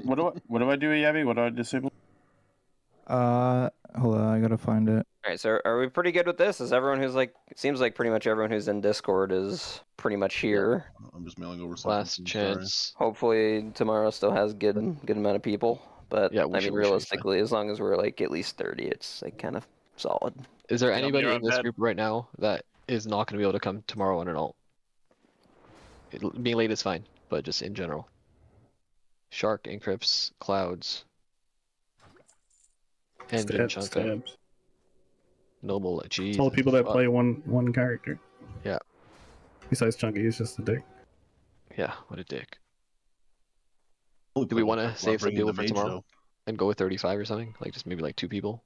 What do I do, Yabby? What do I disable? Hold on, I gotta find it. All right, so are we pretty good with this? Is everyone who's like? It seems like pretty much everyone who's in Discord is pretty much here. Yeah. I'm just mailing over something. Last chance. Hopefully tomorrow still has good amount of people. But Yeah, I mean, realistically, as long as we're like at least 30, it's like kind of solid. Is there anybody in this group right now that is not going to be able to come tomorrow on an alt? Being late is fine, but just in general. Shark, Encrypts, Clouds, Engine, Chunka, Noble, Cheese. It's all the people that play one character. Yeah. Besides Chunky, he's just a dick. Yeah, what a dick. Do we want to save some people for tomorrow and go with 35 or something? Like just maybe like 2 people?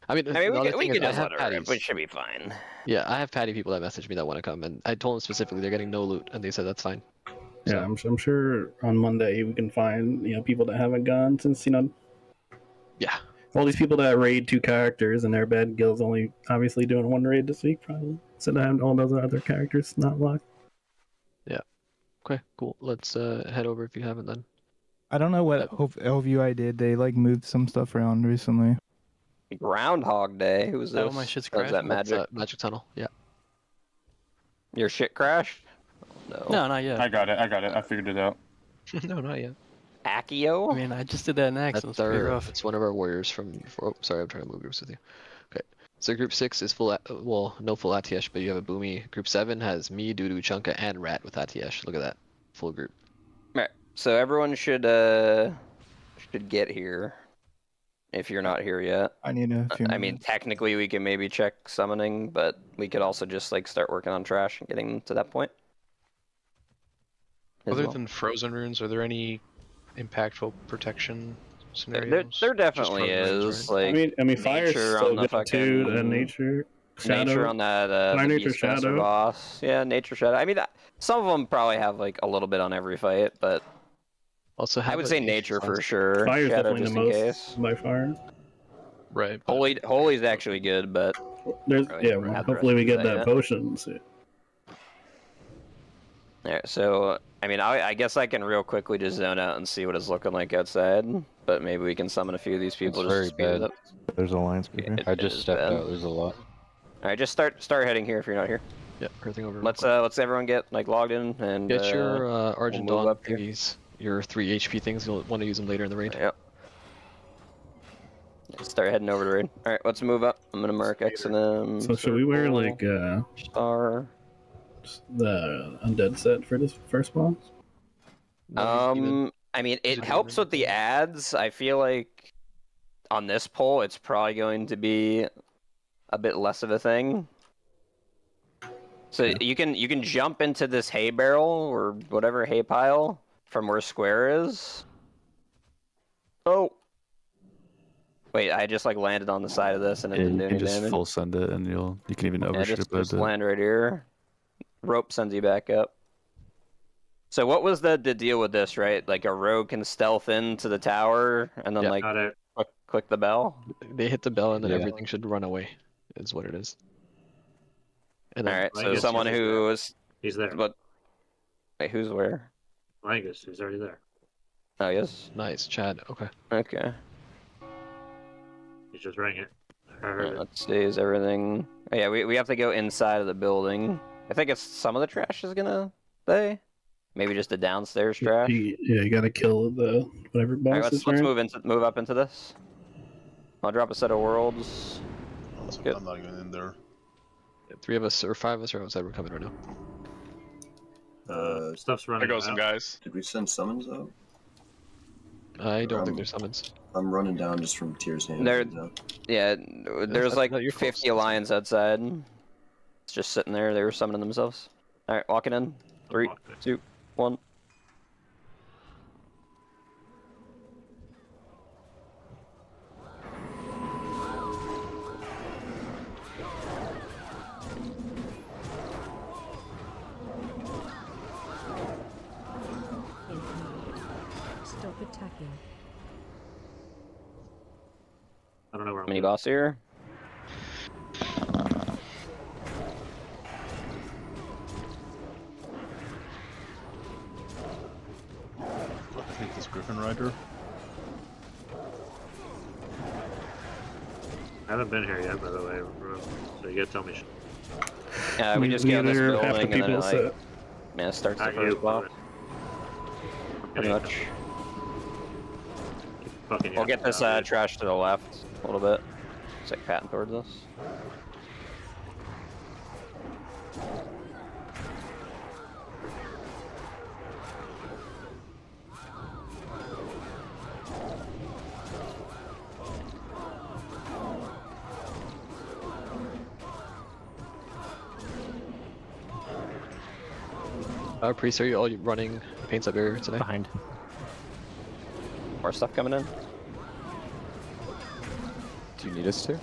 I mean, we can just let it rip. We should be fine. Yeah, I have Patty people that message me that want to come, and I told them specifically they're getting no loot, and they said that's fine. Yeah, I'm sure on Monday we can find people that haven't gone since Yeah. All these people that raid 2 characters and their bad guild's only obviously doing 1 raid this week probably. So they have all those other characters not locked. Yeah. Okay, cool. Let's head over if you haven't then. I don't know what LVI did. They like moved some stuff around recently. Groundhog Day. Who was this? Oh, my shit's crashed. crashed. Was that Magic? Magic Tunnel. Yeah. Your shit crashed? No. No, not yet. I got it. I figured it out. No, not yet. Accio? I mean, I just did that in X. It's pretty rough. It's one of our warriors from. Oh, sorry, I'm trying to move groups with you. Okay. So group 6 is full. Well, no full Atiesh, but you have a Boomy. Group 7 has me, Dudu, Chunka, and Rat with Atiesh. Look at that, full group. Right. So everyone should get here. If you're not here yet. I need a few I mean, technically we can maybe check summoning, but we could also just like start working on trash and getting to that point. Other than frozen runes, are there any impactful protection scenarios? There definitely is. Like, I mean, fire's still good too. Nature, shadow. Nature on that. Fire, nature, shadow. Boss. Yeah, nature, shadow. I mean, some of them probably have like a little bit on every fight, but also I would say nature for sure. Fire's shadow definitely the most by far. Right. Holy's actually good, but hopefully we get that potion. Yeah, so I mean, I guess I can real quickly just zone out and see what it's looking like outside, but maybe we can summon a few of these people just to speed it up. There's a line speaker. I just stepped out. There's a lot. All right, just start heading here if you're not here. Yep, everything over. Let's everyone get like logged in and get your Argent Dawn thingies. Your 3 HP things. You'll want to use them later in the raid. Yep. Start heading over to raid. All right, let's move up. I'm gonna mark X and M. So should we wear like star? The undead set for this first boss? I mean, it helps with the ads. I feel like on this poll, it's probably going to be a bit less of a thing. So you can jump into this hay barrel or whatever hay pile from where square is. Oh. Wait, I just like landed on the side of this and it didn't do any damage. Just full send it and you can even overshoot it. Just land right here. Rope sends you back up. So what was the deal with this, right? Like a rogue can stealth into the tower and then click the bell? They hit the bell and then everything should run away, is what it is. And then, alright, so someone who is... He's there. But, wait, who's where? Angus, he's already there. Oh, yes? Nice, Chad, okay. Okay. He's just ringing it. Let's see, is everything... Oh, yeah, we have to go inside of the building. I think it's some of the trash is gonna stay. Maybe just the downstairs trash. Yeah, you gotta kill the whatever boss. All right, let's move up into this. I'll drop a set of worlds. I'm not even in there. 3 of us or 5 of us are outside. We're coming right now. Stuff's running. There goes some guys. Did we send summons out? I don't think there's summons. I'm running down just from Tyr's hand. There's like 50 alliance outside. It's just sitting there. They were summoning themselves. All right, walking in. 3, 2, 1. Stop attacking. I don't know where I'm Mini boss here. I think this Griffin Rider. I haven't been here yet, by the way. So you gotta tell me. We just get on this Neither half the building and then people it, set. like, yeah, starts the Not first you, block. Pretty Okay. much. Fucking We'll get this yeah. trash to the left a little bit. It's like patting towards us. Priest, are you all running paint sub barrier today? Behind. More stuff coming in. Do you need us to?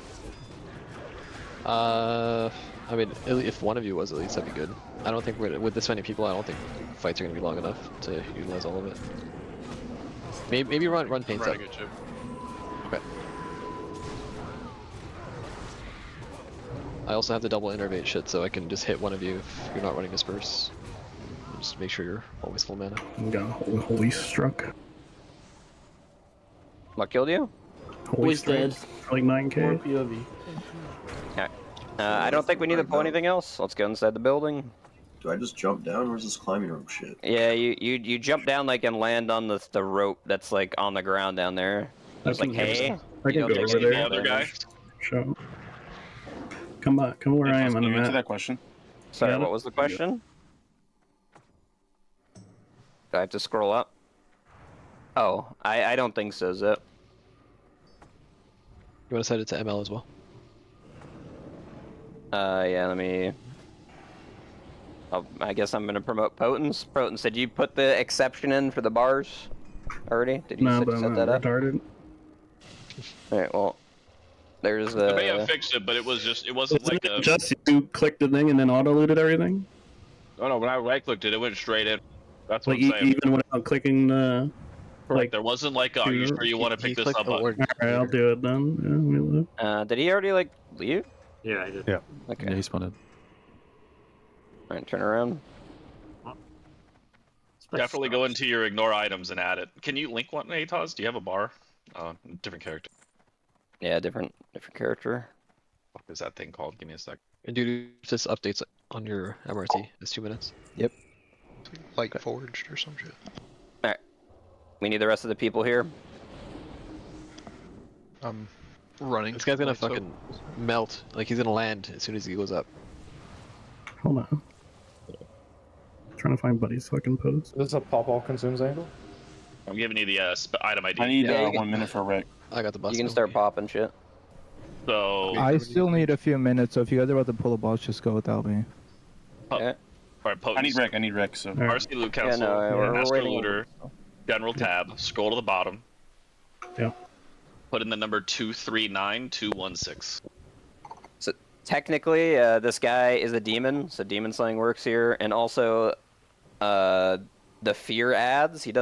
I mean, if one of you was at least, that'd be good. I don't think with this many people, I don't think fights are gonna be long enough to utilize all of it. Maybe run paint sub. Good chip. Okay. I also have the double innervate shit, so I can just hit one of you if you're not running disperse. Just make sure you're always full mana. Got holy struck. What killed you? Holy strike. Like 9k. POV. Okay. I don't think we need to pull anything else. Let's go inside the building. Do I just jump down? Where's this climbing rope shit? Yeah, you jump down like and land on the rope that's like on the ground down there. It's like, hey, I can go over there. Other guy. Show. Come on, come where I am on the Can you answer map. that question? Sorry, Yeah, what was the question? Do I have to scroll up? Oh, I don't think so, Zip. You want to set it to ML as well? Yeah, let me... I guess I'm gonna promote Potence. Potence, did you put the exception in for the bars already? Did you No, set but I'm that up? retarded. Alright, well, there's I may the... have fixed it, but it wasn't like a. Just you clicked the thing and then auto-looted everything? Oh no, when I right-clicked it, it went straight in. That's what Like I'm saying. even without clicking the... Like there wasn't like, are you sure you want to pick this up? Alright, I'll do it then. Yeah, let me look. did he already, like, leave? Yeah, I did. Yeah. Okay. Yeah, he spawned in. Alright, turn around. Definitely go into your ignore items and add it. Can you link one, Atos? Do you have a bar? Different character. Yeah, different character. What is that thing called? Give me a sec. And do just updates on your MRT. It's 2 minutes. Yep. Like forged or some shit. Alright. We need the rest of the people here. Running. This guy's gonna fucking melt. Like he's gonna land as soon as he goes up. Hold on. Trying to find Buddy's fucking post. This is a pop all consumes angle? I'm giving you the item ID. I need Yeah, 1 minute for Rick. I got the bus. You can start popping shit. So. I still need a few minutes, so if you guys are about to pull a boss, just go without me. Okay. Alright, I need Rick, so. RC Loot Council, Yeah, no, we're Master waiting. Looter, General tab, scroll to the bottom. Yeah. Put in the number 239216. So technically, this guy is a demon, so demon slaying works here, and also the fear ads. He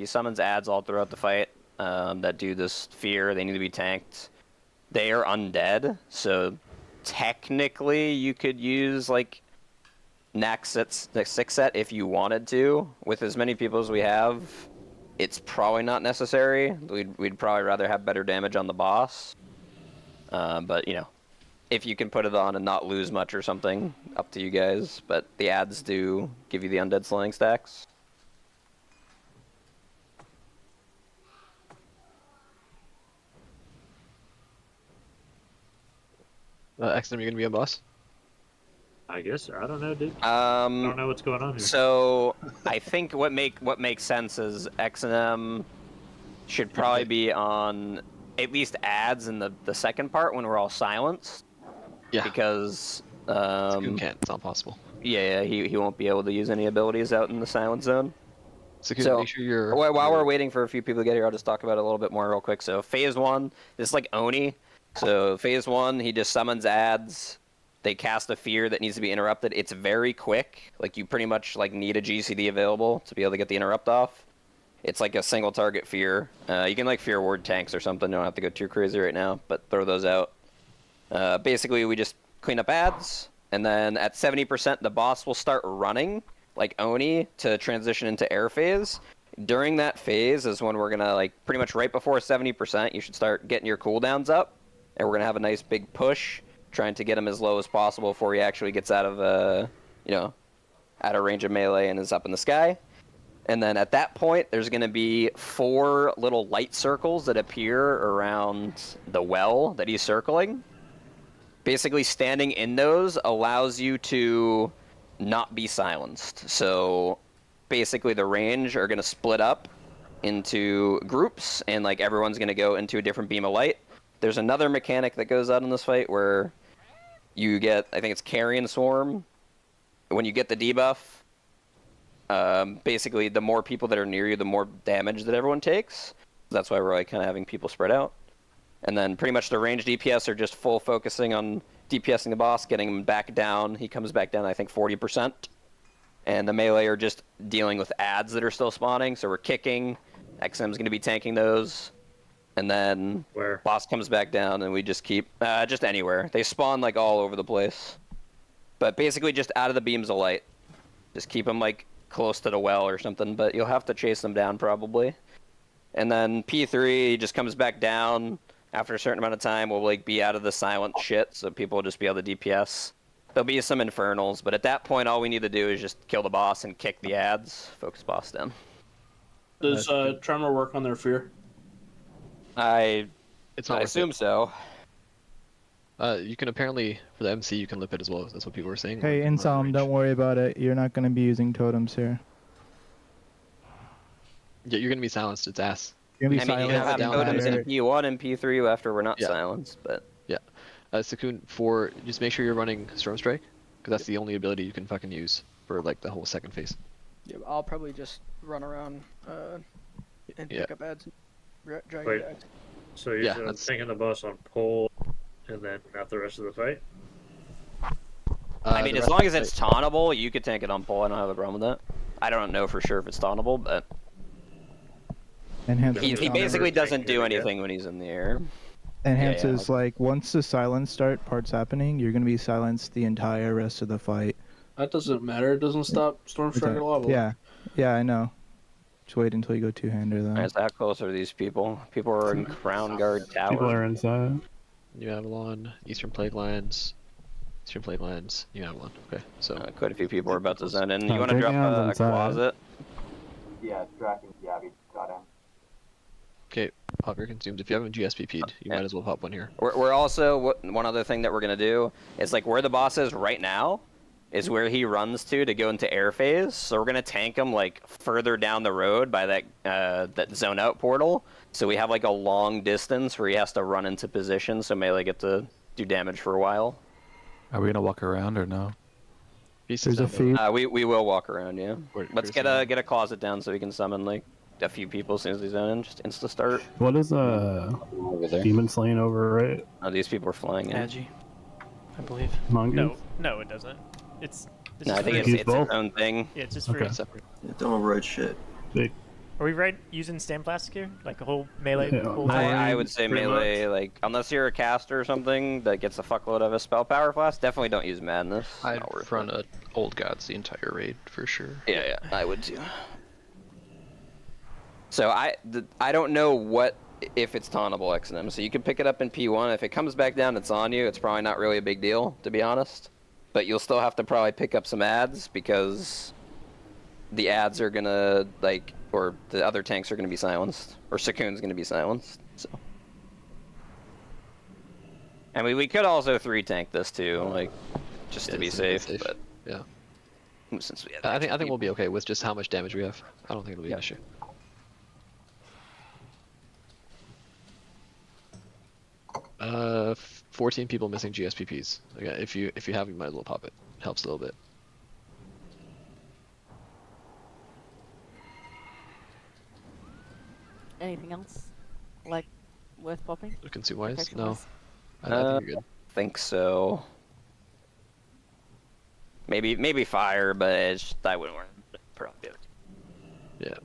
summons ads all throughout the fight that do this fear. They need to be tanked. They are undead, so technically you could use like next 6 set if you wanted to. With as many people as we have, it's probably not necessary. We'd probably rather have better damage on the boss. But, you know, if you can put it on and not lose much or something, up to you guys. But the ads do give you the undead slaying stacks. XM, you're gonna be a boss? I guess. I don't know, dude. I don't know what's going on here. So I think what makes sense is X&M should probably be on at least ads in the second part when we're all silenced. Yeah. Because you can't. It's not possible. Yeah, he won't be able to use any abilities out in the silent zone. So make sure you're. While we're waiting for a few people to get here, I'll just talk about it a little bit more real quick. So phase 1, this is like Oni. So phase 1, he just summons ads. They cast a fear that needs to be interrupted. It's very quick. Like you pretty much like need a GCD available to be able to get the interrupt off. It's like a single target fear. You can like fear ward tanks or something. Don't have to go too crazy right now, but throw those out. Basically, we just clean up ads, and then at 70%, the boss will start running like Oni to transition into air phase. During that phase is when we're gonna like pretty much right before 70%, you should start getting your cooldowns up. and we're gonna have a nice big push, trying to get him as low as possible before he actually gets out of out of range of melee and is up in the sky. And then at that point, there's going to be 4 little light circles that appear around the well that he's circling. Basically, standing in those allows you to not be silenced. So basically, the range are going to split up into groups, and like everyone's going to go into a different beam of light. There's another mechanic that goes out in this fight where you get, I think it's Carrion Swarm. When you get the debuff, basically, the more people that are near you, the more damage that everyone takes. That's why we're like kind of having people spread out. And then pretty much the ranged DPS are just full focusing on DPSing the boss, getting him back down. He comes back down, I think, 40%. And the melee are just dealing with adds that are still spawning. So we're kicking. XM's going to be tanking those. And then boss comes back down, and we just keep just anywhere. They spawn like all over the place. But basically just out of the beams of light. Just keep them like close to the well or something, but you'll have to chase them down probably. And then P3 just comes back down after a certain amount of time. We'll like be out of the silent shit, so people will just be able to DPS. There'll be some infernals, but at that point all we need to do is just kill the boss and kick the adds, focus boss down. Does Tremor work on their fear? I assume so. You can apparently, for the MC, you can lip it as well. That's what people were saying. Hey, Insom, don't worry about it. You're not going to be using totems here. Yeah, you're going to be silenced. It's ass. You're going I to be mean, you can have totems in P1 and P3 after we're not silenced, but... Yeah. Sakun, just make sure you're running Storm Strike, because that's the only ability you can fucking use for like the whole second phase. Yeah, I'll probably just run around and pick up ads. Drag Wait, ads. so you're taking the boss on pull, and then not the rest of the fight? I mean, as long as it's tauntable, you could tank it on pull. I don't have a problem with that. I don't know for sure if it's tauntable, but... He basically doesn't do anything when he's in the air. Enhances, like, once the silence parts happening, you're going to be silenced the entire rest of the fight. That doesn't matter. It doesn't stop Storm Strike at level. Yeah, I know. Just wait until you go two-hander, though. Alright, so how close are these people? People are in Crown Guard Tower. People are inside. New Avalon, Eastern Plague Lands, New Avalon. Okay, so... quite a few people are about to zone in. You want to drop a closet? Yeah, Draken, we got him. Okay, pop your consumed. If you haven't GSPP'd, you might as well pop one here. We're also, one other thing that we're going to do is, like, where the boss is right now is where he runs to go into air phase. So we're going to tank him, like, further down the road by that zone out portal. So we have, like, a long distance where he has to run into position so melee get to do damage for a while. Are we going to walk around or no? There's a feed. We will walk around, yeah. Let's get a closet down so we can summon, like, a few people as soon as they zone in, just insta start. What is Demon Slaying over, right? Oh, these people are flying in. Agi, I believe. Mongoose? No, it doesn't. It's I think it's its own thing. Yeah, it's just free. Separate. Yeah, don't override shit. Are we using stand plastic here? Like a whole melee? I would say melee, like, unless you're a caster or something that gets a fuckload of a spell power flask, definitely don't use Madness. I'd run a Old Gods the entire raid, for sure. Yeah, I would too. So I don't know if it's tauntable XM, so you can pick it up in P1. If it comes back down, it's on you. It's probably not really a big deal, to be honest. But you'll still have to probably pick up some ads, because the ads are gonna, like, or the other tanks are gonna be silenced, or Sakun's gonna be silenced, so. I mean, we could also 3-tank this too, like, just to be safe, but... Yeah. Since we have I think we'll be okay with just how much damage we have. I don't think it'll be an issue. 14 people missing GSPPs. Again, if you have, you might as well pop it. Helps a little bit. Anything else? Like, worth popping? Consume wise? No. I think you're good. Think so. Maybe fire, but I wouldn't want to probably do it. Yeah.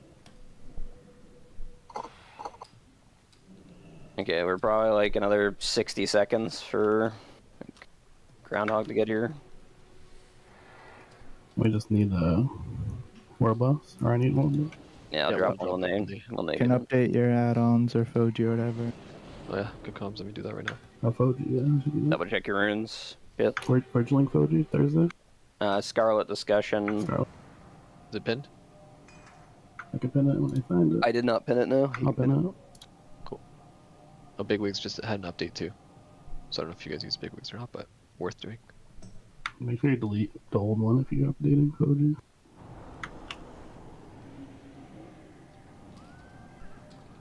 Okay, we're probably like another 60 seconds for Groundhog to get here. We just need a war boss, or I need one. Yeah, I'll drop the name. You can update your add-ons or Foji or whatever. Oh yeah, good comms. Let me do that right now. Oh, Foji, yeah. Should do that. Double check your runes. Yep. Where'd you link Foji? Thursday? Scarlet discussion. Scarlet. Is it pinned? I can pin it when I find it. I did not pin it, no. I'll pin it. Cool. Oh, Bigwigs just had an update too. So I don't know if you guys use Bigwigs or not, but worth doing. Make sure you delete the old one if you're updating Foji.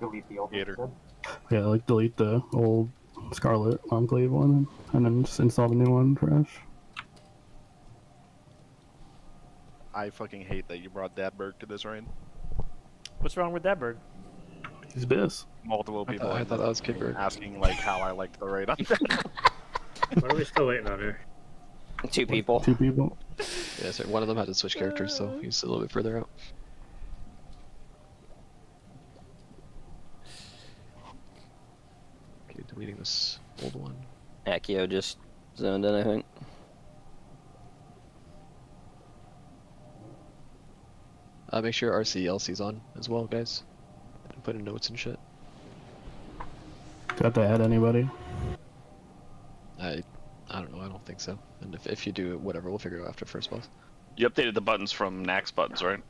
Delete the old one. Yeah, like delete the old Scarlet Enclave one and then just install the new one fresh. I fucking hate that you brought Dadberg to this raid. What's wrong with that bird? He's Biss. Multiple people I thought that was Kicker. asking like how I liked the raid on What are we still waiting on here? 2 people. 2 people. Yeah, so one of them had to switch characters, so he's a little bit further out. Okay, deleting this old one. Accio just zoned in, I think. Make sure RCLC's on as well, guys. And put in notes and shit. Got to add anybody? I don't know, I don't think so. And if you do, whatever, we'll figure it out after first boss. You updated the buttons from Nax buttons, right?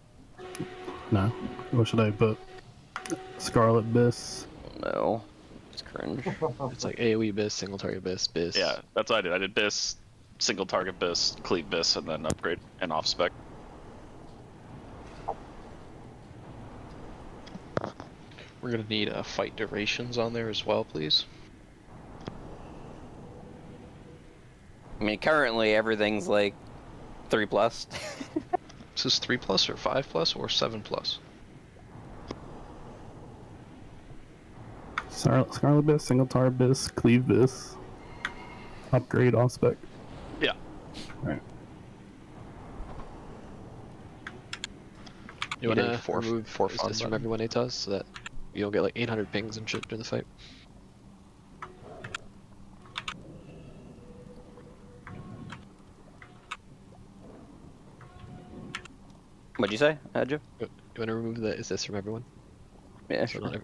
No. What should I put? Scarlet Biss. No. It's cringe. It's like AoE Biss, single target Biss, Biss. Yeah, that's what I did. I did Biss, single target Biss, cleave Biss, and then upgrade and off spec. We're gonna need fight durations on there as well, please. I mean, currently everything's like 3+. This is 3+ or 5+ or 7+. Scarlet Biss, single tar Biss, cleave Biss. Upgrade off spec. Yeah. Alright. You wanna remove this from everyone, Atos, so that you don't get like 800 pings and shit during the fight. What'd you say, Adjo? You wanna remove the this from everyone? Yeah, so sure.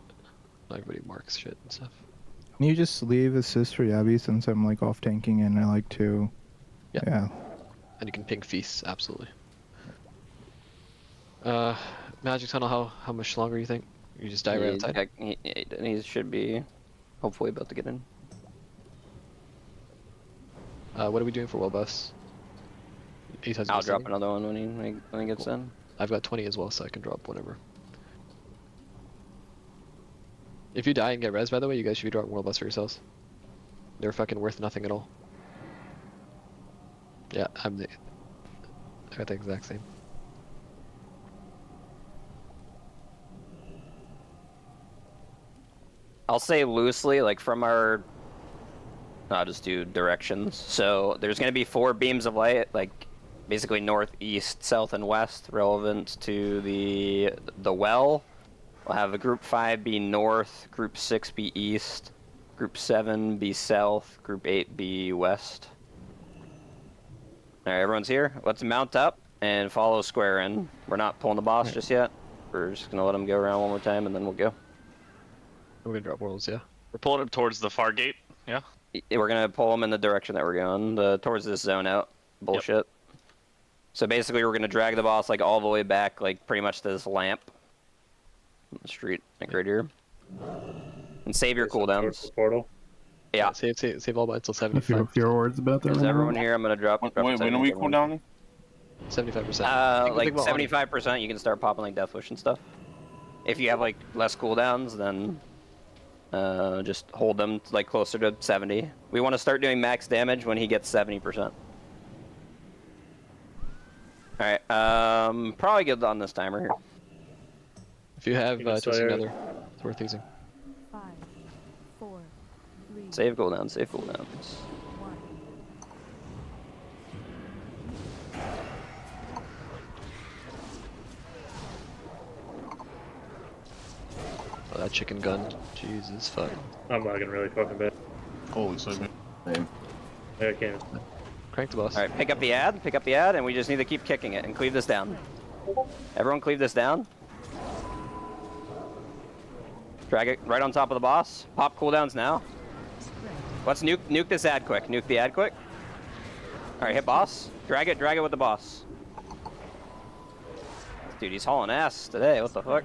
not everybody marks shit and stuff. Can you just leave assist for Yabby since I'm like off tanking and I like to... Yeah. And you can ping feasts, absolutely. Magic Tunnel, how much longer do you think? You just die right outside? He should be hopefully about to get in. What are we doing for World Bus? I'll drop another one when he gets in. I've got 20 as well, so I can drop whatever. If you die and get res, by the way, you guys should be dropping World Bus for yourselves. They're fucking worth nothing at all. Yeah, I got the exact same. I'll say loosely, like from our... I'll just do directions. So there's going to be 4 beams of light, like basically north, east, south, and west, relevant to the well. We'll have a group 5 be north, group 6 be east, group 7 be south, group 8 be west. Alright, everyone's here. Let's mount up and follow square in. We're not pulling the boss just yet. We're just going to let him go around one more time and then we'll go. We're going to drop worlds, yeah? We're pulling it towards the far gate, yeah? We're going to pull him in the direction that we're going, towards this zone out bullshit. Yep. So basically we're going to drag the boss like all the way back, like pretty much to this lamp. On the street, like right here. And save your cooldowns. Portal. Yeah. Save all by until 75. If your word's about that. Is everyone here? I'm going to drop. Wait, when are we cool down? 75%. Like 75%, you can start popping like Death Wish and stuff. If you have like less cooldowns, then just hold them like closer to 70. We want to start doing max damage when he gets 70%. Alright, probably good on this timer here. If you have Twisting Nether, it's worth using. 5, 4, 3. Save cooldowns, save cooldowns. 1. Oh, that chicken gun. Jesus fuck. I'm lagging really fucking bad. Holy save me. Yeah, I can't. Crank the boss. Alright, pick up the ad, and we just need to keep kicking it and cleave this down. Everyone cleave this down. Drag it right on top of the boss. Pop cooldowns now. Let's nuke this ad quick. Nuke the ad quick. Alright, hit boss. Drag it with the boss. Dude, he's hauling ass today. What the fuck?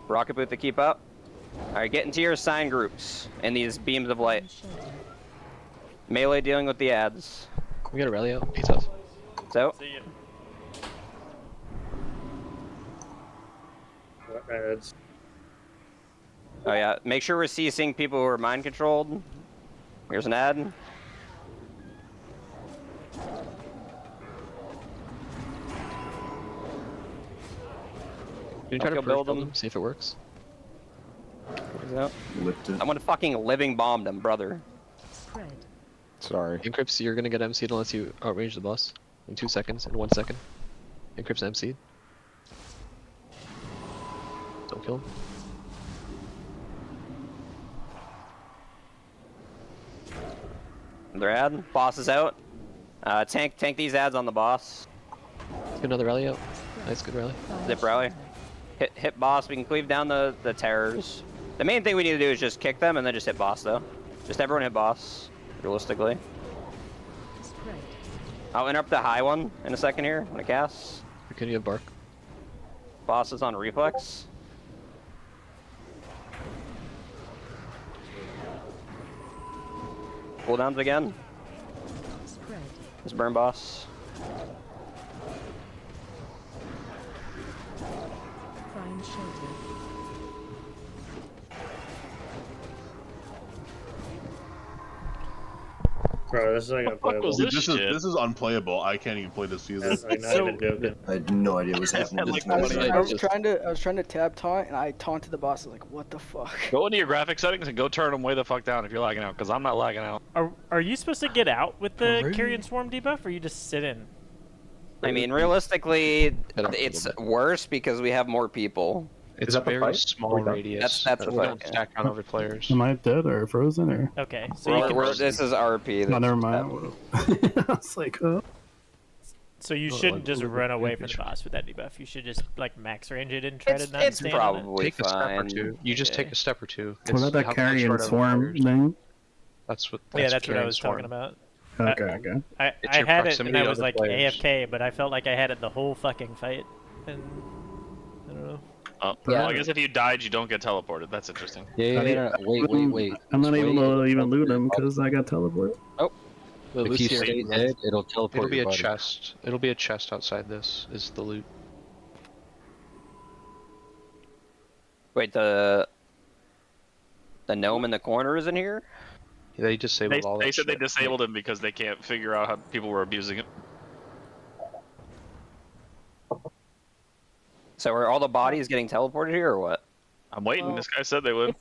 Rocket boot to keep up. Alright, get into your assigned groups in these beams of light. Melee dealing with the ads. We got a rally out. Peace out. So. Ads. Oh yeah, make sure we're CCing people who are mind controlled. Here's an ad. Can you try to build them? See if it works. I want to fucking living bomb them, brother. Sorry. Encrypts, you're gonna get MC'd unless you outrange the boss in 2 seconds, in 1 second. Encrypts MC'd. Don't kill him. Another ad. Boss is out. Tank these ads on the boss. Let's get another rally out. Nice, good rally. Zip rally. Hit boss. We can cleave down the terrors. The main thing we need to do is just kick them and then just hit boss though. Just everyone hit boss, realistically. I'll interrupt the high one in a second here when it casts. Can you have bark? Boss is on reflex. Cooldowns again. Just burn boss. Bro, this is like unplayable. Dude, this is unplayable. I can't even play this season. I'm not even joking. I had no idea what was happening. I was trying to tab taunt, and I taunted the boss. I was like, what the fuck? Go into your graphic settings and go turn them way the fuck down if you're lagging out, because I'm not lagging out. Are you supposed to get out with the Carrion Swarm debuff, or you just sit in? I mean, realistically, it's worse because we have more people. It's a very small radius. That's the we don't stack on other players. Am I dead or frozen or? Okay, so this is RP. Oh, never mind. I was like, oh. So you shouldn't just run away from the boss with that debuff. You should just like max range it and try to not stand on it. Probably take a step or two. You just take a step or two. What about that Carrion Swarm thing? That's what. That's what I was talking about. Okay. I had it and I was like AFK, but I felt like I had it the whole fucking fight, and I don't know. Well, I guess if you died, you don't get teleported. That's interesting. Yeah. Wait. I'm not able to even loot them because I got teleported. Oh. If you stay dead, it'll teleport. It'll be a chest. It'll be a chest outside this. Is the loot. Wait, the gnome in the corner is in here? They disabled all that. They said they disabled him because they can't figure out how people were abusing it. So are all the bodies getting teleported here, or what? I'm waiting. This guy said they would.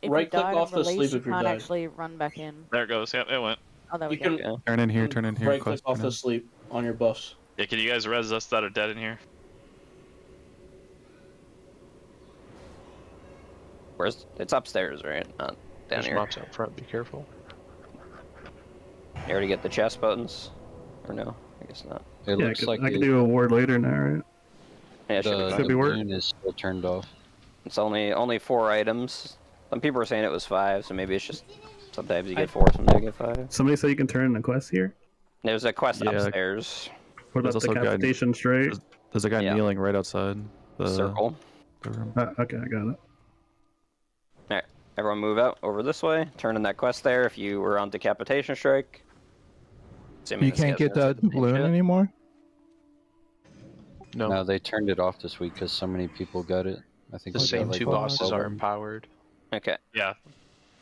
If Right you click died off on the release, sleep you if you're can't dead. actually run back in. There it goes. Yeah, it went. Oh, there we You go. can Turn in here. Turn in here. right click off the sleep on your buffs. Yeah, can you guys res us that are dead in here? Where's it's upstairs, right? Not down There's here. mobs up front. Be careful. You already get the chest buttons? Or no? I guess not. It looks like I can do a ward later now, right? Yeah, it should be work. Is still turned off. It's only 4 items. Some people are saying it was 5, so maybe it's just sometimes you get 4, sometimes you get 5. Somebody said you can turn in a quest here. There's a quest upstairs. What about the decapitation straight? There's a guy kneeling right outside the circle. The room. Okay, I got it. Alright, everyone move out over this way. Turn in that quest there if you were on decapitation strike. You can't get that balloon anymore? No, they turned it off this week because so many people got it. I think the same 2 bosses are empowered. Okay. Yeah.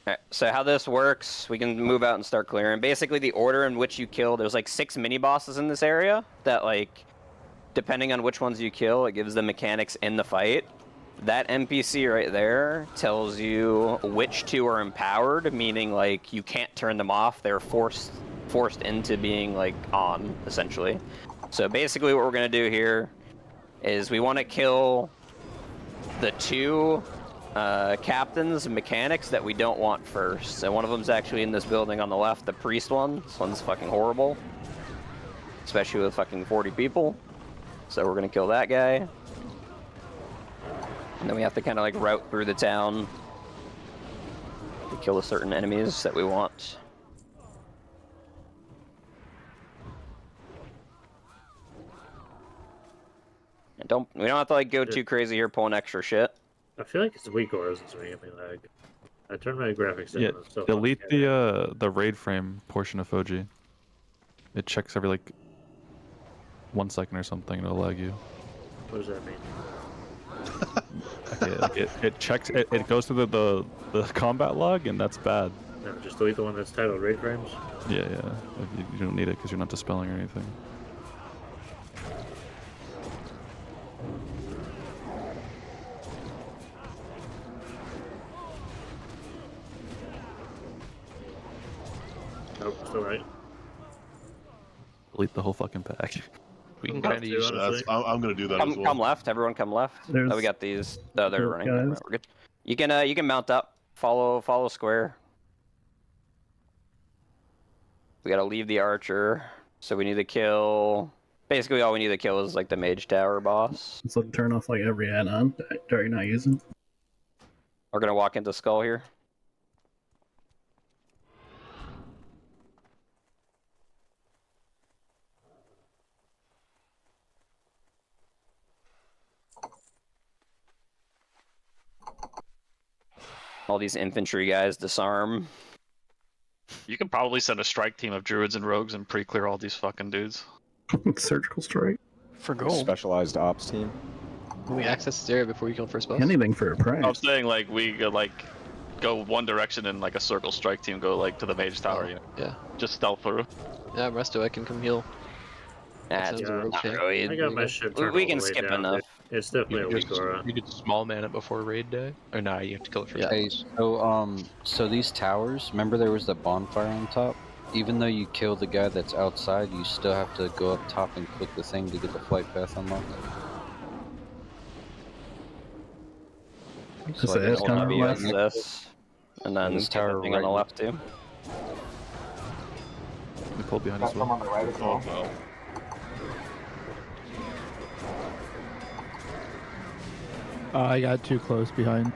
Alright, so how this works, we can move out and start clearing. Basically, the order in which you kill, there's like 6 mini-bosses in this area that, like, depending on which ones you kill, it gives the mechanics in the fight. That NPC right there tells you which 2 are empowered, meaning, like, you can't turn them off. They're forced into being, like, on, essentially. So basically what we're going to do here is we want to kill the 2 captains and mechanics that we don't want first. So one of them's actually in this building on the left, the priest one. This one's fucking horrible, especially with fucking 40 people. So we're gonna kill that guy. And then we have to kind of like route through the town to kill the certain enemies that we want. And we don't have to like go too crazy here pulling extra shit. I feel like it's weak auras that's making me lag. I turned my graphics down. Yeah, So delete the raid frame portion of Foji. It checks every like 1 second or something, and it'll lag you. What does that mean? Okay, like it checks, it goes to the combat log, and that's bad. No, just delete the one that's titled raid frames. Yeah. You don't need it because you're not dispelling or anything. Nope, still right. Delete the whole fucking pack. We can kind of use that. I'm gonna do that as well. Come left, everyone. Come left. Oh, we got these. Oh, they're running. Right, we're good. You can mount up. Follow square. We gotta leave the archer. So we need to kill. Basically, all we need to kill is like the mage tower boss. So turn off like every add-on that you're not using. We're gonna walk into Skull here. All these infantry guys disarm. You could probably send a strike team of druids and rogues and pre-clear all these fucking dudes. Surgical strike. For gold. Specialized ops team. Can we access this area before we kill the first boss? Anything for a price. I'm saying like we could like go one direction and like a circle strike team go like to the mage tower. You know? Yeah. Just stealth through. Yeah, Resto, I can come heal. That's not really. I got my shit turned We all can the way skip down. enough. It's definitely a weak aura. You could small man it before raid day. Or nah, you have to kill it first. Hey, so these towers, remember there was the bonfire on top? Even though you kill the guy that's outside, you still have to go up top and click the thing to get the flight path unlocked. So I guess kind of left. This, and then this tower thing on the left too. We pull behind as well. On the right as well. I got too close behind.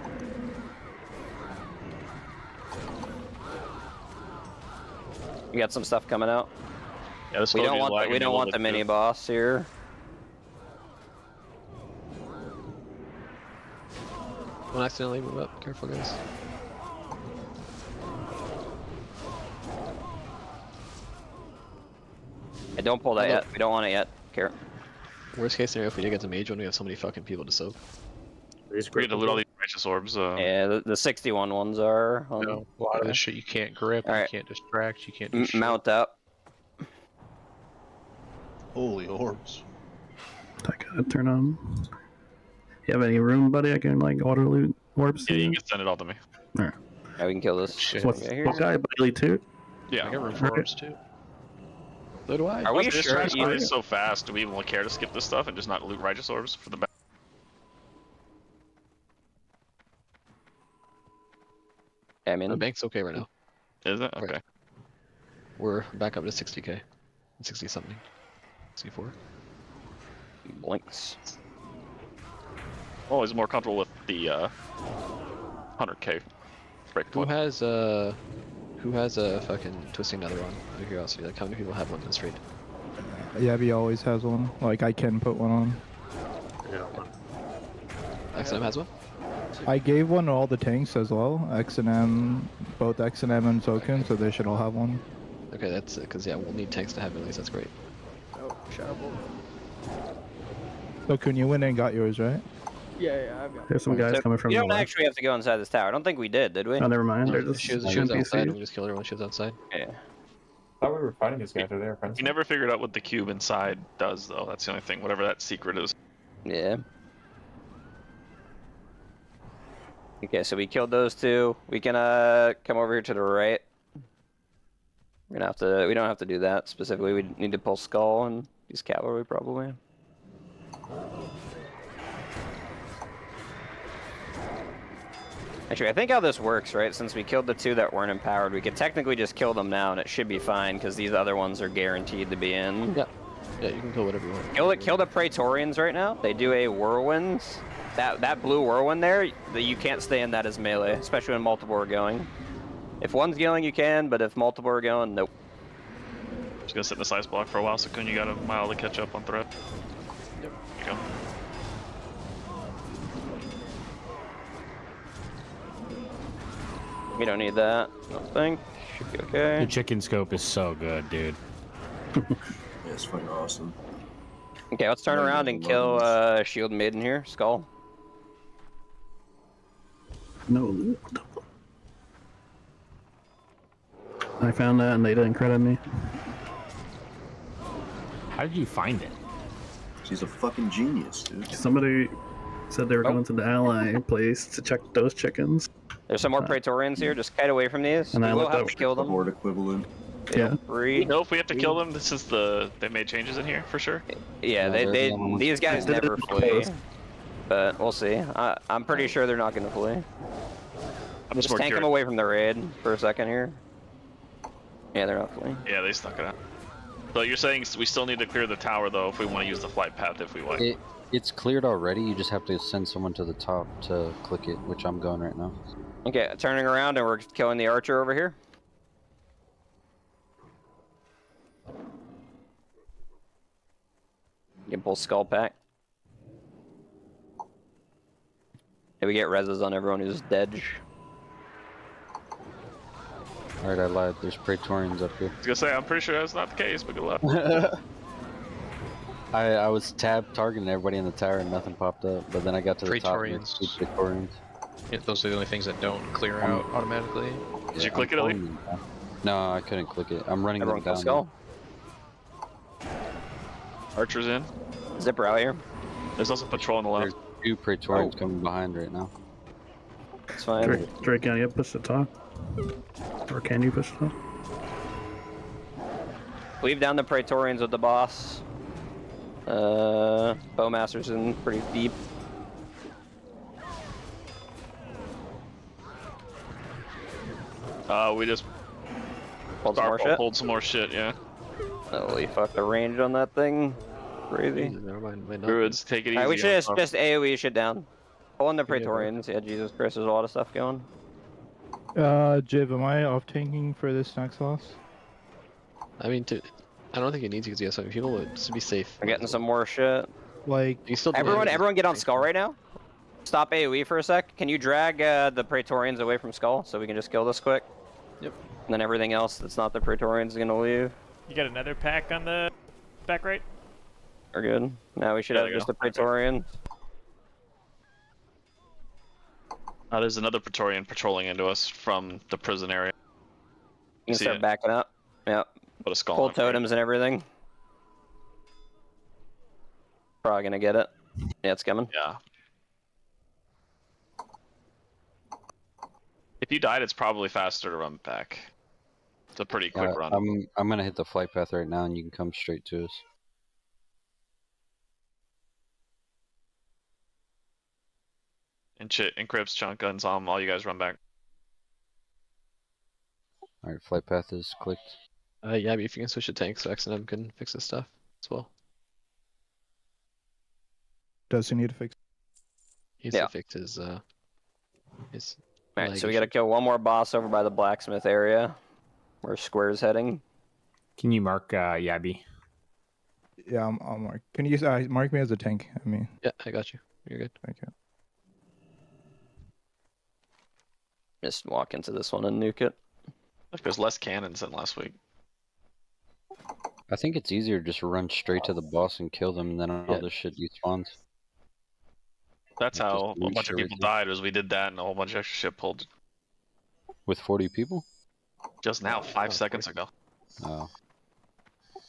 You got some stuff coming out. Yeah, this we don't Foji's want lagging we a don't little want the bit, mini too. boss here. Don't accidentally move up. Careful, guys. Hey, don't pull that yet. We don't want it yet. Care. Worst case scenario, if we did get the mage one, we have so many fucking people to soak. We had to loot all these righteous orbs. Yeah, the 61 ones are. On... No, a lot of this shit you can't grip, All right. you can't distract, you can't do shit. Mount up. Holy orbs. I gotta turn on. You have any room, buddy? I can like auto loot orbs. Yeah, you can send it all to me. Alright. Yeah, we can kill this. Shit. What guy, Bailey too? Yeah. I got room for orbs too. So do I. Are we This sure? transport is so fast. Do we even care to skip this stuff and just not loot righteous orbs for the back? I mean, The bank's okay right now. Is it? Okay. We're back up to 60k. 60 something. 64. Blinks. Always more comfortable with the 100k break Who point. has a fucking twisting nether on? Out of curiosity, like how many people have one in this raid? Yabby always has one. Like I can put one on. Yeah. XM has one? I gave one to all the tanks as well. X and M, both X and M and Sokun, so they should all have one. Okay, that's it, because yeah, we'll need tanks to have at least, that's great. Oh, shadow bolt. Sokun, you went and got yours, right? Yeah, I've got. There's some guys coming from You the don't left. actually have to go inside this tower. I don't think we did we? Oh, never mind. No, There's she was an outside, and NPC. we just killed everyone she was outside. Yeah. I thought we were fighting these guys over there, friends. You never figured out what the cube inside does, though. That's the only thing. Whatever that secret is. Yeah. Okay, so we killed those two. We can come over here to the right. We're gonna have to. We don't have to do that specifically. We need to pull Skull and use cavalry probably. Actually, I think how this works, right? Since we killed the two that weren't empowered, we could technically just kill them now, and it should be fine because these other ones are guaranteed to be in. Yeah. Yeah, you can kill whatever you want. Kill the Praetorians right now. They do a whirlwind, That blue whirlwind there, you can't stay in that as melee, especially when multiple are going. If one's going, you can, but if multiple are going, nope. Just gonna sit in the size block for a while, so Kun, you got a mile to catch up on threat. Yep. Here you go. We don't need that, I don't think. Should be okay. The chicken scope is so good, dude. Yeah, it's fucking awesome. Okay, let's turn around and kill Shield Maiden here, Skull. No. I found that and they didn't credit me. How did you find it? She's a fucking genius, dude. Somebody said they were going to the ally place to check those chickens. There's some more Praetorians here, just kite away from these. And We I will looked have up to kill them. Board equivalent. Yeah. You know if we have to kill them, this is they made changes in here for sure. Yeah, these guys never flee, but we'll see. I'm pretty sure they're not going to flee. I'm just tank them curious. away from the raid for a second here. Yeah, they're not fleeing. Yeah, they stuck it out. So you're saying we still need to clear the tower though if we want to use the flight path if we want. It's cleared already. You just have to send someone to the top to click it, which I'm going right now. Okay, turning around and we're killing the archer over here. You can pull skull pack. Hey, we get reses on everyone who's dead. Alright, I lied. There's Praetorians up here. I was gonna say I'm pretty sure that's not the case, but good luck. I was targeting everybody in the tower and nothing popped up, but then I got to the top and it's two Praetorians. Yeah, those are the only things that don't clear out automatically. Did you click it, Ellie? No, I couldn't click it. I'm running them down. Skull. Archer's in. Zipper out here. There's also patrol on the left. There's two Praetorians coming behind right now. It's fine. Drake, can you push the top? Or can you push the top? Leave down the Praetorians with the boss. Bowmaster's in pretty deep. We just pulled some more shit, yeah. Holy fuck, the range on that thing. Crazy. Never mind. Druids, take it easy. Alright, we should just AoE shit down. Pulling the Praetorians. Yeah, Jesus Christ, there's a lot of stuff going. Jiv, am I off tanking for this next boss? I mean, I don't think it needs to because you have so many people, but just to be safe. We're getting some more shit. Like, you still everyone get on Skull right now. Stop AoE for a sec. Can you drag the Praetorians away from Skull so we can just kill this quick? Yep. And then everything else that's not the Praetorians is gonna leave. You got another pack on the back right? We're good. Now we should have just the Praetorians. There's another Praetorian patrolling into us from the prison area. You can start backing up. Yep. Put a skull Pull on totems and everything. Probably gonna get it. Yeah, it's coming. Yeah. If you died, it's probably faster to run back. It's a pretty quick run. I'm gonna hit the flight path right now, and you can come straight to us. And Encrypts, chunk guns, all you guys run back. Alright, flight path is clicked. Yeah, but if you can switch to tanks, so X&M can fix this stuff as well. Does he need to fix? He needs to fix his Alright, so we gotta kill one more boss over by the blacksmith area, where Square's heading. Can you mark Yabi? Yeah, I'll mark. Can you mark me as a tank? I mean. Yeah, I got you. You're good. Thank you. Just walk into this one and nuke it. Like there's less cannons than last week. I think it's easier to just run straight to the boss and kill them, and then all this shit despawns. That's how a bunch of people everything. died, was we did that and a whole bunch of extra shit pulled. With 40 people? Just now, 5 seconds ago. Oh.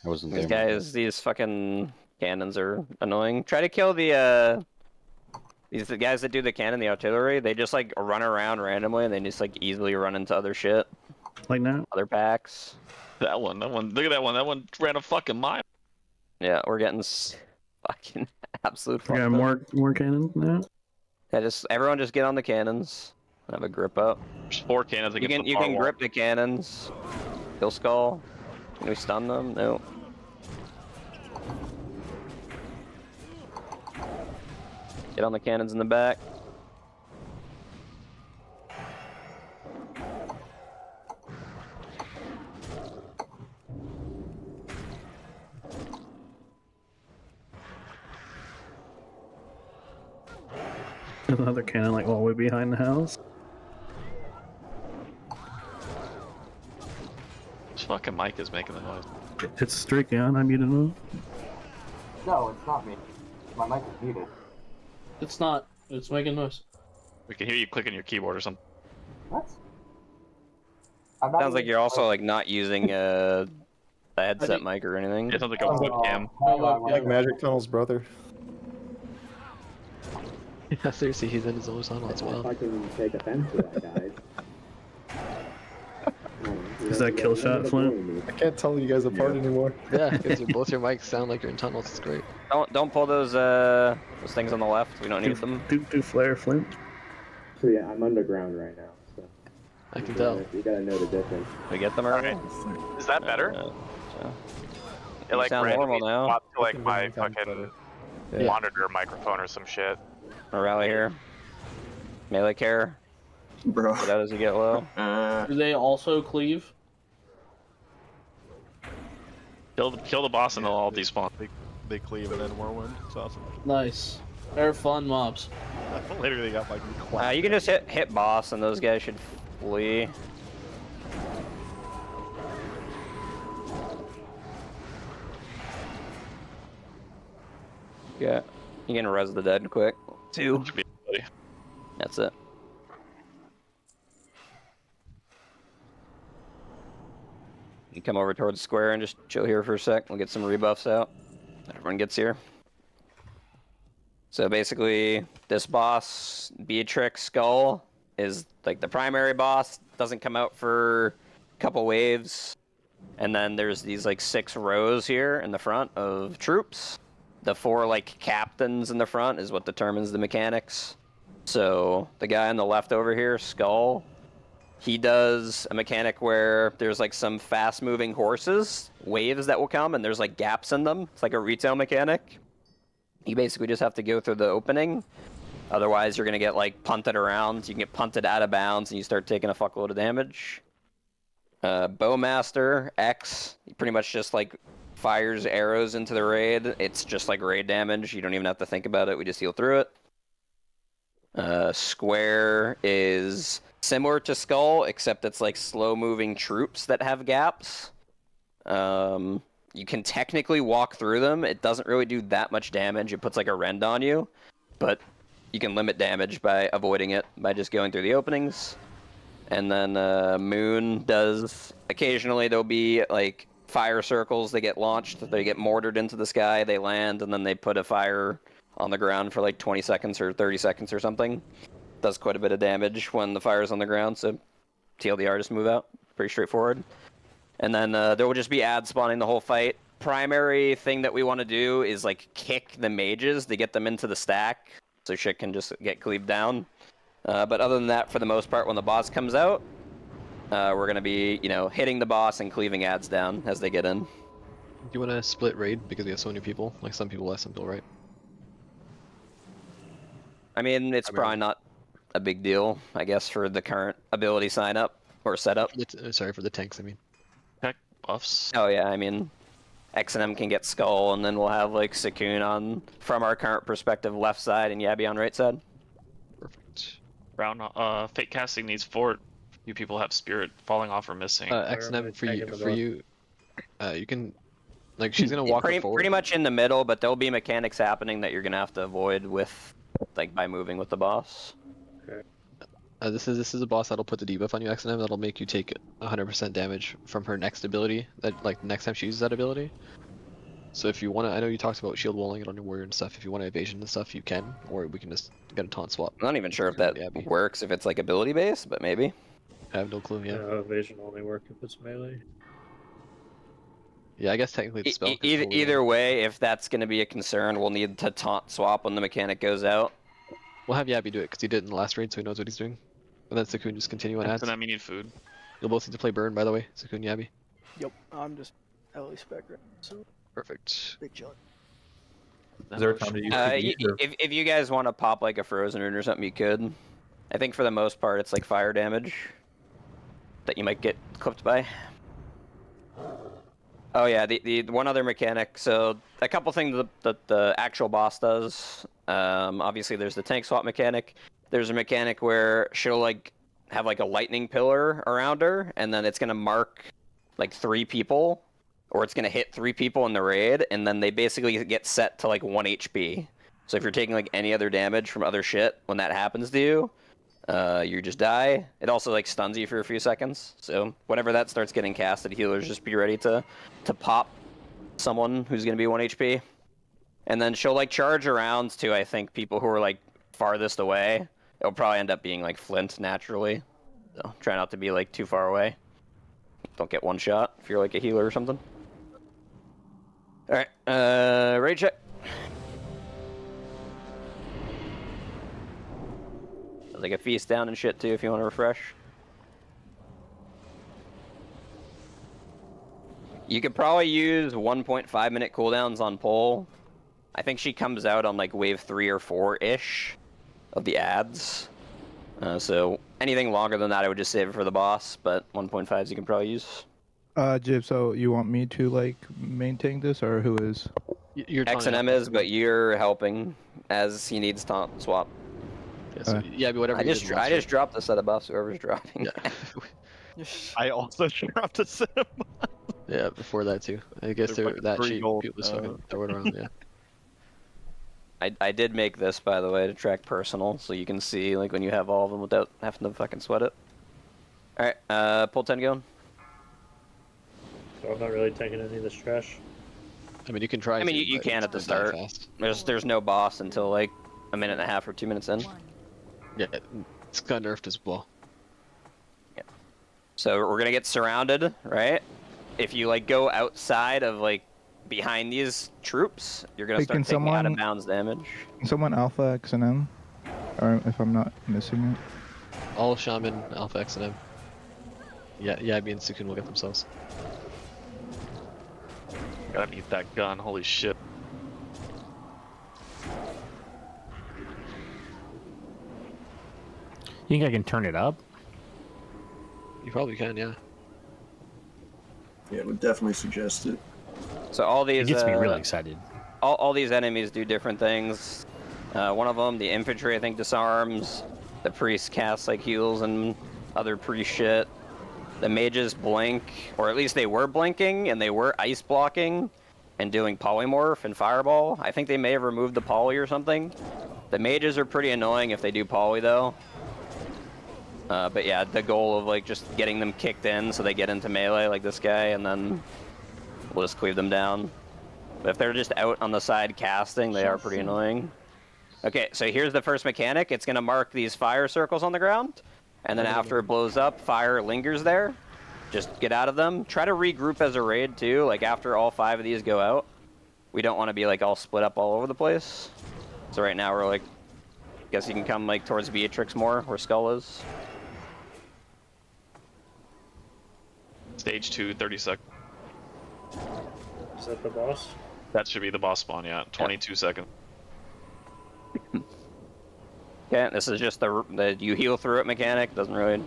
I wasn't These there. guys, these fucking cannons are annoying. Try to kill the guys that do the cannon, the artillery. They just like run around randomly and they just like easily run into other shit. Like now? Other packs. That one, look at that one. That one ran a fucking mile. Yeah, we're getting fucking absolute We got more cannons now? Yeah, everyone just get on the cannons. Have a grip up. There's 4 cannons against the You far can wall. grip the cannons. Kill Skull. Can we stun them? No. Get on the cannons in the back. There's another cannon like all the way behind the house. This fucking mic is making the noise. It's streaking on. I muted him. No, it's not me. My mic is muted. It's not. It's making noise. We can hear you clicking your keyboard or something. What? Sounds like you're also like not using a headset mic or anything. It sounds like a webcam. Like Magic Tunnel's brother. Yeah, seriously, he's in his own tunnel as well. I can take offense to that, guys. Is that kill shot, Flint? I can't tell you guys apart anymore. Yeah, because both your mics sound like you're in tunnels. It's great. Don't pull those things on the left. We don't need them. Do flare, Flint. So yeah, I'm underground right now. So I can tell. You gotta know the difference. We get them already. Is that better? It like sound randomly normal now. swapped to like my fucking monitor microphone or some shit. A rally here. Melee care. Bro. Get out as you get low. Do they also cleave? Kill the boss and they'll all despawn. They cleave and then whirlwind. It's awesome. Nice. They're fun mobs. I literally got like. You can just hit boss and those guys should flee. Yeah, you can res the dead quick. 2. That's it. You come over towards the square and just chill here for a sec. We'll get some rebuffs out. Everyone gets here. So basically, this boss, Beatrix Skull, is like the primary boss. Doesn't come out for a couple waves. And then there's these like 6 rows here in the front of troops. The 4 like captains in the front is what determines the mechanics. So the guy on the left over here, Skull, he does a mechanic where there's like some fast moving horses, waves that will come, and there's like gaps in them. It's like a retail mechanic. You basically just have to go through the opening. Otherwise you're gonna get like punted around. You can get punted out of bounds and you start taking a fuckload of damage. Bowmaster X, he pretty much just like fires arrows into the raid. It's just like raid damage. You don't even have to think about it. We just heal through it. Square is similar to Skull, except it's like slow-moving troops that have gaps. You can technically walk through them. It doesn't really do that much damage. It puts like a rend on you, but you can limit damage by avoiding it by just going through the openings. And then Moon does, occasionally there'll be like fire circles. They get launched, they get mortared into the sky, they land, and then they put a fire on the ground for like 20 seconds or 30 seconds or something. Does quite a bit of damage when the fire's on the ground, so TLDR, just move out. Pretty straightforward. And then there will just be ads spawning the whole fight. Primary thing that we want to do is like kick the mages to get them into the stack, so shit can just get cleaved down. But other than that, for the most part, when the boss comes out, we're going to be, hitting the boss and cleaving ads down as they get in. Do you want to split raid because we have so many people? Like some people left, some people right. I mean, it's probably not a big deal, I guess, for the current ability sign up or setup. Sorry, for the tanks, I mean. Tech buffs. Oh yeah, I mean, X&M can get Skull, and then we'll have like Sakun on, from our current perspective, left side, and Yabby on right side. Perfect. Round, fate casting needs 4. You people have spirit falling off or missing. X&M for you, you can, like, she's gonna walk forward. Pretty much in the middle, but there'll be mechanics happening that you're gonna have to avoid with, like, by moving with the boss. Okay. This is a boss that'll put the debuff on you, X&M. That'll make you take 100% damage from her next ability. That like next time she uses that ability. So if you want to, I know you talked about shield walling it on your warrior and stuff. If you want evasion and stuff, you can, or we can just get a taunt swap. I'm not even sure if that works if it's like ability based, but maybe. I have no clue. Yeah. Evasion only work if it's melee. Yeah, I guess technically it's spell. Either way, if that's going to be a concern, we'll need to taunt swap when the mechanic goes out. We'll have Yabby do it because he did it in the last raid, so he knows what he's doing. And then Sakun just continue on ads. And then we need food. You'll both need to play burn, by the way, Sakun, Yabby. Yep, I'm just LA spec right now, so. Perfect. Big chillin'. Is there a time to use PvE, or- if you guys want to pop like a frozen rune or something, you could. I think for the most part, it's like fire damage that you might get clipped by. Oh yeah, the one other mechanic. So a couple things that the actual boss does. Obviously, there's the tank swap mechanic. There's a mechanic where she'll like have like a lightning pillar around her, and then it's gonna mark like 3 people, or it's gonna hit 3 people in the raid, and then they basically get set to like 1 HP. So if you're taking like any other damage from other shit when that happens to you, you just die. It also like stuns you for a few seconds. So whenever that starts getting casted, healers just be ready to pop someone who's gonna be 1 HP. And then she'll like charge around to, I think, people who are like farthest away. It'll probably end up being like Flint naturally. So try not to be like too far away. Don't get one shot if you're like a healer or something. Alright, raid check. Like a feast down and shit too if you want to refresh. You could probably use 1.5 minute cooldowns on Pole. I think she comes out on like wave 3 or 4-ish of the ads. So anything longer than that I would just save it for the boss, but 1.5s you can probably use. Jib, so you want me to like maintain this, or who is? X&M is, but you're helping as he needs taunt swap. Yeah, so, yeah, but whatever. I just dropped a set of buffs. Whoever's dropping. Yeah. I also dropped a set of buffs. Yeah, before that too. I guess They're that free cheap. gold, People just fucking throw it around. Yeah. I did make this, by the way, to track personal, so you can see like when you have all of them without having to fucking sweat it. All right, pull 10 going. So I'm not really taking any of this trash. I mean, you can try. I mean, you can at the start. There's no boss until like a minute and a half or 2 minutes in. Yeah, it's got nerfed as well. Yeah. So we're gonna get surrounded, right? If you like go outside of like behind these troops, you're gonna start taking out of bounds damage. Can someone alpha X&M? Or if I'm not missing it. All shaman, alpha X&M. Yeah, Yabi and Sukun will get themselves. Gotta need that gun, holy shit. You think I can turn it up? You probably can, yeah. Yeah, I would definitely suggest it. So all these It gets me really excited. All these enemies do different things. One of them, the infantry, I think, disarms. The priest casts like heals and other priest shit. The mages blink, or at least they were blinking, and they were ice blocking and doing polymorph and fireball. I think they may have removed the poly or something. The mages are pretty annoying if they do poly though. But yeah, the goal of like just getting them kicked in so they get into melee like this guy, and then we'll just cleave them down. But if they're just out on the side casting, they are pretty annoying. Okay, so here's the first mechanic. It's gonna mark these fire circles on the ground, and then after it blows up, fire lingers there. Just get out of them. Try to regroup as a raid too, like after all 5 of these go out. We don't want to be like all split up all over the place. So right now we're like, guess you can come like towards Beatrix more, where Skull is. Stage 2, 30 seconds. Is that the boss? That should be the boss spawn, yeah. 22 seconds. Okay, this is just the you heal through it mechanic. Doesn't really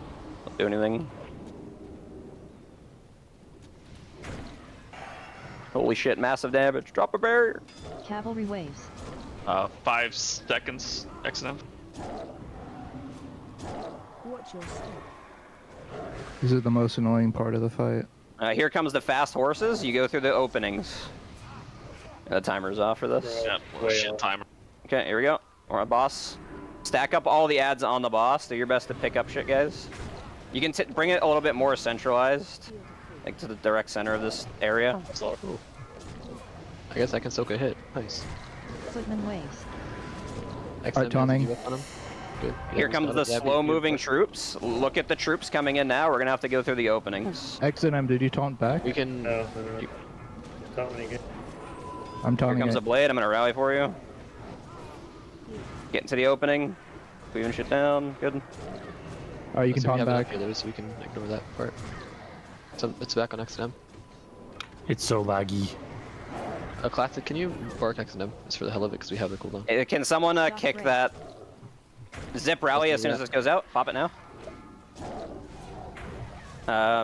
do anything. Holy shit, massive damage. Drop a barrier. Cavalry waves. 5 seconds, X&M. Watch your step. This is the most annoying part of the fight. Here comes the fast horses. You go through the openings. The timer's off for this. Yeah, well, shit timer. Okay, here we go. We're on boss. Stack up all the ads on the boss. Do your best to pick up shit, guys. You can bring it a little bit more centralized, like to the direct center of this area. Cool. I guess I can soak a hit. Nice. Footman waves. Excellent. taunting. Good. Here comes the slow-moving troops. Look at the troops coming in now. We're gonna have to go through the openings. X&M, did you taunt back? We can. No. Taunting again. I'm taunting Here comes it. a blade. I'm gonna rally for you. Get into the opening. Cleaving shit down. Good. Alright, you can taunt back. So we can ignore that part. So it's back on X&M. It's so laggy. Classic, can you bark X&M? It's for the hell of it, because we have the cooldown. Can someone kick that zip rally as soon as this goes out? Pop it now.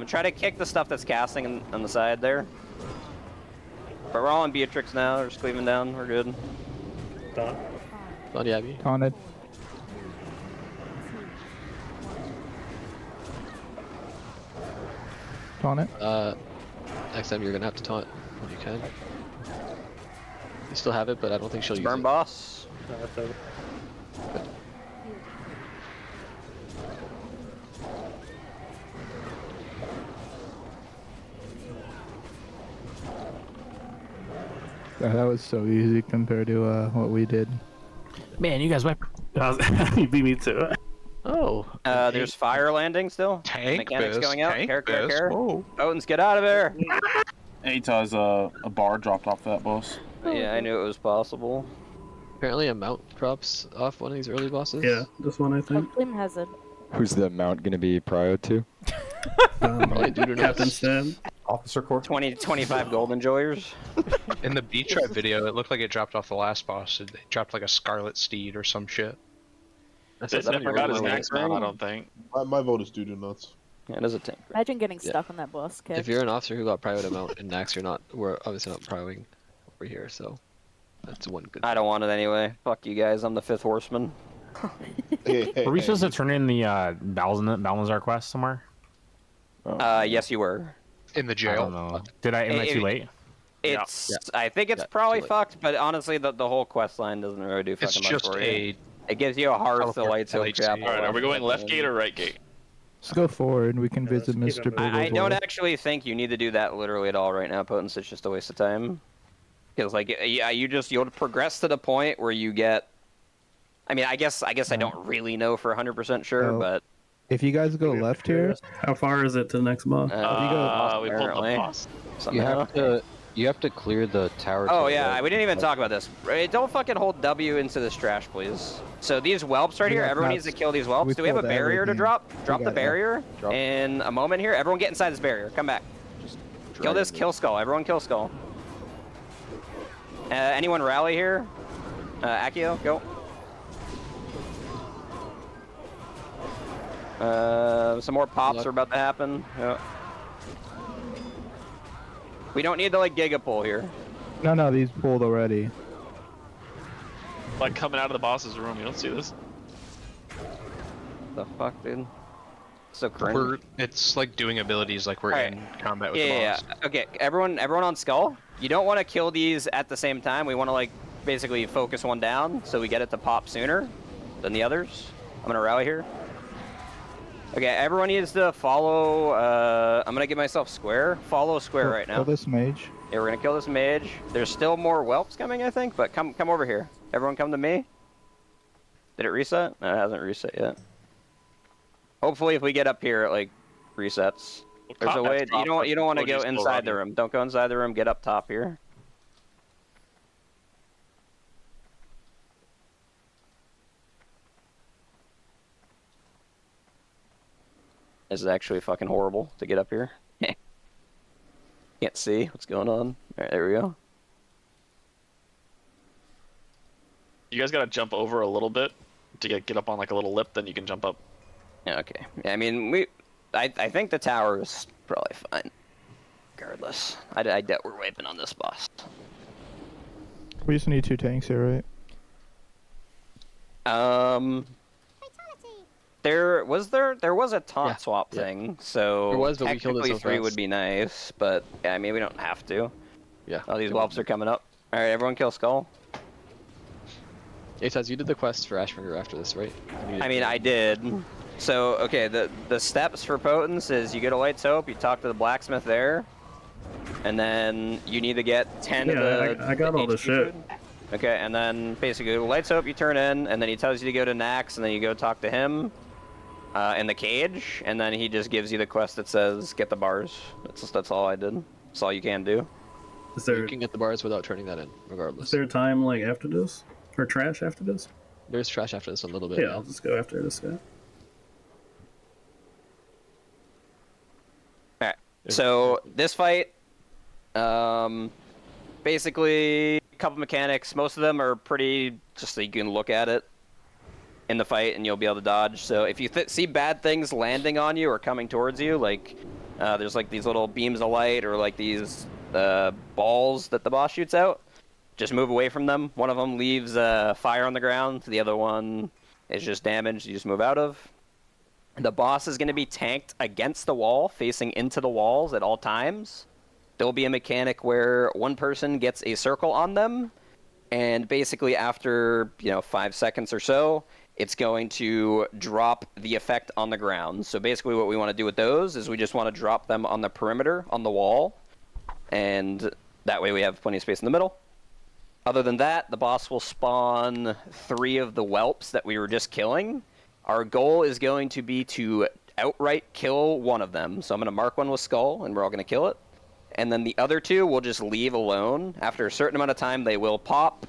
Try to kick the stuff that's casting on the side there. But we're all on Beatrix now. We're just cleaving down. We're good. Done. On Yabby. Taunted. Taunt it. XM, you're gonna have to taunt when you can. You still have it, but I don't think she'll use Burn it. boss. That was so easy compared to what we did. Man, you guys wiped. You beat me to it. Oh. There's fire landing still. Tank Mechanics biz, going out. tank Care. biz. Whoa. Potence, get out of there. Atos, a bar dropped off that boss. Yeah, I knew it was possible. Apparently a mount drops off one of these early bosses. Yeah, this one I think. Glim has it. Who's the mount gonna be prio to? Captain Stan. Officer Corps. 25 gold enjoyers. In the beach trap video, it looked like it dropped off the last boss. It dropped like a Scarlet steed or some shit. This never got his max mount, I don't think. My vote is doo-doo nuts. Yeah, it is a tank. Imagine getting stuck on that boss, kid. If you're an officer who got private amount in Nax, we're obviously not prioing over here, so that's one good. I don't want it anyway. Fuck you guys. I'm the 5th horseman. Were we supposed to turn in the Balnazzar quest somewhere? Yes, you were. In the I jail. don't know. Am I too late? It's. Yeah. I think it's probably fucked, but honestly, the whole quest line doesn't really do fucking much for you. It gives you a hearth, the lights, All right, are we going left gate or right gate? Let's go forward. We can visit Mr. Big. I don't actually think you need to do that literally at all right now, Potence. It's just a waste of time. Because like, yeah, you'll progress to the point where you get. I mean, I guess I don't really know for 100% sure, but if you guys go left here, how far is it to the next boss? We pulled the boss. You have to clear the tower. Oh yeah, we didn't even talk about this. Don't fucking hold W into this trash, please. So these whelps right here, everyone needs to kill these whelps. Do we have a barrier to drop? Drop the barrier in a moment here. Everyone get inside this barrier. Come back. Just kill this kill skull. Everyone kill skull. Anyone rally here? Accio, go. Some more pops are about to happen. Yeah. We don't need to like giga pull here. No, these pulled already. Like coming out of the boss's room, you don't see this? The fuck, dude? So cringe. It's like doing abilities like we're in combat with the boss. Yeah. Okay, everyone on skull. You don't want to kill these at the same time. We want to like basically focus one down so we get it to pop sooner than the others. I'm gonna rally here. Okay, everyone needs to follow. I'm gonna give myself square. Follow square right now. Kill this mage. Yeah, we're gonna kill this mage. There's still more whelps coming, I think, but come over here. Everyone come to me. Did it reset? No, it hasn't reset yet. Hopefully, if we get up here, it like resets. There's a way. You don't want to go inside the room. Don't go inside the room. Get up top here. This is actually fucking horrible to get up here. Can't see what's going on. Alright, there we go. You guys gotta jump over a little bit to get up on like a little lip, then you can jump up. Yeah, okay. Yeah, I mean, I think the tower is probably fine. Regardless. I doubt we're wiping on this boss. We just need 2 tanks here, right? There was a taunt swap thing, so there was, but we killed it so 3 fast. would be nice, but yeah, I mean we don't have to. Yeah. Oh, these whelps are coming up. All right, everyone kill skull. Ataz, you did the quest for Ashfinger after this, right? I mean, I did. So okay, the steps for Potence is you get a Light's Hope, you talk to the blacksmith there, and then you need to get 10 of the. I got all the shit. Okay, and then basically Light's Hope you turn in, and then he tells you to go to Nax, and then you go talk to him. In the cage, and then he just gives you the quest that says get the bars. That's all I did. That's all you can do. You can get the bars without turning that in, regardless. Is there time like after this, or trash after this? There's trash after this a little bit. Yeah, I'll just go after this guy. Alright. So this fight, basically, a couple mechanics. Most of them are pretty just so you can look at it in the fight and you'll be able to dodge. So if you see bad things landing on you or coming towards you, like there's like these little beams of light or like these balls that the boss shoots out, just move away from them. One of them leaves fire on the ground. The other one is just damage you just move out of. The boss is going to be tanked against the wall, facing into the walls at all times. There'll be a mechanic where one person gets a circle on them, and basically after 5 seconds or so, it's going to drop the effect on the ground. So basically what we want to do with those is we just want to drop them on the perimeter, on the wall, and that way we have plenty of space in the middle. Other than that, the boss will spawn 3 of the whelps that we were just killing. Our goal is going to be to outright kill one of them. So I'm going to mark one with skull, and we're all going to kill it. And then the other 2 we'll just leave alone. After a certain amount of time, they will pop.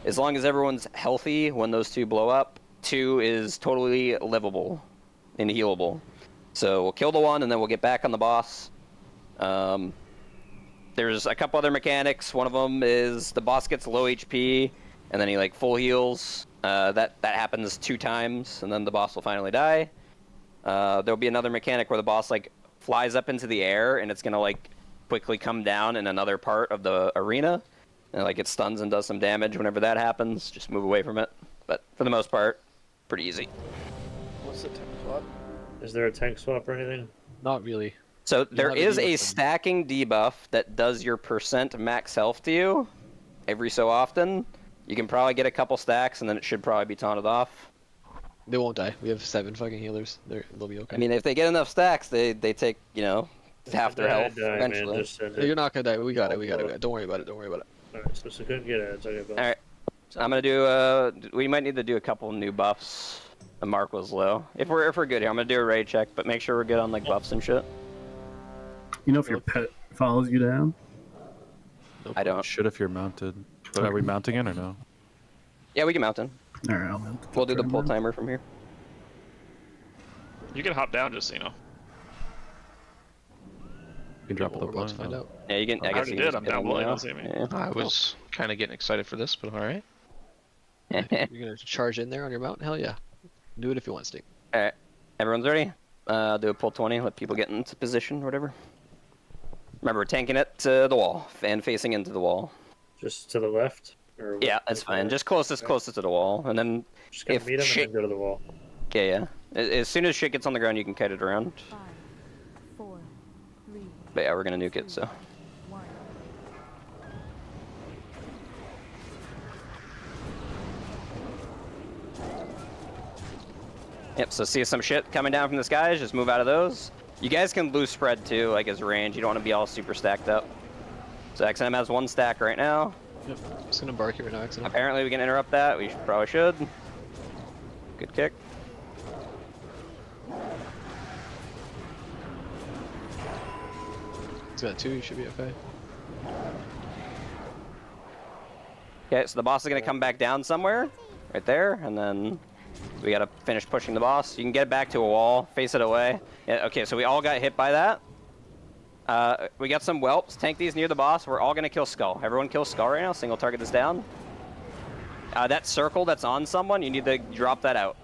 As long as everyone's healthy when those 2 blow up, 2 is totally livable and healable. So we'll kill the one, and then we'll get back on the boss. There's a couple other mechanics. One of them is the boss gets low HP, and then he like full heals. That happens 2 times, and then the boss will finally die. There'll be another mechanic where the boss like flies up into the air, and it's gonna like quickly come down in another part of the arena, and like it stuns and does some damage whenever that happens. Just move away from it. But for the most part, pretty easy. What's the tank swap? Is there a tank swap or anything? Not really. So there is a debuff stacking debuff that does your percent max health to you every so often. You can probably get a couple stacks, and then it should probably be taunted off. They won't die. We have 7 fucking healers. They'll be okay. I mean, if they get enough stacks, they take, half their health eventually. You're not gonna die. We got it. Don't worry about it. Alright, so couldn't get it. It's okay, boss. Alright. I'm gonna do, we might need to do a couple new buffs. The mark was low. If we're good here, I'm gonna do a raid check, but make sure we're good on like buffs and shit. You know if your pet follows you down? I don't. Should if you're mounted. But are we mounting in or no? Yeah, we can mount in. Alright, I'll mount. We'll do the pull timer from here. You can hop down, just so you know. You can drop it We're about up to find out. Yeah, you can. I I guess already you did. can I'm just down get below. on You now. don't see me. Yeah. I was kind of getting excited for this, but alright. You're gonna charge in there on your mount? Hell yeah. Do it if you want, Stick. Alright. Everyone's ready? Do a pull 20, let people get into position or whatever. Remember, we're tanking it to the wall and facing into the wall. Just to the left? Or Yeah, that's fine. Just closest to the wall, and then Just gonna if meet him shit... and then go to the wall. Yeah. As soon as shit gets on the ground, you can kite it around. 5, 4, 3, But yeah, we're gonna nuke it, so. 1. Yep, so see some shit coming down from the skies, just move out of those. You guys can loose spread too, like as range. You don't want to be all super stacked up. So XM has 1 stack right now. Yep. I'm just gonna bark here right now, XM. Apparently we can interrupt that. We probably should. Good kick. He's got 2, you should be okay. Okay, so the boss is gonna come back down somewhere, right there, and then we gotta finish pushing the boss. You can get it back to a wall, face it away. Yeah, okay, so we all got hit by that. We got some whelps. Tank these near the boss. We're all gonna kill Skull. Everyone kill Skull right now. Single target this down. That circle that's on someone, you need to drop that out.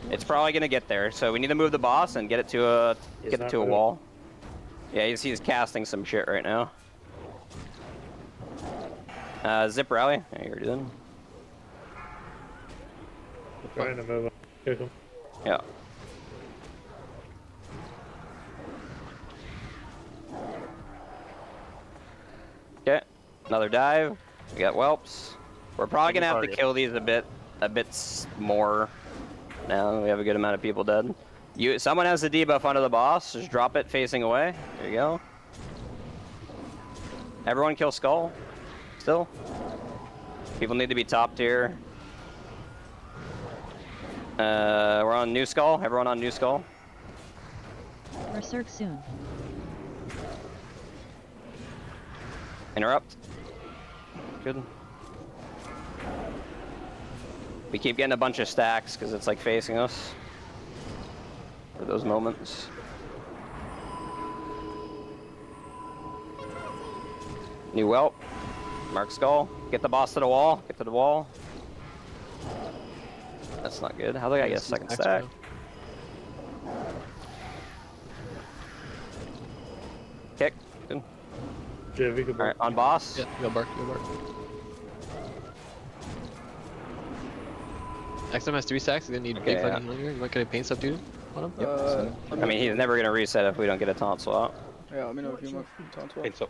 It's probably gonna get there, so we need to move the boss and get it to a wall. Yeah, he's casting some shit right now. Zip rally. Yeah, you already did. Trying to move on. Kick him. Yeah. Okay, another dive. We got whelps. We're probably gonna have to kill these a bit more. Now we have a good amount of people dead. Someone has the debuff onto the boss. Just drop it facing away. There you go. Everyone kill Skull. Still. People need to be top tier. We're on New Skull. Everyone on New Skull. Berserk soon. Interrupt. Good. We keep getting a bunch of stacks because it's like facing us for those moments. New whelp. Mark skull. Get the boss to the wall. Get to the wall. That's not good. How do I get a second stack? Kick. Good. Alright, on boss. Yeah, go bark, go bark. XM has 3 stacks, he's gonna need big fucking healing here. You might get a pain subdue on him? I mean, he's never gonna reset if we don't get a taunt swap. Yeah, let me know if you want taunt swap. Pain swap.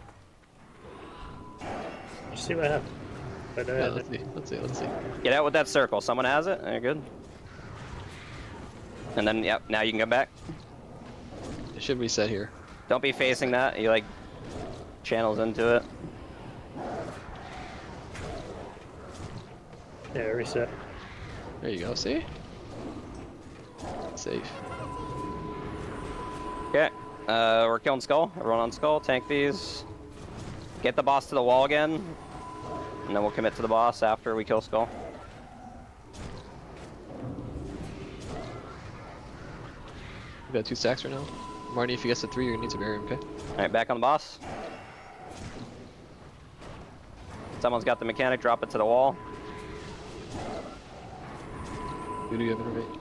Let's see what happens. Yeah, let's see. Get out with that circle. Someone has it. You're good. And then, yep, now you can go back. It should reset here. Don't be facing that. You like channels into it. Yeah, reset. There you go, see? Safe. Okay, we're killing skull. Everyone on skull. Tank these. Get the boss to the wall again. And then we'll commit to the boss after we kill skull. We got 2 stacks right now. Marnie, if he gets to 3, you're gonna need to bury him, okay? Alright, back on the boss. Someone's got the mechanic, drop it to the wall. Who do you have innervate?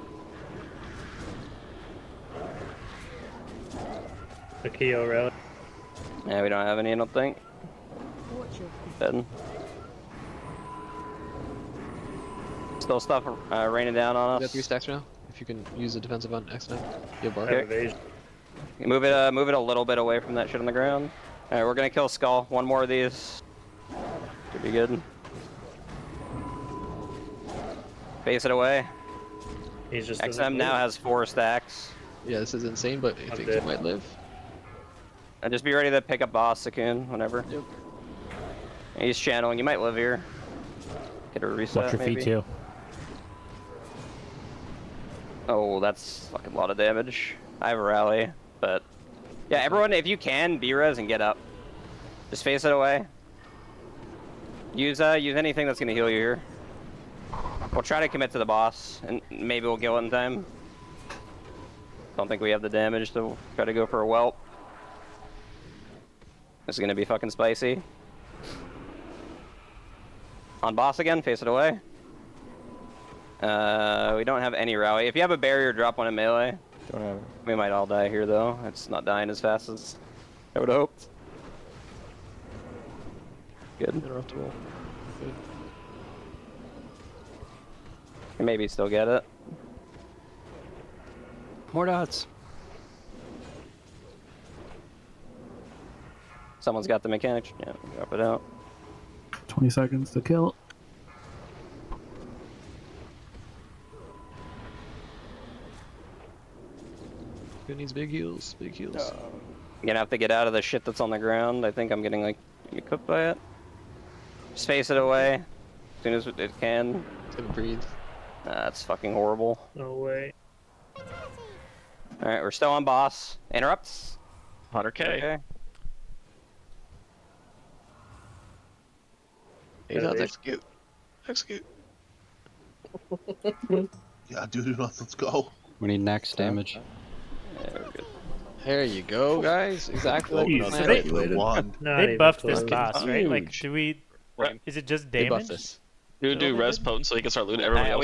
The Kyo relic. Yeah, we don't have any, I don't think. Dead. Still stuff raining down on us. You got 3 stacks right now? If you can use the defensive on X now. You have bar. Okay. Move it a little bit away from that shit on the ground. Alright, we're gonna kill skull. One more of these. Should be good. Face it away. He's just XM now has 4 stacks. Yeah, this is insane, but I think he might live. And just be ready to pick up boss, Sakun, whenever. Yep. He's channeling. You might live here. Get a reset. Watch your feet too. Oh, that's fucking a lot of damage. I have a rally, but yeah, everyone, if you can, B-res and get up. Just face it away. Use anything that's gonna heal you here. We'll try to commit to the boss, and maybe we'll kill it in time. Don't think we have the damage to try to go for a whelp. This is gonna be fucking spicy. On boss again, face it away. We don't have any rally. If you have a barrier, drop one in melee. Don't have it. We might all die here though. It's not dying as fast as I would have hoped. Good. Interrupt the wall. Good. Can maybe still get it. More dots. Someone's got the mechanic. Yeah, drop it out. 20 seconds to kill. Who needs big heals? Big heals. I'm gonna have to get out of the shit that's on the ground. I think I'm getting like cooked by it. Just face it away as soon as it can. It's gonna breathe. That's fucking horrible. No way. Alright, we're still on boss. Interrupts. 100k. Okay. Let's execute. Execute. Yeah, dude, let's go. We need next damage. Yeah, we're good. There you go, guys. Exactly what we planned. They buffed this boss, right? Like, do we? Is it just They buffed damage? this. Dude, do res potent so he can start looting everyone else.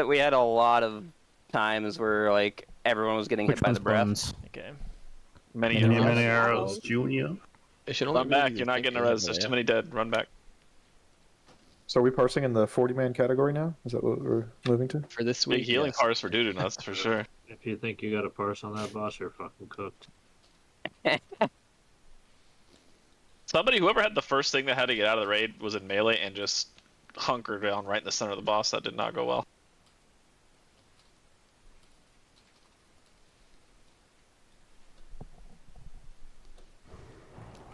We had a lot of times where like everyone was getting hit by the breath. Okay. Many arrows, Junior. It should only Run back. be You're not getting a res. There's too many dead. Run back. So are we parsing in the 40-man category now? Is that what we're moving to? For this Big week, healing yes. parse for Dudu nuts for sure. If you think you got a parse on that boss, you're fucking cooked. Somebody, whoever had the first thing that had to get out of the raid was in melee and just hunkered down right in the center of the boss. That did not go well.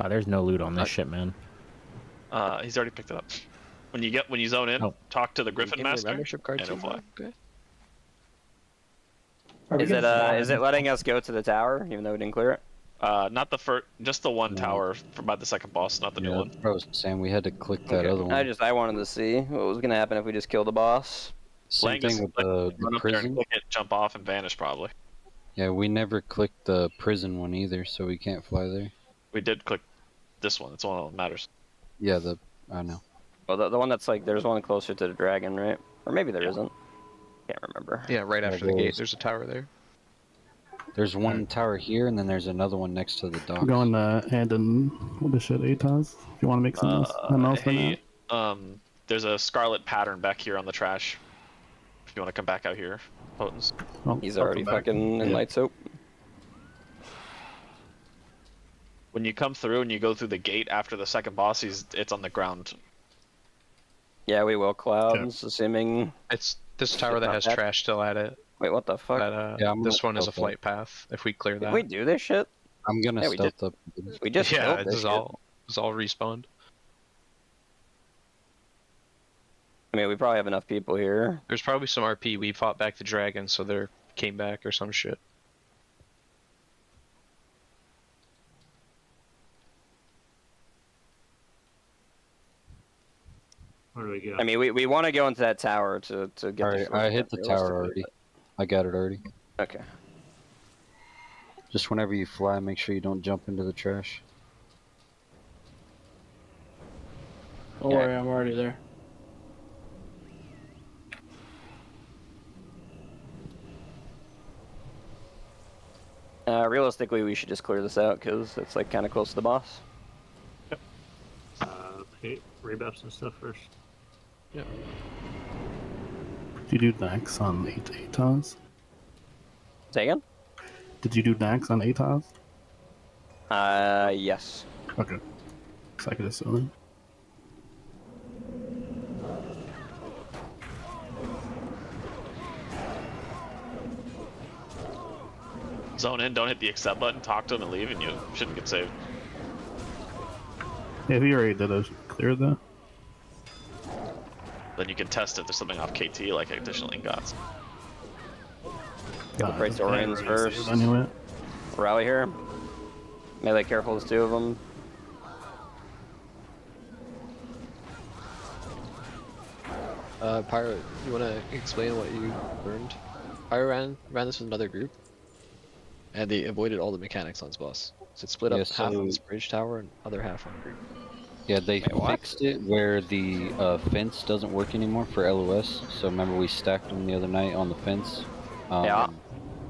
Wow, there's no loot on this shit, man. He's already picked it up. When you zone in, talk to the Griffin Master. Membership card and it'll fly. Okay. Is it letting us go to the tower even though we didn't clear it? Not the first, just the one tower by the second boss, not the new one. I was saying we had to click that other one. I wanted to see what was gonna happen if we just killed the boss. Same thing with the run up there and prison. click it, jump off, and vanish probably. Yeah, we never clicked the prison one either, so we can't fly there. We did click this one. It's the one that matters. Yeah, I know. Well, the one that's like, there's one closer to the dragon, right? Or maybe there isn't. Can't remember. Yeah, right after the gate, there's a tower there. There's one tower here, and then there's another one next to the dock. I'm going to hand in what the shit, ATOS. If you want to make something else for Hey, that. there's a Scarlet pattern back here on the trash. If you want to come back out here, Potence. He's already fucking in light soap. When you come through and you go through the gate after the second boss, it's on the ground. Yeah, we will clouds, assuming it's this tower that has trash still at it. Wait, what the fuck? That, this one is a flight path. If we clear that, Did we do this shit? I'm gonna stealth up. We just yeah, built this it's all respawned. I mean, we probably have enough people here. There's probably some RP. We fought back the dragon, so they came back or some shit. Where do we go? I mean, we want to go into that tower to get. Alright, I hit the tower already. I got it already. Okay. Just whenever you fly, make sure you don't jump into the trash. Don't worry, I'm already there. Realistically, we should just clear this out because it's like kind of close to the boss. Hey, rebuffs and stuff first. Yeah. Did you do Nax on ATOS? Say again? Did you do Nax on ATOS? Yes. Okay. So I could assume. Zone in, don't hit the accept button, talk to him and leave, and you shouldn't get saved. Yeah, we already did a clear that. Then you can test if there's something off KT, like additional ingots. Go break the Orions first. Anyway. Rally here. Melee careful, there's two of them. Pyro, you want to explain what you learned? Pyro ran this with another group, and they avoided all the mechanics on this boss. So it split up half on this bridge tower and other half on group. Yeah, they fixed it where the fence doesn't work anymore for LOS. So remember we stacked them the other night on the fence? Yeah.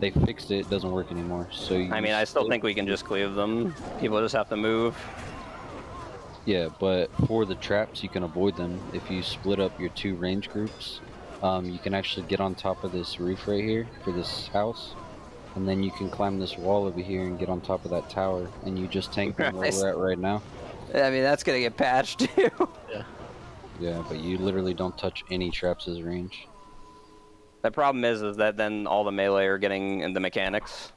They fixed it, it doesn't work anymore. So I mean, I still think we can just cleave them. People just have to move. Yeah, but for the traps, you can avoid them. If you split up your two range groups, you can actually get on top of this roof right here for this house. And then you can climb this wall over here and get on top of that tower. And you just tank them where we're at right now. I mean, that's gonna get patched too. Yeah. Yeah, but you literally don't touch any traps as range. The problem is that then all the melee are getting in the mechanics.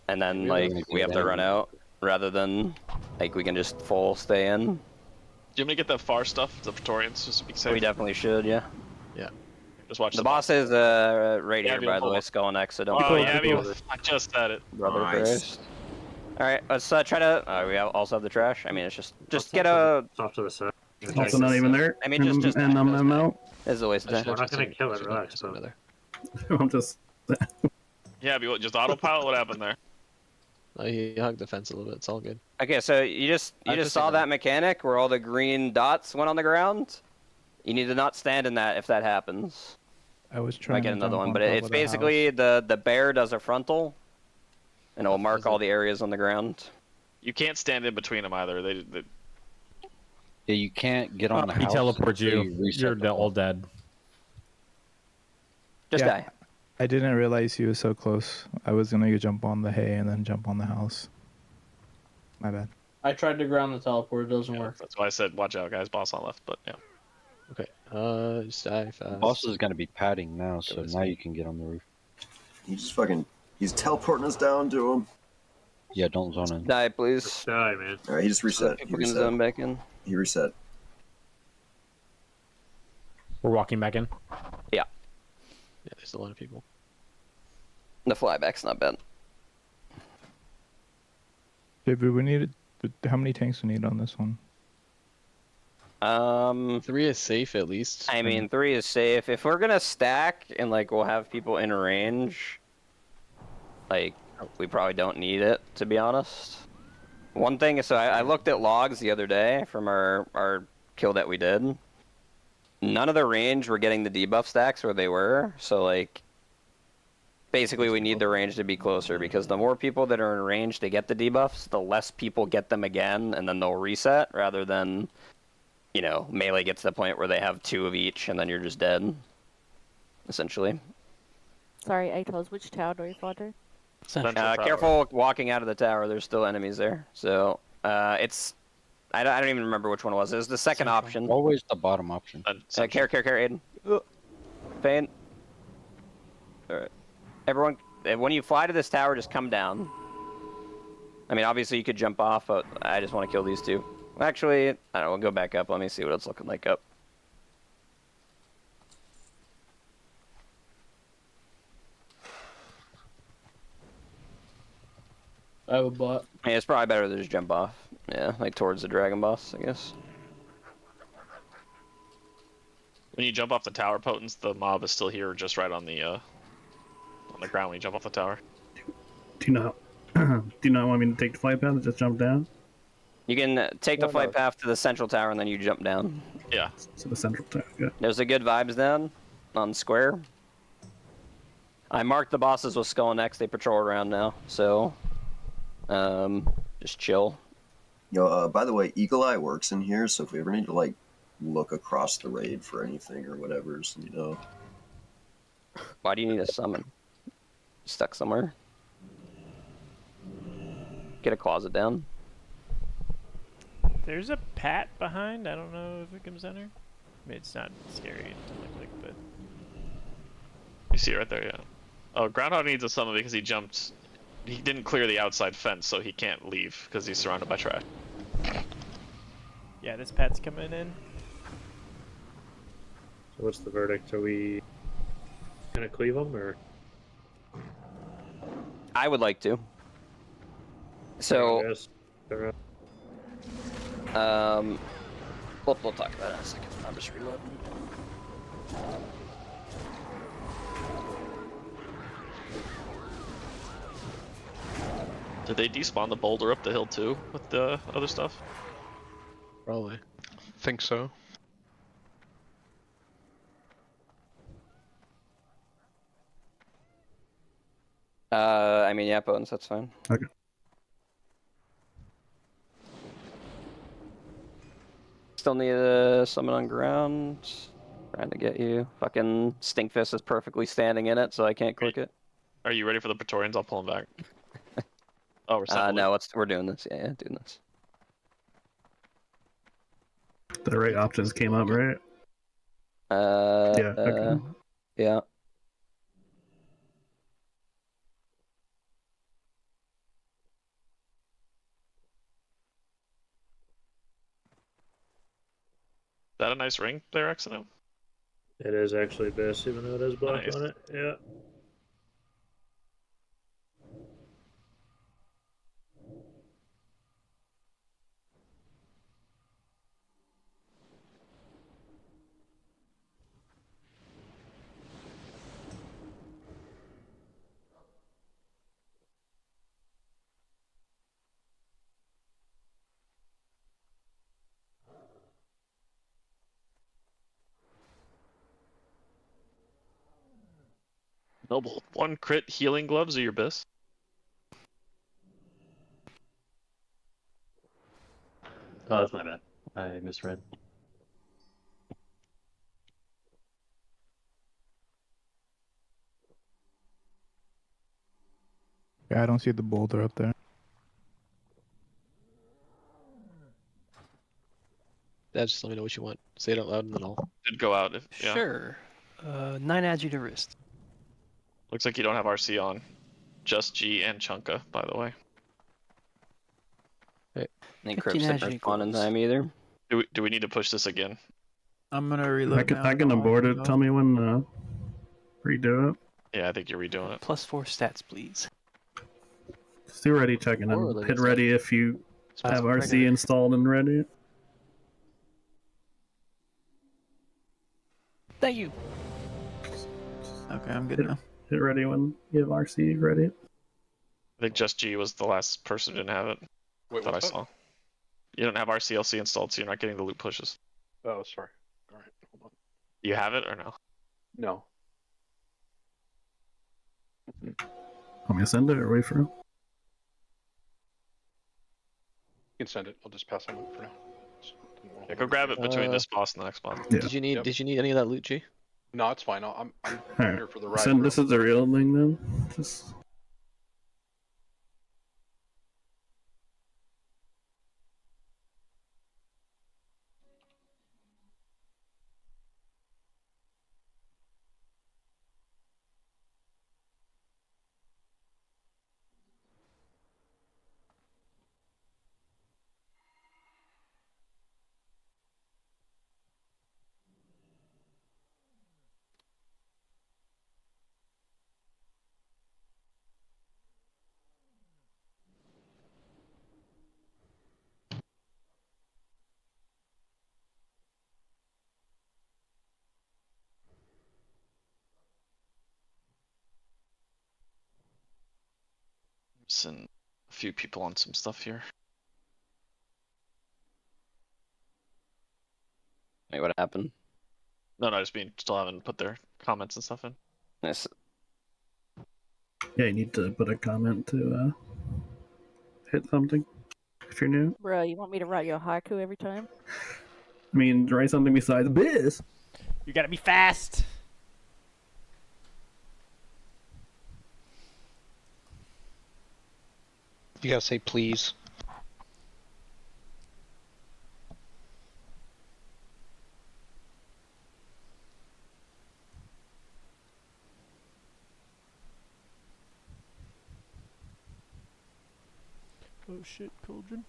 And then, like, we have to run out, rather than, like, we can just full stay in. Do you want me to get that far stuff, the Praetorians, just to be safe? We definitely should, yeah. Yeah. Just watch the boss is right here, by the way, Skull and X, so don't I just said it. Brother first. Alright, let's try to... we also have the trash. I mean, it's just get a... Off to the side. Also not even there. I mean, just and I'm out. It's a waste of time. We're not gonna kill it, relax. I'm just. Yeah, just autopilot. What happened there? He hugged the fence a little bit. It's all good. Okay, so you just saw that mechanic where all the green dots went on the ground. You need to not stand in that if that happens. I was trying. I get another one, but it's basically the bear does a frontal, and it will mark all the areas on the ground. You can't stand in between them either. They Yeah, you can't get on the house. He teleports you. You're all dead. Just die. I didn't realize he was so close. I was gonna jump on the hay and then jump on the house. My bad. I tried to ground the teleport. It doesn't work. That's why I said, watch out, guys. Boss on left, but yeah. Okay. Just die fast. The boss is gonna be padding now, so now you can get on the roof. He's teleporting us down to him. Yeah, don't zone in. Die, please. Just die, man. Alright, he just reset. People can zone back in. He reset. We're walking back in. Yeah. Yeah, there's a lot of people. The flyback's not bad. David, we need. How many tanks we need on this one? 3 is safe at least. I mean, 3 is safe. If we're gonna stack and like we'll have people in range, like we probably don't need it, to be honest. One thing is, so I looked at logs the other day from our kill that we did, none of the range were getting the debuff stacks where they were. So like, basically we need the range to be closer, because the more people that are in range to get the debuffs, the less people get them again, and then they'll reset, rather than, you know, melee gets to the point where they have 2 of each and then you're just dead, essentially. Sorry, Atos, which tower do you fought? Careful walking out of the tower, there's still enemies there. So it's, I don't even remember which one it was. It was the second option. Always the bottom option. Care, Aiden. Feint. Alright. Everyone, when you fly to this tower, just come down. I mean, obviously you could jump off, but I just want to kill these 2. Actually, I don't know, we'll go back up. Let me see what it's looking like up. I have a bot. Yeah, it's probably better to just jump off. Yeah, like towards the dragon boss, I guess. When you jump off the tower, Potence, the mob is still here, just right on the ground when you jump off the tower. Do you not want me to take the flight path and just jump down? You can take the flight path to the central tower and then you jump down. Yeah. To the central tower, yeah. There's a good vibes down on square. I marked the bosses with Skull and X. They patrol around now, so just chill. Yo, by the way, Eagle Eye works in here, so if we ever need to like look across the raid for anything or whatever, so you know. Why do you need a summon? Stuck somewhere? Get a closet down. There's a pat behind. I don't know if it comes down here. I mean, it's not scary to look like, but You see it right there, yeah. Oh, Groundhog needs a summon because he jumped. He didn't clear the outside fence, so he can't leave because he's surrounded by trash. yeah, this pat's coming in. So what's the verdict? Are we gonna cleave them or? I would like to. So, we'll talk about it in a second. I'm just reloading. Did they despawn the boulder up the hill too with the other stuff? Probably. Think so. I mean, yeah, Potence, that's fine. Okay. Still need a summon on ground. Trying to get you. Fucking Stinkfist is perfectly standing in it, so I can't click it. Are you ready for the Praetorians? I'll pull them back. Oh, we're no, we're doing this. Yeah, doing this. The right options came up, right? Yeah. Okay. Yeah. Is that a nice ring there, Exino? It is actually best, even though it has black Nice. on it. Yeah. Noble. 1 crit healing gloves are your best. Oh, that's my bad. I misread. Yeah, I don't see the boulder up there. Yeah, just let me know what you want. Say it out loud and then I'll... Did go out. If, yeah. Sure. 9 adds you to wrist. Looks like you don't have RC on. Just G and Chunka, by the way. Crypts didn't respond in time either. Do we need to push this again? I'm gonna reload. I can abort it. Tell me when redo it. Yeah, I think you're redoing it. +4 stats, please. Still ready checking and hit ready if you have RC installed and ready. Thank you. Okay, I'm good now. Hit ready when you have RC ready. I think Just G was the last person who didn't have it. That I saw. You don't have RCLC installed, so you're not getting the loot pushes. Oh, sorry. All right, hold on. You have it or no? No. Want me to send it or wait for him? You can send it. I'll just pass on it for now. Yeah, go grab it between this boss and the next boss. Yeah. Did you need any of that loot, G? No, it's fine. I'm Alright. here for the ride. Send this is the real thing then. Just Send a few people on some stuff here. Wait, what happened? No, I just mean still haven't put their comments and stuff in. Nice. yeah, you need to put a comment to hit something if you're new. Bruh, you want me to write you a haiku every time? I mean, write something besides biz. You gotta be fast. You gotta say please. Oh shit, Cauldron.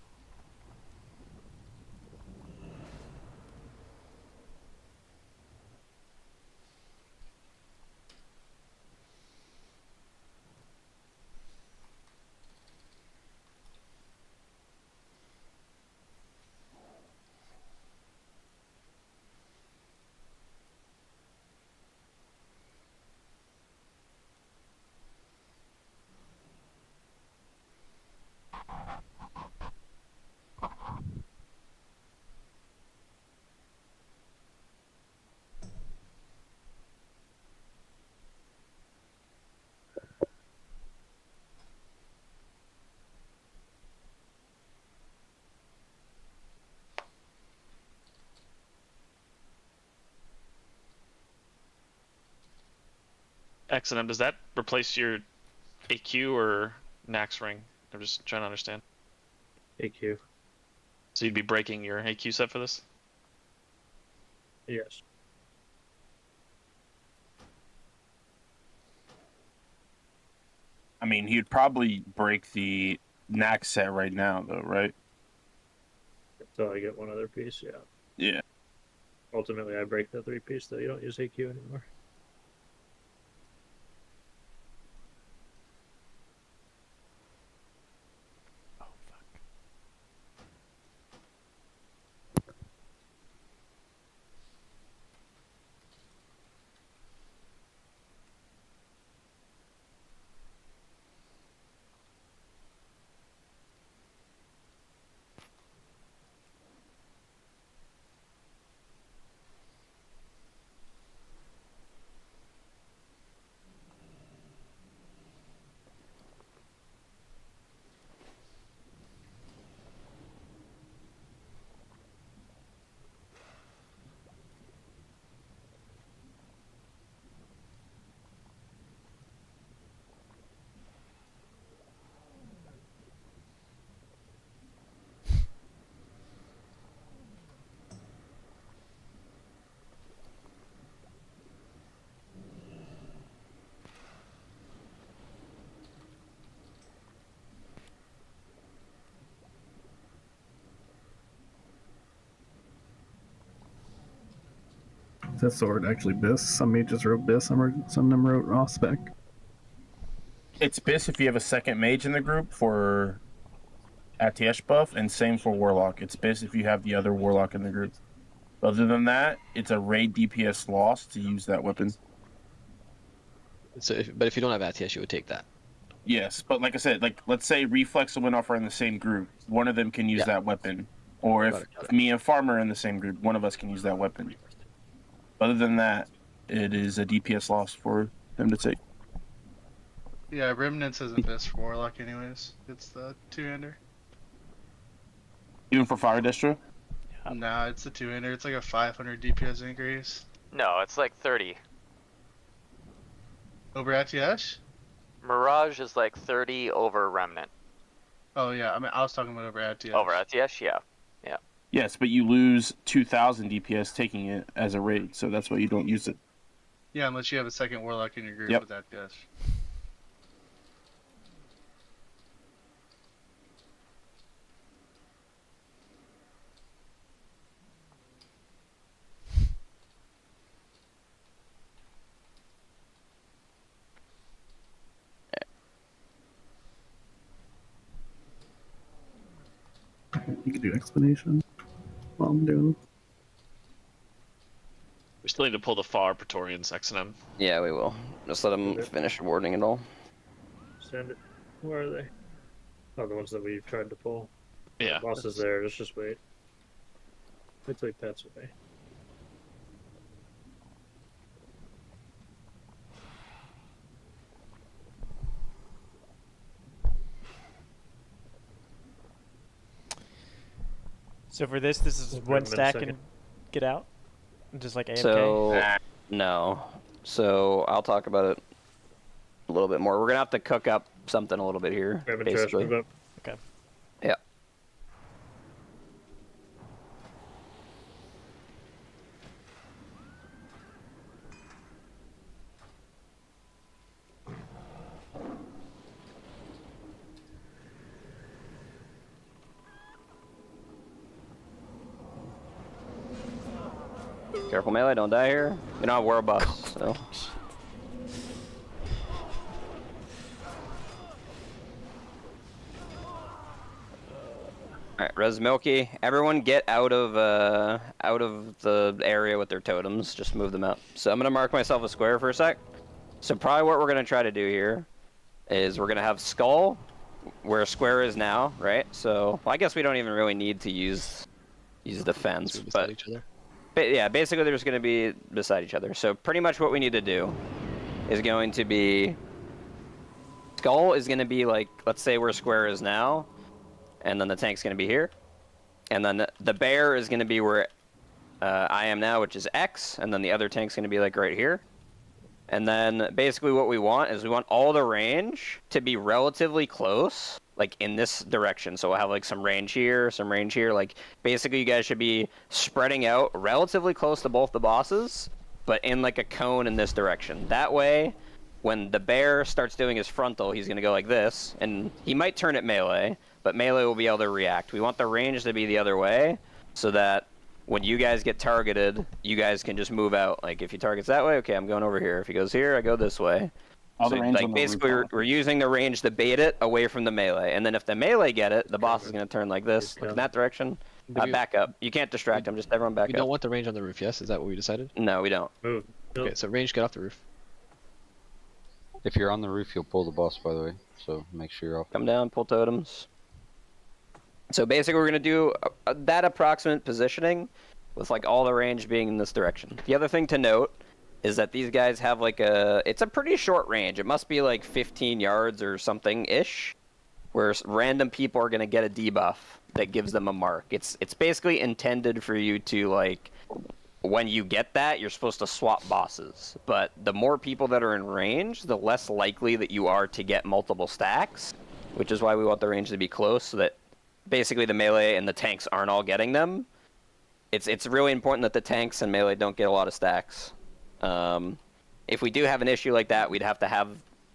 X and M, does that replace your AQ or Nax ring? I'm just trying to understand. AQ. So you'd be breaking your AQ set for this? Yes. I mean, he'd probably break the Nax set right now, though, right? Until I get one other piece, yeah. Yeah. Ultimately, I break the 3-piece, though. You don't use AQ anymore. That sword actually bis. Some mages wrote bis, some of them wrote raw spec. It's BIS if you have a second mage in the group for ATS buff, and same for Warlock. It's BIS if you have the other Warlock in the group. Other than that, it's a raid DPS loss to use that weapon. So, but if you don't have ATS, you would take that. Yes, but like I said, like let's say Reflex and Windoffer are in the same group. One of them can use that weapon. Or if me and Farmer are in the same group, one of us can use that weapon. Other than that, it is a DPS loss for them to take. Yeah, Remnants isn't best for Warlock anyways. It's the two-hander. Even for Fire Destro? Nah, it's the two-hander. It's like a 500 DPS increase. No, it's like 30. Over Atiyesh? Mirage is like 30 over Remnant. Oh yeah, I mean I was talking about over Atiyesh. Over Atiyesh, yeah. Yeah. Yes, but you lose 2,000 DPS taking it as a raid, so that's why you don't use it. Yeah, unless you have a second Warlock in your group Yep. with Atiyesh. You can do explanation while I'm doing. We still need to pull the FAR Praetorians XM. Yeah, we will. Just let them finish awarding it all. Send it. Where are they? Oh, the ones that we've tried to pull. Yeah. The boss is there. Let's just wait. Wait till he pats away. So for this is We'll one grab him in a stack second. and get out? Just like AMK? So, no. So, I'll talk about it a little bit more. We're going to have to cook up something a little bit here, Grab and trash, basically. move up. Okay. Yeah. Careful melee, don't die here. We don't have world buffs, so. Alright, Res Milky. Everyone get out of the area with their totems. Just move them out. So I'm gonna mark myself a square for a sec. So probably what we're gonna try to do here is we're gonna have Skull where square is now, right? So well, I guess we don't even really need to use the fence, but each other. yeah, basically they're just gonna be beside each other. So pretty much what we need to do is going to be Skull is gonna be like, let's say where square is now. And then the tank's going to be here. And then the bear is going to be where I am now, which is X. And then the other tank's going to be like right here. And then basically what we want is we want all the range to be relatively close, like in this direction. So we'll have like some range here, some range here. Like basically you guys should be spreading out relatively close to both the bosses, but in like a cone in this direction. That way, when the bear starts doing his frontal, he's going to go like this. And he might turn it melee, but melee will be able to react. We want the range to be the other way, so that when you guys get targeted, you guys can just move out. Like, if he targets that way, okay, I'm going over here. If he goes here, I go this way. All So, the range like, on the basically, roof. we're using the range to bait it away from the melee. And then if the melee get it, the boss is going to turn like this, like in that direction. Back up. You can't distract him. Just everyone back We up. don't want the range on the roof, yes? Is that what we decided? No, we don't. Move. Okay, so range, get off the roof. If you're on the roof, you'll pull the boss, by the way. So make sure you're off. Come down, pull totems. So basically we're going to do that approximate positioning with like all the range being in this direction. The other thing to note is that these guys have like it's a pretty short range. It must be like 15 yards or something-ish, where random people are going to get a debuff that gives them a mark. It's basically intended for you to like, when you get that, you're supposed to swap bosses. But the more people that are in range, the less likely that you are to get multiple stacks, which is why we want the range to be close, so that basically the melee and the tanks aren't all getting them. It's really important that the tanks and melee don't get a lot of stacks. If we do have an issue like that, we'd have to have,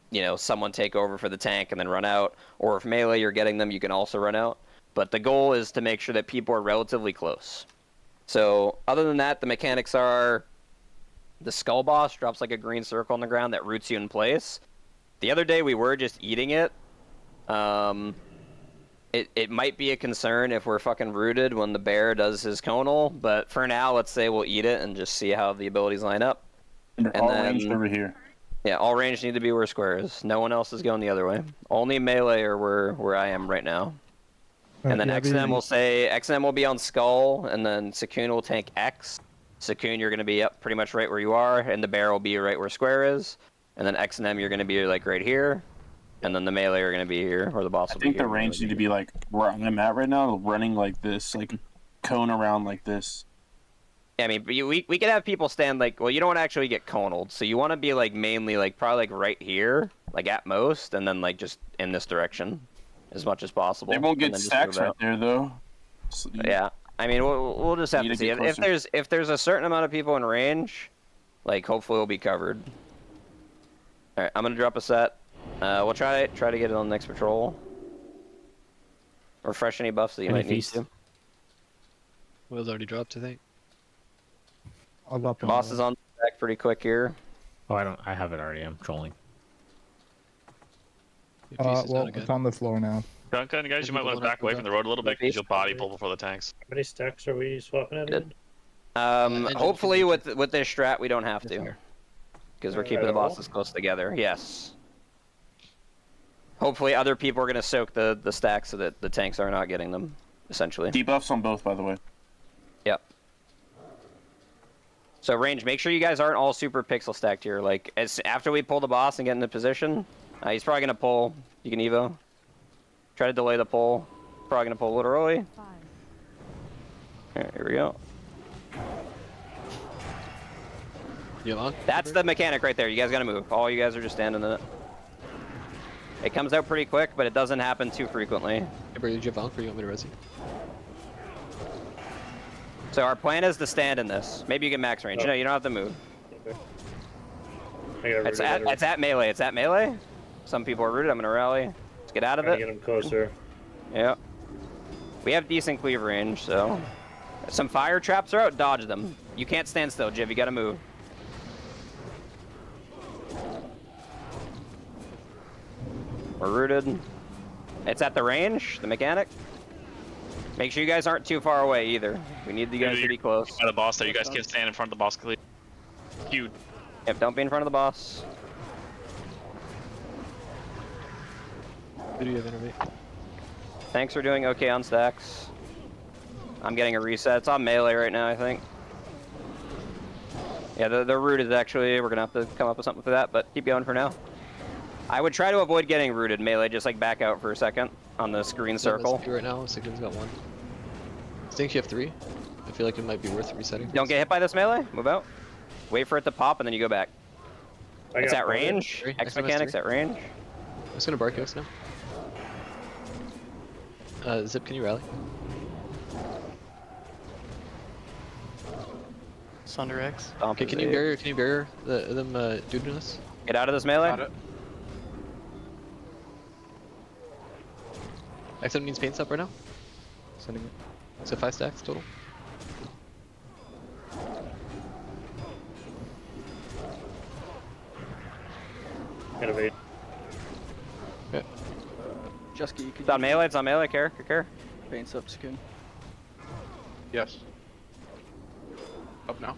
you know, someone take over for the tank and then run out. Or if melee you're getting them, you can also run out. But the goal is to make sure that people are relatively close. So other than that, the mechanics are the skull boss drops like a green circle on the ground that roots you in place. The other day we were just eating it. It might be a concern if we're fucking rooted when the bear does his conal, but for now, let's say we'll eat it and just see how the abilities line up. And all ranged over here. Yeah, all range need to be where square is. No one else is going the other way. Only melee are where I am right now. And then yeah, X&M the- will say, X&M will be on Skull, and then Sakun will tank X. Sakun, you're going to be up pretty much right where you are, and the bear will be right where Square is. And then X&M, you're going to be like right here. And then the melee are going to be here, or the boss I will think be the here. range need to be like where I'm at right now, running like this, like cone around like this. Yeah, I mean, we could have people stand like, well, you don't want to actually get conaled, so you want to be like mainly like probably like right here, like at most, and then like just in this direction as much as possible. They won't and get then just stacks move right out. there though. So Yeah, I mean, we'll just have You to need see. to get If there's a certain amount of people in range, like hopefully we'll be covered. All right, I'm gonna drop a set. We'll try to get it on the next patrol. Refresh any buffs that you Any might need feast? to. Will's already dropped, I think. I'll drop them Boss all. is on deck pretty quick here. Oh, I have it already. I'm trolling. Well, it's on the floor now. Duncan, guys, you might want to back away from the road a little bit because you'll body pull before the tanks. How many stacks are we swapping at again? Hopefully with this strat we don't have to, because we're keeping the At all? bosses close together. Yes. Hopefully other people are gonna soak the stacks so that the tanks are not getting them, essentially. Debuffs on both, by the way. Yep. So range, make sure you guys aren't all super pixel stacked here. Like after we pull the boss and get into position, he's probably gonna pull. You can evo. Try to delay the pull. Probably gonna pull a little early. Alright, here we go. You on? That's the mechanic right there. You guys gotta move. All you guys are just standing in it. It comes out pretty quick, but it doesn't happen too frequently. Hey, bro, did you have Valk or you want me to res you? So our plan is to stand in this. Maybe you get max range. Oh. No, you don't have to move. I got It's at melee. It's at melee. Some people are rooted. I'm gonna rally. Let's get out of it. Get him closer. Yep. We have decent cleave range, so some fire traps are out. Dodge them. You can't stand still, Jiv. You gotta move. We're rooted. It's at the range, the mechanic. Make sure you guys aren't too far away either. We need you guys to be close. By the boss there, you guys can't stand in front of the boss. Huge. Yep, don't be in front of the boss. Who do you have innervate? Thanks for doing okay on stacks. I'm getting a reset. It's on melee right now, I think. Yeah, the root is actually, we're gonna have to come up with something for that, but keep going for now. I would try to avoid getting rooted melee, just like back out for a second on the screen circle. Right now, Sigurd's got one. I think you have 3. I feel like it might be worth resetting. Don't get hit by this melee. Move out. Wait for it to pop, and then you go back. It's at range. X mechanics at range. I'm just gonna bark X now. Zip, can you rally? Sunder X. Okay, can you barrier them doing this? Get out of this melee. XM needs paints up right now. Sending it. So 5 stacks total. Innovate. Okay. Jusky, you could It's on melee. It's on melee. Care. paints up skin. Yes. Up now.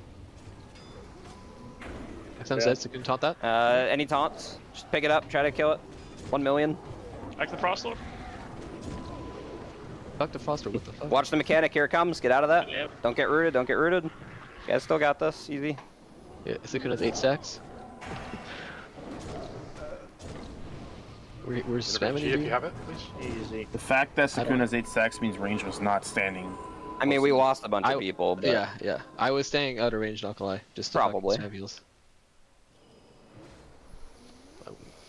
XM says so can you taunt that? Any taunts? Just pick it up. Try to kill it. 1 million. Back to the Frostlord. Dr. Foster, what the fuck? Watch the mechanic. Here it comes. Get out of that. Yep. Don't get rooted. Don't get rooted. You guys still got this. Easy. Yeah, Sukun has 8 stacks. We're spamming If you have it, please. Easy. The fact that Sakun has 8 stacks means range was not standing. I mean, we lost a bunch of people, but Yeah. I was staying out of range, not gonna lie. Just to Probably. have heals.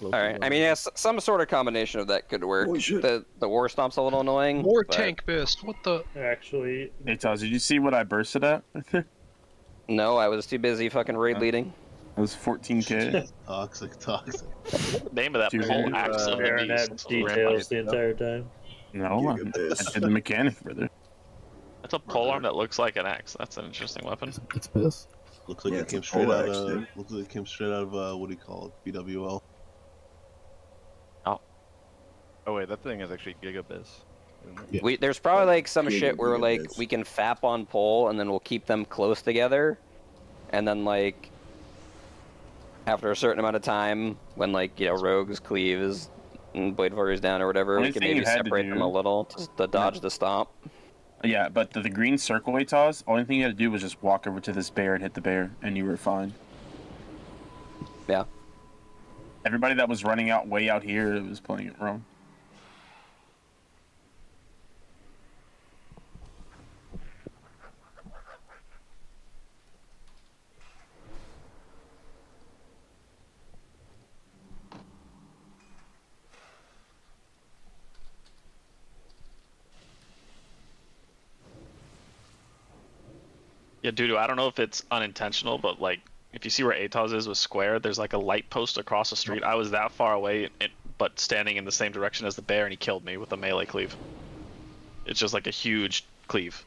all right. I mean, yes, some sort of combination of that could work. The war stomp's a little annoying. More but- tank bist. What the? Actually, Hey, Taz, did you see what I bursted at? That No, I was too busy fucking raid leading. was 14k. Toxic. Name of that Dude, pole axe of the Aaron had beast. details the entire time. No, I did the mechanic, brother. That's a pole arm that looks like an axe. That's an interesting weapon. It's piss. Looks like Yeah, it it's came a straight out pole axe, of. dude. Looks like it came straight out of what do you call it? BWL. Oh wait, that thing is actually Gigabiz. There's probably like some Yeah, shit where yeah, like it's- we can fap on pole and then we'll keep them close together, and then like after a certain amount of time, when like rogues cleave is and Blade Warrior's down or whatever, Only we can thing you maybe had to separate them a do- little to dodge the stomp. Yeah, but the green circle ATOS, only thing you had to do was just walk over to this bear and hit the bear, and you were fine. Yeah. Everybody that was running out way out here was playing it wrong. Yeah, Dudu, I don't know if it's unintentional, but like, if you see where Atos is with square, there's like a light post across the street. I was that far away, but standing in the same direction as the bear, and he killed me with a melee cleave. It's just like a huge cleave.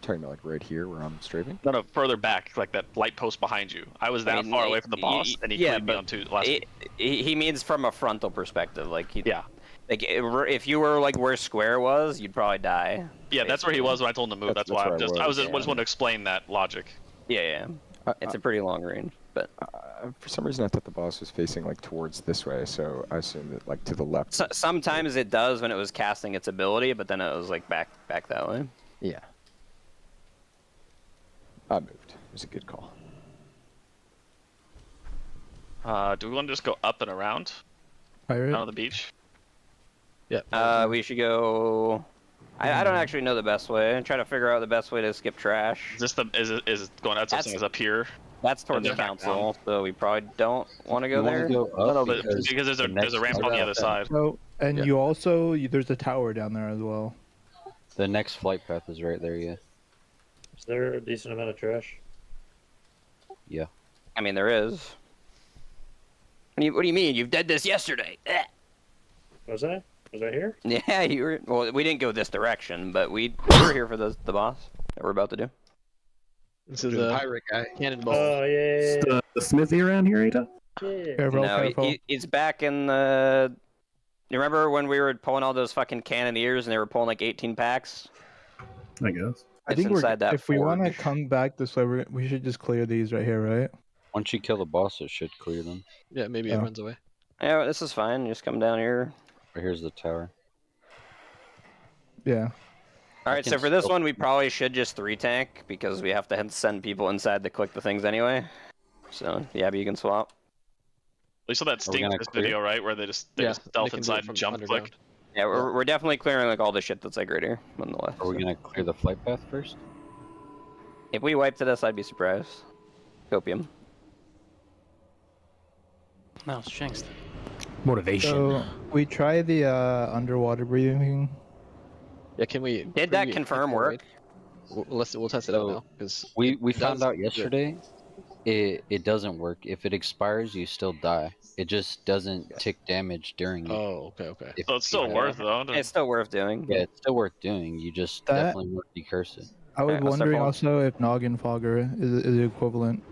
Talking about like right here where I'm strafing? No, further back, like that light post behind you. I was that far away from the boss, and he cleaved me on two last. He means from a frontal perspective, like yeah. Like if you were like where square was, you'd probably die. Yeah, that's where he was when I told him to move. That's why I just wanted to explain that logic. Yeah. It's a pretty long range, but for some reason I thought the boss was facing like towards this way, so I assumed that like to the left. Sometimes it does when it was casting its ability, but then it was like back that way. Yeah. I moved. It was a good call. Do we want to just go up and around? Pirate? Down on the beach? Yeah. We should go. I don't actually know the best way. I'm trying to figure out the best way to skip trash. Is this is going out something is up here? That's towards the And then back council, down. so we probably don't want to go there. No, but because there's a ramp on the other side. So, and you also there's a tower down there as well. The next flight path is right there, yeah. Is there a decent amount of trash? Yeah. I mean, there is. What do you mean? You've did this yesterday. Was I? Was I here? Yeah, you were. Well, we didn't go this direction, but we were here for the boss that we're about to do. This is The a pirate guy. cannonball. Oh yeah. Is the smithy around here, Ada? Careful, No, careful. he's back in the. You remember when we were pulling all those fucking cannoneers and they were pulling like 18 packs? I guess. I think inside that if we want to forge. come back this way, we should just clear these right here, right? Once you kill the boss, it should clear them. Yeah, maybe it runs away. Yeah, this is fine. Just come down here. Right here's the tower. Yeah. All right, so for this one, we probably should just 3-tank because we have to send people inside to click the things anyway. So, yeah, but you can swap. You saw that Sting this video, right? Where they just stealth inside and jump click. Yeah, we're definitely clearing like all the shit that's like right here on the left. Are we gonna clear the flight path first? If we wiped this, I'd be surprised. Copium. No, strength. Motivation. So we try the underwater breathing. Yeah, can we? Did that confirm work? We'll test it out now because we found out yesterday. It doesn't work. If it expires, you still die. It just doesn't tick damage during it. Oh, okay. So it's still worth though. It's still worth doing. Yeah, it's still worth doing. You just definitely want to decurse it. I was wondering also if Noggin Fogger is the equivalent.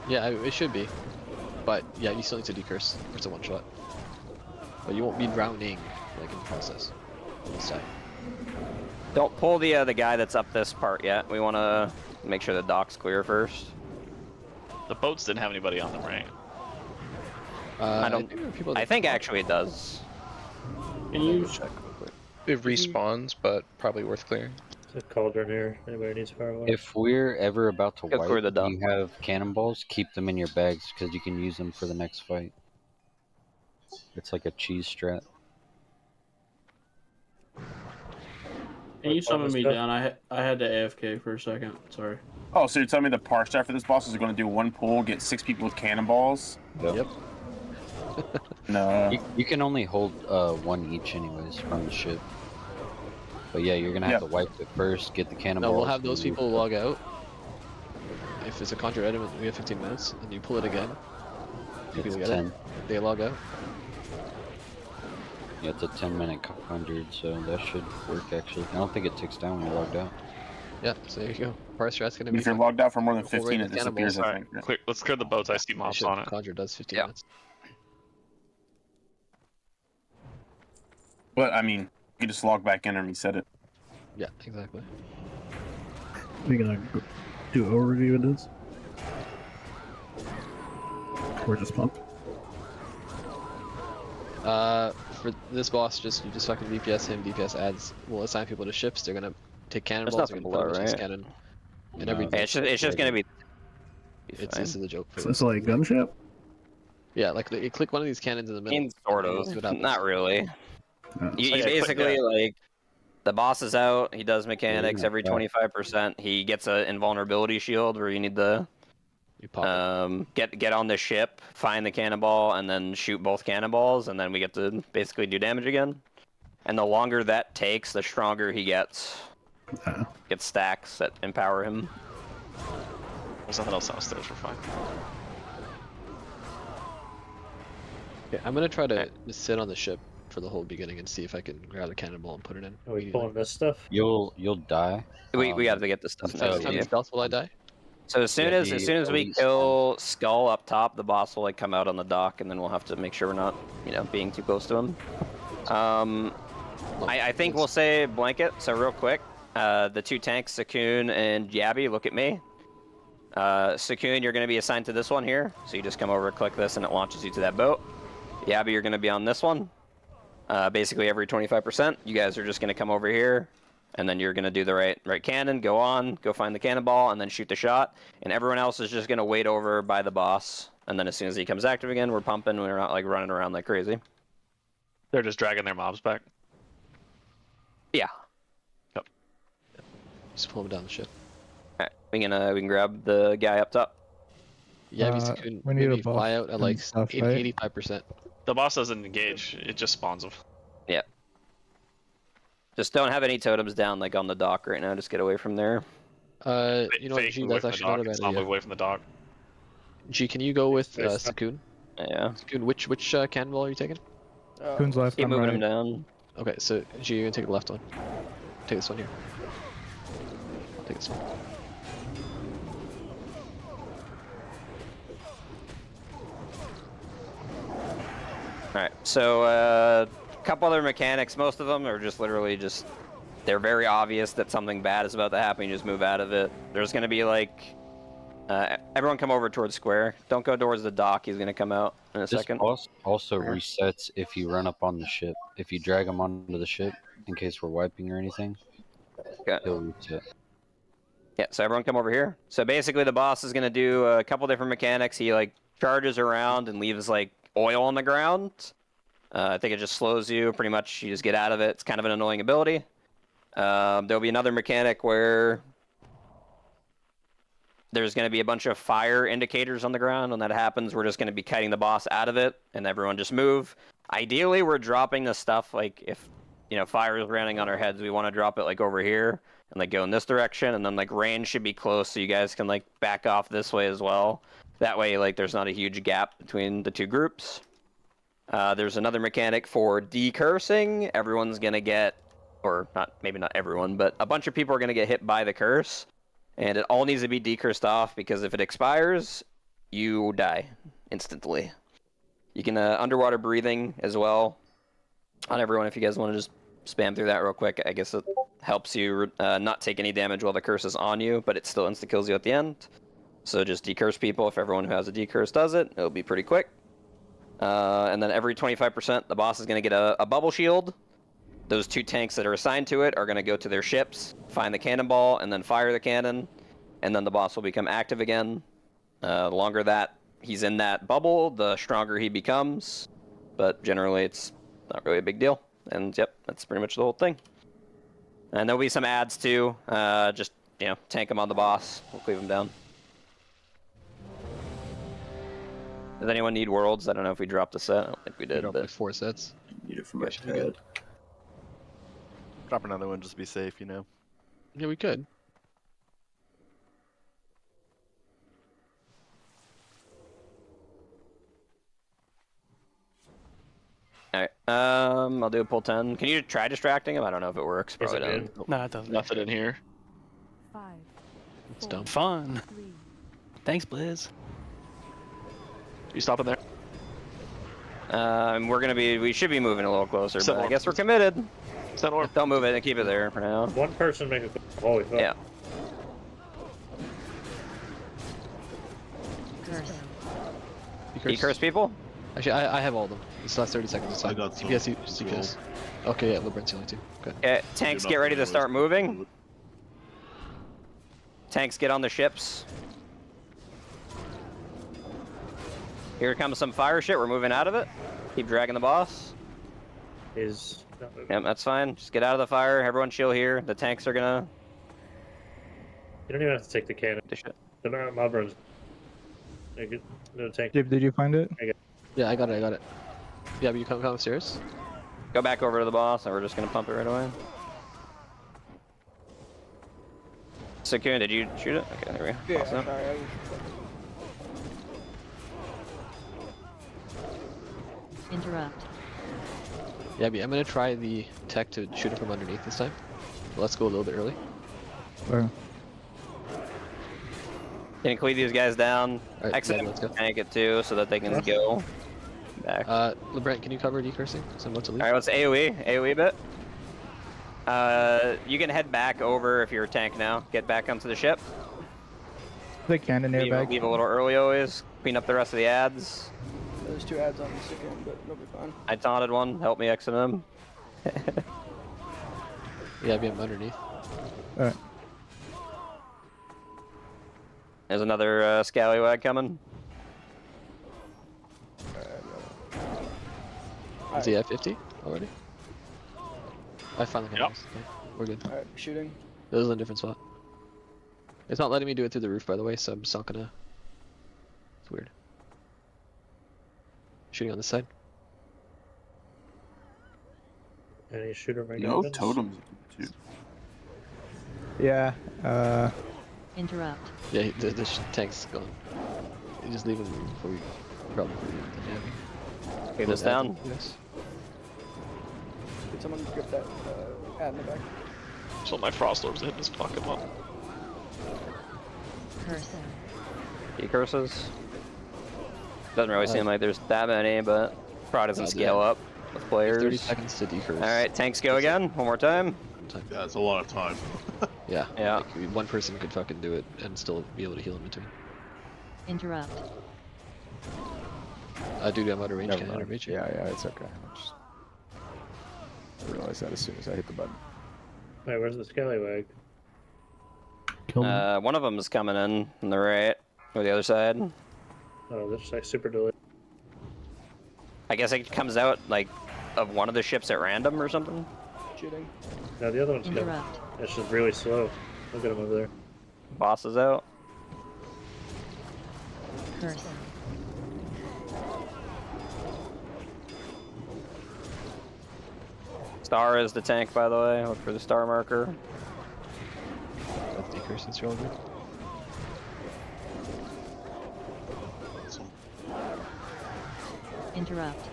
Yeah, it should be. But yeah, you still need to decurse. It's a one shot. But you won't be drowning like in the process. On this side. Don't pull the guy that's up this part yet. We want to make sure the dock's clear first. The boats didn't have anybody on them, right? I don't. I think actually it does. Can you check real quick? It respawns, but probably worth clearing. There's a cauldron here. Anybody needs firewater? If we're ever about to Go wipe, clear the dump. you have cannonballs, keep them in your bags because you can use them for the next fight. It's like a cheese strat. Can you summon me down? I had to AFK for a second. Sorry. Oh, so you're telling me the par staff for this boss is going to do one pull, get 6 people with cannonballs? Yep. No. You can only hold one each anyways from the ship. But yeah, you're gonna have to wipe it first, get the cannonballs. No, we'll have those people log out. If it's a conjure item, we have 15 minutes, and you pull it again. You It's can get 10. it. They log out. Yeah, it's a 10-minute conjured, so that should work actually. I don't think it ticks down when you're logged out. Yeah, so there you go. Parse strat's gonna be. If you're logged out for more than Full 15, rate it of disappears, I cannonballs. think. Clear, let's clear the boats. I see mobs on it. Conjure does 15 minutes. But, I mean, you just log back in and reset it. Yeah, exactly. We gonna do an overview of this? Or just pump? For this boss, you just fucking DPS him. DPS adds will assign people to ships. They're gonna take cannonballs. They're gonna put them in his cannon. And every It's just gonna be. This is the joke. So it's like gunship. Yeah, like you click one of these cannons in the middle. Sort of. Not really. You basically like the boss is out. He does mechanics every 25%. He gets an invulnerability shield where you need to get on the ship, find the cannonball, and then shoot both cannonballs, and then we get to basically do damage again. And the longer that takes, the stronger he gets. Gets stacks that empower him. There's nothing else downstairs. We're fine. Okay, I'm gonna try to just sit on the ship for the whole beginning and see if I can grab the cannonball and put it in. Are we pulling this stuff? You'll die. We got to get this stuff. How many stealth will I die? So as soon as we kill Skull up top, the boss will like come out on the dock, and then we'll have to make sure we're not, being too close to him. I think we'll say blanket. So real quick, the two tanks, Sakun and Yabby, look at me. Sakun, you're going to be assigned to this one here. So you just come over, click this, and it launches you to that boat. Yabby, you're going to be on this one. Basically every 25%, you guys are just going to come over here, and then you're going to do the right cannon, go find the cannonball, and then shoot the shot. And everyone else is just going to wait over by the boss. And then as soon as he comes active again, we're pumping. We're not like running around like crazy. They're just dragging their mobs back. Yeah. Yep. Just pull him down the ship. All right, we can grab the guy up top. Yeah, we need a fly out at like 85%. The boss doesn't engage; it just spawns them. Yeah. Just don't have any totems down like on the dock right now. Just get away from there. You know what, G, that's actually not a bad idea. Move away from the dock. G, can you go with Sakun? Yeah. Sakun, which cannonball are you taking? Sakun's left. Keep I'm moving right. him down. Okay, so G, you're gonna take the left one. Take this one here. Take this one. Alright, so a couple other mechanics. Most of them are just literally they're very obvious that something bad is about to happen. You just move out of it. There's going to be like, everyone come over towards square. Don't go towards the dock. He's going to come out in a second. This boss also resets if you run up on the ship. If you drag him onto the ship, in case we're wiping or anything, he'll reset. Yeah, so everyone come over here. So basically the boss is going to do a couple different mechanics. He like charges around and leaves like oil on the ground. I think it just slows you. Pretty much you just get out of it. It's kind of an annoying ability. There'll be another mechanic where there's going to be a bunch of fire indicators on the ground. When that happens, we're just going to be kiting the boss out of it, and everyone just move. Ideally, we're dropping the stuff, like, if, fire is raining on our heads, we want to drop it, like, over here, and, like, go in this direction, and then, like, range should be close, so you guys can, like, back off this way as well. That way, like, there's not a huge gap between the two groups. There's another mechanic for decursing. Everyone's going to get, or maybe not everyone, but a bunch of people are going to get hit by the curse. And it all needs to be decursed off, because if it expires, you die instantly. You can underwater breathing as well on everyone if you guys want to just spam through that real quick. I guess it helps you not take any damage while the curse is on you, but it still insta-kills you at the end. So just decurse people. If everyone who has a decurse does it, it'll be pretty quick. And then every 25%, the boss is going to get a bubble shield. Those two tanks that are assigned to it are going to go to their ships, find the cannonball, and then fire the cannon. And then the boss will become active again. The longer that he's in that bubble, the stronger he becomes. But generally, it's not really a big deal. And yep, that's pretty much the whole thing. And there'll be some ads too. Just, tank him on the boss. We'll cleave him down. Does anyone need worlds? I don't know if we dropped a set. I don't think we did. Like 4 sets. Need it for my head. Drop another one, just be safe, Yeah, we could. Alright, I'll do a pull 10. Can you try distracting him? I don't know if it works. Probably doesn't. No, it doesn't. Nothing in here. 5. It's dumb. Fun. 3. Thanks, Blizz. You stopping there? We should be moving a little closer, Set but I orb. guess we're committed. Set orb. Don't move it and keep it there for now. One person make a holy fuck. Yeah. You curse people? Actually, I have all of them. This last 30 seconds. It's fine. I got some CPS, CPS. Okay, yeah, LeBrent's the only two. Okay. Okay, tanks get ready to start moving. Tanks get on the ships. Here comes some fire shit. We're moving out of it. Keep dragging the boss. Is not moving. Yep, that's fine. Just get out of the fire. Everyone chill here. The tanks are gonna... You don't even have to take the cannon. The mob runs. No tank. Jib, did you find it? Yeah, I got it. Yeah, but you come upstairs. Go back over to the boss, and we're just gonna pump it right away. Sakun, did you shoot it? Okay, there we go. Yeah, Awesome. sorry. Interrupt. Yeah, I'm gonna try the tech to shoot it from underneath this time. But let's go a little bit early. Where? Can you cleave these guys down? Alright, Exit let's go. tank it too, so that they can go back. LeBrent, can you cover decursing? So I'm about to leave. Alright, let's AoE bit. You can head back over if you're a tank now. Get back onto the ship. The cannoneer back. Leave a little early always. Clean up the rest of the ads. There's 2 ads on the second, but they'll be fine. I taunted one. Help me exit him. Yeah, I'm underneath. Alright. There's another scallywag coming. Is he at 50 already? I finally got this. Okay, we're good. Alright, shooting. This is in a different spot. It's not letting me do it through the roof, by the way, so I'm just not gonna... It's weird. Shooting on this side. Any shooter rank No weapons? totems. Yeah. Interrupt. Yeah, the tank's gone. You just leave him before we probably the jam. Leave this down. Yes. Did someone grip that ad in the back? So my frost orbs hitting his fucking up. Cursor. He curses. Doesn't really seem like there's that many, but Prog doesn't scale up with players. 30 seconds to decurse. Alright, tanks go again. One more time. Yeah, it's a lot of time. Yeah. Yeah. Like, one person could fucking do it and still be able to heal in between. Interrupt. Dude, I'm out of range. Never Can I mind. interrupt you? Yeah, it's okay. I realized that as soon as I hit the button. Wait, where's the scallywag? One of them is coming in on the right, or the other side. Oh, this is like super delayed. I guess it comes out, like, of one of the ships at random or something. Shooting. No, the other one's coming. Interrupt. It's just really slow. Look at him over there. Boss is out. Cursor. Star is the tank, by the way. Look for the star marker. That's decurse since you're all good. Interrupt.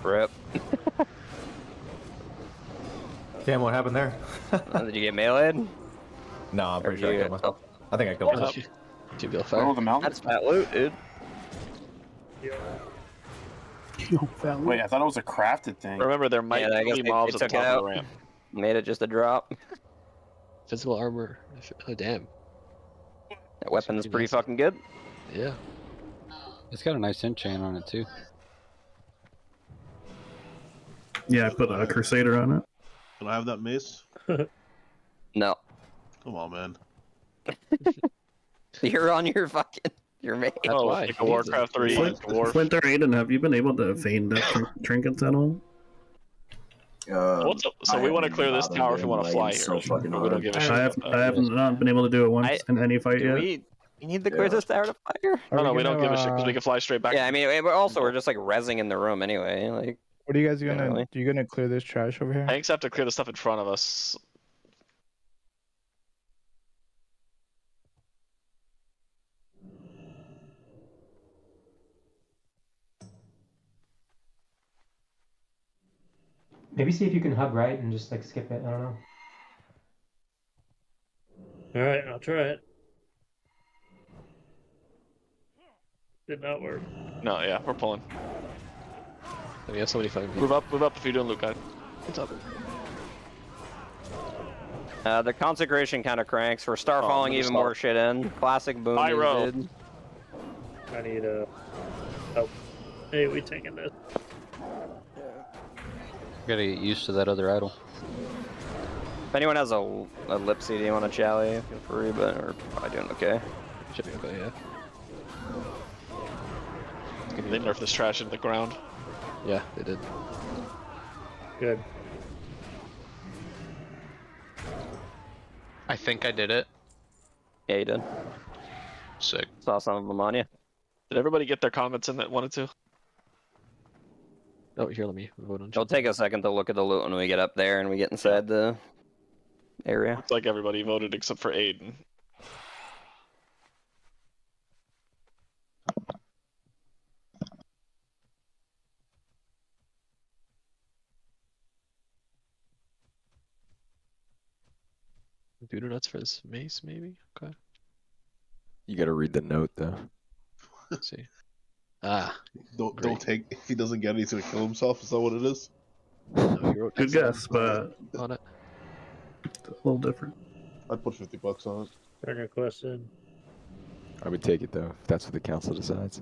Rip. Damn, what happened there? Did you get meleeed? No, I'm pretty Or sure I you- killed myself. I think I killed myself. Did you go fire? Oh, the mountain? That's fat loot, dude. Wait, I thought it was a crafted thing. Remember, there might I guess be they mobs at the took it top of out. the ramp. Made it just a drop. Physical armor. Oh, damn. That weapon's pretty fucking good. Yeah. It's got a nice enchant on it too. Yeah, I put a Crusader on it. Can I have that mace? No. Come on, man. You're on your fucking... Your mate. Oh, like a Warcraft 3 dwarf. Flint or Aiden, have you been able to feign death trinkets at all? What's up? So we want to clear this tower if we want to fly here. We don't give a shit. I have not been able to do it once in any fight Do yet. we need to clear this tower to fire? No, we don't give a shit because we can fly straight back. Yeah, I mean, we're just like rezzing in the room anyway. Like, What are you guys gonna? Really? Do you gonna clear this trash over here? Tanks have to clear the stuff in front of us. Maybe see if you can hub right and just like skip it. I don't know. Alright, I'll try it. Did not work. No, yeah, we're pulling. We have somebody fighting. Move up if you're doing loot guide. What's up? The consecration kind of cranks. We're star falling even more shit in. Classic boom. Dude. I need a. Oh, hey, we taking this. Gotta get used to that other idol. If anyone has a lip CD you want to chally, feel free, but we're probably doing okay. Should be okay, yeah. They nerfed this trash into the ground. Yeah, they did. Good. I think I did it. Yeah, you did. Sick. Saw some of them on you. Did everybody get their comments in that wanted to? Oh, here, let me vote on. It'll take a second to look at the loot when we get up there and we get inside the area. Looks like everybody voted except for Aiden. Voodoo nuts for this mace, maybe? Okay. You gotta read the note though. Let's see. Ah. Don't take. If he doesn't get it, he's gonna kill himself. Is that what it is? Good guess, but on it. It's a little different. I'd put $50 on it. Turn question. I would take it though, if that's what the council decides.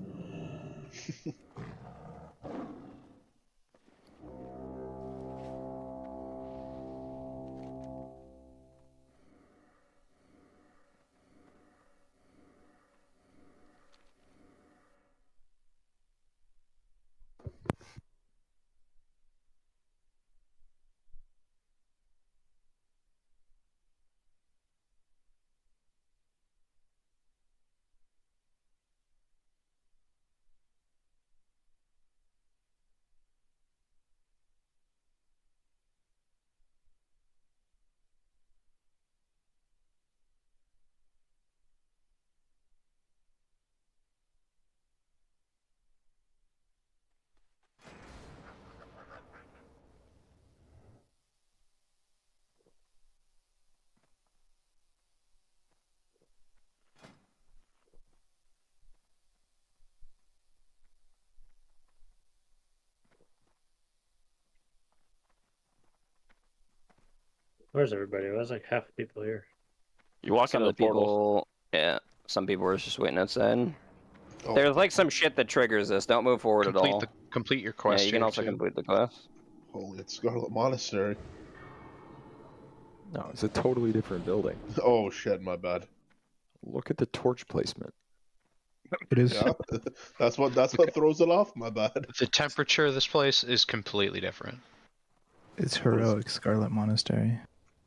Where's everybody? There's like half the people here. You walk Some into of the the portal. people, yeah. Some people were just waiting outside. Oh. There's like some shit that triggers this. Don't move forward at all. Complete your quest. Yeah, you can here, also too. complete the quest. Holy, it's Scarlet Monastery. No, it's a totally different building. Oh shit, my bad. Look at the torch placement. It is. Yeah, that's what throws it off. My bad. The temperature of this place is completely different. It's heroic Scarlet Monastery.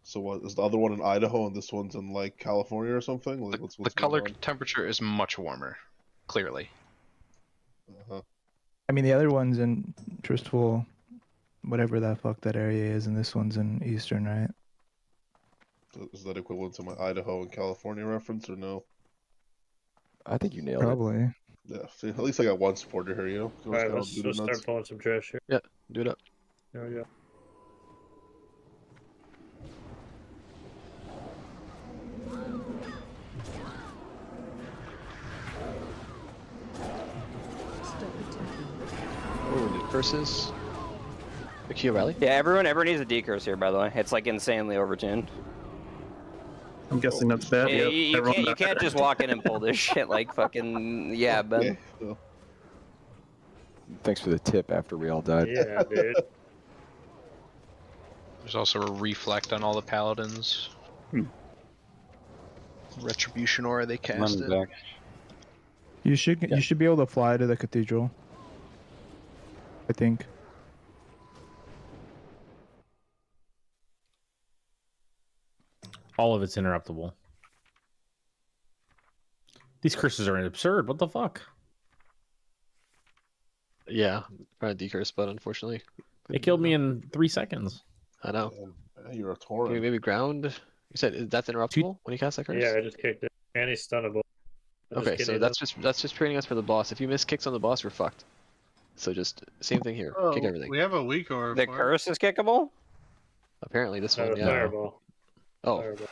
So what is the other one in Idaho and this one's in like California or something? Like, what's The color going on? temperature is much warmer, clearly. Uh-huh. I mean, the other one's in Tristful, whatever that fuck that area is, and this one's in Eastern, right? Is that equivalent to my Idaho and California reference or no? I think you nailed it. Probably. Yeah, see, at least I got one supporter here, you know? Alright, let's start pulling some trash here. Yeah, do it up. There we go. Oh, new curses. The Kia rally? Yeah, everyone needs a decurse here, by the way. It's like insanely overtuned. I'm guessing that's bad. Yeah, Yep, you everyone can't, you got can't that. just walk in and pull this shit like fucking yeah, Ben. Yeah. Thanks for the tip after we all died. Yeah, dude. There's also a reflect on all the paladins. Retribution aura they cast it. back. You should be able to fly to the cathedral. I think. All of it's interruptible. These curses are absurd. What the fuck? Yeah, trying to decurse, but unfortunately. It killed me in 3 seconds. I know. You're a Can torrent. we maybe ground? You said that's interruptible when you cast that curse? Yeah, I just kicked it. And he's stunnable. Okay, so that's just training us for the boss. If you miss kicks on the boss, we're fucked. So just same thing here. Oh, Kick everything. We have a weak or The curse is kickable? Apparently this one, yeah. Fireball. Oh, Fireball.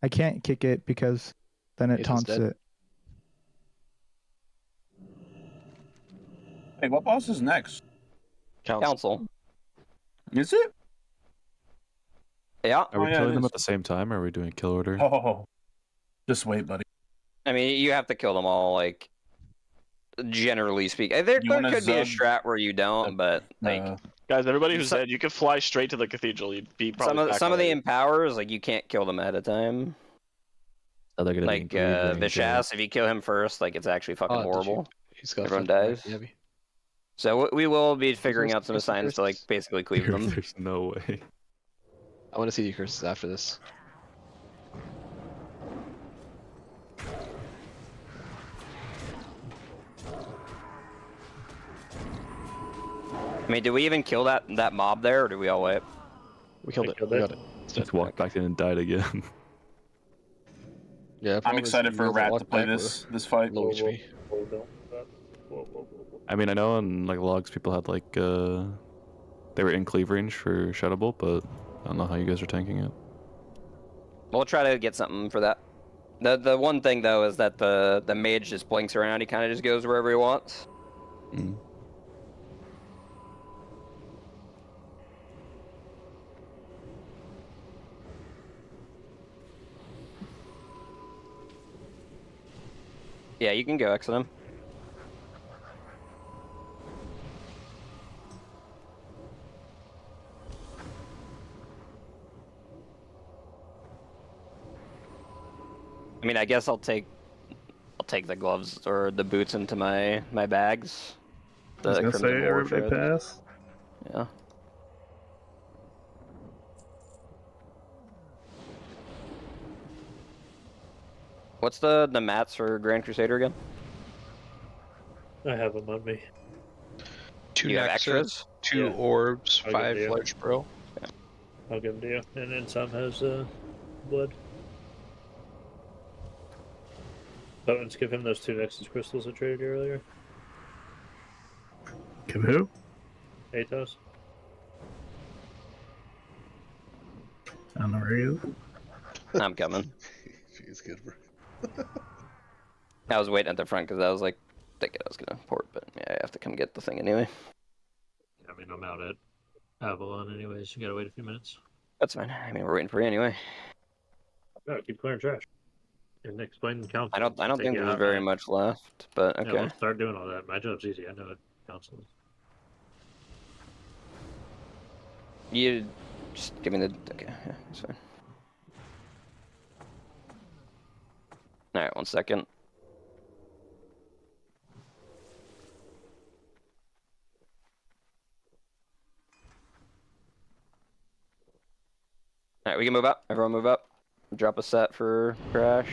I can't kick it because then it It's taunts dead. it. Hey, what boss is next? Council. Is it? Yeah. Are we yeah, killing it them is. at the same time, or are we doing kill order? Oh, just wait, buddy. I mean, you have to kill them all, like, generally speaking. There You wanna could be a zug- strat where you don't, but, like... Guys, everybody who's dead, you can fly straight to the cathedral. You'd be probably Some of the already. empowers, like, you can't kill them at a time. Oh, they're gonna Like, be Enclave range, Vishas, if you kill him first, like, it's actually fucking horrible. He's got Everyone fucking dies. heavy. So we will be figuring Curse- out some curse the assigns to, like, curses. basically cleave them. There's no way. I want to see the curses after this. I mean, did we even kill that mob there, or did we all wipe? We killed it. We got it. Just walked back in and died again. Yeah, I'm excited for Rat to play this fight. Low HP. I mean, I know on like logs people had like they were in cleave range for Shadow Bolt, but I don't know how you guys are tanking it. We'll try to get something for that. The one thing though is that the mage just blinks around. He kind of just goes wherever he wants. Mm. Yeah, you can go exit him. I mean, I guess I'll take the gloves or the boots into my bags. I was gonna say Crimson War everybody shred. pass. Yeah. What's the mats for Grand Crusader again? I have them on me. 2 You have nexus, extras? 2 Yeah. orbs, I'll give 5 it to you. large bro. I'll give them to you. And then some has blood. Oh, let's give him those 2 Nexus crystals I traded you earlier. Give who? Atos. I don't know where he is. I'm coming. She's good, bro. I was waiting at the front because I was like, thinking I was gonna port, but yeah, I have to come get the thing anyway. I mean, I'm out at Avalon anyways. You gotta wait a few minutes. That's fine. I mean, we're waiting for you anyway. No, keep clearing trash. And explain the council. I don't think Take it there's out, very man. much left, but Yeah, okay. we'll start doing all that. My job's easy. I know it. Council. You just give me the okay. Yeah, that's fine. All right, 1 second. All right, we can move up. Everyone move up. Drop a set for Crash.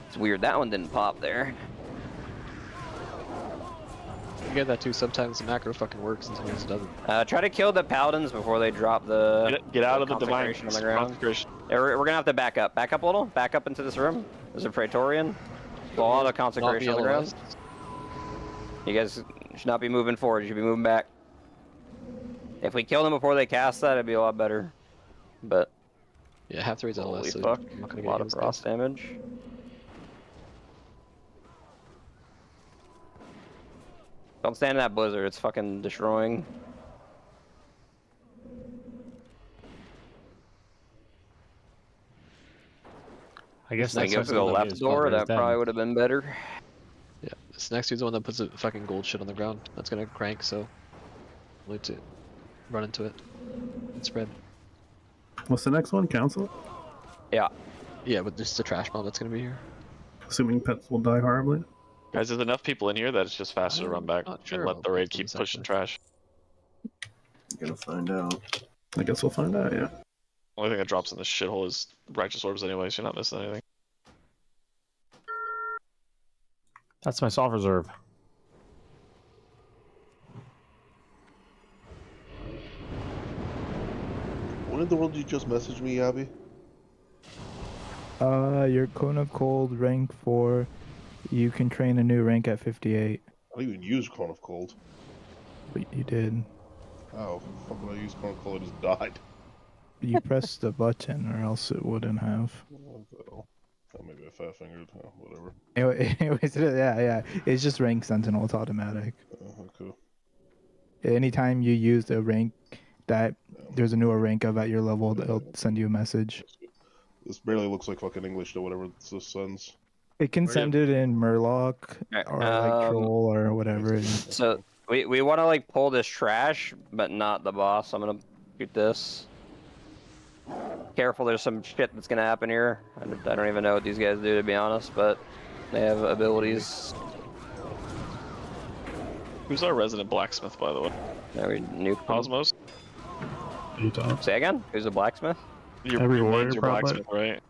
It's weird. That one didn't pop there. You get that too. Sometimes the macro fucking works and sometimes it doesn't. Try to kill the paladins before they drop the Get out of the divine consecration on the ground. consecration. Yeah, we're gonna have to back up. Back up a little. Back up into this room. There's a Praetorian. Blow all the consecration on the ground. You guys should not be moving forward. You should be moving back. If we kill them before they cast that, it'd be a lot better. But yeah, half the raid's LS. holy So fuck, I'm not gonna a get lot of those frost guys. damage. Don't stand in that blizzard. It's fucking destroying. I guess If we that's go through the left door, that probably would have been better. Yeah, this next dude's the one that puts the fucking gold shit on the ground. That's gonna crank, so wait to run into it and spread. What's the next one? Council? Yeah. Yeah, but just the trash bomb that's gonna be here. Assuming pets will die horribly. Guys, there's enough people in here that it's just faster to run back sure and let about the raid this keep one, pushing trash. Gonna find out. I guess we'll find out, yeah. Only thing that drops in this shithole is righteous orbs anyway, so you're not missing anything. That's my soft reserve. When in the world did you just message me, Abby? Your Cone of Cold rank 4. You can train a new rank at 58. I don't even use Cone of Cold. But you did. Oh, fuck when I use Cone of Cold, I just died. You pressed the button, or else it wouldn't have. Oh, maybe I fat fingered. Oh, whatever. Anyways, yeah. It's just rank Sentinel. It's automatic. Cool. Anytime you use a rank that there's a newer rank of at your level, they'll send you a message. This barely looks like fucking English to whatever this sends. It can send it in Murloc or like Troll or whatever. So we want to like pull this trash, but not the boss. I'm gonna shoot this. Careful, there's some shit that's gonna happen here. I don't even know what these guys do, to be honest, but they have abilities. Who's our resident blacksmith, by the way? There we nuke Cosmos. Say again? Who's a blacksmith? Every warrior blacksmith, right?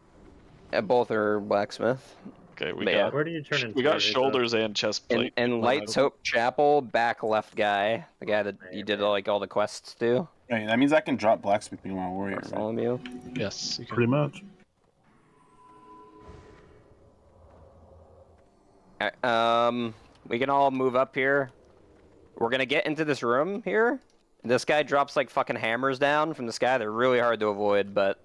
Yeah, both are blacksmith. Okay, we But got. yeah. Where do you turn into? We got shoulders and chest plate. And Light's Hope Chapel, back left guy, the guy that you did like all the quests to. Right, that means I can drop blacksmithing while warrior. That's all of you. Yes, you can. Pretty much. Alright, we can all move up here. We're gonna get into this room here. This guy drops like fucking hammers down from the sky. They're really hard to avoid, but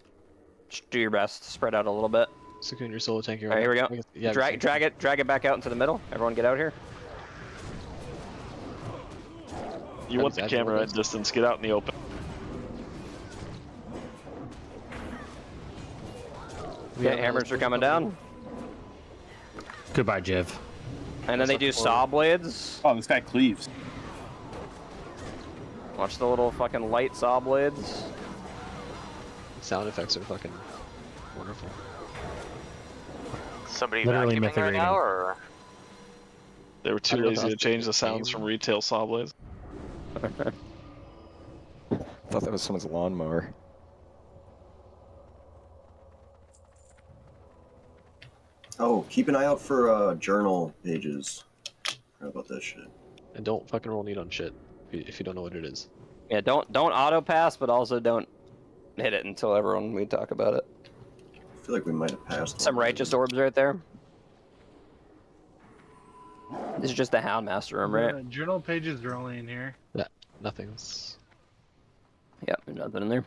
just do your best. Spread out a little bit. Secure your solo tank here. Alright, here we go. Yeah, drag it back out into the middle. Everyone get out here. You want the camera at distance? Get out in the open. Yeah, hammers are coming down. Goodbye, Jiv. And then they do saw blades. Oh, this guy cleaves. Watch the little fucking light saw blades. Sound effects are fucking wonderful. Somebody Literally vacuuming right now, or? They were too lazy to change the sounds from retail saw blades. Thought that was someone's lawnmower. Oh, keep an eye out for journal pages. How about that shit? And don't fucking roll need on shit if you don't know what it is. Yeah, don't auto pass, but also don't hit it until we talk about it. I feel like we might have passed. Some righteous orbs right there. This is just the Houndmaster room, right? Journal pages are only in here. Yeah, nothing's. Yep, there's nothing in there.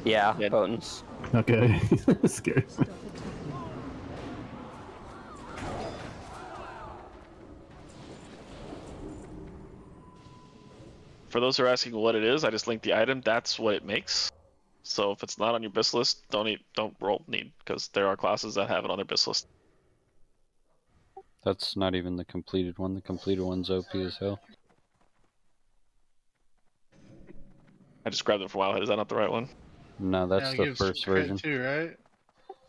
Yeah, potents. Okay. Scares me. For those who are asking what it is, I just linked the item. That's what it makes. So if it's not on your BIS list, don't roll need, because there are classes that have it on their BIS list. That's not even the completed one. The completed one's OP as hell. I just grabbed it for Wildhead. Is that not the right one? No, that's the first version. Too, right?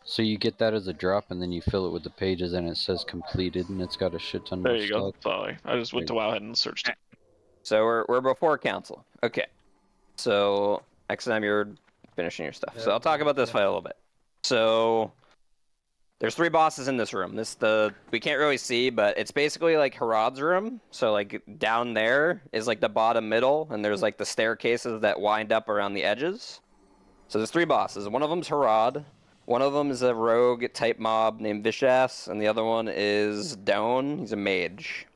So you get that as a drop, and then you fill it with the pages, and it says completed, and it's got a shit ton There more you go. stuff. Sorry, I just went to Wildhead and searched it. So we're before council. Okay. So next time you're finishing your stuff. So I'll talk about this fight a little bit. So there's 3 bosses in this room. We can't really see, but it's basically like Harad's room. So like down there is like the bottom middle, and there's like the staircases that wind up around the edges. So there's 3 bosses. One of them's Harad. One of them is a rogue type mob named Vishas, and the other one is Doan. He's a mage.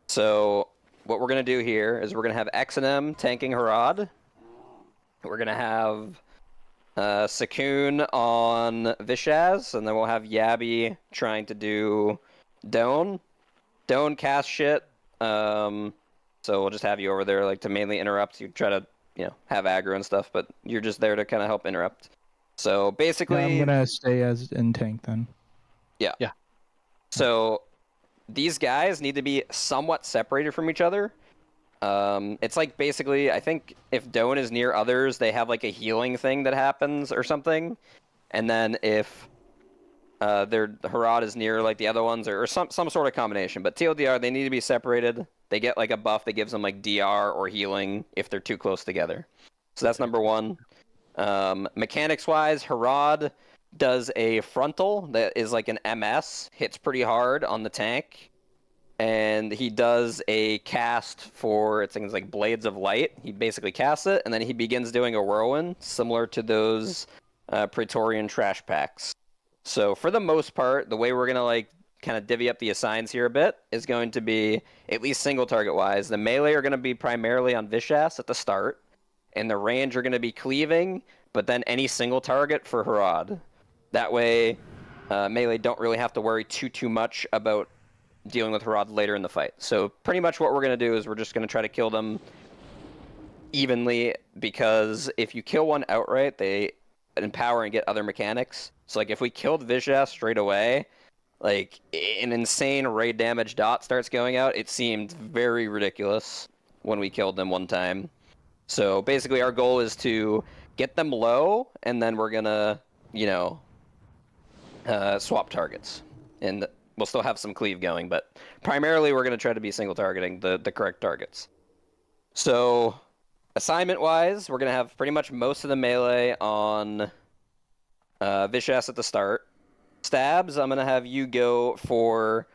So what we're going to do here is we're going to have X&M tanking Harad. We're going to have Sakun on Vishaz, and then we'll have Yabi trying to do Doan. Doan cast shit, so we'll just have you over there like to mainly interrupt. You try to, have aggro and stuff, but you're just there to kind of help interrupt. So basically... Yeah, I'm gonna stay as in tank then. Yeah. So these guys need to be somewhat separated from each other. It's like basically, I think if Doan is near others, they have like a healing thing that happens or something. And then if their Harad is near like the other ones or some sort of combination. But TLDR, they need to be separated. They get like a buff that gives them like DR or healing if they're too close together. So that's number 1. Mechanics-wise, Harad does a frontal that is like an MS, hits pretty hard on the tank. And he does a cast for, things like Blades of Light. He basically casts it, and then he begins doing a whirlwind, similar to those Praetorian trash packs. So for the most part, the way we're going to like kind of divvy up the assigns here a bit is going to be, at least single target-wise, the melee are going to be primarily on Vishas at the start, and the range are going to be cleaving, but then any single target for Harad. That way, melee don't really have to worry too much about dealing with Harad later in the fight. So pretty much what we're going to do is we're just going to try to kill them evenly, because if you kill one outright, they empower and get other mechanics. So like if we killed Vicious straight away, like an insane raid damage dot starts going out. It seemed very ridiculous when we killed them one time. So basically our goal is to get them low, and then we're gonna, you know, swap targets. And we'll still have some cleave going, but primarily we're gonna try to be single targeting the correct targets. So assignment-wise, we're gonna have pretty much most of the melee on Vicious at the start. Stabs, I'm gonna have you go for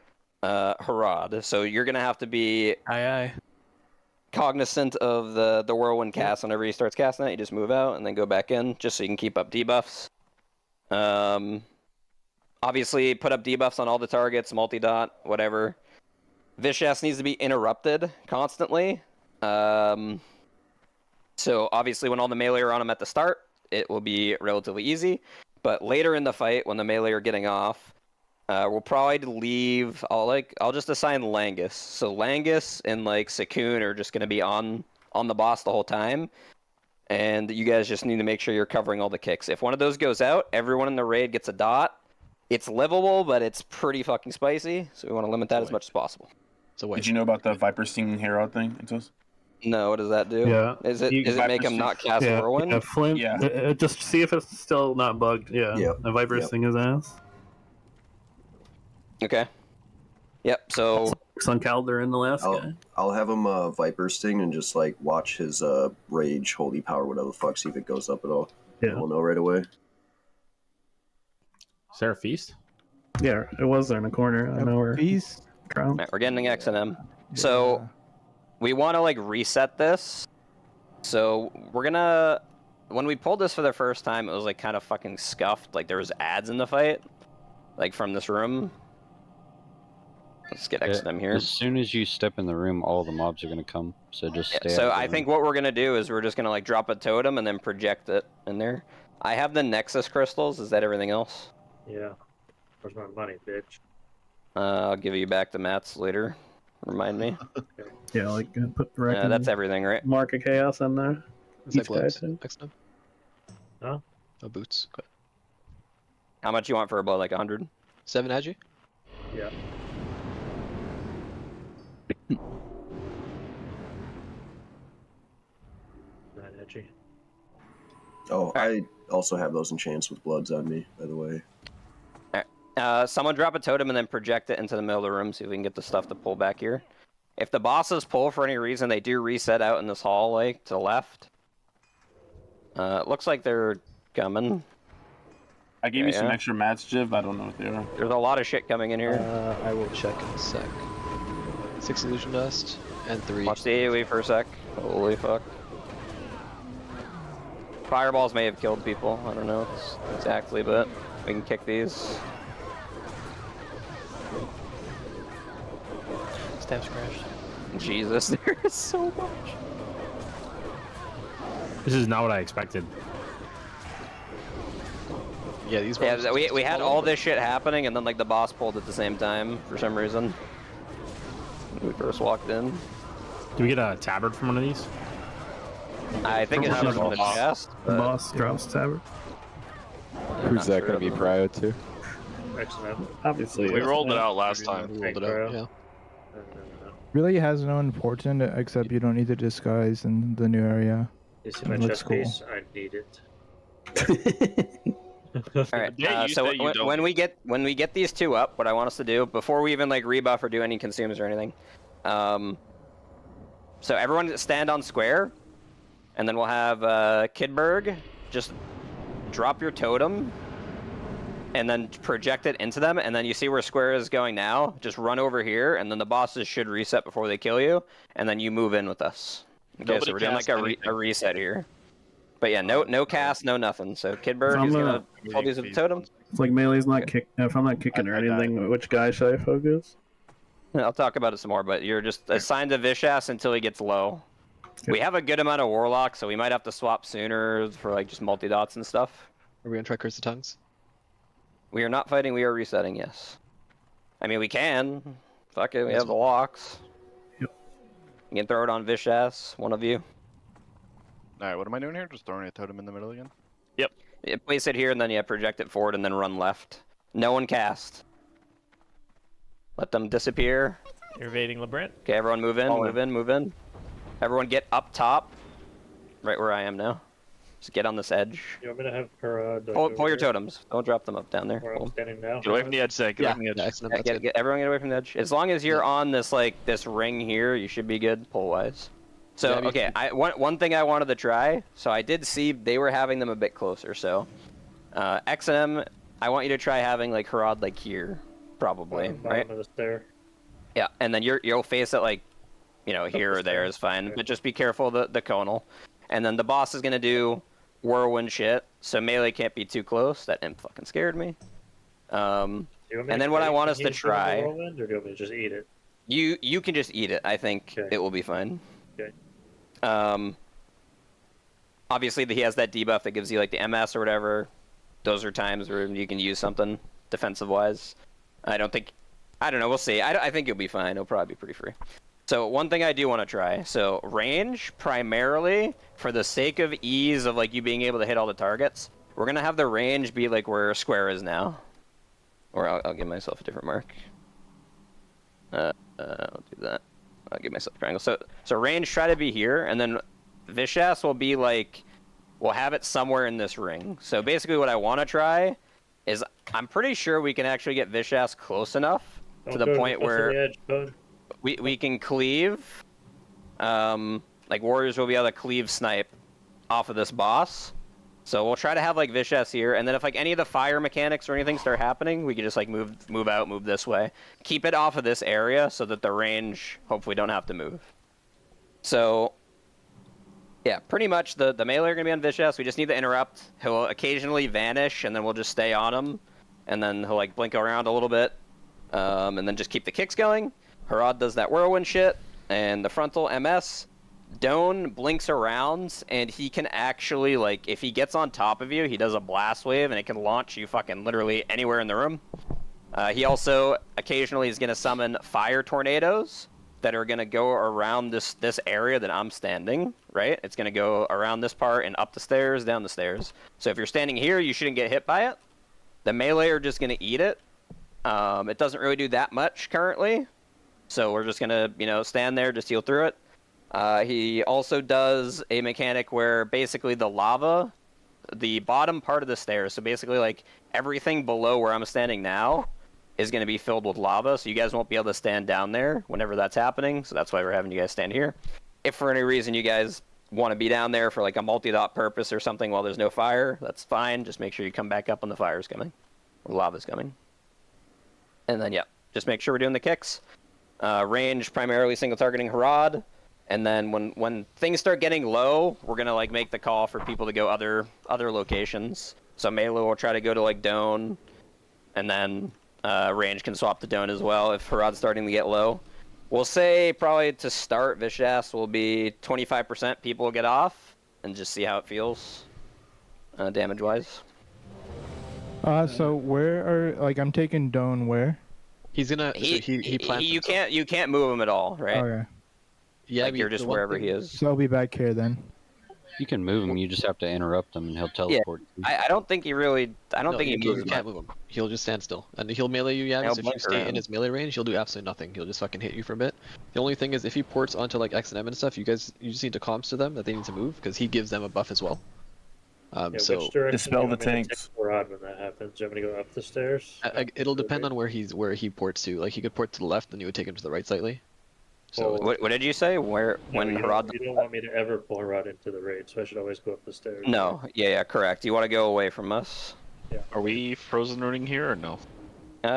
Harad. So you're gonna have to be cognizant of the whirlwind cast. Whenever he starts casting it, you just move out and then go back in, just so you can keep up debuffs. Obviously, put up debuffs on all the targets, multi-dot, whatever. Vicious needs to be interrupted constantly. So obviously, when all the melee are on him at the start, it will be relatively easy. But later in the fight, when the melee are getting off, we'll probably leave. I'll just assign Langus. So Langus and like Sakun are just going to be on the boss the whole time, and you guys just need to make sure you're covering all the kicks. If one of those goes out, everyone in the raid gets a dot. It's livable, but it's pretty fucking spicy, so we want to limit that as much as possible. Did you know about the Viper Stinging Herald thing? It says? No, what does that do? Yeah. Is it make him not cast Whirlwind? Yeah, Flint. Yeah. Just see if it's still not bugged. Yeah. The Viper Sting his ass. Okay. Yep. So. It's on Caldoran, the last guy. I'll have him Viper Sting and just like watch his Rage, Holy Power, whatever the fuck, see if it goes up at all. Yeah. We'll know right away. Is there a feast? Yeah, it was there in the corner. I know where. Feast. Right, we're getting X and M. So we want to like reset this. So we're gonna. When we pulled this for the first time, it was like kind of fucking scuffed. Like there was ads in the fight, like from this room. Let's get X and M here. As soon as you step in the room, all the mobs are gonna come. So just stay. So I think what we're gonna do is we're just gonna like drop a totem and then project it in there. I have the Nexus crystals. Is that everything else? Yeah. Where's my money, bitch? I'll give you back the mats later. Remind me. Yeah, like put the record. That's everything, right? Mark of Chaos in there. Is that Each guy gloves? too. Next time. Huh? Oh, boots. Okay. How much you want for a blow? Like 100? 7 Agi? Yeah. Not edgy. Oh, I also have those enchants with bloods on me, by the way. Someone drop a totem and then project it into the middle of the room, so we can get the stuff to pull back here. If the bosses pull for any reason, they do reset out in this hallway to the left. It looks like they're coming. I gave you some extra mats, Jiv. I don't know what they are. There's a lot of shit coming in here. I will check in a sec. 6 illusion dust and 3. Watch the AoE for a sec. Holy fuck. Fireballs may have killed people. I don't know exactly, but we can kick these. Stabs crashed. Jesus, there is so much. This is not what I expected. Yeah, these. Yeah, we had all this shit happening, and then like the boss pulled at the same time for some reason. When we first walked in. Do we get a tabard from one of these? I think it's just in the chest. The boss drops tabard. Who's that going to be prio to? Excellent. Obviously. We rolled it out last time. We rolled it out. Yeah. Really has no importance except you don't need to disguise in the new area. You see my It looks chest cool. piece? I need it. All right. Yeah, you So say you don't. when we get these two up, what I want us to do before we even like rebuff or do any consumes or anything, so everyone stand on square, and then we'll have Kidberg just drop your totem, and then project it into them, and then you see where square is going now. Just run over here, and then the bosses should reset before they kill you, and then you move in with us. Okay, Nobody so we're doing like a reset here. But yeah, no cast, no nothing. So Kidberg is gonna hold these with the totem. It's like melee's not kick. If I'm not kicking or anything, which guy should I focus? I'll talk about it some more, but you're just assigned to Vicious until he gets low. Okay. We have a good amount of Warlock, so we might have to swap sooner for like just multi-dots and stuff. Are we gonna try Curse of Tongues? We are not fighting, we are resetting, yes. I mean, we can. Fuck it, we have the locks. Yep. You can throw it on Vicious, one of you. Alright, what am I doing here? Just throwing a totem in the middle again? Yep. Yeah, place it here, and then project it forward, and then run left. No one cast. Let them disappear. You're evading Labyrinth. Okay, everyone move in, move in. Everyone get up top. Right where I am now. Just get on this edge. You want me to have her... Pull your totems. Don't drop them up down there. Where I'm standing now? Get away from the edge, Zach. Get away from the edge. Everyone get away from the edge. As long as you're on this this ring here, you should be good pull-wise. So, okay, one thing I wanted to try, so I did see they were having them a bit closer, so... X and M, I want you to try having, Harad, here, probably, right? Bottom of the stair. Yeah, and then you'll face it, here or there is fine, but just be careful of the conal. And then the boss is going to do whirlwind shit, so melee can't be too close. That imp fucking scared me. And then what I want us to try... Whirlwind, or do you want me to just eat it? You can just eat it. I think it will be fine. Okay. Obviously, he has that debuff that gives you, the MS or whatever. Those are times where you can use something defensive-wise. I don't know, we'll see. I think you'll be fine. It'll probably be pretty free. So one thing I do want to try. So range, primarily, for the sake of ease of you being able to hit all the targets, we're going to have the range be where square is now. Or I'll give myself a different mark. I'll do that. I'll give myself a triangle. So range, try to be here, and then Vicious will be we'll have it somewhere in this ring. So basically what I want to try is I'm pretty sure we can actually get Vicious close enough to the point where we can cleave. Warriors will be able to cleave snipe off of this boss. So we'll try to have Vicious here, and then if any of the fire mechanics or anything start happening, we can just move out, move this way. Keep it off of this area so that the range hopefully don't have to move. So yeah, pretty much the melee are going to be on Vicious. We just need to interrupt. He'll occasionally vanish, and then we'll just stay on him. And then he'll blink around a little bit. And then just keep the kicks going. Harad does that whirlwind shit. And the frontal MS. Doan blinks around, and he can actually, if he gets on top of you, he does a blast wave, and it can launch you fucking literally anywhere in the room. He also occasionally is going to summon fire tornadoes that are going to go around this area that I'm standing, right? It's going to go around this part and up the stairs, down the stairs. So if you're standing here, you shouldn't get hit by it. The melee are just going to eat it. It doesn't really do that much currently. So we're just going to, stand there, just heal through it. He also does a mechanic where basically the lava, the bottom part of the stairs, so basically everything below where I'm standing now, is going to be filled with lava, so you guys won't be able to stand down there whenever that's happening, so that's why we're having you guys stand here. If for any reason you guys want to be down there for a multi-dot purpose or something while there's no fire, that's fine. Just make sure you come back up when the fire's coming, or lava's coming. And then, yeah, just make sure we're doing the kicks. Range, primarily single targeting Harad, and then when things start getting low, we're going to make the call for people to go other locations. So melee will try to go to Doan, and then range can swap to Doan as well if Harad's starting to get low. We'll say probably to start, Vicious will be 25% people will get off, and just see how it feels, damage-wise. So where are I'm taking Doan where? He's gonna. He plants. You can't move him at all, right? Okay. Yeah, you're just wherever he is. So I'll be back here then. You can move him. You just have to interrupt him, and he'll teleport. Yeah, I don't think he really. I don't think he moves. You can't move him. He'll just stand still, and he'll melee you. Yeah, if you stay in his melee range, he'll do absolutely nothing. He'll just fucking hit you for a bit. The only thing is, if he ports onto X and M and stuff, you just need to comms to them that they need to move because he gives them a buff as well. So dispel the tanks. When that happens, do you want me to go up the stairs? It'll depend on where he ports to. He could port to the left, and you would take him to the right slightly. So what did you say? When Harad? You don't want me to ever pull Harad into the raid, so I should always go up the stairs. No, yeah, correct. You want to go away from us. Yeah. Are we frozen running here or no?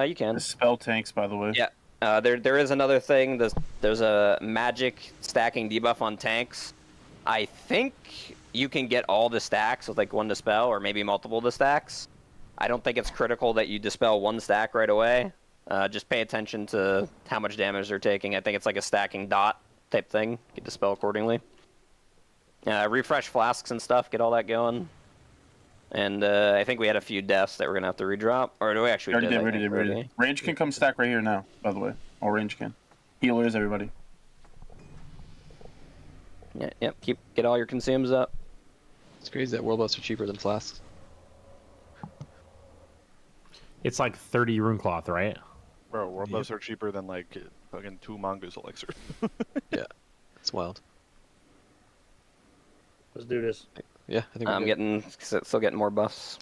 You can. Dispel tanks, by the way. Yeah. There is another thing. There's a magic stacking debuff on tanks. I think you can get all the stacks with one dispel, or maybe multiple of the stacks. I don't think it's critical that you dispel one stack right away. Just pay attention to how much damage they're taking. I think it's a stacking dot type thing. You dispel accordingly. Refresh flasks and stuff, get all that going. And I think we had a few deaths that we're going to have to redrop. Or do we actually already did. Range can come stack right here now, by the way. All range can. Healers, everybody. Yeah, yep. Get all your consumes up. It's crazy that world buffs are cheaper than flasks. It's like 30 rune cloth, right? Bro, world buffs are cheaper than like fucking 2 mongoose elixir. Yeah, it's wild. Let's do this. Yeah, I think I'm still getting more buffs.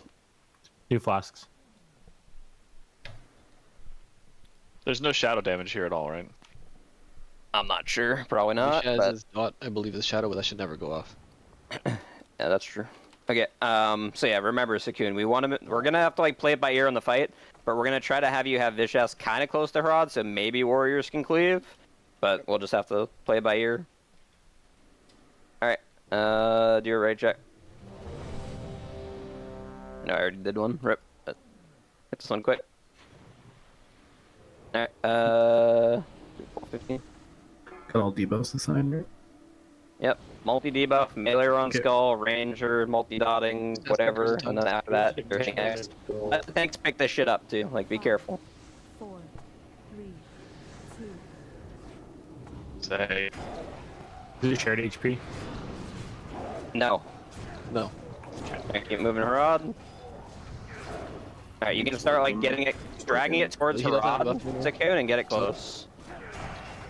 2 flasks. There's no shadow damage here at all, right? I'm not sure. Probably not. Shaz is not, I believe, the shadow, but that should never go off. Yeah, that's true. Okay. So yeah, remember, Sakun, we're gonna have to like play it by ear in the fight, but we're gonna try to have you have Vicious kind of close to Harad, so maybe warriors can cleave, but we'll just have to play it by ear. All right. Do your raid check. No, I already did one. Rip. Hit this one quick. All right. 15. Got all debuffs assigned, right? Yep. Multi-debuff, melee on skull, ranger, multi-dotting, whatever, and then after that, there's X. Let the tanks pick this shit up too. Like, be careful. 4, 3, 2. Say. Is it shared HP? No. No. Okay, keep moving Harad. Alright, you can start like dragging it towards Harad, Sakun, and get it close.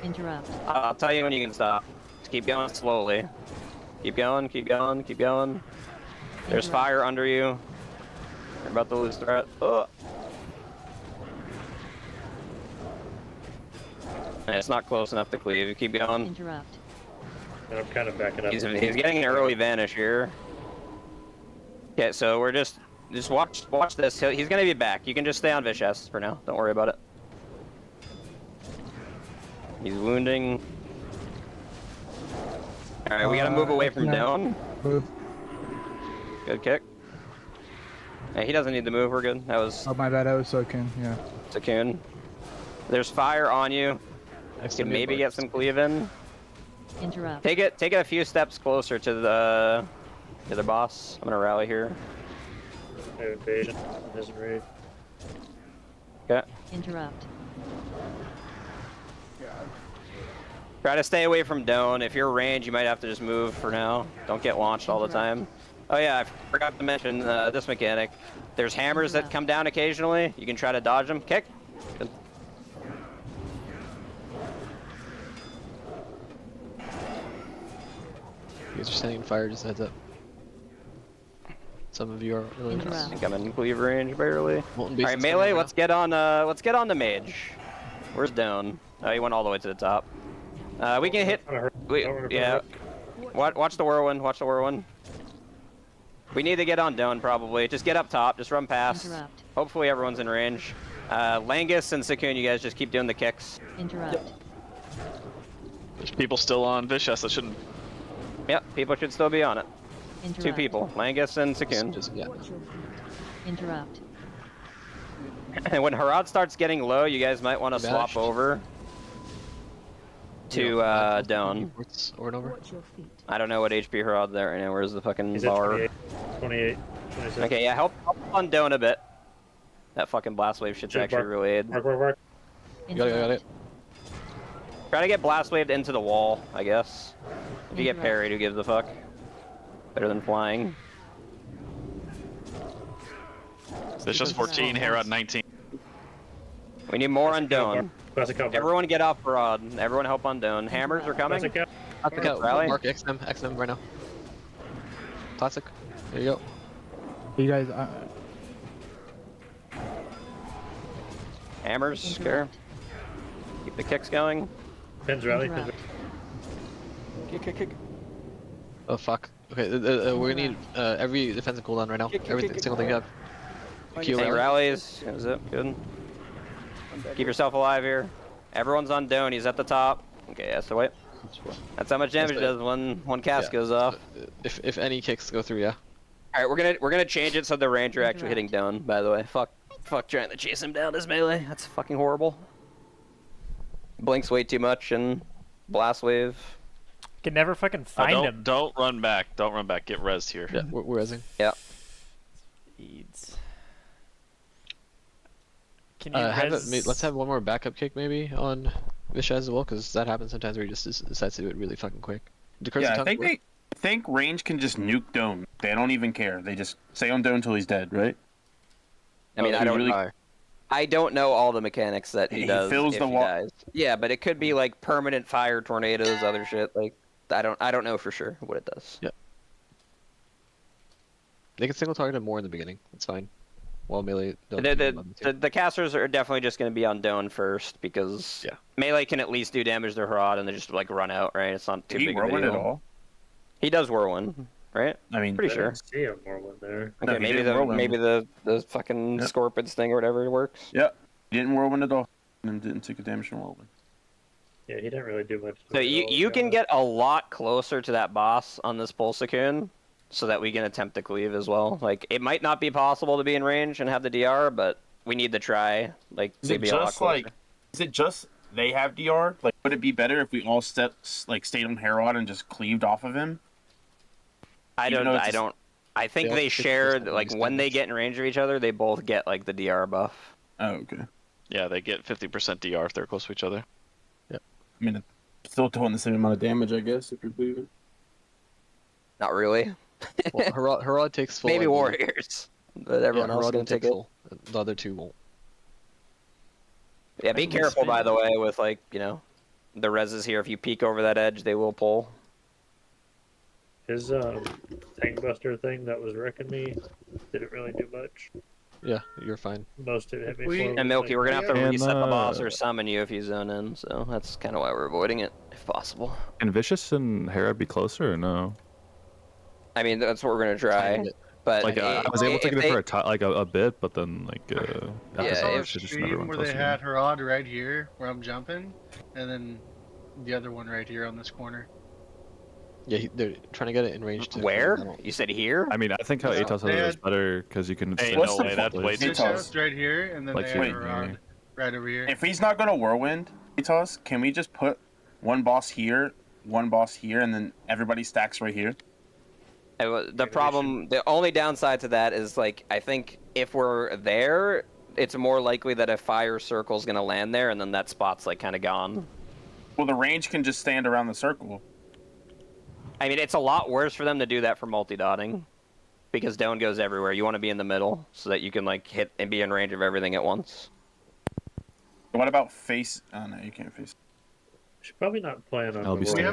Interrupt. I'll tell you when you can stop. Just keep going slowly. Keep going, keep going, keep going. There's fire under you. You're about to lose threat. Oh. And it's not close enough to cleave. You keep going. Interrupt. I'm kind of backing up. He's getting an early vanish here. Okay, so we're just watch this. He's gonna be back. You can just stay on Vicious for now. Don't worry about it. He's wounding. Alright, we gotta move away from down. Move. Good kick. Hey, he doesn't need to move, we're good. That was... Oh, my bad, I was Sakun, yeah. Sakun. There's fire on you. You can maybe get some cleave in. Interrupt. Take it a few steps closer to the boss. I'm gonna rally here. I have evasion. It doesn't raid. Okay. Interrupt. Try to stay away from Doan. If you're range, you might have to just move for now. Don't get launched all the time. Oh yeah, I forgot to mention this mechanic. There's hammers that come down occasionally. You can try to dodge them. Kick. Good. You guys are standing in fire, just heads up. Some of you are really I think I'm in cleave range barely. All right, melee. Let's get on the mage. Where's Doan? Oh, he went all the way to the top. We can hit. Yeah. Watch the whirlwind. Watch the whirlwind. We need to get on Doan probably. Just get up top. Just run past. Interrupt. Hopefully everyone's in range. Langus and Sakun, you guys just keep doing the kicks. Interrupt. There's people still on Vicious that shouldn't. Yep, people should still be on it. Interrupt. 2 people, Langus and Sakun. Interrupt. And when Harad starts getting low, you guys might want to swap over to Doan. Over and over. I don't know what HP Harad's there right now. Where's the fucking He's bar? at 28, 26. Okay, yeah, help on Doan a bit. That fucking blast wave shit's actually really aid. Mark. You got it. Try to get blast waved into the wall, I guess. If you get parried, who gives a fuck? Better than flying. Vicious 14, Herod 19. We need more on Doan. Everyone get off Rod. Everyone help on Doan. Hammers are coming. Rally. Mark XM right now. Classic. There you go. You guys, Hammers, scare. Keep the kicks going. Pins rally. Kick. Oh fuck. Okay, we're gonna need every defensive cooldown right now. Every single thing you have. Tank rallies. Is it good? Keep yourself alive here. Everyone's on Doan. He's at the top. Okay, yeah, so wait. That's how much damage it does when one cast goes off. If any kicks go through, yeah. All right, we're gonna change it so the ranger actually hitting Doan. By the way, fuck trying to chase him down his melee. That's fucking horrible. Blinks way too much and blast wave. Can never fucking find him. Don't run back. Don't run back. Get rezzed here. Yeah, we're rezzing. Yeah. Eads. Can you let's have one more backup kick maybe on Visha as well, because that happens sometimes where he just decides to do it really fucking quick. Yeah, I think range can just nuke Dome. They don't even care. They just stay on Dome until he's dead, right? I mean, I don't know all the mechanics that he does. Fills if the he wall. dies. Yeah, but it could be like permanent fire, tornadoes, other shit. Like I don't know for sure what it does. Yeah. They can single target him more in the beginning. It's fine. While melee. The casters are definitely just going to be on Doan first because melee can at least do damage to Harad and they just like run out, right? It's not too big of a deal. At all? He does Whirlwind, right? I mean, pretty sure. didn't see a Whirlwind there. Okay, maybe the fucking Scorpions thing or whatever works. Yeah, he didn't Whirlwind at all, and didn't take a damage from Whirlwind. Yeah, he didn't really do much. So you can get a lot closer to that boss on this Pulsacune, so that we can attempt to cleave as well. Like it might not be possible to be in range and have the DR, but we need to try. Like is it just like? Is it just they have DR? Like, would it be better if we all stayed on Herod and just cleaved off of him? I think they share, like, when they get in range of each other, they both get, like, the DR buff. Oh, okay. Yeah, they get 50% DR if they're close to each other. Yeah. I mean, it's still doing the same amount of damage, I guess, if you're cleaving. Not really. Well, Harad takes full. Maybe Warriors, but everyone else is going to take full. The other two won't. Yeah, be careful, by the way, with, like, you know, the reses here. If you peek over that edge, they will pull. His tank buster thing that was wrecking me didn't really do much. Yeah, you're fine. Most of it hit me forward. And Milky, we're gonna have to reset the boss or summon you if you zone in, so that's kind of why we're avoiding it, if possible. Can Vicious and Herod be closer or no? I mean, that's what we're gonna try. But like I was able to get it for a bit, but then like I saw a stream where they had Harad right here, where I'm jumping, and then the other one right here on this corner. Yeah, they're trying to get it in range. Where? You said here? I mean, I think how Atos has it is better because you can. What's the that's way too Atos right here, and then like they have Harad right over here. If he's not gonna Whirlwind Atos, can we just put one boss here, and then everybody stacks right here? The problem, the only downside to that is, like, I think if we're there, it's more likely that a fire circle is gonna land there, and then that spot's like kind of gone. Well, the range can just stand around the circle. I mean, it's a lot worse for them to do that for multi-dotting, because Doan goes everywhere. You want to be in the middle so that you can like hit and be in range of everything at once. What about face? Oh no, you can't face. Should probably not plan on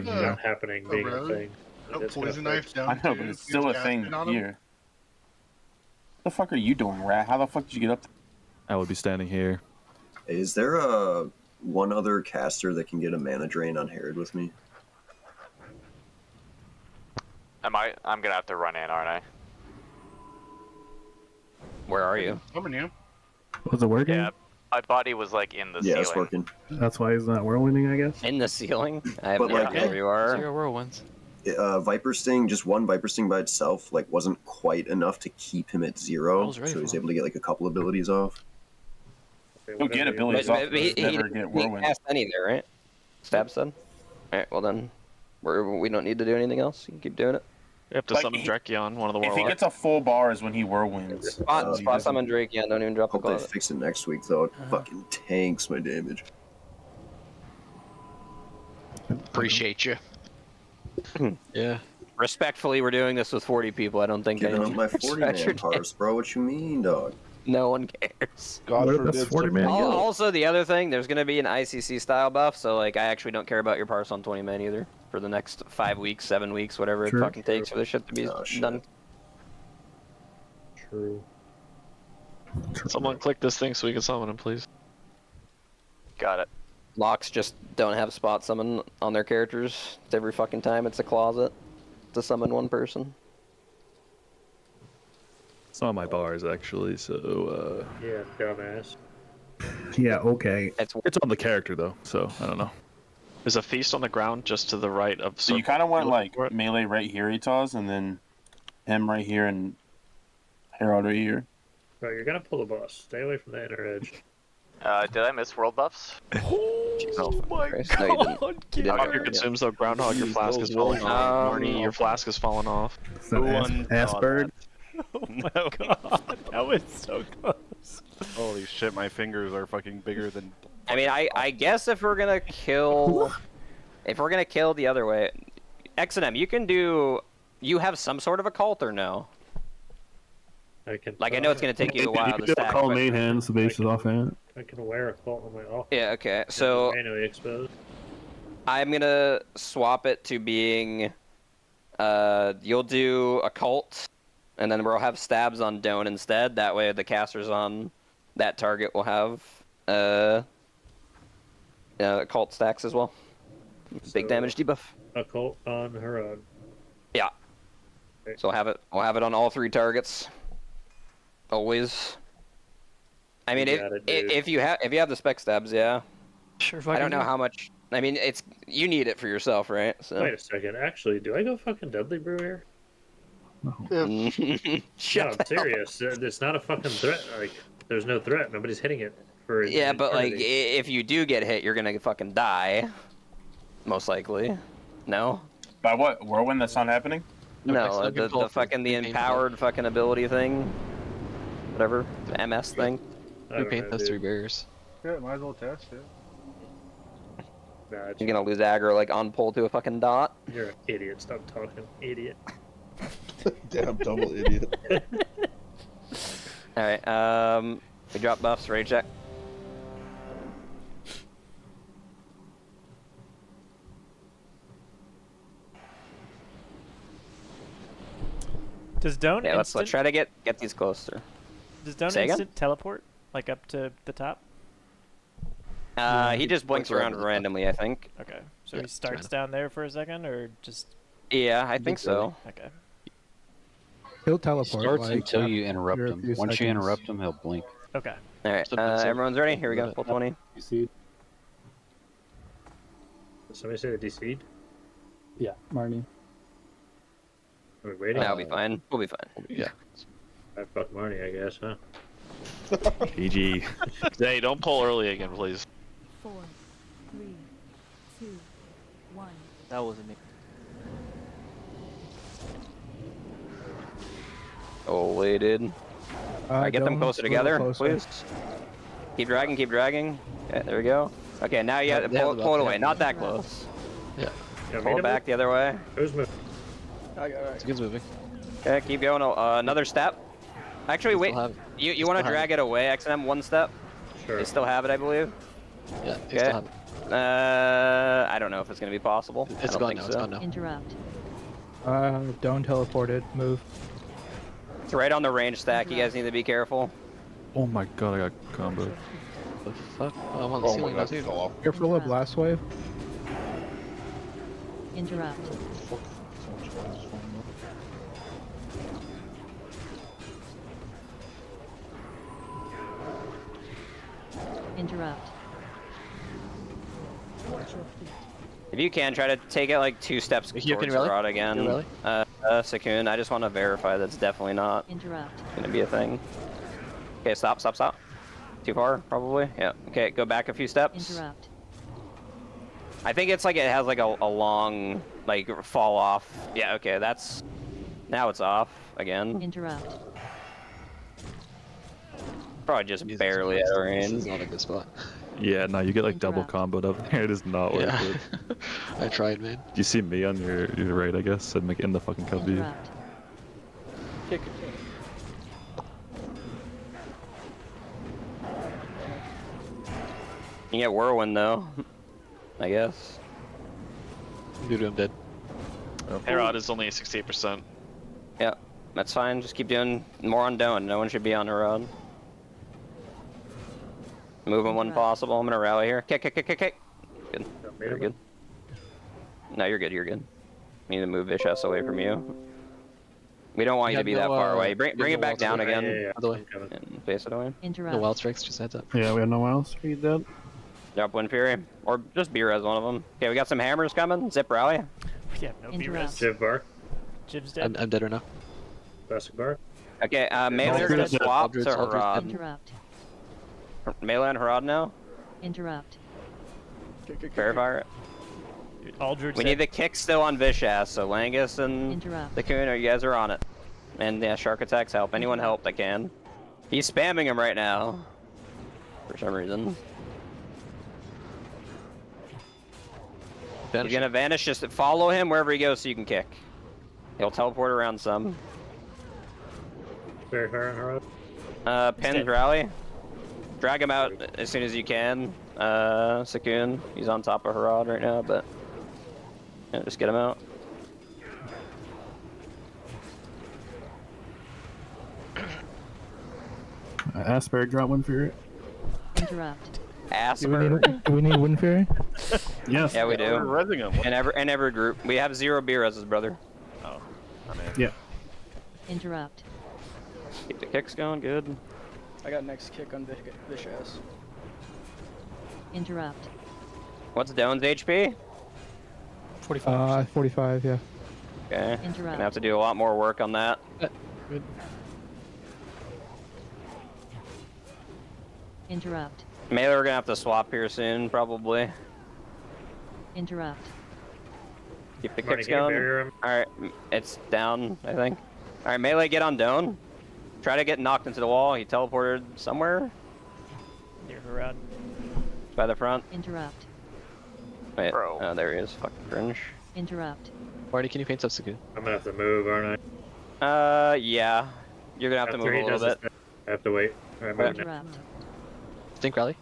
not happening being a thing. No poison knife down. I know, but it's still a thing here. What the fuck are you doing, Rat? How the fuck did you get up there? I would be standing here. Is there one other caster that can get a mana drain on Herod with me? I'm gonna have to run in, aren't I? Where are you? Coming you. Was it working? Yeah, my body was like in the ceiling. Yeah, it's working. That's why he's not whirlwinding, I guess. In the ceiling? I have no idea where you are. 0 whirlwinds. Viper Sting, just one Viper Sting by itself, like wasn't quite enough to keep him at 0, so he was able to get like a couple abilities off. He'll get abilities off, but never get Whirlwind. He cast any there, right? Stab stun? Alright, well then, we don't need to do anything else. You can keep doing it. You have to summon Drakion, one of the warlocks. If he gets a full bar is when he Whirlwinds. Spot summon Drakion, don't even drop the Hope they closet. fix it next week though. It fucking tanks my damage. Appreciate you. Yeah. Respectfully, we're doing this with 40 people. I don't think Giving up anyone my 40 man parse, bro. What you mean, dog? No one cares. God forbid. 40 man. Also, the other thing, there's going to be an ICC style buff, so like I actually don't care about your parse on 20 man either for the next 5 weeks, 7 weeks, whatever it fucking takes for this shit to be done. True. Someone click this thing so we can summon him, please. Got it. Locks just don't have spot summon on their characters. It's every fucking time it's a closet to summon one person. It's not my bars actually, so Yeah, dumbass. Yeah, okay. it's on the character though, so I don't know. There's a feast on the ground just to the right of. So you kind of want like melee right here, Atos, and then him right here and Herald right here. Bro, you're gonna pull the boss. Stay away from the inner edge. Did I miss world buffs? Oh my god! Groundhog consumes though. Groundhog, your flask is falling off. Marnie, your flask is falling off. Asperg. Oh my god, that was so close. Holy shit, my fingers are fucking bigger than. I mean, I guess if we're gonna kill, the other way, X&M, you can do. You have some sort of a cult or no? I can. Like I know it's gonna take you a while to stack. Call but- main hands, the base is offhand. I can wear a cult on my off. Yeah. Okay. So Manually exposed. I'm gonna swap it to being. You'll do a cult, and then we'll have stabs on Doan instead. That way, the casters on that target will have cult stacks as well. Big damage debuff. A cult on Harad. Yeah. So I'll have it on all 3 targets. Always. I mean, if you have the spec stabs, yeah. Sure. I don't know how much. I mean, you need it for yourself, right? So. Wait a second. Actually, do I go fucking Dudley Brew here? Shut I'm serious. It's not a fucking threat. Like, there's no threat. Nobody's hitting it. For Yeah, but like, eternity. if you do get hit, you're gonna fucking die. Most likely. No. By what? Whirlwind? That's not happening. No, the fucking the empowered fucking ability thing. Whatever, the MS thing. We paint those 3 barriers. Yeah, might as well test it. Nah, You're gonna lose aggro like on pull to a fucking dot. You're an idiot. Stop talking, idiot. Damn double idiot. All right. We drop buffs. Ready check. Does Doan Yeah, let's instant, try to get these closer. Does Doan Say again? instant teleport like up to the top? He just blinks around randomly, I think. Okay, so he starts down there for a second, or just? Yeah, I think so. Okay. He'll teleport. Starts like, until you after interrupt a him. few Once you seconds. interrupt him, he'll blink. Okay. All right. Everyone's ready. Here we go. Pull 20. Did somebody say the DC'd? Yeah, Marnie. Are we waiting? That'll be fine. We'll be fine. Yeah. I fuck Marnie, I guess, huh? PG. Hey, don't pull early again, please. 4, 3, 2, 1. That wasn't me. Oh, waited. All right, get them Doan, closer a little together, closer. please. Keep dragging, keep dragging. Okay, there we go. Okay, now you have to they have pull, the pull it buff, away. yeah. Not that close. Yeah. Pull it back the other way. Who's moving? It's moving. Okay, keep going. Another step. Actually, wait. Still have it. You Still want to have drag it away, X&M, one step? Sure. You still have it, I believe. Yeah, Okay. still have it. I don't know if it's gonna be possible. It's I don't gone think now. so. It's gone now. Interrupt. Don't teleport it. Move. It's right on the range stack. You guys need to be careful. Oh my god, I got combo. The fuck? Oh, I'm on the ceiling now, too. Careful of blast wave. Interrupt. Interrupt. If you can, try to take it like 2 steps You towards can the rally? rod You again. can rally? Sakun, I just want to verify that's definitely not Interrupt. gonna be a thing. Okay, stop, stop, stop. Too far, probably. Yeah. Okay, go back a few steps. Interrupt. I think it's like it has like a long like fall off. Yeah. Okay, that's now it's off again. Interrupt. Probably just barely out of This is range. not a good spot. Yeah, no, you get like double comboed up there. It is not worth Yeah. it. I tried, man. Do you see me on your right, I guess? I'd make it in the fucking cover. Interrupt. Kick. You get Whirlwind though, I guess. Dude, I'm dead. Herod is only 68%. Yeah, that's fine. Just keep doing more on Doan. No one should be on Herod. Move him when possible. I'm gonna rally here. Kick, kick, kick, kick, kick. Good. Very good. No, you're good. You're good. We need to move Vicious away from you. We don't want you to be that far away. Bring it back down again. Other way. And face it away. Interrupt. No wild strikes, just heads up. Yeah, we have no else. Are you dead? Drop Wind Fury. Or just B-Res one of them. Okay, we got some hammers coming. Zip rally. Yeah, no Interrupt. B-res. Jiv bar. Jiv's dead. I'm dead right now. Classic bar. Okay, melee are gonna swap Aldridge, to Aldridge. Harad. Interrupt. Melee and Harad now. Interrupt. Verify it. Aldridge. We need the kick still on Vicious, so Langus and Interrupt. the Kuhn, you guys are on it. And yeah, shark attacks help. Anyone help that can. He's spamming him right now. For some reason. He's gonna vanish, just follow him wherever he goes so you can kick. He'll teleport around some. Very far on her. Pins rally. Drag him out as soon as you can. Sakun, he's on top of Harad right now, but yeah, just get him out. Asper, drop one for it. Interrupt. Asper. Do we need Wind Fury? Yes. Yeah, we do. We're rezzing him. In every group. We have 0 beer as his brother. Oh, I mean. Yeah. Interrupt. Keep the kicks going, good. I got next kick on Vicious. Interrupt. What's Doan's HP? 45. 45, yeah. Okay. Interrupt. Gonna have to do a lot more work on that. Good. Interrupt. Melee, we're gonna have to swap here soon, probably. Interrupt. Keep the Marty, kicks can you going. barrier him? Alright, it's down, I think. Alright, Melee, get on Doan. Try to get knocked into the wall. He teleported somewhere. Near Harad. By the front. Interrupt. Wait, oh, there he is. Fucking cringe. Interrupt. Marty, can you paint Substitute? I'm gonna have to move, aren't I? Yeah. You're gonna have to move a little bit. I have to wait. Alright, moving now. Interrupt. Stink rally?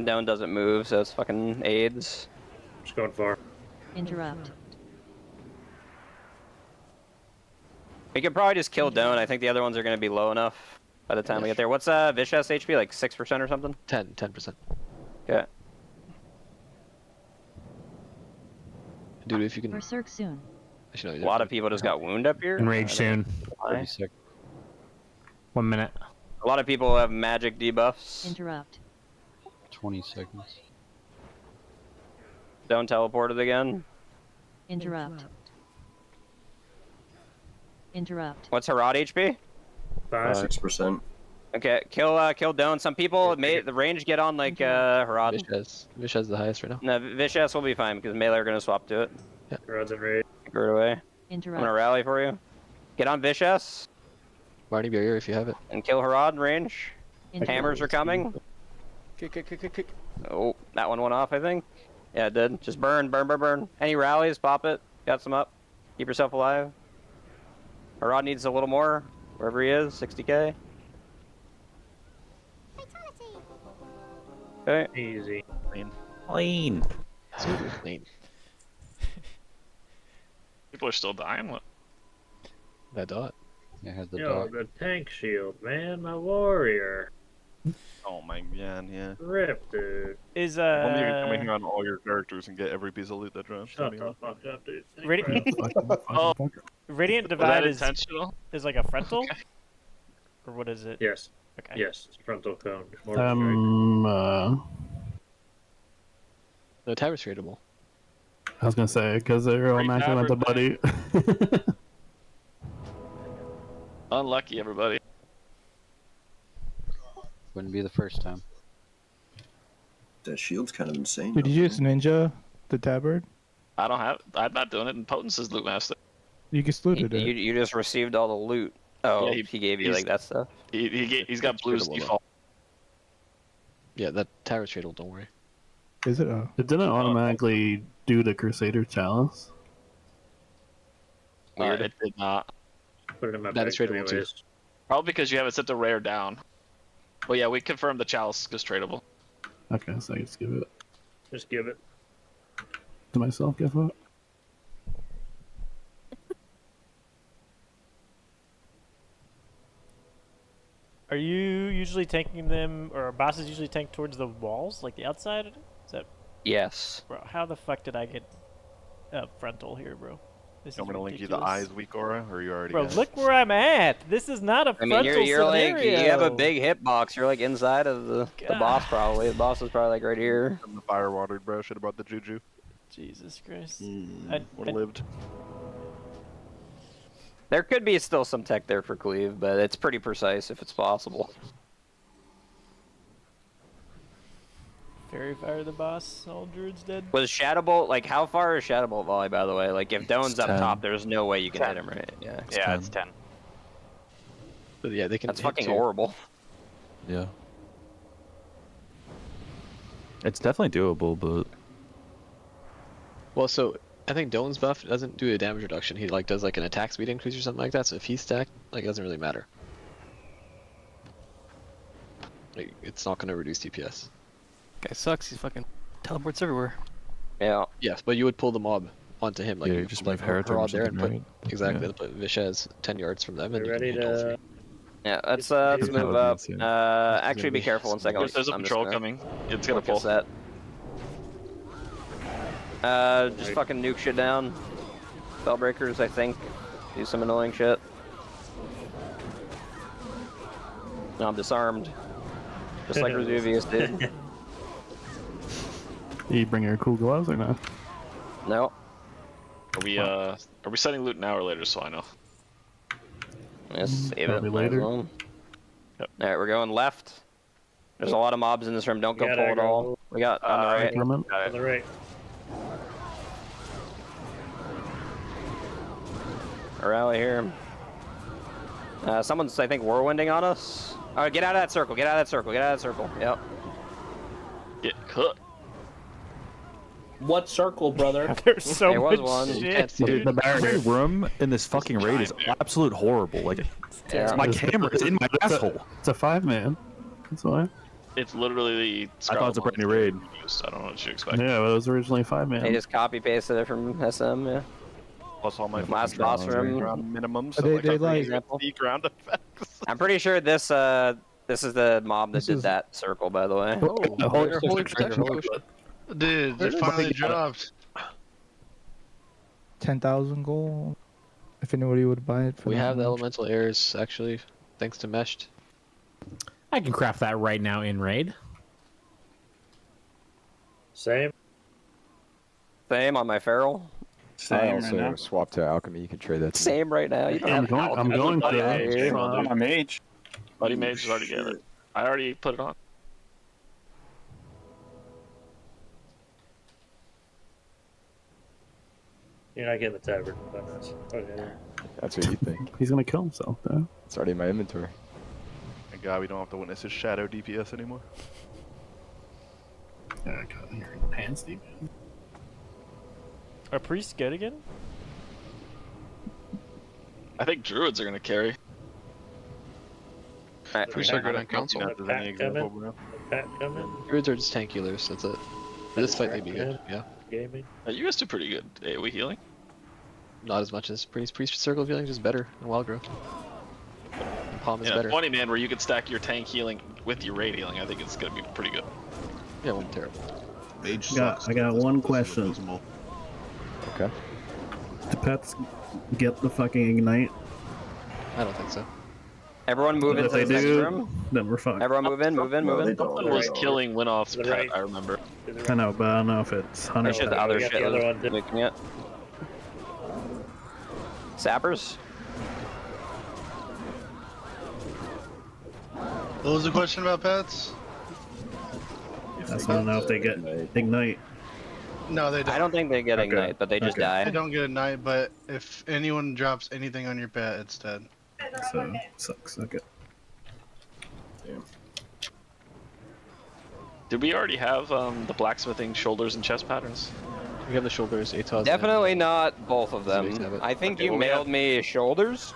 Doan doesn't move, so it's fucking AIDS. Just going far. Interrupt. We could probably just kill Doan. I think the other ones are gonna be low enough by the time we get there. What's Vicious HP? Like 6% or something? 10%. Okay. Dude, if you can. Berserk soon. Actually, no, A lot of people just got wound up here. Enrage soon. Why? 1 minute. A lot of people have magic debuffs. Interrupt. 20 seconds. Don't teleport it again. Interrupt. Interrupt. What's Harad HP? 6%. Okay, kill Doan. Some people made the range get on like Harad. Vish has the highest right now. No, Vicious will be fine because melee are gonna swap to it. Yeah. Harad's in rage. Go it away. Interrupt. I'm gonna rally for you. Get on Vicious Marty barrier if you have it. and kill Harad in range. Interrupt. Hammers are coming. Kick. Oh, that one went off, I think. Yeah, it did. Just burn. Any rallies, pop it. Got some up. Keep yourself alive. Harad needs a little more, wherever he is, 60k. Okay. Easy. Clean. Super clean. People are still dying. What? That dot. It has the Yo, dot. the tank shield, man. My warrior. Oh my god, yeah. Rip, dude. Is Only you can come in here on all your characters and get every piece of loot that drops. Shut the fuck up, dude. Oh, Radiant Was that Divide is intentional? like a frontal, or what is it? Yes. Okay. Yes, it's frontal cone. No, Tabard's tradable. I was gonna say because they're all matching with the buddy. Unlucky, everybody. Wouldn't be the first time. That shield's kind of insane. Did you just ninja the tabard? I don't have. I'm not doing it. And Potence is loot master. You just looted it. You just received all the loot. Oh, Yeah, he gave you like that stuff. He's got blues tradable, default. Yeah, that Tabard's tradable. Don't worry. Is it? Oh. It didn't automatically do the Crusader Chalice. It did not. Put it in my That bag is tradable too. anyways. Probably because you have it set to rare down. Well, yeah, we confirmed the chalice is tradable. Okay, so I just give it Just give it. to myself. Give it. Are you usually tanking them, or are bosses usually tank towards the walls, like the outside? Is that? Yes. Bro, how the fuck did I get frontal here, bro? This I'm is gonna link you the ridiculous. eyes weak aura, or you already Bro, got it? look where I'm at. This is not a I frontal mean, you're like scenario. you have a big hitbox. You're like inside of the boss probably. The boss is probably like right here. I'm the fire watered, bro. Should have brought the juju. Jesus Christ. Would have lived. There could be still some tech there for cleave, but it's pretty precise if it's possible. Fairy fire the boss. All druids dead. Was Shadow Bolt, like, how far is Shadow Bolt volley, by the way? Like, if Doan's up 10. top, there's no way you can 10. hit him, right? Yeah. Yeah, it's 10. But yeah, they can. That's hit fucking too. horrible. Yeah. It's definitely doable, but Well, so I think Doan's buff doesn't do a damage reduction. He like does like an attack speed increase or something like that. So if he's stacked, like it doesn't really matter. Like, it's not gonna reduce DPS. Guy sucks. He fucking teleports everywhere. Yeah. Yes, but you would pull the mob onto him. Like Yeah, you you would just put, like move Heretic or Herod there and put something, right? exactly. Yeah. Put Vishez 10 yards from them, and You you can ready hit all to? three. Yeah, let's move up. Actually, be careful one second. There's a I'm just patrol gonna coming. It's gonna look at pull. that. Just fucking nuke shit down. Spellbreakers, I think. Do some annoying shit. No, I'm disarmed. Just like Vesuvius did. You bring your cool gloves or not? No. Are we setting loot now or later? So I know. Let's save it. Probably Might as later. well. Alright, we're going left. There's a lot of mobs in this room. Don't go Yeah, pull there it you all. go. We got on the right. On the right. Rally here. Someone's, I think, whirlwinding on us. Alright, get out of that circle. Get out of that circle. Get out of that circle. Yep. Get cooked. What circle, brother? There's so There was much one. shit. dude, every room in this fucking raid is absolute horrible. Like, Yeah. my camera is in my asshole. It's a 5-man. That's why. It's literally. I thought it's a brand new raid. I don't know what you expect. Yeah, but it was originally 5-man. They just copy pasted it from SM, yeah. Plus all my Last boss room. ground minimums. So They- like, they every like- example, the ground effects. I'm pretty sure this is the mob that did that circle, by the way. Oh, holy protection. Dude, they finally dropped. 10,000 gold. If anybody would buy it for We that have the much. elemental airs actually, thanks to Meshed. I can craft that right now in raid. Same. Same on my feral. Same right now. swap to alchemy. You can trade that. Same right now. You don't have I'm going Buddy to. Mage. I'm a mage. Buddy Mage is already got it. I already put it on. You're not getting the tavern. Okay. That's what you think. He's gonna kill himself though. It's already in my inventory. Thank God we don't have to witness his shadow DPS anymore. Yeah, I got your hands deep. Are priests good again? I think druids are gonna carry. Priests are good on council. Pat coming. Pat coming. Druids are just tank healers, that's it. For this fight, they'd be good, yeah. Gaming. You guys do pretty good AoE healing. Not as much as priest. Priest circle of healing is better than wild growth. And palm is Yeah, better. 20 man where you could stack your tank healing with your raid healing. I think it's gonna be pretty good. Yeah, it wasn't terrible. Mage I got one question. Okay. Do pets get the fucking ignite? I don't think so. Everyone move If into they the next do, room. then we're fucked. Everyone move in, move in, move in. Someone was killing Winoff's To the pet, right. I remember. I know, but I don't know if it's They hunter. should the other we got shit the other one. that's making it. Sappers? What was the question about pets? That's want to know if they get ignite. No, they don't. I don't think they get ignite, but they just die. They don't get ignite, but if anyone drops anything on your pet, it's dead. So sucks. Okay. Did we already have the blacksmithing shoulders and chest patterns? We have the shoulders, Atos. Definitely not both of Have them. it. I think Okay, you well, we mailed me shoulders.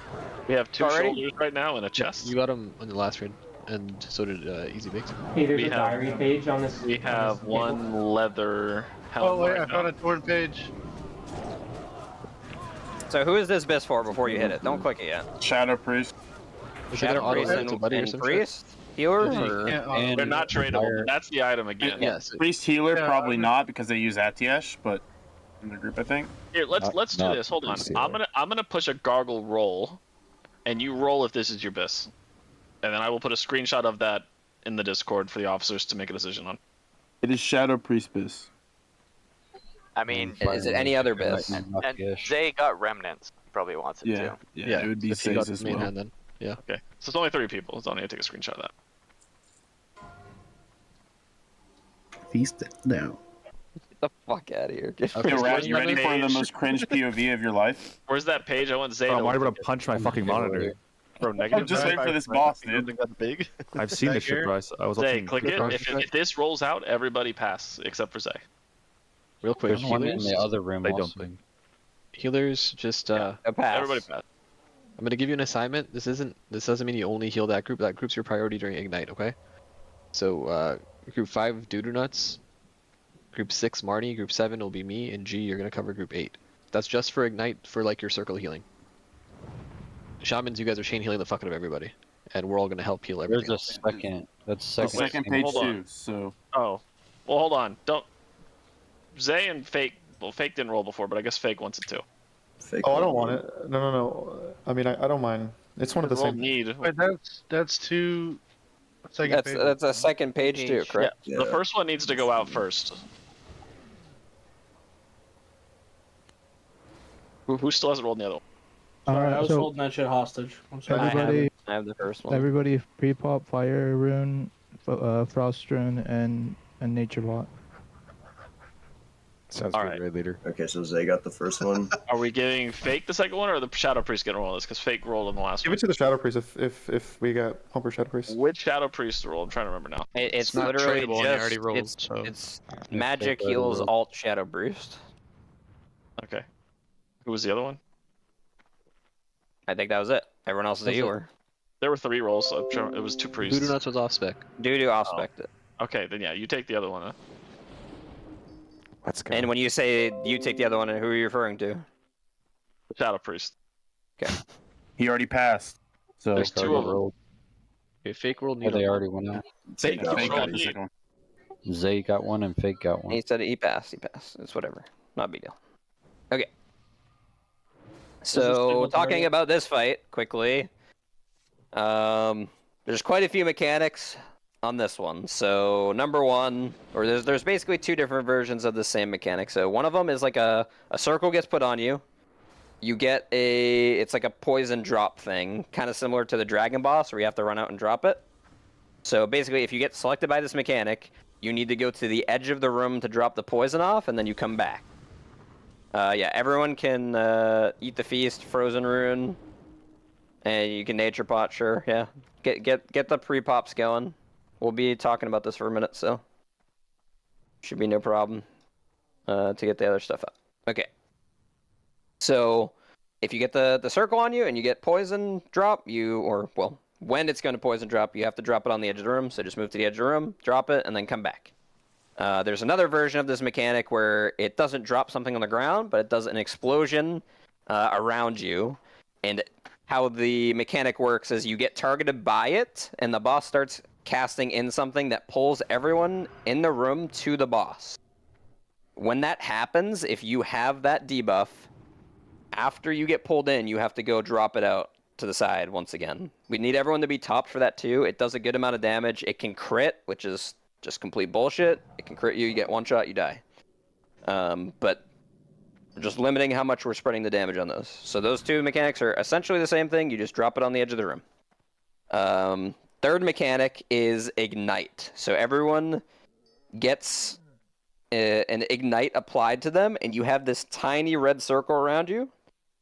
We have two Already? shoulders right now and a chest. You got them on the last raid, and so did Easy Baked. Hey, there's We a have- diary page on this. We have one leather helm Oh wait, right I found now. a torn page. So who is this bis for before you hit it? Don't click it yet. Shadow priest. Shadow auto priest hit to buddy or and some shit? priest? Healer? Yeah, Or? yeah, They're not tradable. That's the item again. Yes. Priest healer Yeah, probably I'm- not because they use Atiesh, but in the group I think. Here, let's do Not this. Hold on. priest I'm healer. gonna push a gargle roll, and you roll if this is your bis, and then I will put a screenshot of that in the Discord for the officers to make a decision on. It is shadow priest bis. I mean, Is it any other bis? and Zay got remnants. He probably wants it Yeah, too. yeah, it would be if you got safe as the main well. hand then. Yeah. Okay, so it's only 3 people. So I need to take a screenshot of that. Feast it down. Get the fuck out of here. Get Okay, Yo, so Rat, where's you ready that for the page? most cringe POV of your life? Where's that page? I want Zay Oh, to I'm look worried at about punch my fucking monitor. Bro, negative. just waiting for this boss, dude. That big. I've seen this shit, bro. I was Zay, watching. click it. If this rolls out, everybody pass except for Zay. Real quick, There's one in healers. the other room They also. don't. Healers, just pass. Everybody pass. I'm gonna give you an assignment. This doesn't mean you only heal that group. That group's your priority during Ignite, okay? So group 5, Doodoo Nuts. Group 6, Marnie. Group 7 will be me, and G, you're gonna cover group 8. That's just for Ignite, for like your circle healing. Shamans, you guys are chain healing the fuck out of everybody, and we're all gonna help heal everything. There's a second. That's second. Second page hold on. 2. So. Oh, well, hold on. Don't. Zay and Fake. Well, Fake didn't roll before, but I guess Fake wants it too. Oh, I don't want it. No. I mean, I don't mind. It's one of the Roll same. need. Wait, that's two. Second page. That's a second page too, correct? Yeah. The first one needs to go out first. Who still hasn't rolled the other one? Sorry, I was so holding that shit hostage. I'm sorry. everybody, I have the first one. everybody pre-pop Fire Rune, Frost Rune, and Nature Bot. Sounds All good, right. Raid Leader. Okay, so Zay got the first one. Are we giving Fake the second one, or the Shadow Priest getting roll this? Because Fake rolled in the last Give one. it to the Shadow Priest if we got Humper Shadow Priest. Which Shadow Priest to roll? I'm trying to remember now. It's not literally tradable, and just you already rolled, it's, so- it's magic heals alt Shadow Priest. Okay. Who was the other one? I think that was it. Everyone else is a That's it. healer. There were 3 rolls, so it was 2 priests. Doodoo Nuts was off spec. Doodoo off spec it. Okay, then yeah, you take the other one. Huh? Let's go. And when you say you take the other one, who are you referring to? The Shadow Priest. Okay. He already passed. So. There's 2 of them. Okay, Fake rolled Yeah, need. they already went out. Fake got rolled the need. second one. Zay got one and Fake got one. He said he passed. It's whatever. Not a big deal. Okay. So talking about this fight quickly, there's quite a few mechanics on this one. So number one, or there's basically 2 different versions of the same mechanic. So one of them is like a circle gets put on you. You get it's like a poison drop thing, kind of similar to the dragon boss where you have to run out and drop it. So basically, if you get selected by this mechanic, you need to go to the edge of the room to drop the poison off, and then you come back. Yeah, everyone can eat the feast, frozen rune, and you can nature pot. Sure, yeah. Get the pre-pops going. We'll be talking about this for a minute, so should be no problem to get the other stuff out. Okay. So if you get the circle on you and you get poison drop, when it's going to poison drop, you have to drop it on the edge of the room. So just move to the edge of the room, drop it, and then come back. There's another version of this mechanic where it doesn't drop something on the ground, but it does an explosion around you. And how the mechanic works is you get targeted by it, and the boss starts casting in something that pulls everyone in the room to the boss. When that happens, if you have that debuff, after you get pulled in, you have to go drop it out to the side once again. We need everyone to be topped for that too. It does a good amount of damage. It can crit, which is just complete bullshit. It can crit you, you get one shot, you die. But we're just limiting how much we're spreading the damage on those. So those 2 mechanics are essentially the same thing. You just drop it on the edge of the room. Third mechanic is Ignite. So everyone gets an Ignite applied to them, and you have this tiny red circle around you.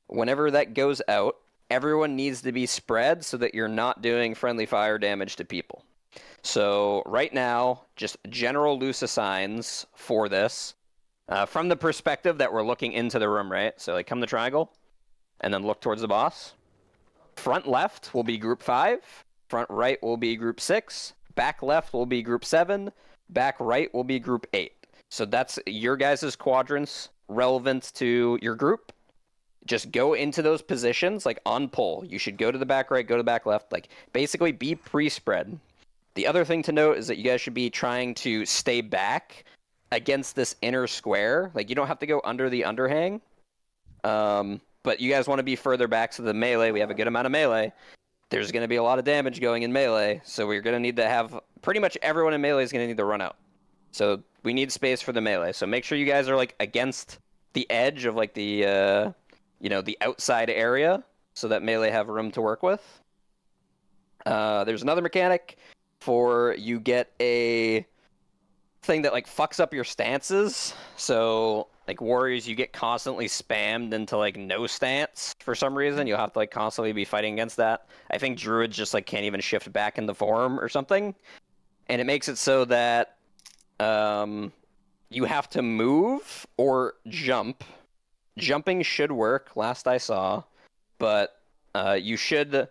Whenever that goes out, everyone needs to be spread so that you're not doing friendly fire damage to people. So right now, just general loose assigns for this. From the perspective that we're looking into the room, right? So like come the triangle, and then look towards the boss. Front left will be group 5. Front right will be group 6. Back left will be group 7. Back right will be group 8. So that's your guys' quadrants relevant to your group. Just go into those positions, like on pull. You should go to the back right, go to the back left. Like basically be pre-spread. The other thing to note is that you guys should be trying to stay back against this inner square. Like you don't have to go under the underhang. But you guys want to be further back so the melee, we have a good amount of melee. There's going to be a lot of damage going in melee. So we're going to need to have, pretty much everyone in melee is going to need to run out. So we need space for the melee. So make sure you guys are like against the edge of like the, the outside area so that melee have room to work with. There's another mechanic for you get a thing that like fucks up your stances. So like warriors, you get constantly spammed into like no stance for some reason. You'll have to like constantly be fighting against that. I think druids just like can't even shift back into form or something, and it makes it so that you have to move or jump. Jumping should work, last I saw, but you should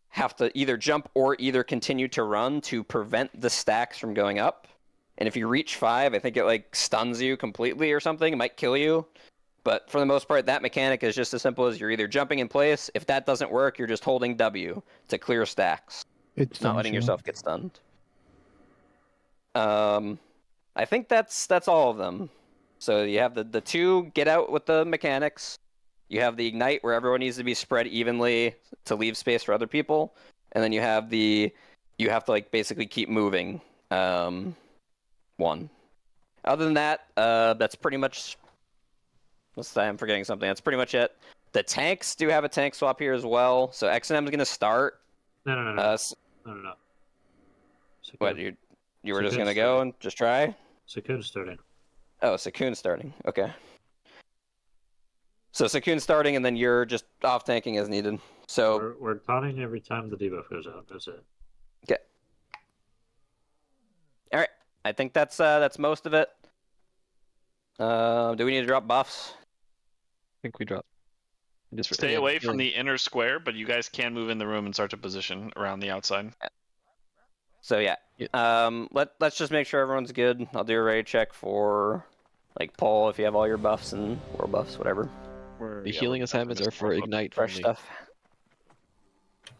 have to either jump or either continue to run to prevent the stacks from going up. And if you reach 5, I think it like stuns you completely or something. It might kill you. But for the most part, that mechanic is just as simple as you're either jumping in place. If that doesn't work, you're just holding W to clear stacks. It's not letting yourself get stunned. I think that's all of them. So you have the 2 get out with the mechanics. You have the ignite where everyone needs to be spread evenly to leave space for other people. And then you have you have to like basically keep moving. 1. Other than that, that's pretty much. Let's say I'm forgetting something. That's pretty much it. The tanks do have a tank swap here as well. So X&M is going to start. No. No. What, you were just going to go and just try? Sakun's starting. Oh, Sakun's starting. Okay. So Sakun's starting, and then you're just off tanking as needed. So we're taunting every time the debuff goes out. That's it. Okay. All right. I think that's most of it. Do we need to drop buffs? I think we drop. Just stay away from the inner square, but you guys can move in the room and start to position around the outside. So yeah. Let's just make sure everyone's good. I'll do a raid check for like Paul if you have all your buffs and war buffs, whatever. The healing assignments are for ignite fresh only. stuff.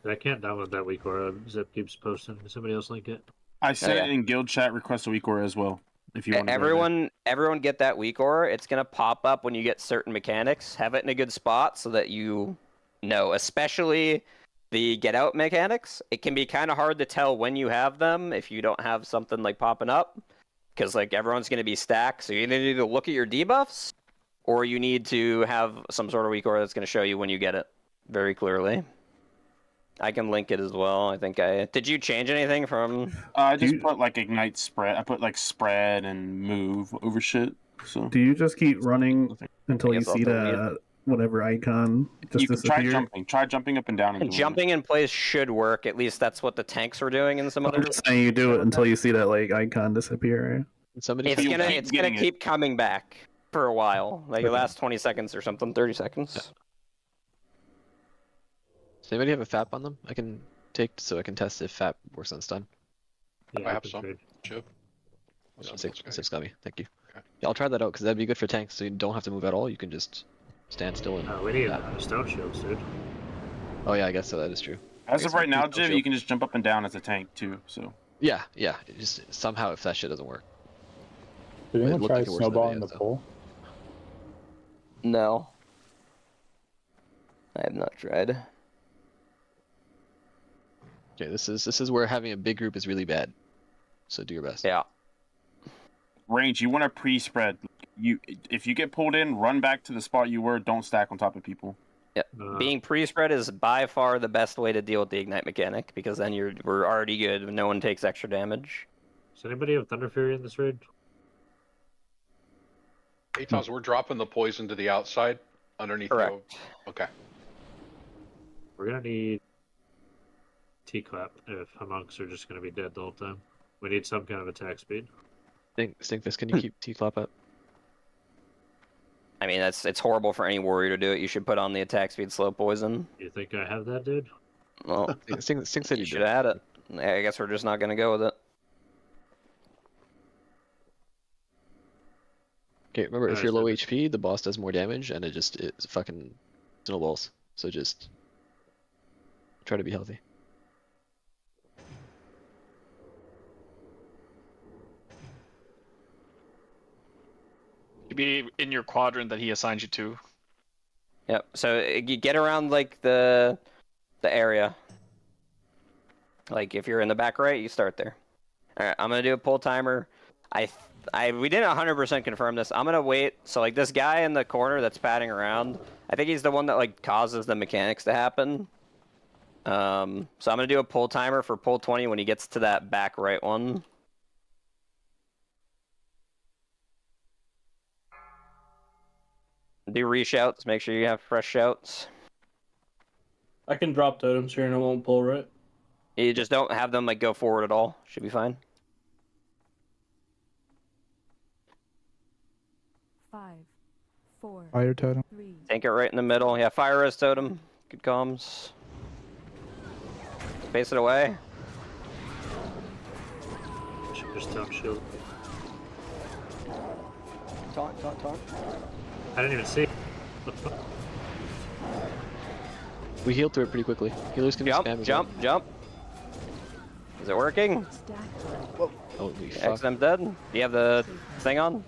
I can't download that weak aura. Zip keeps posting. Does somebody else link it? I sent it in guild chat. Request a weak aura as well. If you want to everyone get that weak aura. It's gonna pop up when you get certain mechanics. Have it in a good spot so that you know, especially the get out mechanics. It can be kind of hard to tell when you have them if you don't have something like popping up, because like everyone's gonna be stacked. So you either need to look at your debuffs, or you need to have some sort of weak aura that's gonna show you when you get it very clearly. I can link it as well. I think did you change anything from? I just put like ignite spread. I put like spread and move over shit. So do you just keep running until you see that whatever icon just you can disappear? try jumping. Try jumping up and down. And jumping in place should work. At least that's what the tanks were doing in some other. I'm just saying you do it until you see that like icon disappear. It's gonna keep coming back for a while. Like the last 20 seconds or something, 30 seconds. Yeah. Does anybody have a FAP on them? I can take so I can test if FAP works on stun. Yeah, I have some. Chip. Six got me. Thank you. Okay. Yeah, I'll try that out because that'd be good for tanks. So you don't have to move at all. You can just stand still and. We need stone shields, dude. Oh yeah, I guess so. That is true. As of right now, Jim, you can just jump up and down as a tank too. So. Yeah. It just somehow if that shit doesn't work. Did anyone try snowballing the pole? No. I have not tried. Okay, this is where having a big group is really bad. So do your best. Yeah. Range, you want to pre-spread. If you get pulled in, run back to the spot you were. Don't stack on top of people. Yep. Being pre-spread is by far the best way to deal with the ignite mechanic, because then we're already good. No one takes extra damage. Does anybody have Thunder Fury in this raid? Atos, we're dropping the poison to the outside underneath. Correct. Okay. We're gonna need T-clap if monks are just gonna be dead the whole time. We need some kind of attack speed. Stinkfist, can you keep T-clap up? I mean, it's horrible for any warrior to do it. You should put on the attack speed slow poison. You think I have that, dude? Well, Stink said you should have had it. I guess we're just not gonna go with it. Okay, remember, if you're low HP, the boss does more damage, and it fucking snowballs. So just try to be healthy. You be in your quadrant that he assigns you to. Yep. So you get around like the area. Like if you're in the back right, you start there. All right, I'm gonna do a pull timer. We didn't 100% confirm this. I'm gonna wait. So like this guy in the corner that's padding around, I think he's the one that like causes the mechanics to happen. So I'm gonna do a pull timer for pull 20 when he gets to that back right one. Do reshouts. Make sure you have fresh shouts. I can drop totems here and it won't pull, right? You just don't have them like go forward at all. Should be fine. 5, 4. Fire totem. 3. Tank it right in the middle. Yeah, fire res totem. Good comms. Space it away. Should just taunt shield. Taunt, taunt, taunt. I didn't even see. What the fuck? We healed through it pretty quickly. Healers can Jump, spam as jump, well. jump. Is it working? Holy fuck. XM dead. Do you have the thing on?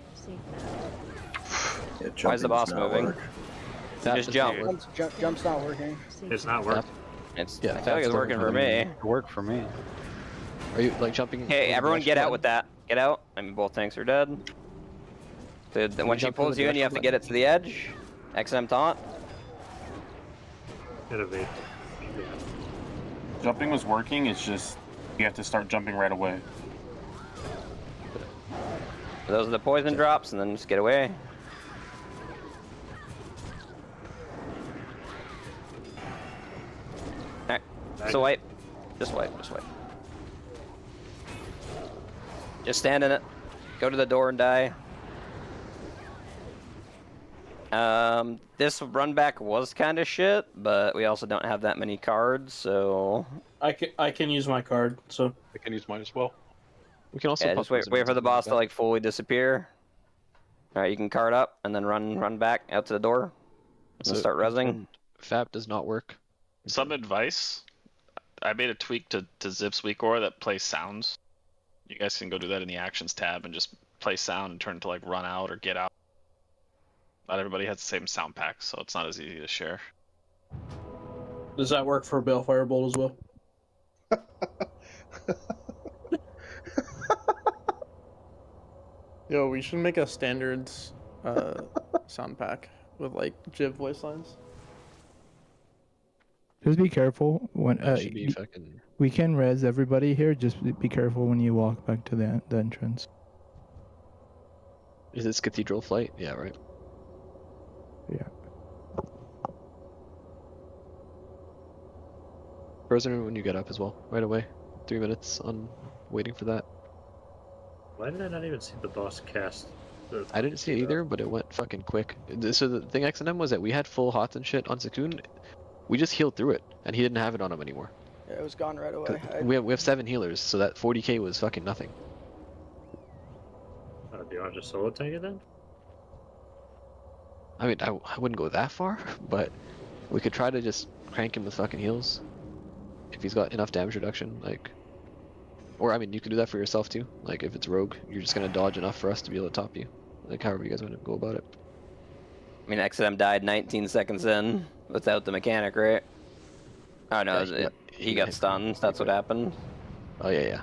Yeah, Why is the boss moving? Just jump. Jump's not working. It's not working. It's, Yeah, I feel like it's working for me. It worked for me. Are you like jumping? Okay, everyone get out with that. Get out. I mean, both tanks are dead. When she pulls you in, you have to get it to the edge. XM taunt. Innovate. Jumping was working, it's just you have to start jumping right away. Those are the poison drops, and then just get away. Alright, so wipe. Just wipe, just wipe. Just stand in it. Go to the door and die. This run back was kind of shit, but we also don't have that many cards, so... I can use my card, so... I can use mine as well. We can also just wait for the boss to like fully disappear. Alright, you can card up and then run back out to the door. And start rezzing. Fab does not work. Some advice. I made a tweak to Zip's weak aura that plays sounds. You guys can go do that in the actions tab and just play sound and turn it to like run out or get out. Not everybody has the same sound pack, so it's not as easy to share. Does that work for Balefire Bolt as well? Yo, we should make a standards sound pack with like Jiv voice lines. Just be careful when should be fucking... we can res everybody here. Just be careful when you walk back to the entrance. Is this Cathedral Flight? Yeah, right. Yeah. Frozen when you get up as well, right away. 3 minutes on waiting for that. Why did I not even see the boss cast? I didn't see it either, but it went fucking quick. So the thing XM was that we had full hots and shit on Sakun. We just healed through it, and he didn't have it on him anymore. Yeah, it was gone right away. We have 7 healers, so that 40k was fucking nothing. Do you want to just solo tank it then? I mean, I wouldn't go that far, but we could try to just crank him with fucking heals. If he's got enough damage reduction, like... Or, I mean, you can do that for yourself too. Like, if it's rogue, you're just gonna dodge enough for us to be able to top you. Like, however you guys want to go about it. I mean, XM died 19 seconds in without the mechanic, right? Oh no, he got stunned. That's what happened. Oh yeah.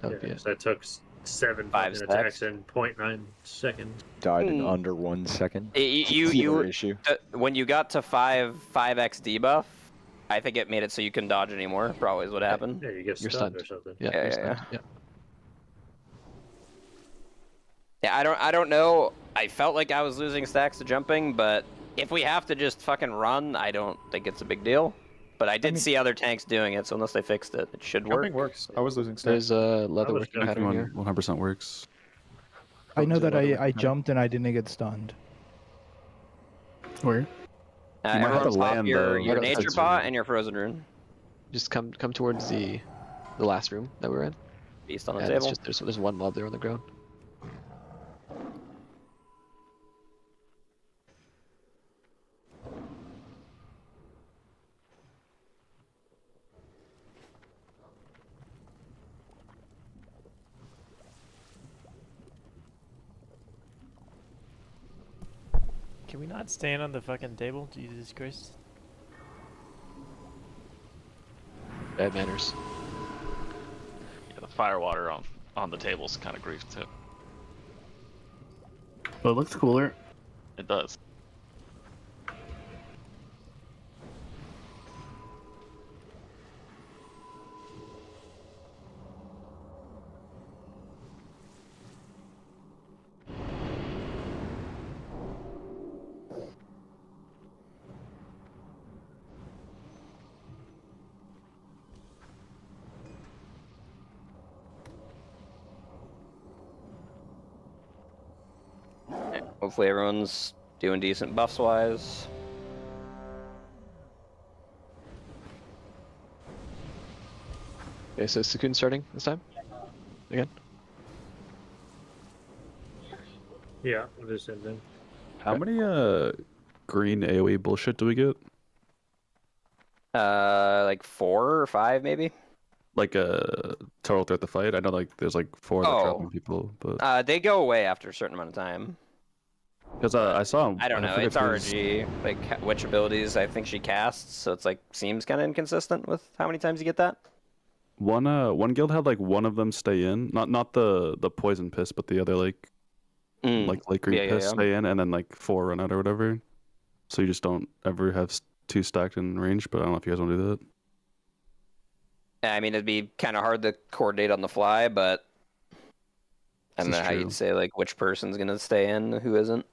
That would be it. So I took 7 5 fucking attacks in 0.9 seconds. Died in under 1 second. You issue. When you got to 5x debuff, I think it made it so you couldn't dodge anymore. Probably is what happened. Yeah, you get You're stunned stunned or something. Yeah. Yeah, I don't know. I felt like I was losing stacks to jumping, but if we have to just fucking run, I don't think it's a big deal. But I did see other tanks doing it, so unless they fixed it, it should work. Jumping works. I was losing There's stats. a leather working pattern here. 100% works. I know that I jumped and I didn't get stunned. Where? might have to Everyone pop land, though. your That's nature it. pot and your frozen rune. Just come towards the last room that we're in. Beast on the And it's table. just, there's one mob there on the ground. Can we not stand on the fucking table? Jesus Christ. Bad manners. Yeah, the fire water on the table's kind of grief too. Well, it looks cooler. It does. Hopefully everyone's doing decent buffs wise. Okay, so Sakun starting this time? Again? Yeah, I'm just ending. How many green AoE bullshit do we get? Like 4 or 5 maybe. Like total throughout the fight? I know like there's like 4 that drop on people, but They go away after a certain amount of time. because I saw him. I don't know. forget It's his- RG, like which abilities I think she casts, so it's like seems kind of inconsistent with how many times you get that. One guild had like one of them stay in, not the poison piss, but the other like light green piss stay in, and then like 4 run out or whatever. So you just don't ever have 2 stacked in range. But I don't know if you guys want to do that. Yeah, I mean it'd be kind of hard to coordinate on the fly, but I don't This know is how true. you'd say like which person's gonna stay in, who isn't.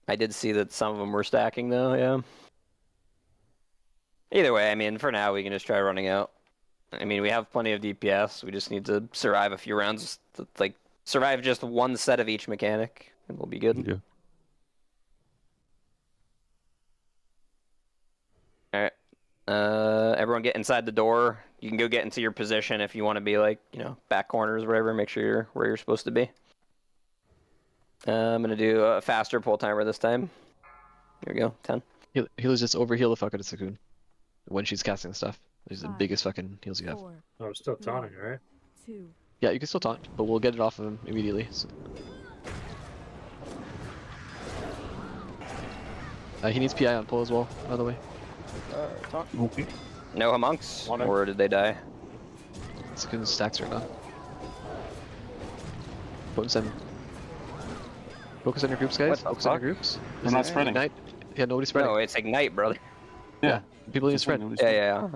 I did see that some of them were stacking though, yeah. Either way, I mean, for now we can just try running out. I mean, we have plenty of DPS. We just need to survive a few rounds, like survive just one set of each mechanic, and we'll be good. Yeah. All right. Everyone get inside the door. You can go get into your position if you want to be like, back corners or whatever. Make sure you're where you're supposed to be. I'm gonna do a faster pull timer this time. Here we go. 10. Healers just overheal the fuck out of Sakun when she's casting the stuff. These are the biggest fucking heals you have. Oh, I'm still taunting, right? 2. Yeah, you can still taunt, but we'll get it off of him immediately. So. He needs PI on pull as well, by the way. Taunt. Okay. No monks, or did they die? Sakun's stacks are gone. Focus on your groups, guys. Focus on your groups. We're not spreading. Ignite. Yeah, nobody's spreading. No, it's ignite, brother. Yeah, people need to spread. Yeah.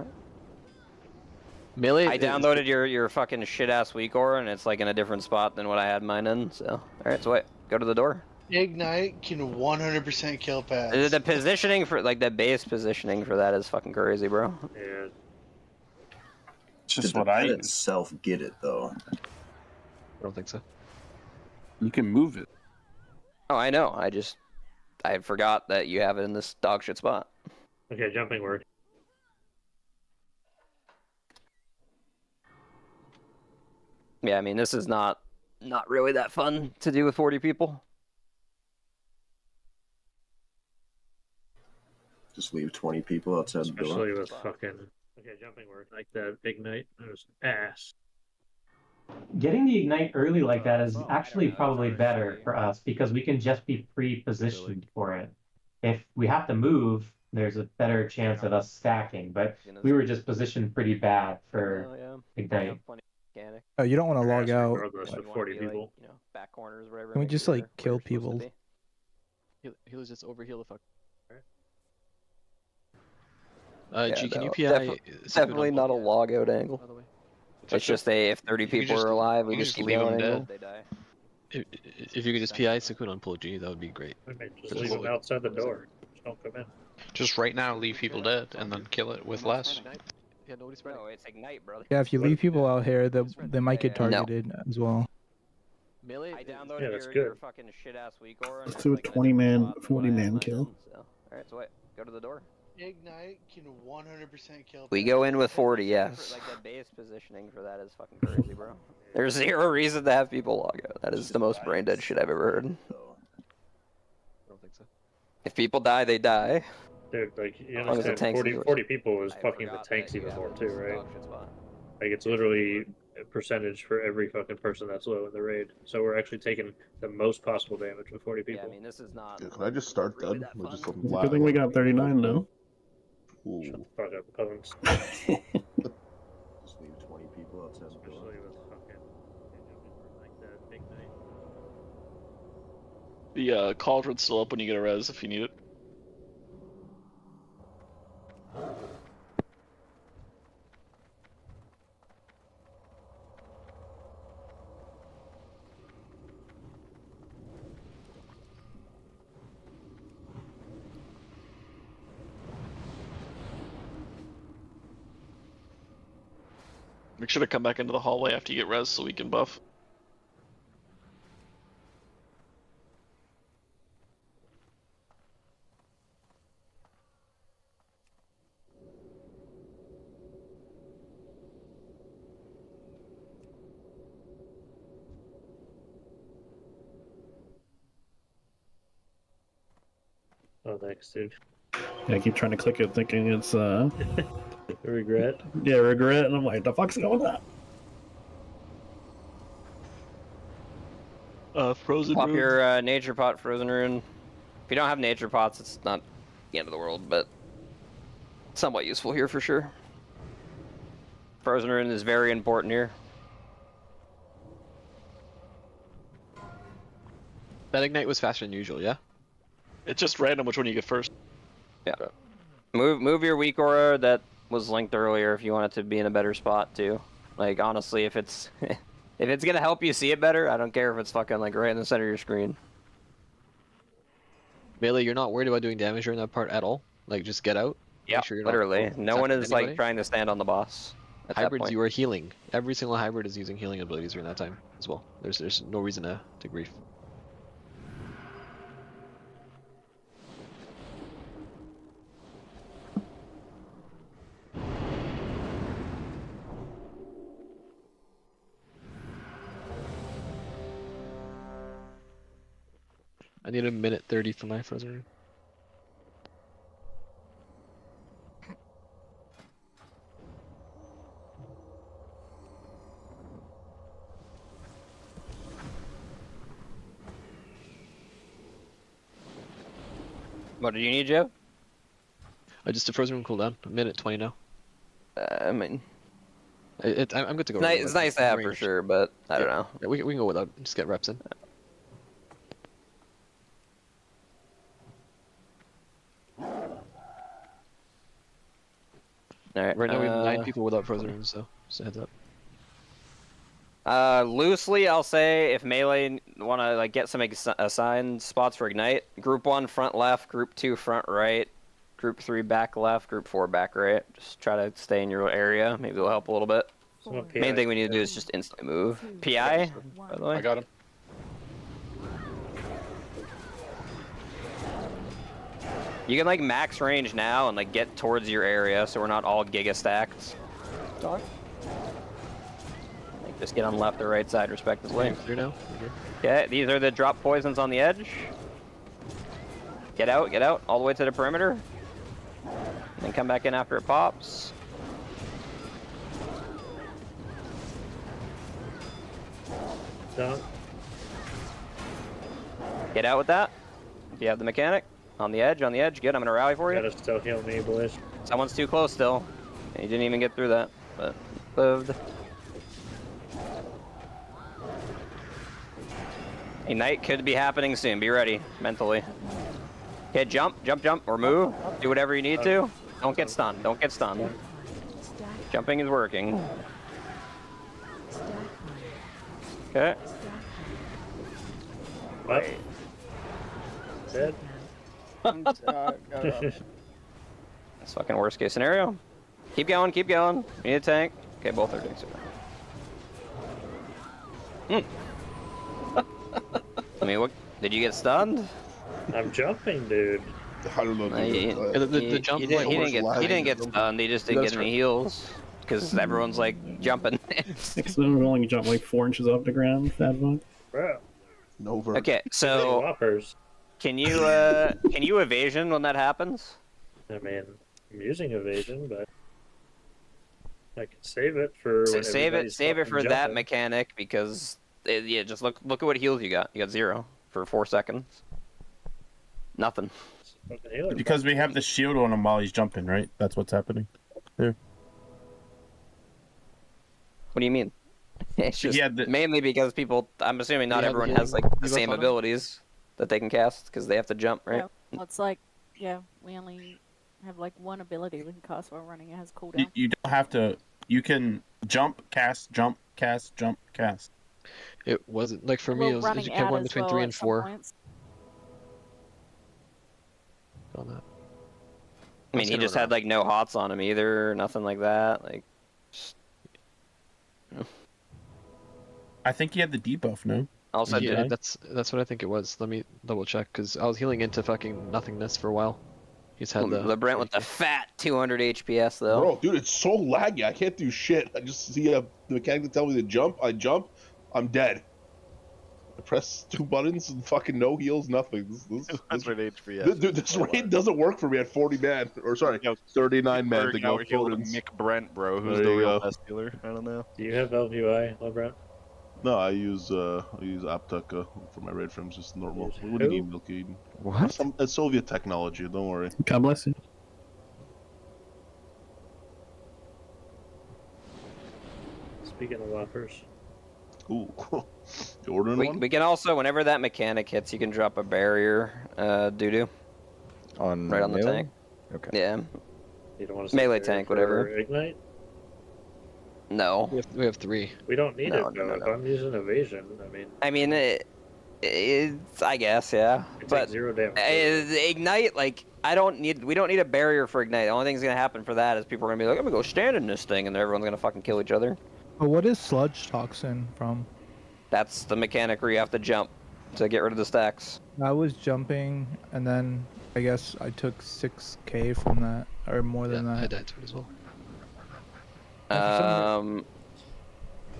Melee. I downloaded your fucking shit ass weak aura, and it's like in a different spot than what I had mine in. So, all right, so wait, go to the door. Ignite can 100% kill pads. The positioning for like the base positioning for that is fucking crazy, bro. Yeah. It's just what I itself get it though. I don't think so. You can move it. Oh, I know. I forgot that you have it in this dog shit spot. Okay, jumping word. Yeah, I mean this is not really that fun to do with 40 people. Just leave 20 people outside the door. Especially with fucking. Okay, jumping word. Like that ignite. That was ass. Getting the ignite early like that is actually probably better for us because we can just be pre-positioned for it. If we have to move, there's a better chance of us stacking, but we were just positioned pretty bad for ignite. Oh, you don't want to log out. Regardless with 40 people. Back corners, whatever. Can we just like kill people? Healers just overheal the fuck. Yeah, G, can no, you PI? definitely not a log out angle. By the way. It's just if 30 people are alive, we you just can keep just leave going. them angle. dead. If you could just PI Sakun on pull G, that would be great. Just leave them outside the door. Just don't come in. Just right now, leave people dead and then kill it with less. Yeah, nobody's spreading. No, it's ignite, brother. Yeah, if you leave people out here, they might get targeted as well. Melee. I downloaded your fucking shit ass weak aura. Let's do a 20-man, 40-man kill. All right, so wait, go to the door. Ignite can 100% kill. We go in with 40, yes. Like the base positioning for that is fucking crazy, bro. There's zero reason to have people log out. That is the most brain dead shit I've ever heard. I don't think so. If people die, they die. Dude, like, you As long as the understand, tanks 40 people is fucking the tanks even more too, right? Like, it's literally a percentage for every fucking person that's low in the raid. So we're actually taking the most possible damage with 40 people. Yeah, I mean, this is not. Yeah, can I just start then? We're just looking Good thing we got 39 though. Shut the fuck up, Bones. Just leave 20 people outside the door. Especially with fucking like that ignite. The cauldron's still up when you get a res if you need it. Make sure to come back into the hallway after you get res so we can buff. Oh, thanks, dude. Yeah, I keep trying to click it, thinking it's Regret. Yeah, regret, and I'm like, the fuck's going on? Frozen Pop runes. your nature pot, frozen rune. If you don't have nature pots, it's not the end of the world, but somewhat useful here for sure. Frozen rune is very important here. That ignite was faster than usual, yeah? It's just random which one you get first. Yeah. Move your weak aura that was linked earlier if you want it to be in a better spot too. Like honestly, if it's if it's gonna help you see it better, I don't care if it's fucking like right in the center of your screen. Melee, you're not worried about doing damage during that part at all? Like, just get out? Yeah, Sure literally. No one is anybody? like trying to stand on the boss. At that Hybrids, point. you are healing. Every single hybrid is using healing abilities during that time as well. There's no reason to grief. I need a minute 30 for my frozen rune. What do you need, Joe? Just a frozen rune cooldown. A minute 20 now. I mean, I'm good to go. it's nice to have for sure, but I don't know. Yeah, we can go without. Just get reps in. Alright, Right now we have 9 people without frozen runes, so just a heads up. Loosely, I'll say if melee want to like get some assigned spots for ignite, group 1 front left, group 2 front right, group 3 back left, group 4 back right. Just try to stay in your area. Maybe it'll help a little bit. Main thing we need to do is just instantly move. PI, by the way. I got him. You can like max range now and like get towards your area, so we're not all giga stacked. Dog. Like just get on left or right side respectively. Clear now. Okay, these are the drop poisons on the edge. Get out, all the way to the perimeter. And then come back in after it pops. Dog. Get out with that. If you have the mechanic. On the edge, good. I'm gonna rally for you. Gotta still heal me, boys. Someone's too close still. And you didn't even get through that, but lived. Ignite could be happening soon. Be ready mentally. Okay, jump, or move. Do whatever you need to. Don't get stunned. Jumping is working. Okay. What? Dead. That's fucking worst case scenario. Keep going. We need a tank. Okay, both are tanks. I mean, what? Did you get stunned? I'm jumping, dude. I don't know. The jump he didn't get stunned. He just didn't get any heals because everyone's like jumping. So we're only jump like 4 inches off the ground. Fat fuck. Bro. No verb. Okay, so Whoppers. can you evasion when that happens? I mean, I'm using evasion, but I can save it for. So when save it for that jumping. mechanic because yeah, just look at what heals you got. You got 0 for 4 seconds. Nothing. Because we have the shield on him while he's jumping, right? That's what's happening. There. What do you mean? It's just mainly because people. I'm assuming not everyone has like the same abilities that they can cast because they have to jump, right? Yeah, well, it's like, yeah, we only have like one ability we can cast while running. It has cooldown. You don't have to. You can jump, cast, jump, cast, jump, cast. It wasn't like for me. It was you kept one between 3 and 4. On that. I mean, he just had like no hots on him either, nothing like that. Like, just... I think he had the debuff, no? Also, yeah, that's what I think it was. Let me double check because I was healing into fucking nothingness for a while. He's had the Brent with the fat 200 HPS though. Bro, dude, it's so laggy. I can't do shit. I just see the mechanic to tell me to jump. I jump. I'm dead. I press 2 buttons and fucking no heals, nothing. This 100 HP. Dude, this raid doesn't work for me at 40 man, or sorry, 39 man to go Odin's. Mick Brent, bro, who's There the you real go. best healer? I don't know. Do you have LVI, LeBron? No, I use Apteka for my raid frames, just normal. What do you need, Milky? What? It's Soviet technology, don't worry. God bless you. Speaking of offers. Ooh. You ordering one? We can also, whenever that mechanic hits, you can drop a barrier, doo-doo. On Right on the melee? tank. Okay. Yeah. You don't want to Melee tank, whatever. Ignite? No. We have 3. We don't need No, it, though. If I'm using evasion, I mean, it's, I guess, yeah. But 0 damage. Ignite, like, we don't need a barrier for Ignite. The only thing that's going to happen for that is people are going to be like, I'm going to go stand in this thing, and everyone's going to fucking kill each other. But what is sludge toxin from? That's the mechanic where you have to jump to get rid of the stacks. I was jumping, and then I guess I took 6k from that, or more than that. I died to it as well.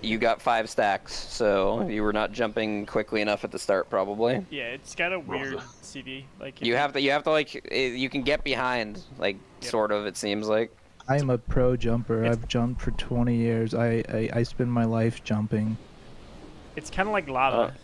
You got 5 stacks, so you were not jumping quickly enough at the start, probably. Yeah, it's got a weird CV. Like You have to like, you can get behind, like, sort of, it seems like. I am a pro jumper. I've jumped for 20 years. I spend my life jumping. It's kind of like lava.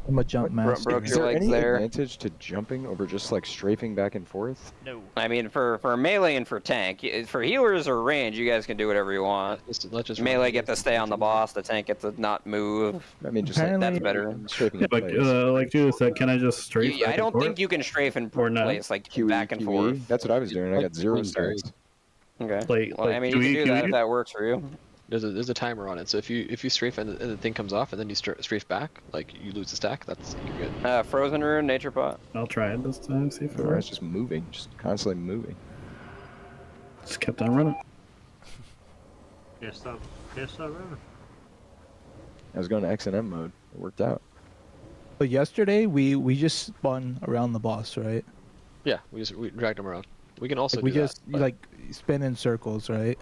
I'm a jump master. Is there any advantage to jumping over just like strafing back and forth? No. I mean, for melee and for tank, for healers or range, you guys can do whatever you want. Let's just melee get to stay on the boss, the tank gets to not move. I mean, just Apparently- that's better. Strafing Yeah, but like Judith said, can I just strafe? I don't think you can strafe in place, like back and forth. That's what I was doing. I got 0 stacks. Okay. Well, I mean, you can do that if that works for you. There's a timer on it, so if you strafe and the thing comes off and then you strafe back, like you lose the stack, you're good. Frozen Rune, Nature Pot. I'll try it this time, see if it It's works. just moving, just constantly moving. Just kept on running. Can't stop running. I was going to X&M mode. It worked out. But yesterday we just spun around the boss, right? Yeah, we dragged him around. We can also we do just that, like spin in circles, right?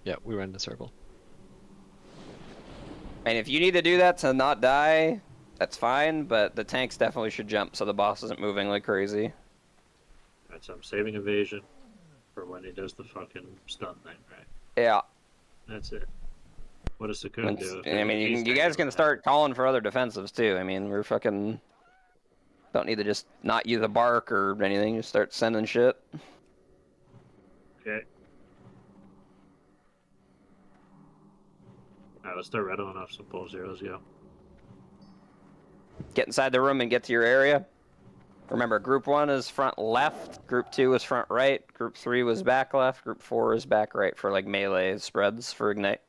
Yeah, we ran in a circle. And if you need to do that to not die, that's fine, but the tanks definitely should jump so the boss isn't moving like crazy. Alright, so I'm saving evasion for when he does the fucking stun thing, right? Yeah. That's it. What does Sakun do? I mean, you guys can start calling for other defensives too. I mean, we're fucking... Don't need to just not use a bark or anything, just start sending shit. Okay. Alright, let's start rattling off some pull zeros, yeah. Get inside the room and get to your area. Remember, group 1 is front left, group 2 is front right, group 3 was back left, group 4 is back right for like melee spreads for Ignite.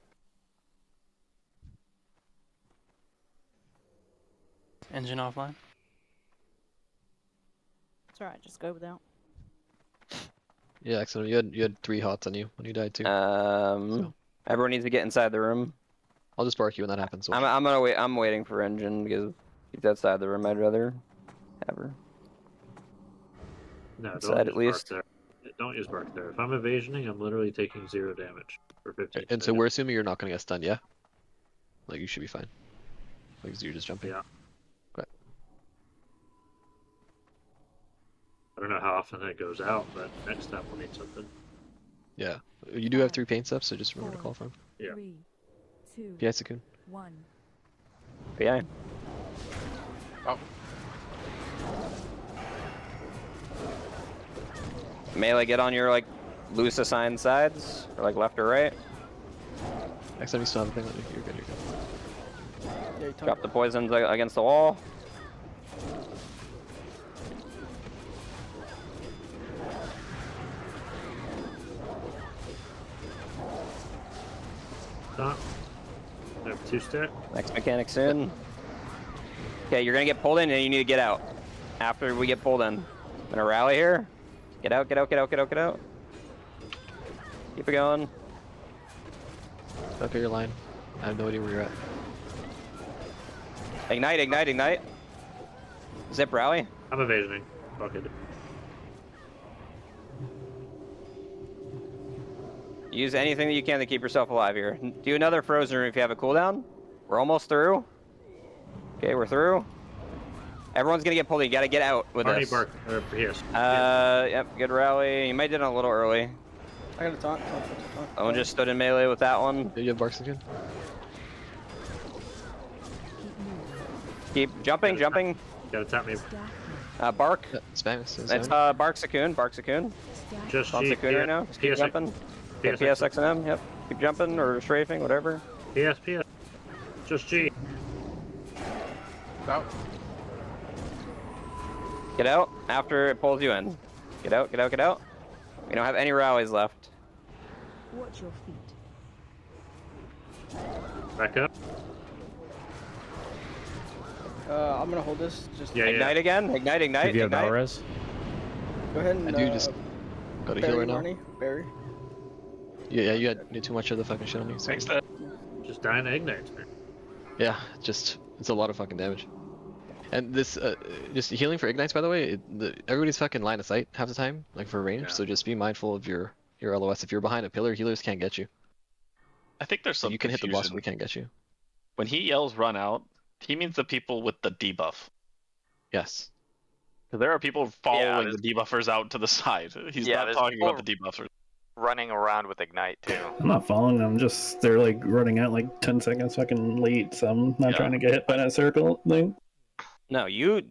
Engine offline. It's alright, just go without. Yeah, excellent. You had 3 hots on you when you died too. Everyone needs to get inside the room. I'll just bark you when that happens. So I'm gonna wait. I'm waiting for engine because he's outside the room. I'd rather have her. No, Inside at don't use least. bark there. Don't use bark there. If I'm evasioning, I'm literally taking 0 damage for 15 And so we're assuming you're not gonna get stunned, yeah? Like you should be fine. Like you're just jumping. Yeah. Okay. I don't know how often that goes out, but next time we'll need something. Yeah. You do have 3 paint steps, so just remember to call from. Yeah. 3, 2, Yeah, Sakun. 1. Yeah. Oh. Melee, get on your like loose assigned sides, or like left or right. Next time you still have a thing, you're good. You're good. Drop the poisons against the wall. Stop. I have 2 stack. Next mechanic soon. Okay, you're gonna get pulled in and you need to get out. After we get pulled in. I'm gonna rally here. Get out, get out, get out, get out, get out. Keep it going. Okay, your line. I have no idea where you're at. Ignite, ignite, ignite. Zip rally. I'm evasioning. Fuck it. Use anything that you can to keep yourself alive here. Do another frozen room if you have a cooldown. We're almost through. Okay, we're through. Everyone's gonna get pulled in. You gotta get out with Barney this. Bark, yes. Yep, good rally. You might have done it a little early. I got a taunt. Someone just stood in melee with that one. You have Barks again? Keep jumping. Gotta tap me. Bark. Spam. It's Bark Sakun. Just on G. Sakun right now. Just keep jumping. Okay, PS, X, and M. Yep. Keep jumping or strafing, whatever. PS. Just G. Out. Get out after it pulls you in. Get out. We don't have any rallies left. Watch your feet. Back up. I'm gonna hold this. Just Ignite again. Ignite. If you have Valres. Go ahead and. I do just got a heal right now. Barney, Barry. Yeah, you had too much of the fucking shit on you. So. Thanks, Dad. Just dying to ignite, man. Yeah, it's a lot of fucking damage. And this, just healing for ignites, by the way, everybody's fucking line of sight half the time, like for range. So just be mindful of your LOS. If you're behind a pillar, healers can't get you. I think there's some. You can hit the boss, confusion. but we can't get you. When he yells "run out," he means the people with the debuff. Yes. Because there are people following the debuffers out to the side. He's not talking about the debuffers. Running around with ignite too. I'm not following them. Just they're like running out like 10 seconds fucking late. So I'm not trying to get hit by that circle thing. No, you're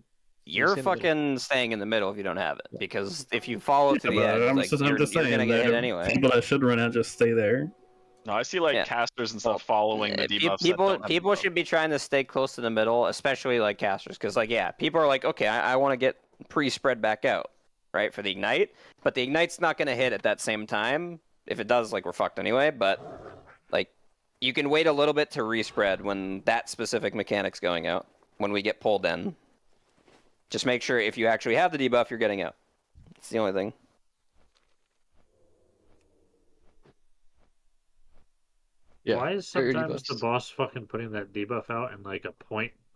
fucking staying in the middle if you don't have it. Because if you follow to the edge, I'm like, just you're saying gonna get that hit anyway. people that should run out just stay there. No, I see like casters and stuff following the debuffs. People should be trying to stay close to the middle, especially like casters, because people are like, okay, I want to get pre-spread back out, right, for the ignite, but the ignite's not gonna hit at that same time. If it does, like, we're fucked anyway. But like, you can wait a little bit to respread when that specific mechanic's going out. When we get pulled in, just make sure if you actually have the debuff, you're getting out. It's the only thing. Yeah. Why is sometimes the boss fucking putting that debuff out in like a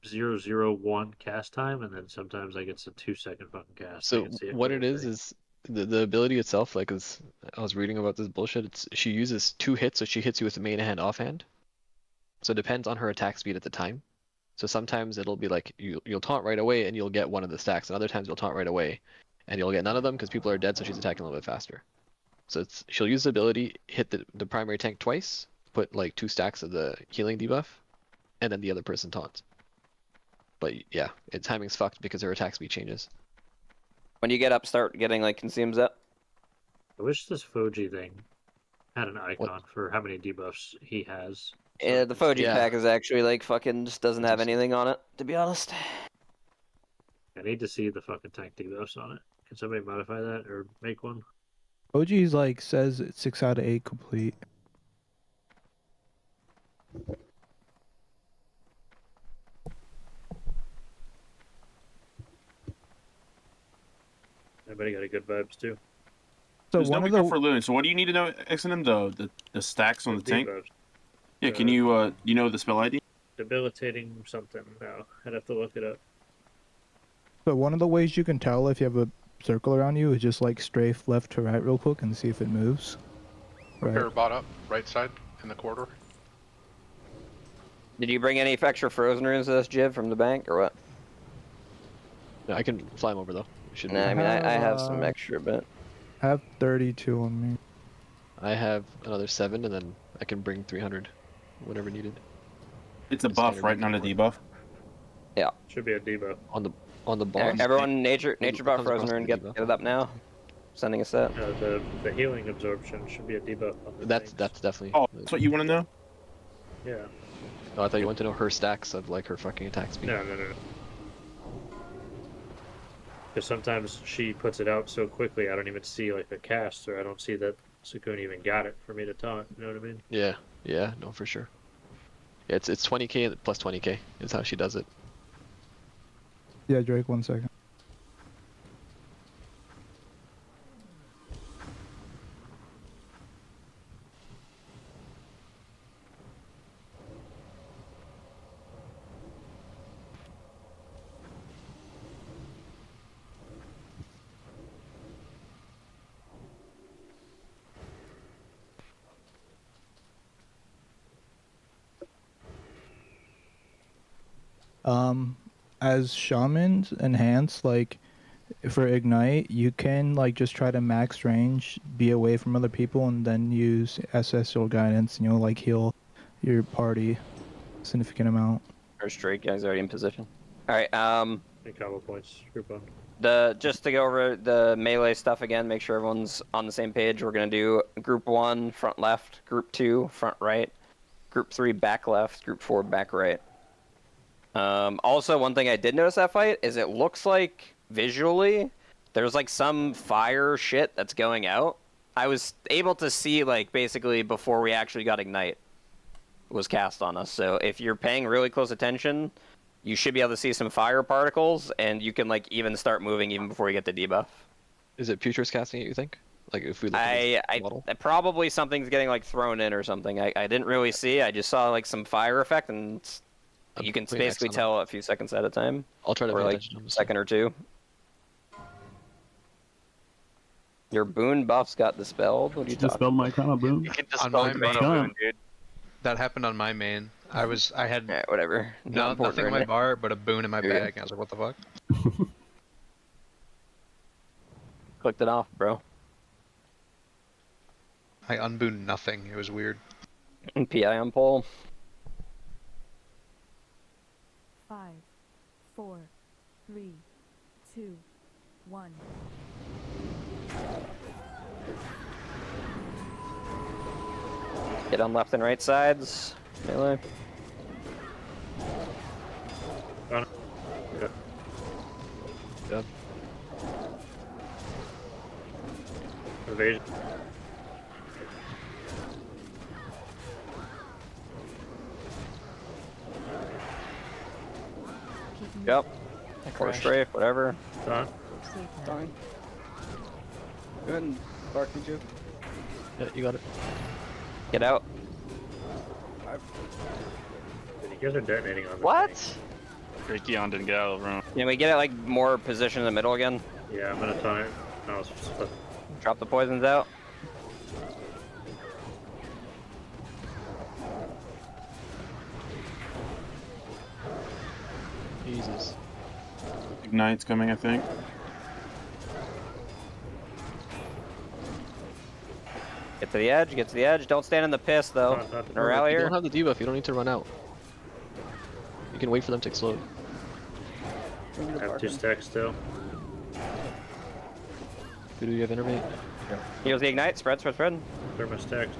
.001 cast time, and then sometimes like it's a 2-second fucking cast? So what it is the ability itself, like as I was reading about this bullshit, she uses 2 hits, so she hits you with the main hand offhand. So it depends on her attack speed at the time. So sometimes it'll be like you'll taunt right away and you'll get one of the stacks, and other times you'll taunt right away and you'll get none of them because people are dead, so she's attacking a little bit faster. So she'll use the ability, hit the primary tank twice, put like 2 stacks of the healing debuff, and then the other person taunts. But yeah, timing's fucked because her attack speed changes. When you get up, start getting like consumes up. I wish this Foji thing had an icon for how many debuffs he has. Yeah, the Foji pack is actually like fucking just doesn't have anything on it, to be honest. I need to see the fucking tank debuffs on it. Can somebody modify that or make one? OG's like says it's 6 out of 8 complete. Everybody got a good vibes too. So There's no one of weaker the for Lilian. So what do you need to know, XNM? The stacks on the tank? Debuffs. Yeah, can you you know the spell ID? Debilitating something. No, I'd have to look it up. So one of the ways you can tell if you have a circle around you is just like strafe left to right real quick and see if it moves. Repair bot up, right side, in the corridor. Did you bring any extra frozen runes to this, Jiv, from the bank, or what? Yeah, I can fly him over though. Nah, I mean, I have some extra, but... I have 32 on me. I have another 7, and then I can bring 300, whatever needed. It's a buff, right? Not a debuff. Yeah. Should be a debuff. On the boss. Everyone, nature buff frozen rune, get it up now. Sending a set. The healing absorption should be a debuff on the That's definitely. Oh, that's what you want to know? Yeah. Oh, I thought you wanted to know her stacks of like her fucking attack speed. No. Because sometimes she puts it out so quickly, I don't even see like a cast, or I don't see that Sakuna even got it for me to taunt. You know what I mean? Yeah, no, for sure. Yeah, it's 20k plus 20k is how she does it. Yeah, Drake, 1 second. As shamans enhance, like for ignite, you can like just try to max range, be away from other people, and then use SS or guidance, and you'll like heal your party a significant amount. First Drake guy's already in position. All right. Any combo points. Group on. Just to go over the melee stuff again, make sure everyone's on the same page. We're gonna do group 1 front left, group 2 front right, group 3 back left, group 4 back right. Also, one thing I did notice that fight is it looks like visually there's like some fire shit that's going out. I was able to see like basically before we actually got ignite was cast on us. So if you're paying really close attention, you should be able to see some fire particles, and you can like even start moving even before you get the debuff. Is it Beatrix casting it, you think? Like if we look at probably something's getting like thrown in or something. I didn't really see. I just saw like some fire effect, and you can basically tell a few seconds at a time. I'll try to or pay like attention to a second or two. Your boon buffs got dispelled. What are you talking Dispelled my chrono boon. You can On dispel my the main, chrono boon, dude. that happened on my main. I had whatever. nothing in my bar, but a boon in my bag. And I was like, what the fuck? Clicked it off, bro. I unbooned nothing. It was weird. And PI on pole. 5, 4, 3, 2, 1. Get on left and right sides. Melee. Okay. Yep. Evasion. Yep. Or strafe, whatever. Done. Done. Go ahead and bark me, Joe. Yeah, you got it. Get out. You guys are detonating on the What? Raytheon didn't get out of the room. Can we get it like more position in the middle again? Yeah, I'm gonna taunt it. No, it's Drop the poisons out. Jesus. Ignite's coming, I think. Get to the edge, get to the edge. Don't stand in the piss though. Rally You here. don't have the debuff, you don't need to run out. You can wait for them to explode. I have 2 stacks still. Do you have innervate? Heals the ignite. Spread, spread, spread. Clear my stacks.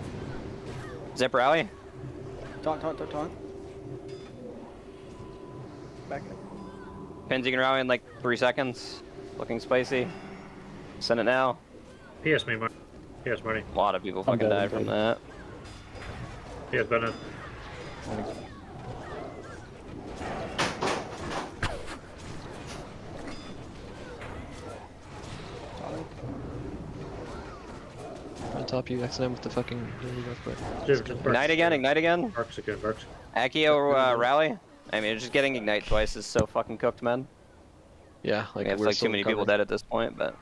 Zip rally. Taunt. Back in. Pins you can rally in like 3 seconds. Looking spicy. Send it now. PS me, Marty. PS Marty. A lot of people fucking died from that. PS Bennett. On top you, XM with the fucking Ignite again, ignite again. Barks again, barks. Accio rally. I mean, just getting ignite twice is so fucking cooked, man. Yeah, like it's like too many people dead at this point, but.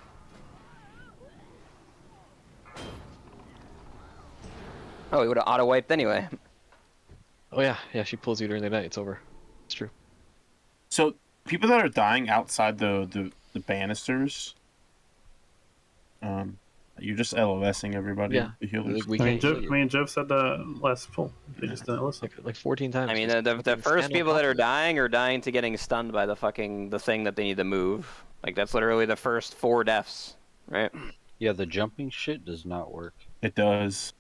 Oh, we would have auto wiped anyway. Oh yeah, she pulls you during the night. It's over. It's true. So people that are dying outside the banisters, you're just LOSing everybody. Yeah. The healers. Me and Jeff said that last pull. They just didn't listen. Like 14 times. I mean, the first people that are dying to getting stunned by the thing that they need to move. Like that's literally the first 4 deaths, right? Yeah, the jumping shit does not work. It does.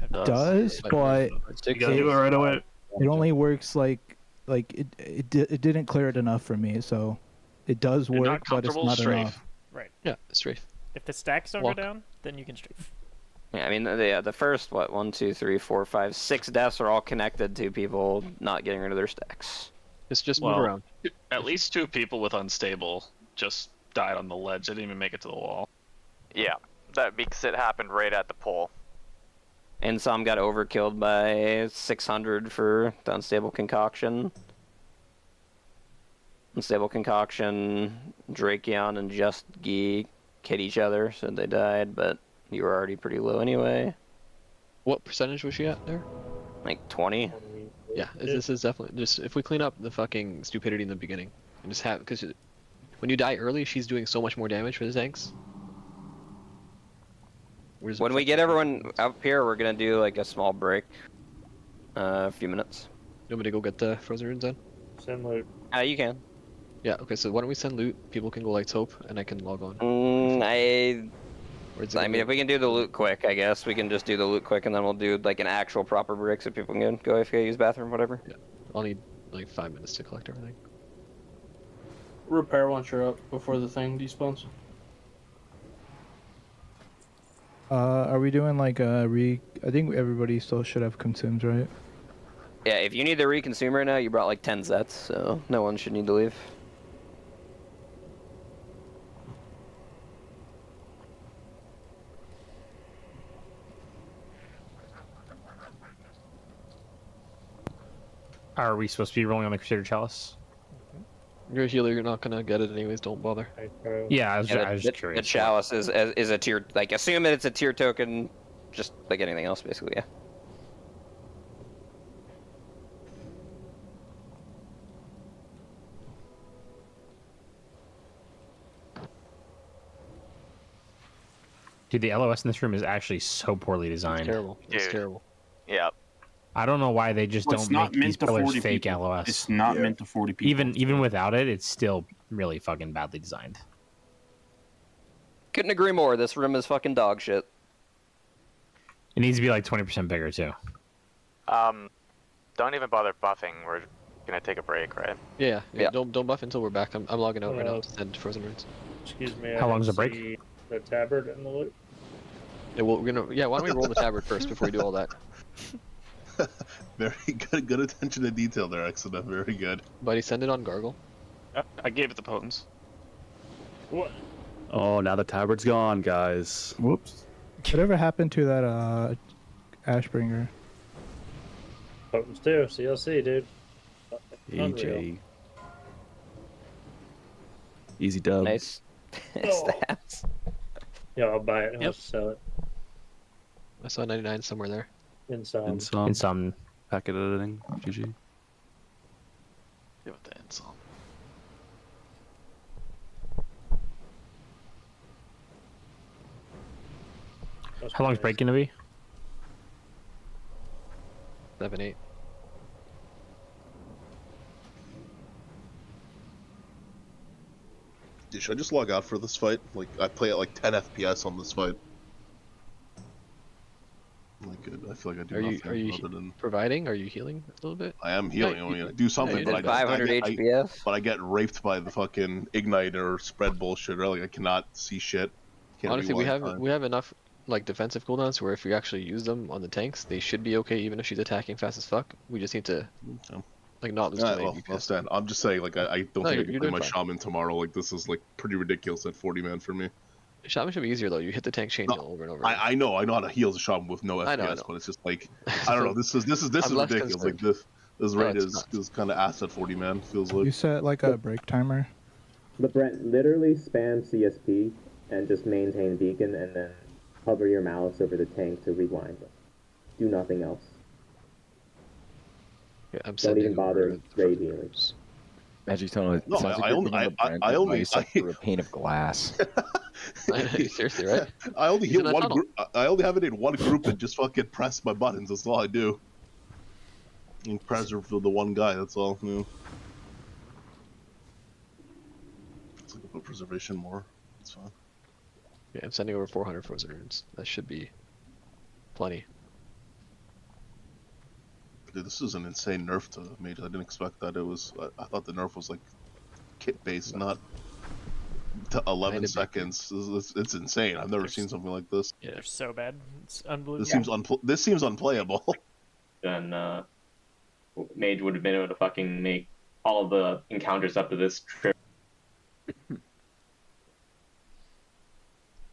It does, but You gotta do it right away. it only works like it didn't clear it enough for me. So it does You're work, not but it's comfortable, not strafe. enough. Right. Yeah, strafe. If the stacks don't Walk. go down, then you can strafe. Yeah, I mean, the first 1, 2, 3, 4, 5, 6 deaths are all connected to people not getting rid of their stacks. It's just Well, move around. At least 2 people with unstable just died on the ledge. They didn't even make it to the wall. Yeah, that because it happened right at the pole. And some got overkilled by 600 for the unstable concoction. Unstable concoction, Drakeon and Just Gee hit each other, so they died, but you were already pretty low anyway. What percentage was she at there? Like 20. Yeah, this is definitely just if we clean up the fucking stupidity in the beginning and just have because when you die early, she's doing so much more damage for the tanks. When we get everyone up here, we're gonna do like a small break. A few minutes. You want me to go get the frozen runes then? Send loot. You can. Yeah, okay, so why don't we send loot? People can go lights hope, and I can log on. I mean, if we can do the loot quick, I guess we can just do the loot quick, and then we'll do like an actual proper break so people can go if they use bathroom, whatever. Yeah, I'll need like 5 minutes to collect everything. Repair once you're up before the thing despawns. Are we doing like a I think everybody still should have consumes, right? Yeah, if you need the reconsume right now, you brought like 10 Zets, so no one should need to leave. Are we supposed to be rolling on the Crusader Chalice? You're a healer, you're not gonna get it anyways, don't bother. Yeah, I was just curious. The chalice is a tier, like, assume that it's a tier token, just like anything else, basically, yeah. Dude, the LOS in this room is actually so poorly designed. It's terrible. It's terrible. Yeah. I don't know why they just don't make these pillars fake LOS. It's not meant to 40 people. Even without it, it's still really fucking badly designed. Couldn't agree more. This room is fucking dog shit. It needs to be like 20% bigger too. Don't even bother buffing. We're gonna take a break, right? Yeah. Don't buff until we're back. I'm logging out right now to send frozen runes. Excuse me. How long's the break? See the tabard in the loot. Yeah, well, why don't we roll the tabard first before we do all that? Very good attention to detail there, Exodus. Very good. Buddy, send it on Gargle. I gave it the potence. What? Oh, now the tabard's gone, guys. Whoops. Whatever happened to that Ashbringer? Potence too. CLC, dude. EJ. Easy dub. Nice. Stats. Yeah, I'll buy it. I'll sell it. I saw 99 somewhere there. In some. In some packet editing. GG. Give it the insult. How long's break gonna be? 7, 8. Dude, should I just log out for this fight? Like, I play at like 10 FPS on this fight. Like, I feel like I do nothing Are you other than... providing? Are you healing a little bit? I am healing. I mean, I do something, you but did 500 HPS. but I get raped by the fucking ignite or spread bullshit. Or like, I cannot see shit. Can't Honestly, we rewind time. have enough like defensive cooldowns where if we actually use them on the tanks, they should be okay even if she's attacking fast as fuck. We just need to like not lose too many. Well, I'm just saying, like, I don't think I can play my fine. shaman tomorrow. Like, this is like pretty ridiculous at 40 man for me. Shaman should be easier though. You hit the tank chain heal over and over. I know how to heal as a shaman with no FPS, I know. but it's just like I don't know. This is ridiculous. Like this rate is kind of ass at 40 man. Feels like You set like a break timer. But Brent, literally spam CSP and just maintain beacon and then hover your mouse over the tank to rewind. Do nothing else. Yeah, I'm Don't even bother raid healing. Magic Tunnel. No, I only through a pane of glass. Seriously, right? I only He's hit in a one tunnel. group. I only have it in one group and just fucking press my buttons. That's all I do. And preserve for the one guy. That's all. You know. Let's look at preservation more. It's fine. Yeah, I'm sending over 400 frozen runes. That should be plenty. Dude, this is an insane nerf to Mage. I didn't expect that. It was. I thought the nerf was like kit based, not to 11 seconds. It's insane. I've never seen something like this. Yeah, they're so bad. It's unbelievable. This seems unplayable. Then Mage would have been able to fucking make all the encounters up to this trip.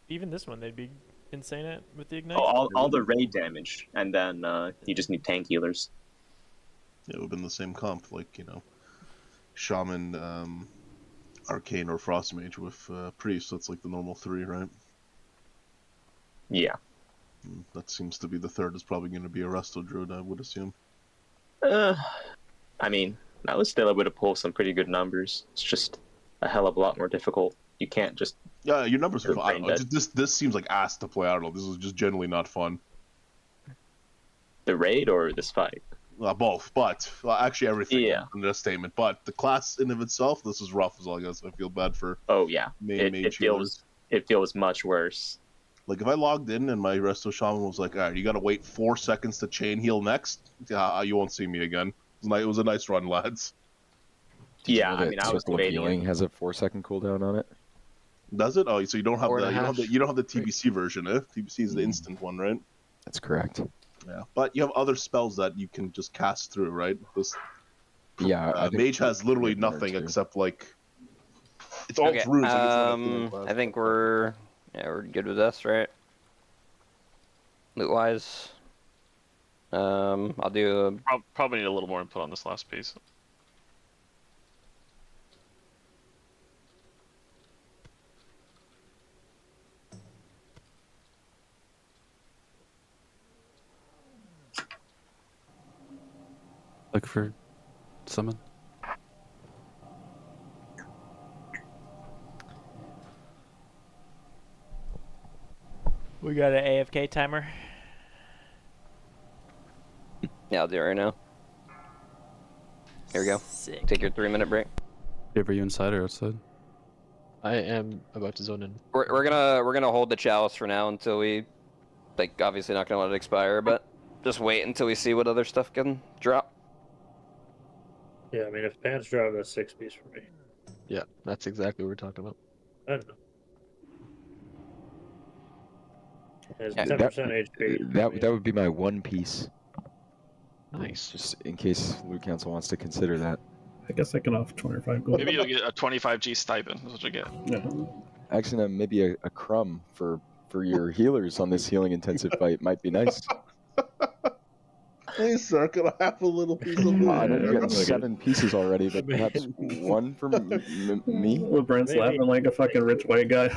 Even this one, they'd be insane at with the ignite. Oh, all the raid damage, and then you just need tank healers. It would have been the same comp, like, you know, Shaman, Arcane, or Frost Mage with Priest. That's like the normal 3, right? Yeah. That seems to be the third is probably going to be a Resto Druid, I would assume. I mean, I was still able to pull some pretty good numbers. It's just a hell of a lot more difficult. You can't just... Yeah, your numbers are brain fine. dead. This seems like ass to play. I don't know. This is just generally not fun. The raid or this fight? Both, but actually everything. Yeah. In this statement, but the class in of itself, this is rough as well. I guess I feel bad for. Oh yeah, main it feels much worse. Like if I logged in and my resto shaman was like, "All right, you got to wait 4 seconds to chain heal next. Yeah, you won't see me again." It was a nice run, lads. Yeah, I mean, I was debating. Healing has a 4-second cooldown on it. Does it? Oh, so you don't have you don't have the Right. TBC version, eh? TBC is the instant one, right? That's correct. Yeah, but you have other spells that you can just cast through, right? Yeah, I think Mage has literally one or nothing two. except like it's all Okay. runes. Like, it's not a thing in class. I think we're good with this, right? Loot wise. I'll do Probably need a little more input on this last piece. Look for summon. We got an AFK timer. Yeah, I'll do it right now. Here we go. Sick. Take your 3-minute break. Dave, are you inside or outside? I am about to zone in. We're gonna hold the chalice for now until we, like, obviously not gonna let it expire, but just wait until we see what other stuff can drop. Yeah, I mean, if pants drop, that's 6 piece for me. Yeah, that's exactly what we're talking about. I don't know. It's Yeah, 10% HP. That would be my one piece. Nice. Just in case Loot Council wants to consider that. I guess I can offer 25 gold. Maybe you'll get a 25G stipend. That's what you get. Yeah. Actually, maybe a crumb for your healers on this healing intensive fight might be nice. Hey, sir, can I have a little piece of loot? I know you're getting 7 pieces already, but perhaps one for me? Well, Brent's laughing like a fucking rich white guy.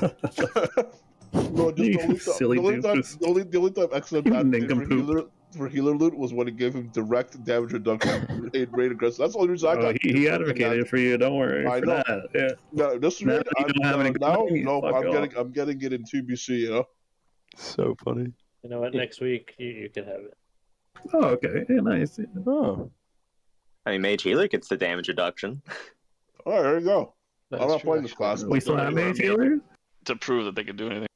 No, just Silly the only time excellent bad Nincompoop. for healer loot was when it gave him direct damage reduction in raid aggressive. That's the only reason I got. He advocated for you. Don't worry. I for know. that. Yeah. No, this Now raid, you don't have any money, no, fuck off. I'm getting it in 2BC. You know. So funny. You know what? Next week, you can have it. Oh, okay. Yeah, nice. Oh. I mean, Mage Healer gets the damage reduction. All right, there you go. That's I'm not true, playing this class. We still have Mage Healer? To prove that they can do anything.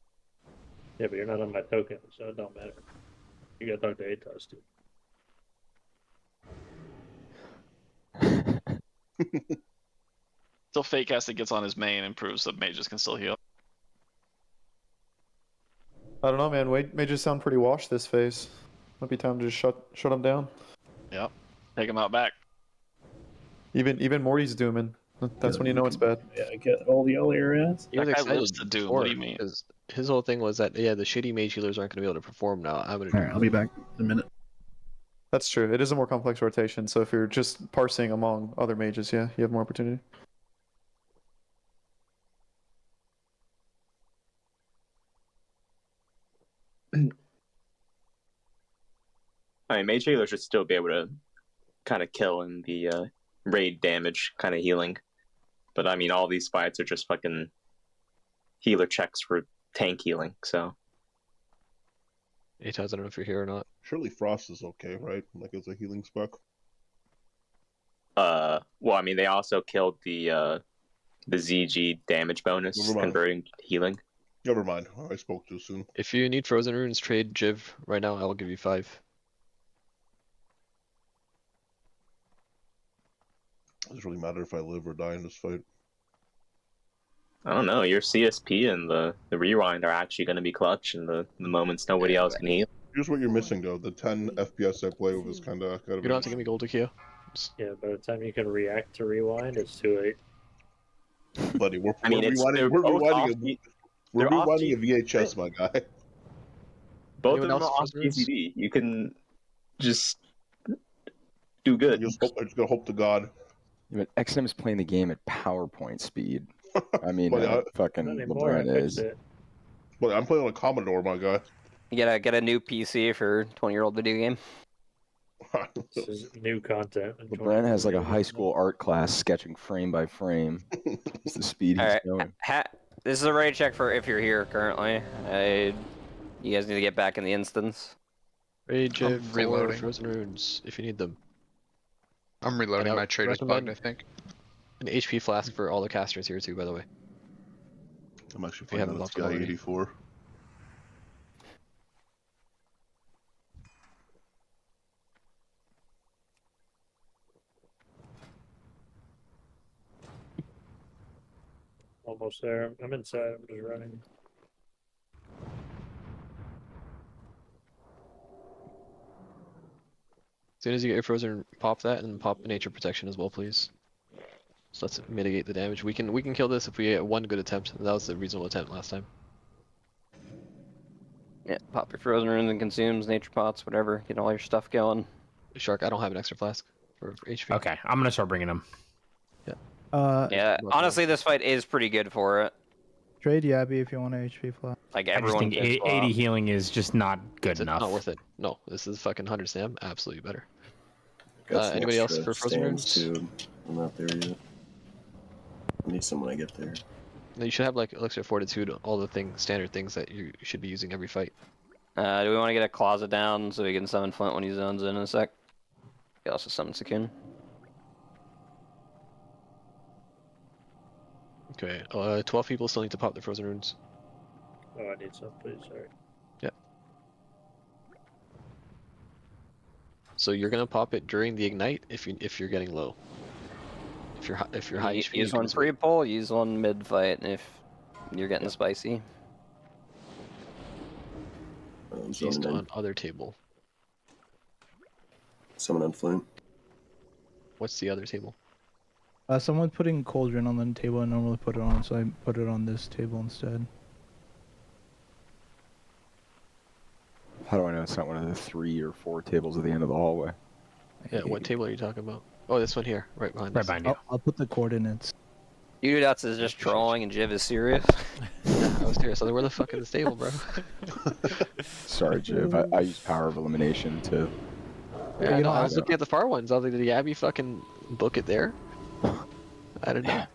Yeah, but you're not on my token, so it don't matter. You gotta talk to Atos too. Till Fake Acid gets on his main and proves that mages can still heal. I don't know, man. Mages sound pretty washed this phase. Might be time to just shut them down. Yep. Take him out back. Even Morty's dooming. That's when you know it's bad. Yeah, get all the earlier ass. He was That guy excited lives to doom. before, What do you mean? 'cause his whole thing was that, yeah, the shitty mage healers aren't going to be able to perform now. I'm going to Alright, I'll be back in a minute. That's true. It is a more complex rotation, so if you're just parsing among other mages, yeah, you have more opportunity. I mean, Mage Healer should still be able to kind of kill in the raid damage kind of healing. But I mean, all these fights are just fucking healer checks for tank healing, so. Atos, I don't know if you're here or not. Surely Frost is okay, right? Like it's a healing spec. Well, I mean, they also killed the ZG damage bonus, Never mind. converting to healing. Never mind. I spoke too soon. If you need Frozen Runes, trade Jiv right now. I'll give you 5. Does it really matter if I live or die in this fight? I don't know. Your CSP and the rewind are actually going to be clutch in the moments nobody else can heal. Here's what you're missing though. The 10 FPS I play with is kind of. You don't have to give me gold to Kia. Yeah, by the time you can react to rewind, it's too late. Buddy, we're I mean, rewinding. We're rewinding a VHS, my guy. Both Anyone of them are else off for Frozen Runes? PCD. You can just do good. I just gotta hope to God. Yeah, but XM is playing the game at PowerPoint speed. I mean, But fucking Not anymore, I LeBron fixed is. it. But I'm playing on a Commodore, my guy. You gotta get a new PC for 20-year-old video game. This is new content. LeBron has like a high school art class sketching frame by frame. It's the speed he's going. This is a raid check for if you're here currently. You guys need to get back in the instance. Raid check for reloading. frozen runes if you need them. I'm reloading. My trade is bugged, I think. An HP flask for all the casters here too, by the way. I'm actually playing on this guy 84. Almost there. I'm inside. I'm just running. As soon as you get your frozen, pop that and pop nature protection as well, please. So let's mitigate the damage. We can kill this if we get one good attempt. That was a reasonable attempt last time. Yeah, pop your frozen runes and consumes, nature pots, whatever. Get all your stuff going. Shark, I don't have an extra flask for HP. Okay, I'm gonna start bringing them. Yeah. Yeah, honestly, this fight is pretty good for it. Trade Yabby if you want an HP flat. Like I just everyone think gets 80 healing is just not good enough. Not worth it. No, this is fucking 100 stam. Absolutely better. Got some Anybody else extra for frozen runes? stands, too. I'm not there yet. I need some when I get there. No, you should have like elixir fortitude, all the standard things that you should be using every fight. Do we want to get a closet down so we can summon Flint when he zones in a sec? You also summon Sakun. Okay, 12 people still need to pop the frozen runes. Oh, I need some, please. Sorry. Yeah. So you're gonna pop it during the ignite if you're getting low. If you're high HP, Use one pre-pull, use one mid-fight if you're getting spicy. He's on other table. Someone on Flint. What's the other table? Someone putting cauldron on the table I normally put it on, so I put it on this table instead. How do I know it's not one of the 3 or 4 tables at the end of the hallway? Yeah, what table are you talking about? Oh, this one here, right behind us. I'll put the coordinates. Udots is just trolling and Jiv is serious. I was serious. Where the fuck is this table, bro? Sorry, Jiv. I use power of elimination to. Yeah, no, I was looking at the far ones. I was like, did Abby fucking book it there? I don't know.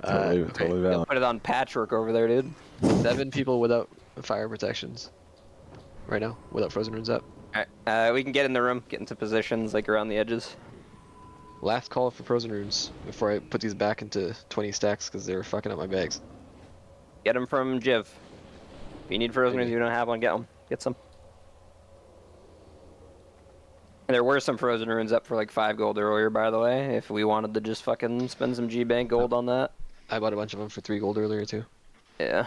Totally valid. Put it on patchwork over there, dude. 7 people without fire protections. Right now, without frozen runes up. Alright, we can get in the room, get into positions like around the edges. Last call for frozen runes before I put these back into 20 stacks because they're fucking up my bags. Get them from Jiv. If you need frozen runes, you don't have one, get them. Get some. There were some frozen runes up for like 5 gold earlier, by the way, if we wanted to just fucking spend some G-Bank gold on that. I bought a bunch of them for 3 gold earlier too. Yeah.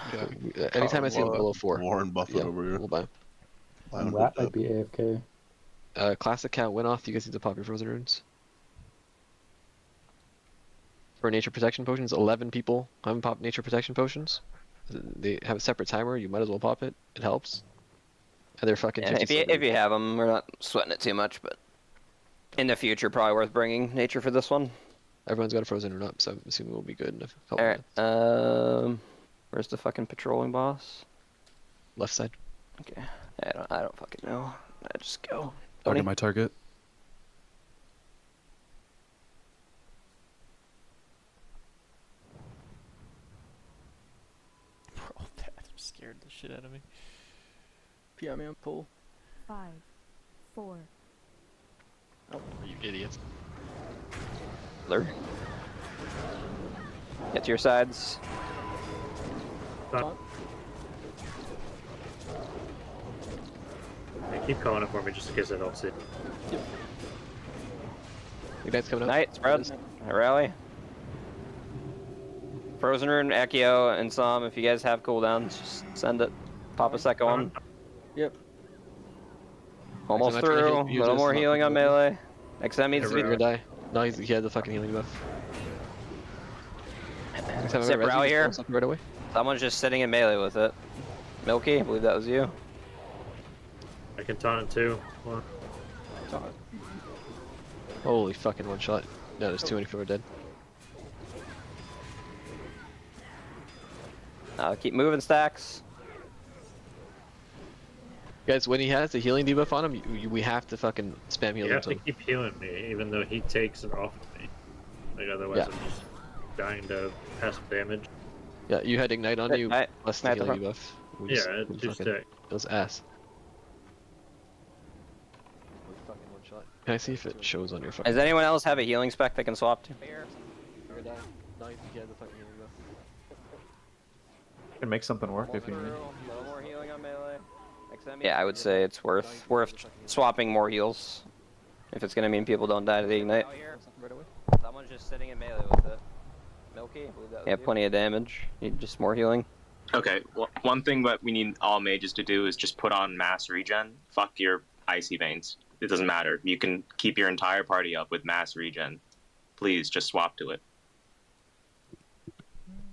Anytime I see them below 4. Warren Buffett over here. We'll buy them. Rat might be AFK. Classic count went off. You guys need to pop your frozen runes. For nature protection potions, 11 people haven't popped nature protection potions. They have a separate timer. You might as well pop it. It helps. And they're fucking. Yeah, if you have them, we're not sweating it too much, but in the future, probably worth bringing nature for this one. Everyone's got a frozen rune up, so I'm assuming we'll be good in a couple minutes. Where's the fucking patrolling boss? Left side. Okay. I don't fucking know. I just go. Target my target. Bro, that scared the shit out of me. Yeah, man, pull. 5, 4. Oh, you idiots. Lure. Get to your sides. Hey, keep calling it for me just in case I don't see it. Ignite's coming up. Night, spread. Rally. Frozen Rune, Ekio, and some. If you guys have cooldowns, just send it. Pop a second one. Yep. Almost through. A little more healing on melee. XM needs to be. Gonna die. No, he had the fucking healing buff. Zip rally here. Right away. Someone's just sitting in melee with it. Milky, I believe that was you. I can taunt it too. One. Holy fucking one shot. No, there's too many people are dead. Keep moving stacks. Guys, when he has the healing debuff on him, we have to fucking spam heal You have to him. keep healing me, even though he takes it off of me. Like otherwise, I'm just dying to passive damage. Yeah, you had ignite on you plus the healing debuff. Yeah, it just it was ass. Can I see if it shows on your phone? Does anyone else have a healing spec they can swap to? Can make something work if you need. Yeah, I would say it's worth swapping more heals. If it's gonna mean people don't die to the ignite. Someone's just sitting in melee with it. Milky? Yeah, plenty of damage. Need just more healing. Okay, well, one thing that we need all mages to do is just put on mass regen. Fuck your icy veins. It doesn't matter. You can keep your entire party up with mass regen. Please, just swap to it.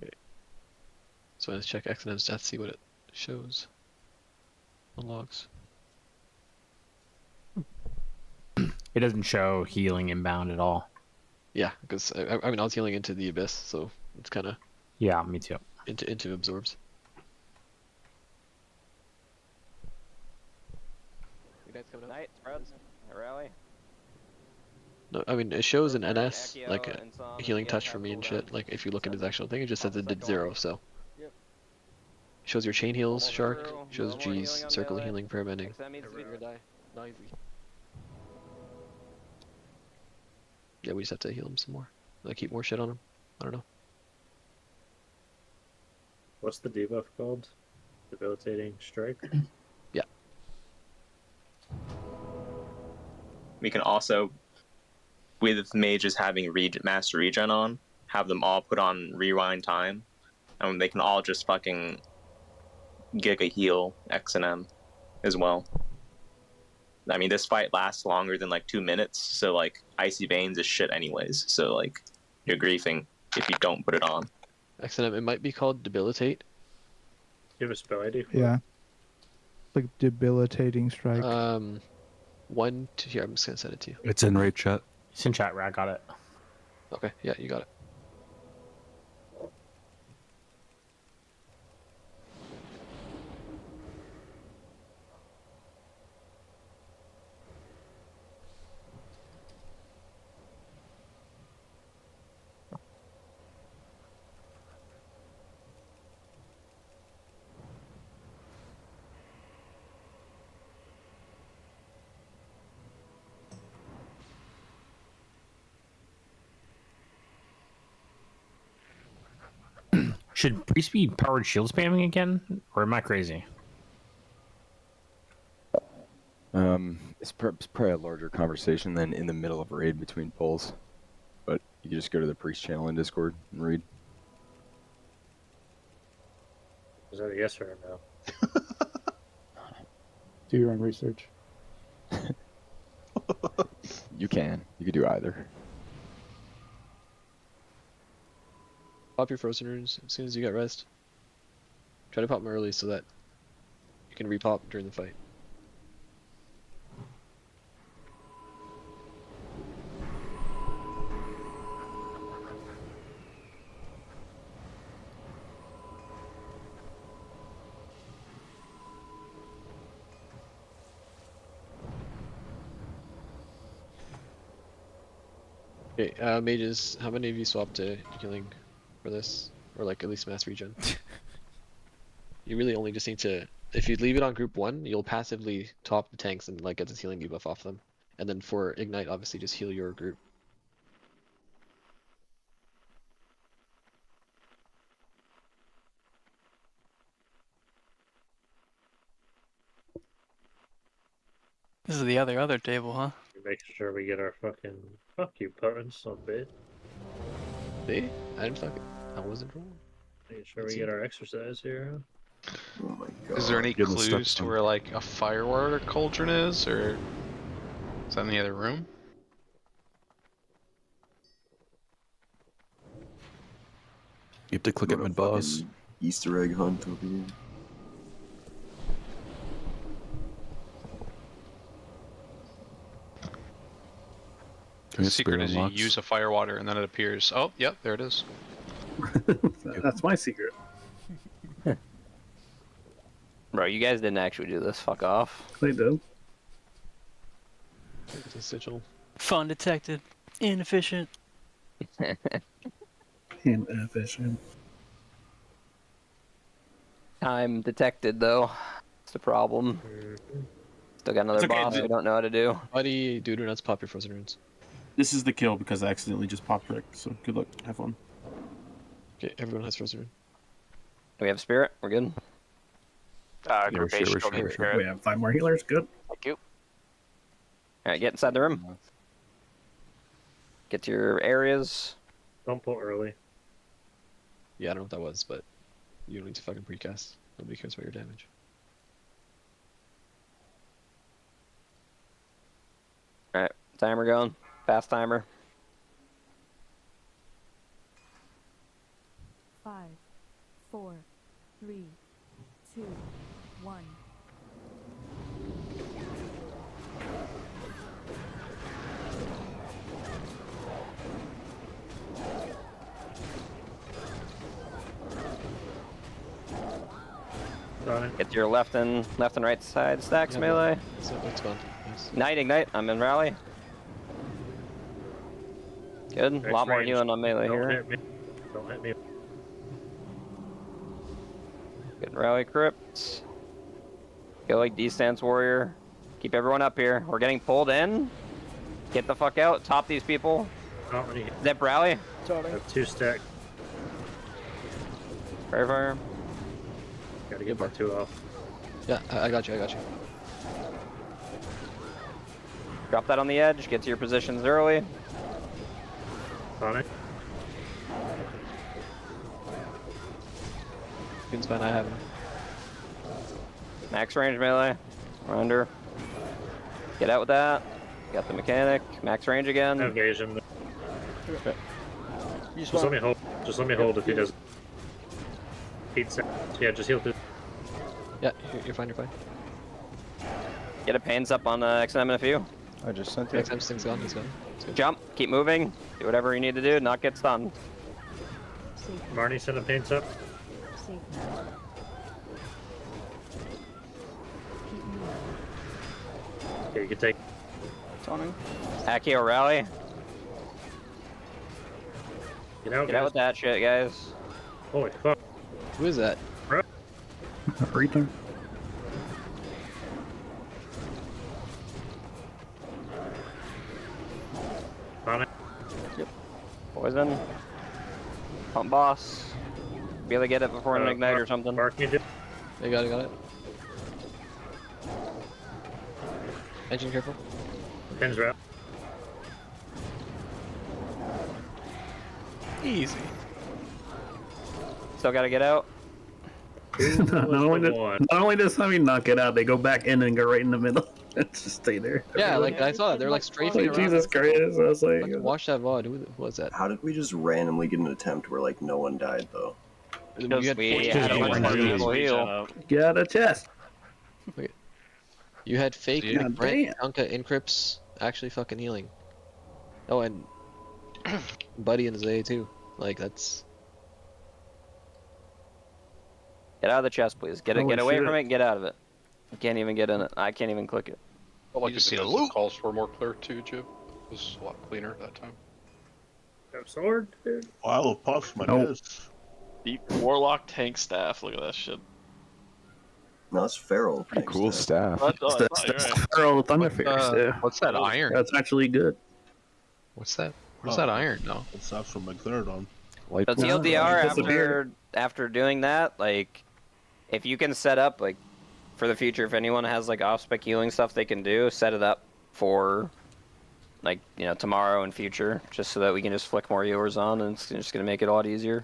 Okay. So let's check X&M's death, see what it shows on logs. It doesn't show healing inbound at all. Yeah, because I mean I was healing into the abyss, so it's kind of yeah, me too. Into absorbs. You guys coming up? Night, spreads, rally. No, I mean it shows an NS like a healing touch for me and shit. Like if you look at his actual thing, it just says it did 0. So shows your chain heals, shark. Shows G's, circle healing, paramending. Yeah, we just have to heal him some more. Like keep more shit on him. I don't know. What's the debuff called? Debilitating strike? Yeah. We can also, with mages having master regen on, have them all put on rewind time, and they can all just fucking giga heal X&M as well. I mean, this fight lasts longer than like 2 minutes, so like icy veins is shit anyways. So like you're griefing if you don't put it on. X&M, it might be called debilitate. You have a spell ID for Yeah. Like debilitating strike. 1, 2, here, I'm just gonna send it to you. It's in raid chat. It's in chat, I got it. Okay, yeah, you got it. Should Priest be powered shield spamming again, or am I crazy? It's probably a larger conversation than in the middle of a raid between polls. But you can just go to the priest channel in Discord and read. Is that a yes or a no? Do your own research. You can. You could do either. Pop your frozen runes as soon as you get rest. Try to pop them early so that you can repop during the fight. Okay, mages, how many of you swapped to healing for this? Or like at least mass regen? You really only just need to, if you leave it on group 1, you'll passively top the tanks and like get this healing debuff off them. And then for ignite, obviously just heal your group. This is the other table, huh? Making sure we get our fucking fuck you parents on bed. See? I didn't fuck it. I wasn't wrong. Making sure we get our exercise here. Oh my god. Is there any clues to where like a firewater cauldron is, or is that in the other room? You have to click it mid-boss. Easter egg hunt over here. The secret is you use a firewater and then it appears. Oh, yep, there it is. That's my secret. Bro, you guys didn't actually do this. Fuck off. They did. It's a sigil. Fun detected. Inefficient. Inefficient. Time detected, though. It's the problem. Still got another It's okay, boss dude. we don't know how to do. Buddy, dude, nuts, pop your frozen runes. This is the kill because I accidentally just popped Rick. So good luck. Have fun. Okay, everyone has frozen rune. Do we have spirit? We're good. we're sure, we're sure, we're sure. We have 5 more healers. Good. Thank you. Alright, get inside the room. Get to your areas. Don't pull early. Yeah, I don't know what that was, but you don't need to fucking precast. Nobody cares about your damage. Alright, timer going. Fast timer. 5, 4, 3, 2, 1. Get to your left and right side stacks melee. It's fun. Nice. Ignite. I'm in rally. Good. A lot more range. healing on melee Don't here. hit me. Don't hit me. Good rally crypt. Go like D-stance warrior. Keep everyone up here. We're getting pulled in. Get the fuck out. Top these people. Zip rally. I have 2 stack. Fire fire. Gotta get my 2 off. Yeah, I got you. I got you. Drop that on the edge. Get to your positions early. On it. Spin's fine. I have him. Max range melee. We're under. Get out with that. Got the mechanic. Max range again. Engage him. Okay. Just let me hold. Just let me hold if he does. Yeah, just heal through. Yeah, you're fine. You're fine. Get a pains up on XM in a few. I just sent it. XM's thing's gone. He's gone. Jump. Keep moving. Do whatever you need to do. Not get stunned. Marnie, send a paints up. Okay, you can take. Zoning. Accio rally. Get out, Get out with that shit, guys. Holy fuck. Who is that? Return. On it. Yep. Poison. Pump boss. Be able to get it before an ignite or something. Mark, you do. I got it. Engine careful. Pins wrap. Easy. Still gotta get out. not only does somebody knock it out, they go back in and go right in the middle. Just stay there. Yeah, like I saw it. They're like strafing Like, around. Jesus Christ! I was like, watch that VOD. Who was that? How did we just randomly get an attempt where like no one died though? Because we had a bunch of people heal. Get out of the chest. You had fake God Brent, damn. Unka, Encrypts actually fucking healing. Oh, and Buddy and Zay too. Like that's. Get out of the chest, please. Get Holy away shit. from it and get out of it. I can't even get in it. I can't even click it. I'd like to see the calls were more clear too, Jib. It was a lot cleaner that time. Have sword, dude. Oh, I love puffs, my Nope. discs. The Warlock tank staff. Look at that shit. No, it's feral. Pretty cool staff. Feral Thunderfierce. Yeah. What's that iron? That's actually good. What's that? What's that iron? No. It's not from McLaren. So TLDR after doing that, like, if you can set up like for the future, if anyone has like off-spec healing stuff they can do, set it up for like, you know, tomorrow and future, just so that we can just flick more healers on, and it's just gonna make it a lot easier.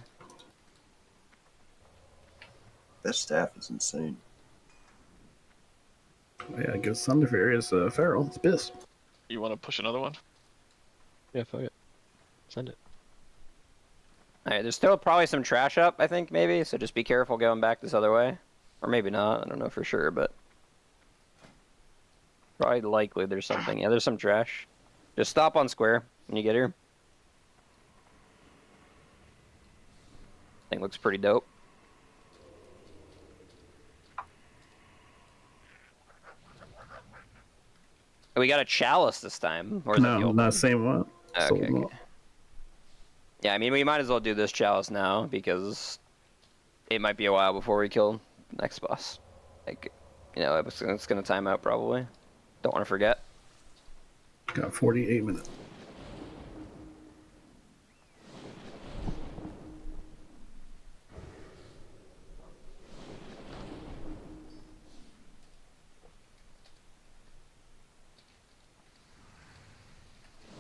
That staff is insane. Yeah, because Thunderfierce is feral. It's pissed. You want to push another one? Yeah, fuck it. Send it. Alright, there's still probably some trash up, I think, maybe, so just be careful going back this other way. Or maybe not, I don't know for sure, but probably likely there's something. Yeah, there's some trash. Just stop on square when you get here. Thing looks pretty dope. We got a chalice this time. Or is it the No, old not one? same one. Okay, Sold okay. them all. Yeah, I mean, we might as well do this chalice now because it might be a while before we kill the next boss. Like, you know, it's gonna time out probably. Don't want to forget. Got 48 minutes.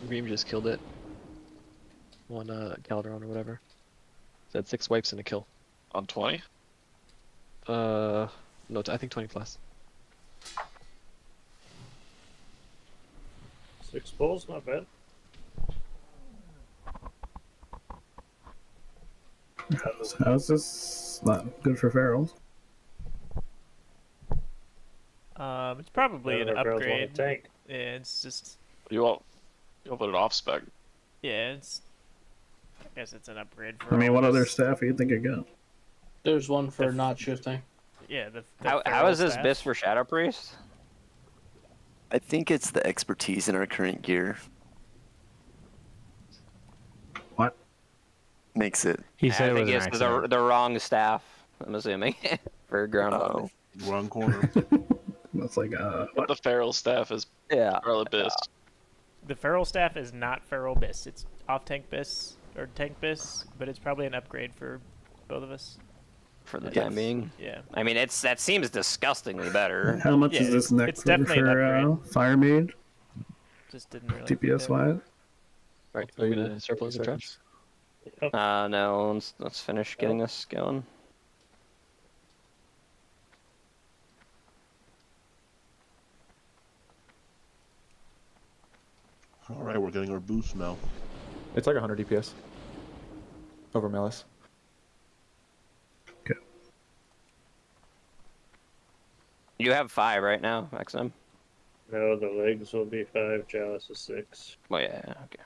Reem just killed it. On Caldoran or whatever. Said 6 wipes and a kill. On 20? No, I think 20 plus. 6 pulls, not bad. How's this not good for ferals? It's probably None an of our ferals want upgrade. to tank. Yeah, it's just You'll put it off spec. yeah, it's. I guess it's an upgrade for. I mean, all what other this. staff do you think I got? There's one for not shifting. Yeah, the How feral is this staff. bis for Shadow Priest? I think it's the expertise in our current gear. What? Makes it. He said I it was think an it's accident. the wrong staff. I'm assuming for groundhog. Wrong corner. That's like But the feral staff is Yeah. Scarlet bis. The feral staff is not feral bis. It's off tank bis or tank bis, but it's probably an upgrade for both of us. For the time being. Yeah. I mean, that seems disgustingly better. How much Yeah, is this next it's definitely an for upgrade. Fire Mage? Just didn't really. DPS wise? Right, we're gonna surplus the traps. No, let's finish getting this going. All right, we're getting our boost now. It's like 100 DPS over Melis. Okay. You have 5 right now, XM. No, the legs will be 5, chalice is 6. Well, yeah, okay.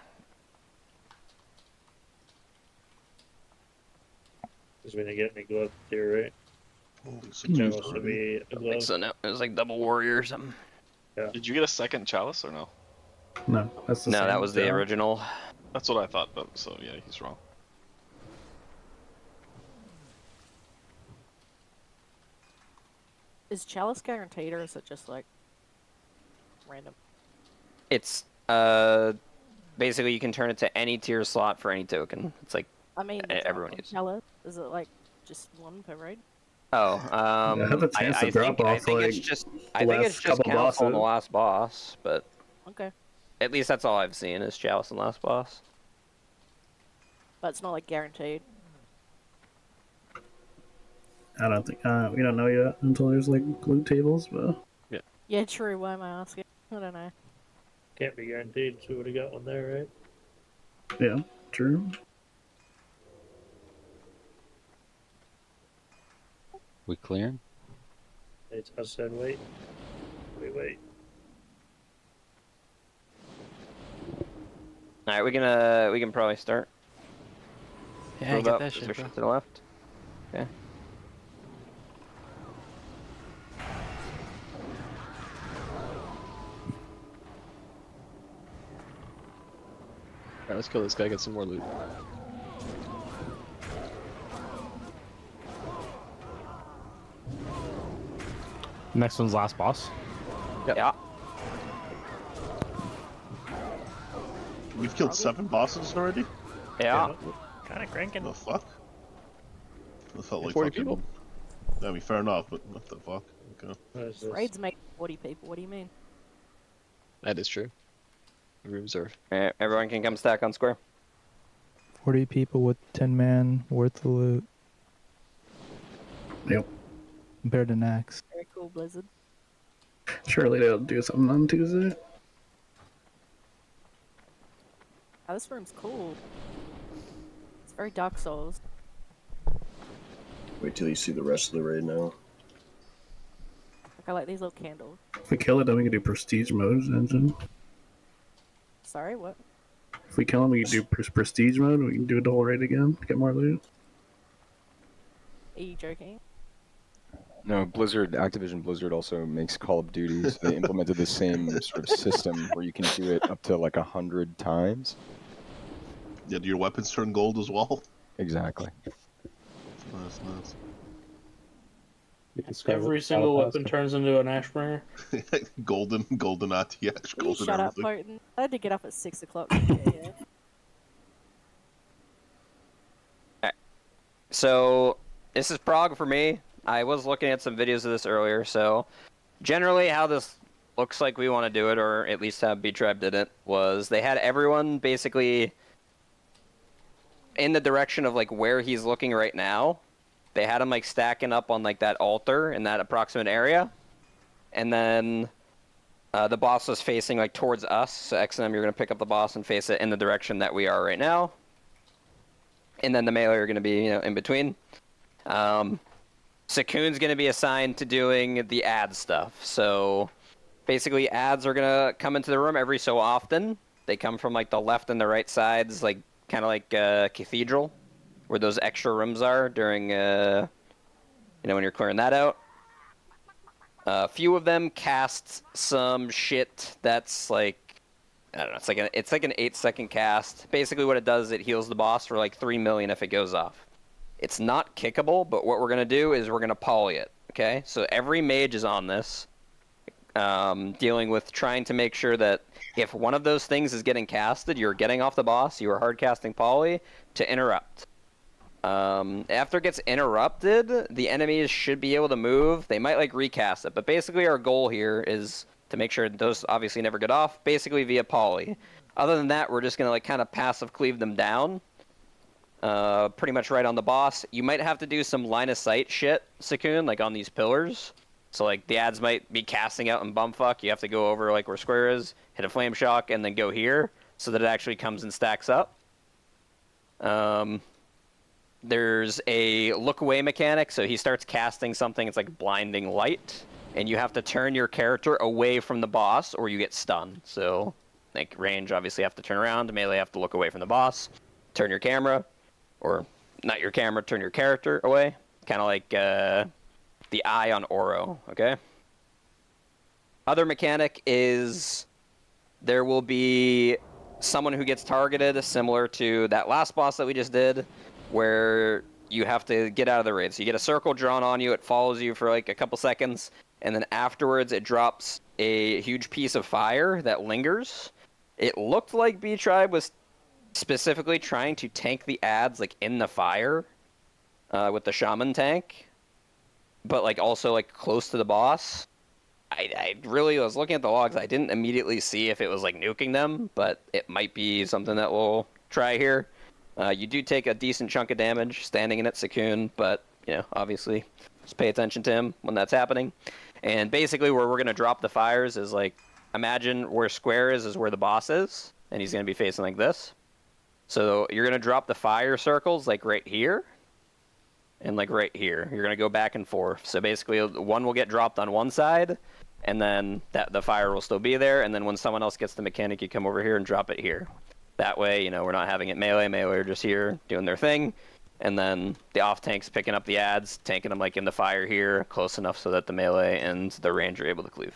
Because we didn't get any glove tier, right? Holy Chalice will be a I think glove. so. No, it was like double warrior or something. Yeah. Did you get a second chalice or no? No, that's the No, same that was the job. original. That's what I thought, but so yeah, he's wrong. Is chalice guaranteed or is it just like random? It's basically you can turn it to any tier slot for any token. It's like I mean, everyone uses. chalice. Is it like just one per raid? Oh, I had the chance to drop I off, think like, it's just the I think last it's just couple council and the bosses. last boss, but Okay, at least that's all I've seen is chalice and last boss. but it's not like guaranteed. I don't think we don't know yet until there's like loot tables, but Yeah, true. Why am I asking? I don't know. Can't be guaranteed, so we would have got one there, right? yeah, true. We clearing? It's us said wait. We wait. All right, we can probably start. Yeah, Move get up, that shit, position bro. to the left. Okay. Alright, let's kill this guy, get some more loot. Next one's last boss. Yeah. We've killed 7 bosses already? Yeah. Kind of cranking. The fuck? That felt like 40 fucking... people? I mean, fair enough, but what the fuck? Okay. Raids make 40 people. What do you mean? That is true. Room reserve. Alright, everyone can come stack on square. 40 people with 10 man worth of loot. Yep. Compared to Nax. Very cool, Blizzard. Surely they'll do something on Tuesday. Oh, this room's cool. It's very Dark Souls. Wait till you see the rest of the raid now. Like I like these little candles. If we kill it, then we can do prestige mode engine. Sorry, what? If we kill him, we can do prestige mode. We can do the whole raid again. Get more loot. Are you joking? No, Activision Blizzard also makes Call of Duty. So they implemented the same sort of system where you can do it up to like 100 times. Yeah, do your weapons turn gold as well? Exactly. Nice, nice. Every single weapon turns into an Ashbringer. golden RTX, golden Shut up, everything. Martin. I had to get up at 6 o'clock today. So this is Prog for me. I was looking at some videos of this earlier. So generally how this looks like we want to do it, or at least how B-Tribe did it, was they had everyone basically in the direction of like where he's looking right now. They had him like stacking up on like that altar in that approximate area. And then the boss was facing like towards us. So XM, you're going to pick up the boss and face it in the direction that we are right now. And then the melee are going to be, in between. Sakoon's going to be assigned to doing the ad stuff. So basically ads are going to come into the room every so often. They come from like the left and the right sides, like kind of like Cathedral, where those extra rooms are during, when you're clearing that out. A few of them cast some shit that's like, I don't know, it's like an 8-second cast. Basically what it does, it heals the boss for like 3 million if it goes off. It's not kickable, but what we're going to do is we're going to poly it, okay? So every mage is on this, dealing with trying to make sure that if one of those things is getting casted, you're getting off the boss, you are hard casting poly to interrupt. After it gets interrupted, the enemies should be able to move. They might like recast it, but basically our goal here is to make sure those obviously never get off, basically via poly. Other than that, we're just going to like kind of passive cleave them down, pretty much right on the boss. You might have to do some line of sight shit, Sakoon, like on these pillars. So like the ads might be casting out in bumfuck. You have to go over like where square is, hit a flame shock, and then go here so that it actually comes and stacks up. There's a look away mechanic, so he starts casting something, it's like blinding light, and you have to turn your character away from the boss or you get stunned. So like range, obviously have to turn around, melee have to look away from the boss, turn your camera, or not your camera, turn your character away, kind of like the eye on Oro, okay? Other mechanic is there will be someone who gets targeted similar to that last boss that we just did, where you have to get out of the raid. So you get a circle drawn on you, it follows you for like a couple seconds, and then afterwards it drops a huge piece of fire that lingers. It looked like B-Tribe was specifically trying to tank the ads like in the fire with the shaman tank, but like also like close to the boss. I really was looking at the logs. I didn't immediately see if it was like nuking them, but it might be something that we'll try here. You do take a decent chunk of damage standing in it, Sakoon, but, obviously, just pay attention to him when that's happening. And basically where we're going to drop the fires is, like, imagine where square is where the boss is, and he's going to be facing like this. So you're going to drop the fire circles, like, right here, and, like, right here. You're going to go back and forth. So basically one will get dropped on one side, and then the fire will still be there, and then when someone else gets the mechanic, you come over here and drop it here. That way, we're not having it melee are just here doing their thing, and then the off tank's picking up the ads, tanking them like in the fire here, close enough so that the melee and the range are able to cleave.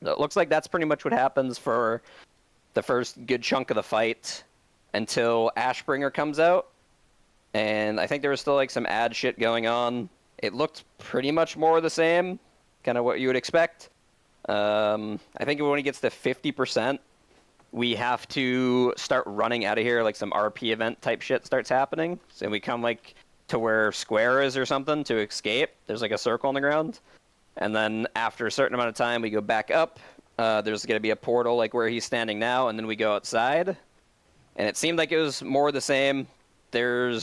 So it looks like that's pretty much what happens for the first good chunk of the fight until Ashbringer comes out, and I think there was still like some ad shit going on. It looked pretty much more the same, kind of what you would expect. I think when he gets to 50%, we have to start running out of here, like some RP event type shit starts happening. So we come like to where square is or something to escape. There's like a circle on the ground. And then after a certain amount of time, we go back up. There's going to be a portal like where he's standing now, and then we go outside. And it seemed like it was more the same. I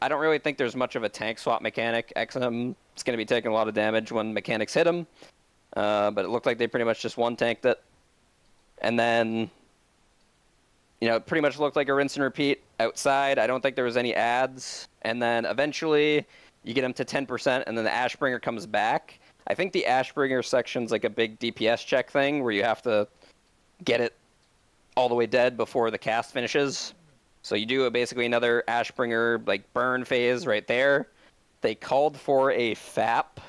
don't really think there's much of a tank swap mechanic. XM is going to be taking a lot of damage when mechanics hit him. But it looked like they pretty much just one-tanked it. And then it pretty much looked like a rinse and repeat outside. I don't think there was any ads. And then eventually you get him to 10%, and then the Ashbringer comes back. I think the Ashbringer section's like a big DPS check thing where you have to get it all the way dead before the cast finishes. So you do basically another Ashbringer like burn phase right there. They called for a FAP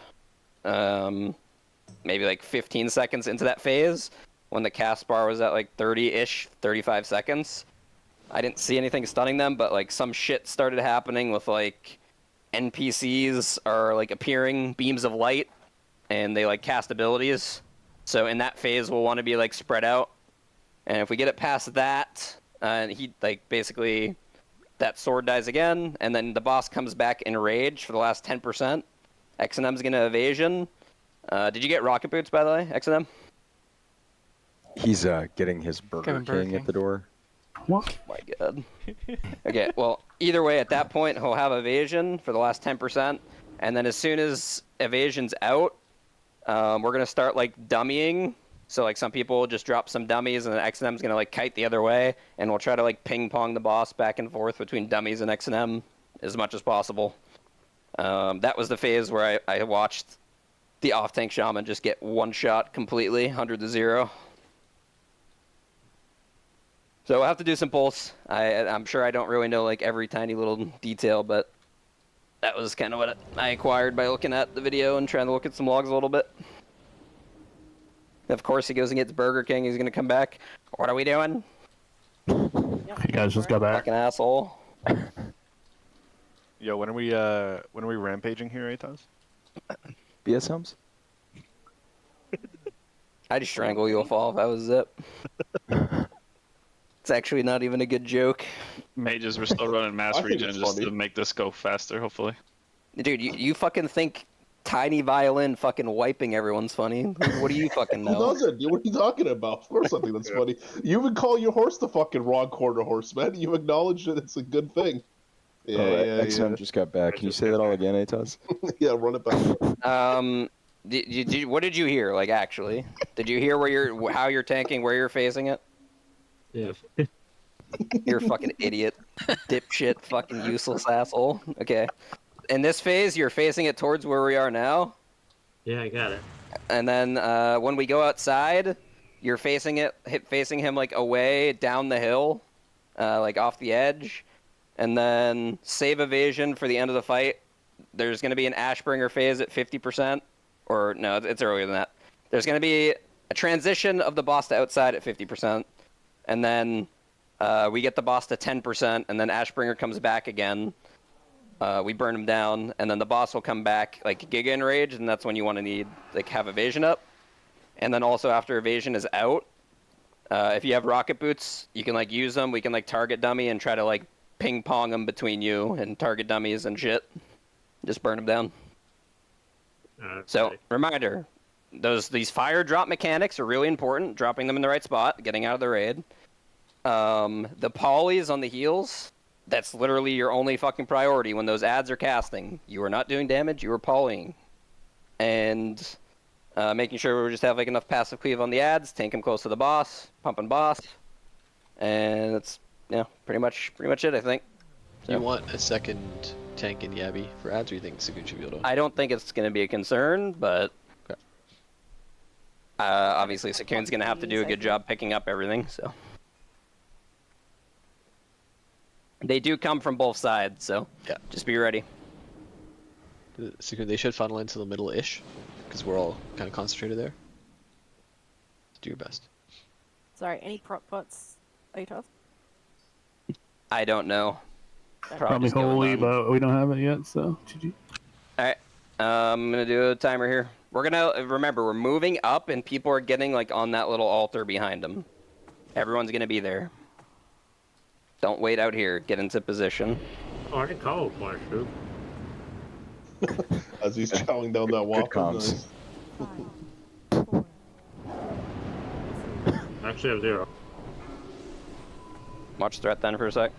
maybe like 15 seconds into that phase, when the cast bar was at like 30-ish, 35 seconds. I didn't see anything stunning them, but like some shit started happening with like NPCs are like appearing beams of light, and they like cast abilities. So in that phase, we'll want to be like spread out. And if we get it past that, and he like basically that sword dies again, and then the boss comes back in rage for the last 10%. X&M's gonna evasion. Did you get rocket boots, by the way, X&M? He's getting his Burger King at the door. What? Oh my god. Okay, well, either way, at that point, he'll have evasion for the last 10%, and then as soon as evasion's out, we're gonna start like dummying. So like some people will just drop some dummies, and then X&M's gonna like kite the other way, and we'll try to like ping pong the boss back and forth between dummies and X&M as much as possible. That was the phase where I watched the off-tank shaman just get one shot completely, 100-0. So we'll have to do some pulls. I'm sure I don't really know like every tiny little detail, but that was kind of what I acquired by looking at the video and trying to look at some logs a little bit. Of course, he goes and gets Burger King. He's gonna come back. What are we doing? You guys just got back. Fucking asshole. Yo, when are we rampaging here, Atos? BSMs? I'd strangle you all if I was Zip. It's actually not even a good joke. Mages, we're still running mass regen just to make this go faster, hopefully. Dude, you fucking think tiny violin fucking wiping everyone's funny? What do you fucking know? Who doesn't? What are you talking about? Of course I think that's funny. You even call your horse the fucking wrong quarter horse, man. You acknowledge that it's a good thing. Yeah, XM just got back. Can you say that all again, Atos? Yeah, run it back. What did you hear? Like, actually, did you hear how you're tanking, where you're facing it? Yeah. You're a fucking idiot, dipshit, fucking useless asshole. Okay, in this phase, you're facing it towards where we are now. Yeah, I got it. And then when we go outside, you're facing him like away down the hill, like off the edge. And then save evasion for the end of the fight. There's going to be an Ashbringer phase at 50%. Or, no, it's earlier than that. There's going to be a transition of the boss to outside at 50%. And then we get the boss to 10%. And then Ashbringer comes back again. We burn him down. And then the boss will come back like Giga Enrage. And that's when you want to have evasion up. And then also after evasion is out, if you have rocket boots, you can like use them. We can like target dummy and try to like ping pong them between you and target dummies and shit. Just burn them down. So, reminder, these fire drop mechanics are really important. Dropping them in the right spot, getting out of the raid. The polys on the heals, that's literally your only fucking priority when those ads are casting. You are not doing damage, you are polying. And making sure we just have like enough passive cleave on the ads, tank them close to the boss, pumping boss. And it's pretty much it, I think. So. You want a second tank in Yabby for ads, or you think Sagun should be able to? I don't think it's going to be a concern, but okay. Obviously Sakun's going to have to do a good job picking up everything, so. They do come from both sides, so yeah, just be ready. Sakun, they should funnel into the middle-ish, because we're all kind of concentrated there. Do your best. Sorry, any prop pots, Atos? I don't know. Probably holy, but we don't have it yet, so GG. Alright, I'm gonna do a timer here. We're gonna, remember, we're moving up and people are getting like on that little altar behind them. Everyone's gonna be there. Don't wait out here, get into position. Oh, I can call a flash, dude. As he's chowing down that walk. Comms. Actually, I have 0. Watch threat then for a sec.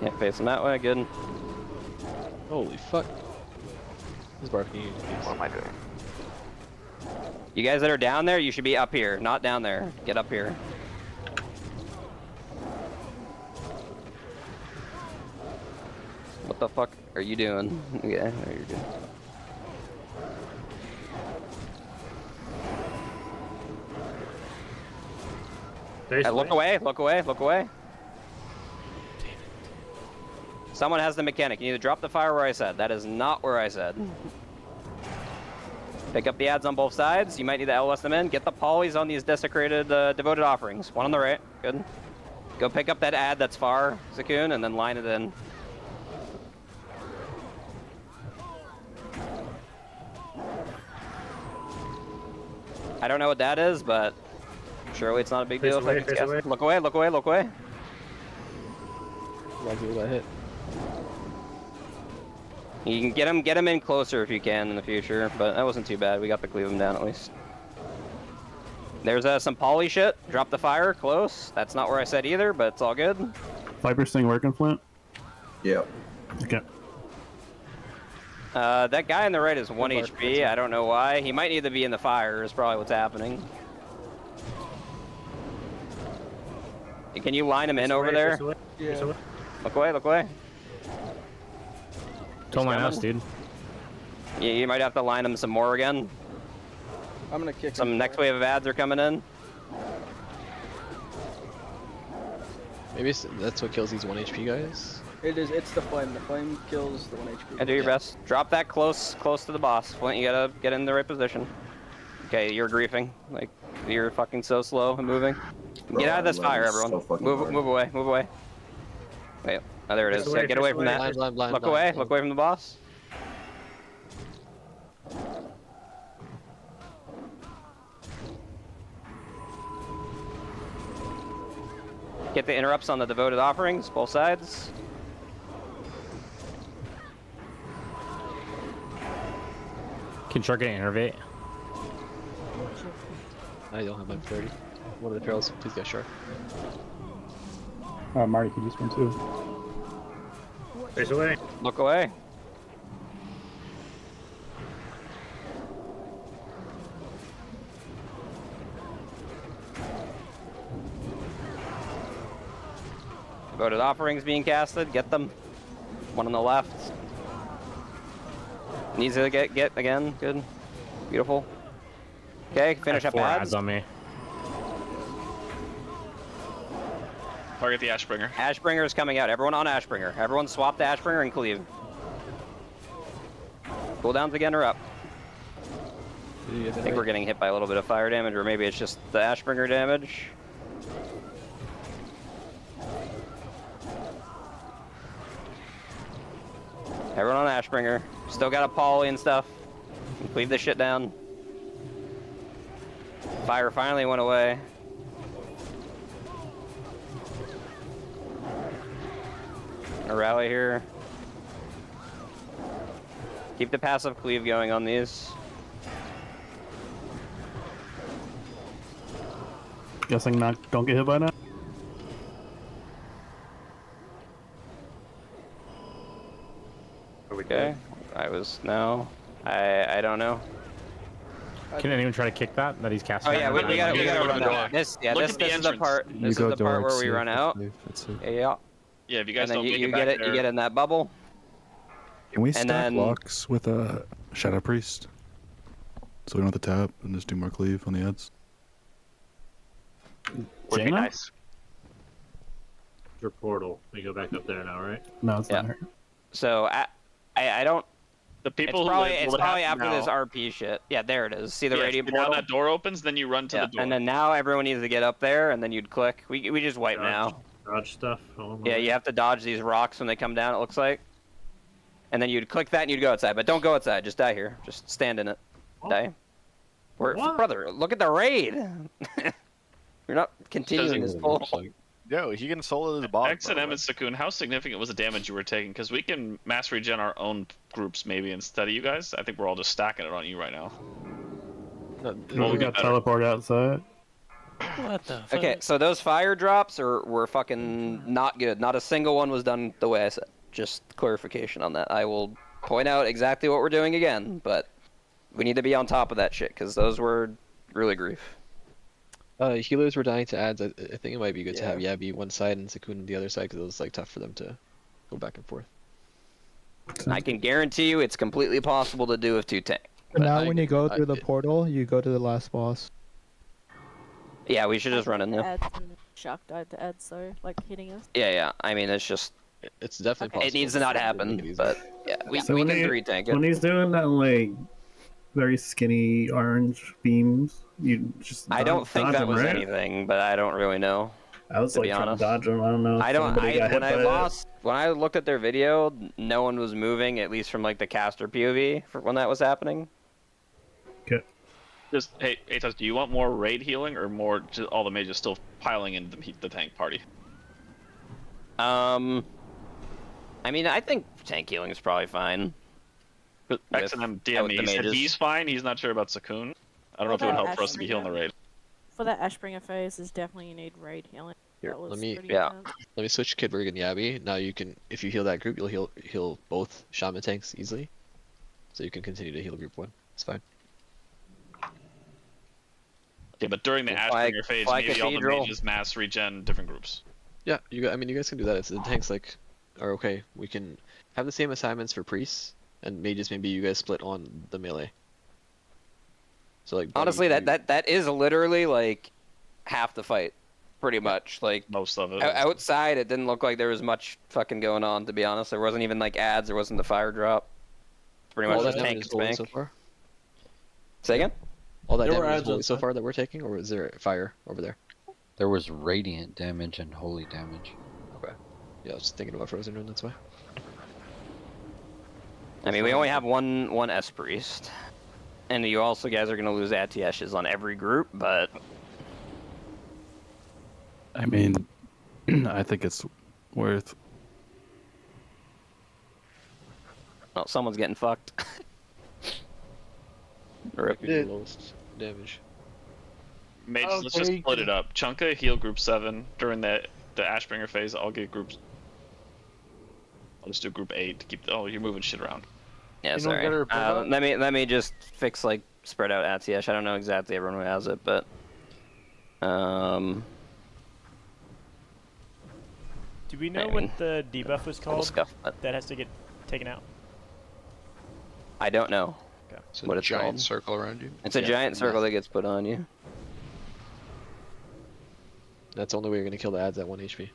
Yeah, face him that way, good. Holy fuck. This barking. What am I doing? You guys that are down there, you should be up here, not down there. Get up here. What the fuck are you doing? Yeah, no, you're good. Hey, look away, look away, look away. Someone has the mechanic. You need to drop the fire where I said. That is not where I said. Pick up the ads on both sides. You might need to LS them in. Get the polys on these desecrated devoted offerings. One on the right. Good. Go pick up that ad that's far, Zakun, and then line it in. I don't know what that is, but surely it's not a big deal. If I can guess. Look away, look away, look away. Like people that hit. You can get him in closer if you can in the future, but that wasn't too bad. We got the cleave him down at least. There's some poly shit. Drop the fire close. That's not where I said either, but it's all good. Viper's thing working, Flint? Yeah. Okay. That guy on the right is 1 HP. I don't know why. He might need to be in the fire is probably what's happening. Can you line him in over there? Yeah. Look away, look away. Told my house, dude. Yeah, you might have to line him some more again. I'm gonna kick some next wave of ads are coming in. Maybe that's what kills these 1 HP guys. It is. It's the flame. The flame kills the 1 HP. And do your best. Drop that close to the boss. Flint, you gotta get in the right position. Okay, you're griefing. Like you're fucking so slow and moving. Bro, get out of this fire, everyone. So move away. Move away. Wait. Oh, there it is. Yeah, get away from that. Look away. Look away from the boss. Get the interrupts on the devoted offerings, both sides. Can Shark get an innervate? I don't have my 30. One of the perils, please get Shark. Marty could use one too. Face away. Look away. Devoted offerings being casted. Get them. One on the left. Needs to get again. Good. Beautiful. Okay, finish up ads. On me. Target the Ashbringer. Ashbringer is coming out. Everyone on Ashbringer. Everyone swap the Ashbringer and cleave. Cooldowns again are up. I think we're getting hit by a little bit of fire damage, or maybe it's just the Ashbringer damage. Everyone on Ashbringer. Still got a poly and stuff. Cleave this shit down. Fire finally went away. A rally here. Keep the passive cleave going on these. Guessing don't get hit by that. Okay. I don't know. Can anyone try to kick that he's casting? Oh yeah, we gotta run out. This is the part. This is the part where we run out. Yeah. Yeah, if you guys and don't then you get get it, there. you get in that bubble. Can we And stack then- locks with a Shadow Priest? So we don't have to tap and just do more cleave on the ads? Would be nice. Your portal. We go back up there now, right? No, it's not. So I don't. The people it's who probably, live it's will probably have after this now. RP shit. Yeah, there it is. See the Yeah, radiant so now portal? that door opens, then you run to the door. And then now everyone needs to get up there, and then you'd click. We just wipe now. Dodge stuff. Yeah, you have to dodge these rocks when they come down, it looks like. And then you'd click that and you'd go outside. But don't go outside, just die here. Just stand in it. Die. Brother, look at the raid! You're not continuing this pull. Yo, he can solo his bottom. X and M and Sakun, how significant was the damage you were taking? Because we can mass regen our own groups maybe instead of you guys. I think we're all just stacking it on you right now. Well, we got teleport outside. What the fuck? Okay, so those fire drops were fucking not good. Not a single one was done the way I said. Just clarification on that. I will point out exactly what we're doing again, but we need to be on top of that shit, because those were really grief. Healers were dying to ads. I think it might be good to have Yabi one side and Sakun the other side, because it was like tough for them to go back and forth. I can guarantee you it's completely possible to do with 2 tank. But now when you go through the portal, you go to the last boss. Yeah, we should just run in there. Ads and Shock died to ads, so like hitting us. Yeah. I mean, it's just. It's definitely possible. It needs to not happen, but yeah, we So can when 3 tank it. When he's doing that like very skinny orange beams. You just I don't think dodge that them, was right? anything, but I don't really know. I was to like be trying to honest. dodge them. I don't know. If I don't. anybody got hit When I by it. lost, when I looked at their video, no one was moving, at least from like the caster POV for when that was happening. Okay. Just hey, Atos, do you want more raid healing or more just all the mages still piling in the tank party? I mean, I think tank healing is probably fine. But XNM DM me. He said he's fine. He's not sure about Sakun. I don't know if it would help for us to be healing the raid. For that Ashbringer phase, is definitely you need raid healing. Here, That was let me pretty intense. let me switch Kidberg and Yabby. Now you can, if you heal that group, you'll heal both shaman tanks easily. So you can continue to heal group 1. It's fine. Yeah, but during the Ashbringer phase, maybe all the mages mass regen different groups. Yeah, I mean, you guys can do that if the tanks like are okay. We can have the same assignments for priests and mages. Maybe you guys split on the melee. So like honestly, that is literally like half the fight, pretty much. Like most of it. Outside, it didn't look like there was much fucking going on. To be honest, there wasn't even like ads. There wasn't the fire drop. It's pretty much just tank and spank. So far? Say again. All that damage is so far that we're taking, or is there fire over there? There was radiant damage and holy damage. Okay. Yeah, I was just thinking about Frozen Rune, that's why. I mean, we only have one S priest, and you also guys are gonna lose Atieshes on every group, but I mean, I think it's worth. Oh, someone's getting fucked. Rip. The lowest damage. Mages, let's just split it up. Chunka heal group 7 during the Ashbringer phase. I'll get groups. I'll just do group 8 to keep. Oh, you're moving shit around. Yeah, sorry. Let me just fix like spread out Atiesh. I don't know exactly everyone who has it, but do we know what the debuff was called that has to get taken out? I don't know. Okay. So what it's giant called. circle around you. It's a giant circle that gets put on you. That's the only way you're gonna kill the ads at 1 HP.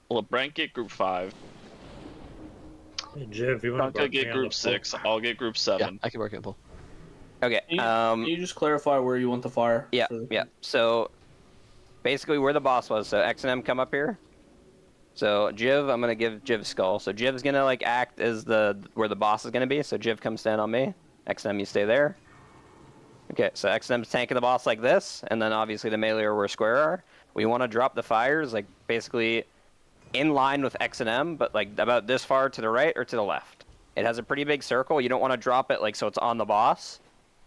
Well, Brent get group 5. Hey, Jeff, you want to get group 6. I'll get group 7. Yeah, I can work it, pull. Okay. Can you just clarify where you want the fire? Yeah. Yeah. So basically, where the boss was. So X and M come up here. So Jiv, I'm gonna give Jiv skull. So Jiv's gonna like act as where the boss is gonna be. So Jiv, come stand on me. X and M, you stay there. Okay. So X and M's tanking the boss like this, and then obviously the melee are where square are. We want to drop the fires like basically in line with X and M, but like about this far to the right or to the left. It has a pretty big circle. You don't want to drop it like so it's on the boss,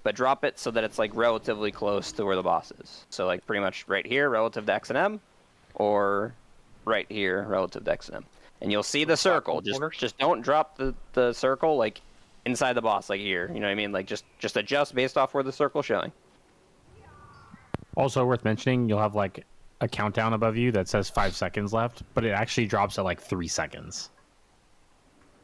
but drop it so that it's like relatively close to where the boss is. So like pretty much right here relative to X and M, or right here relative to X and M. And you'll see the circle. Just don't drop the circle like inside the boss like here. You know what I mean? Like just adjust based off where the circle's showing. Also worth mentioning, you'll have like a countdown above you that says 5 seconds left, but it actually drops at like 3 seconds.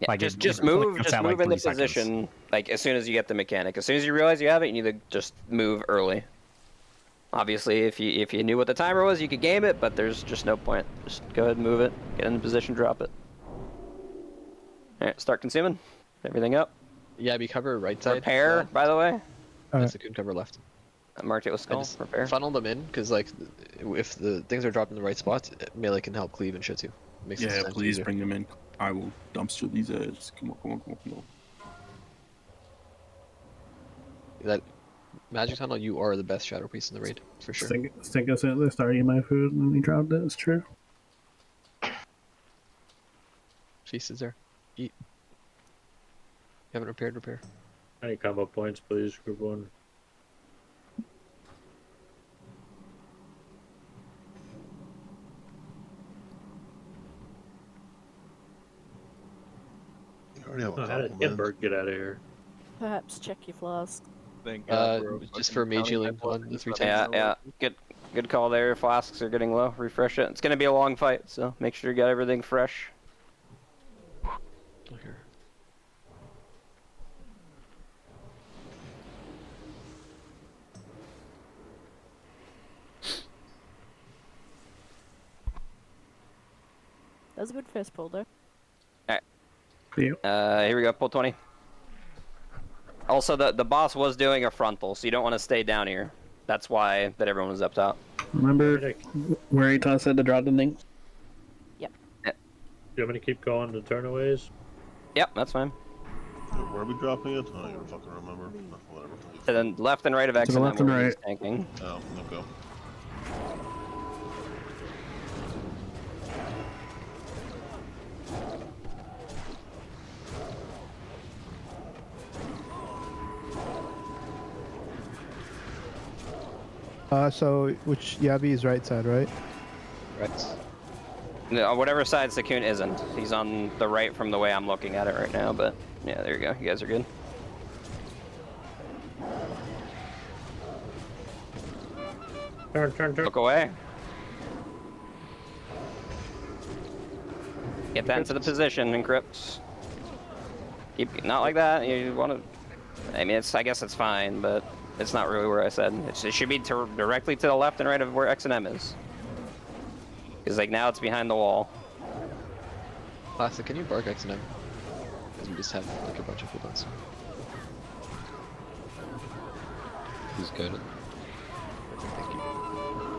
Yeah, like just move in the position like as soon as you get the mechanic. As soon as you realize you have it, you need to just move early. Obviously, if you knew what the timer was, you could game it, but there's just no point. Just go ahead and move it, get in the position, drop it. All right, start consuming. Everything up. Yeah, be cover right side. Repair, by the way. That's a good cover left. I marked it with skull. Repair. Funnel them in, because like if the things are dropped in the right spots, melee can help cleave and shit too. Makes Yeah, please bring them in. I will dumpster these ads. Come on. That Magic Tunnel, you are the best Shadow Priest in the raid, for sure. Stink us at this, starting my food and he dropped it, it's true. Feast is there. Eat. You haven't repaired, repair. Any combo points, please, group 1. How did Edberg get out of here? Perhaps check your flask. Just for mage healing on the 3 times. Yeah. Good call there. Flasks are getting low. Refresh it. It's gonna be a long fight, so make sure you got everything fresh. Okay. That was a good first pull, though. Alright. Here we go. Pull 20. Also, the boss was doing a frontal, so you don't want to stay down here. That's why that everyone was up top. Remember where Atos said to drop the thing? Yep. Do you want me to keep going to turnaways? Yep, that's fine. Where are we dropping it? I don't even fucking remember. Whatever. To the left and right of To the XNM left and where he's right. tanking. Oh, okay. So which Yavi is right side, right? Right. No, whatever side Sakun isn't. He's on the right from the way I'm looking at it right now, but yeah, there you go. You guys are good. Turn. Look away. Get that into the position, Encrypt. Keep not like that. You want to. I mean, I guess it's fine, but it's not really where I said. It should be directly to the left and right of where XM is. Because like now it's behind the wall. Classic, can you bark XM? Because we just have like a bunch of cooldowns. He's good. Thank you.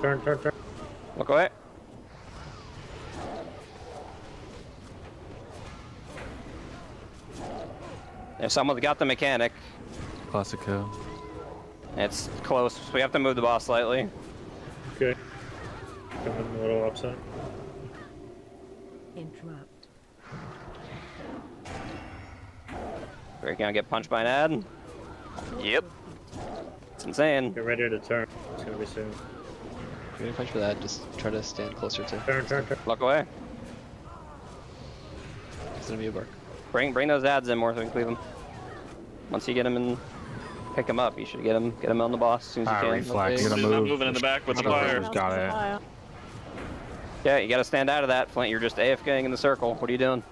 Turn. Look away. If someone's got the mechanic, Classic kill. it's close. So we have to move the boss slightly. Okay. Coming a little upside. Interrupt. We're gonna get punched by an ad. Yep. It's insane. Get ready to turn. It's gonna be soon. If you're gonna punch for that, just try to stand closer to. Turn. Look away. It's gonna be a bark. Bring those ads in more so we can cleave them. Once you get them and pick them up, you should get them on the boss as soon as you can. Reflex. He's not moving in the back with the fire. Got it. Yeah, you gotta stand out of that, Flint. You're just AFKing in the circle. What are you doing?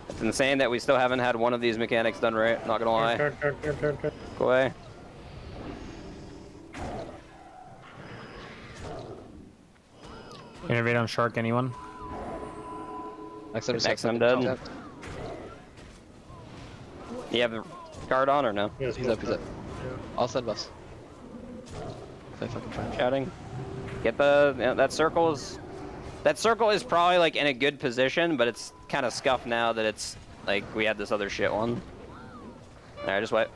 It's insane that we still haven't had one of these mechanics done right, not gonna lie. Turn. Go away. Innervate on Shark, anyone? I'm dead. You have the guard on or no? Yes, He's up. I'll send Buffs. If I fucking try. Shouting. Get the that circle is probably like in a good position, but it's kind of scuffed now that it's like we had this other shit one. Alright, just wait.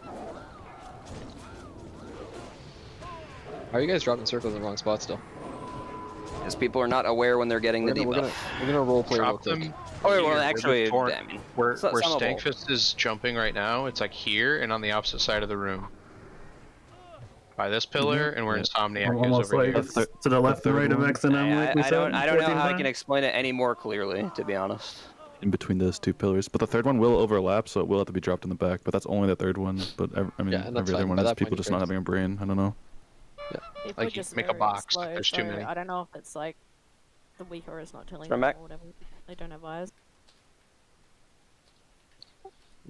How are you guys dropping circles in the wrong spot still? Because people are not aware when they're getting the debuff. We're gonna role play real Drop quick. them. Oh, wait, well, here, actually, where I mean, where it's not summable. Stankfist is jumping right now, it's like here and on the opposite side of the room. By this pillar, and where Insomniac is Almost over like here. to the left and right of X and M. I don't know how I can explain it any more clearly, to be honest. In between those two pillars, but the third one will overlap, so it will have to be dropped in the back. But that's only the third one. But I mean, Yeah, and that's every other fine. one By is that people point, just you're not having a brain. I don't know. Yeah. People Like are you just make a very box, slow, there's too so many. I don't know if it's like the weaker is not telling Run them back. or whatever. They don't have eyes.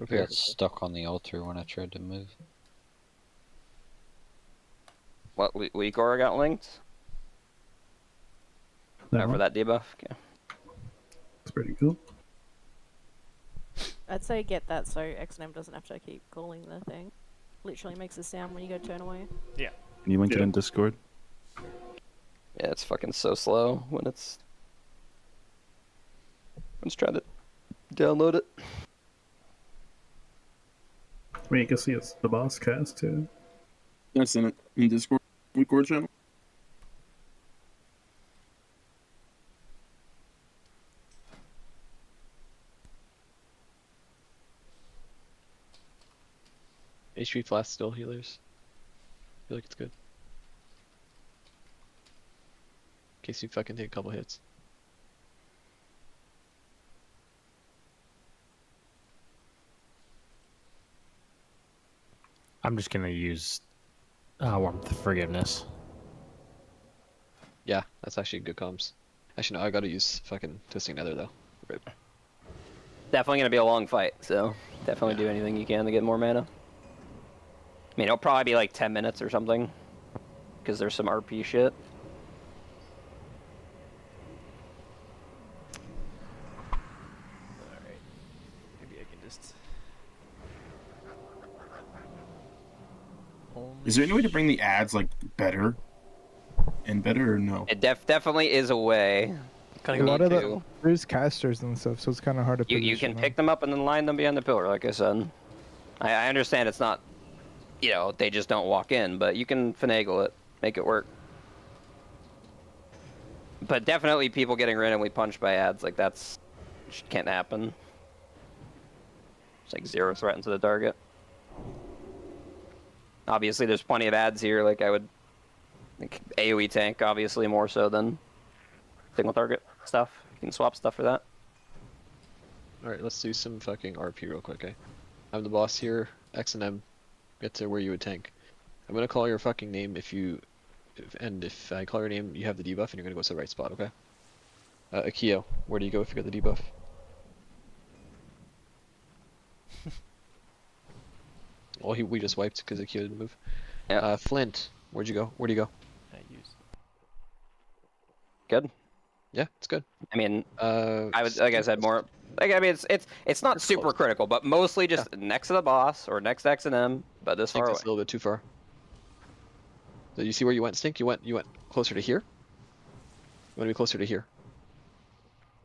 I got stuck on the altar when I tried to move. What, weak aura got linked? For that debuff? Okay. That's pretty cool. I'd say get that so XNM doesn't have to keep calling the thing. Literally makes a sound when you go turn away. Yeah. Can you link it in Discord? Yeah, it's fucking so slow when it's... Let's try to download it. I mean, you can see it's the boss cast too. That's in it in Discord channel. HP flask still healers. I feel like it's good. In case you fucking take a couple hits. I'm just gonna use Warmth of Forgiveness. Yeah, that's actually good comms. Actually, no, I gotta use fucking Twisting Nether though. Rip. Definitely gonna be a long fight, so definitely do anything you can to get more mana. I mean, it'll probably be like 10 minutes or something. because there's some RP shit. Alright. Maybe I can just... Is there any way to bring the ads like better and better or no? It definitely is a way. A lot of there's casters and stuff, so it's kind of hard to. You can pick them up and then line them behind the pillar, like I said. I understand it's not, you know, they just don't walk in, but you can finagle it, make it work. But definitely people getting randomly punched by ads, like that's can't happen. It's like 0 threat into the target. Obviously, there's plenty of ads here. Like I would, like AOE tank, obviously more so than single target stuff. You can swap stuff for that. Alright, let's do some fucking RP real quick, okay? I'm the boss here, X and M. Get to where you would tank. I'm gonna call your fucking name if I call your name, you have the debuff and you're gonna go to the right spot, okay? Akio, where do you go if you got the debuff? Well, we just wiped because Akio didn't move. Yeah. Flint, where'd you go? Where do you go? Good. Yeah, it's good. I mean, I would, like I said, more. Like I mean, it's not super critical, but mostly just next to the boss or next to X and M, but this far away. That's a little bit too far. So you see where you went, Stink? You went closer to here. You want to be closer to here.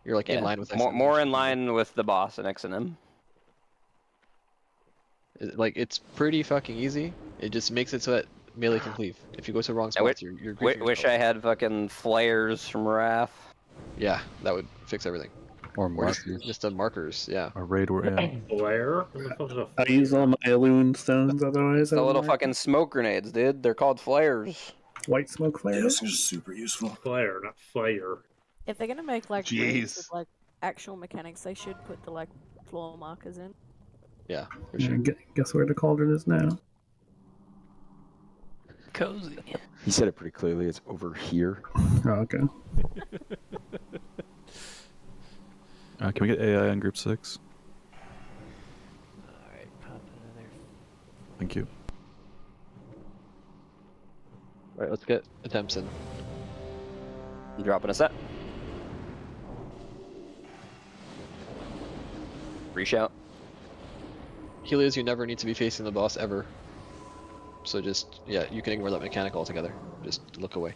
You're like in line with X&M. More in line with the boss and X and M. Like it's pretty fucking easy. It just makes it so that melee can cleave. If you go to the wrong spots, you're Wish I had fucking flares from Wrath. Yeah, that would fix everything. Or markers. Just the markers, yeah. A raid or yeah. Flare? I use all my Elune stones otherwise. The little fucking smoke grenades, dude. They're called flares. White smoke flares? This is super useful. Flare, not fire. If they're gonna make like Jeez. raids with, like actual mechanics, they should put the like floor markers in. Yeah, for Yeah, sure. guess where the cauldron is now? Cozy. He said it pretty clearly. It's over here. Oh, okay. Can we get AI on group 6? Alright, pop it in there. Thank you. Alright, let's get attempts in. I'm dropping a set. Reshout. Helios, you never need to be facing the boss ever. So just, yeah, you can ignore that mechanic altogether. Just look away.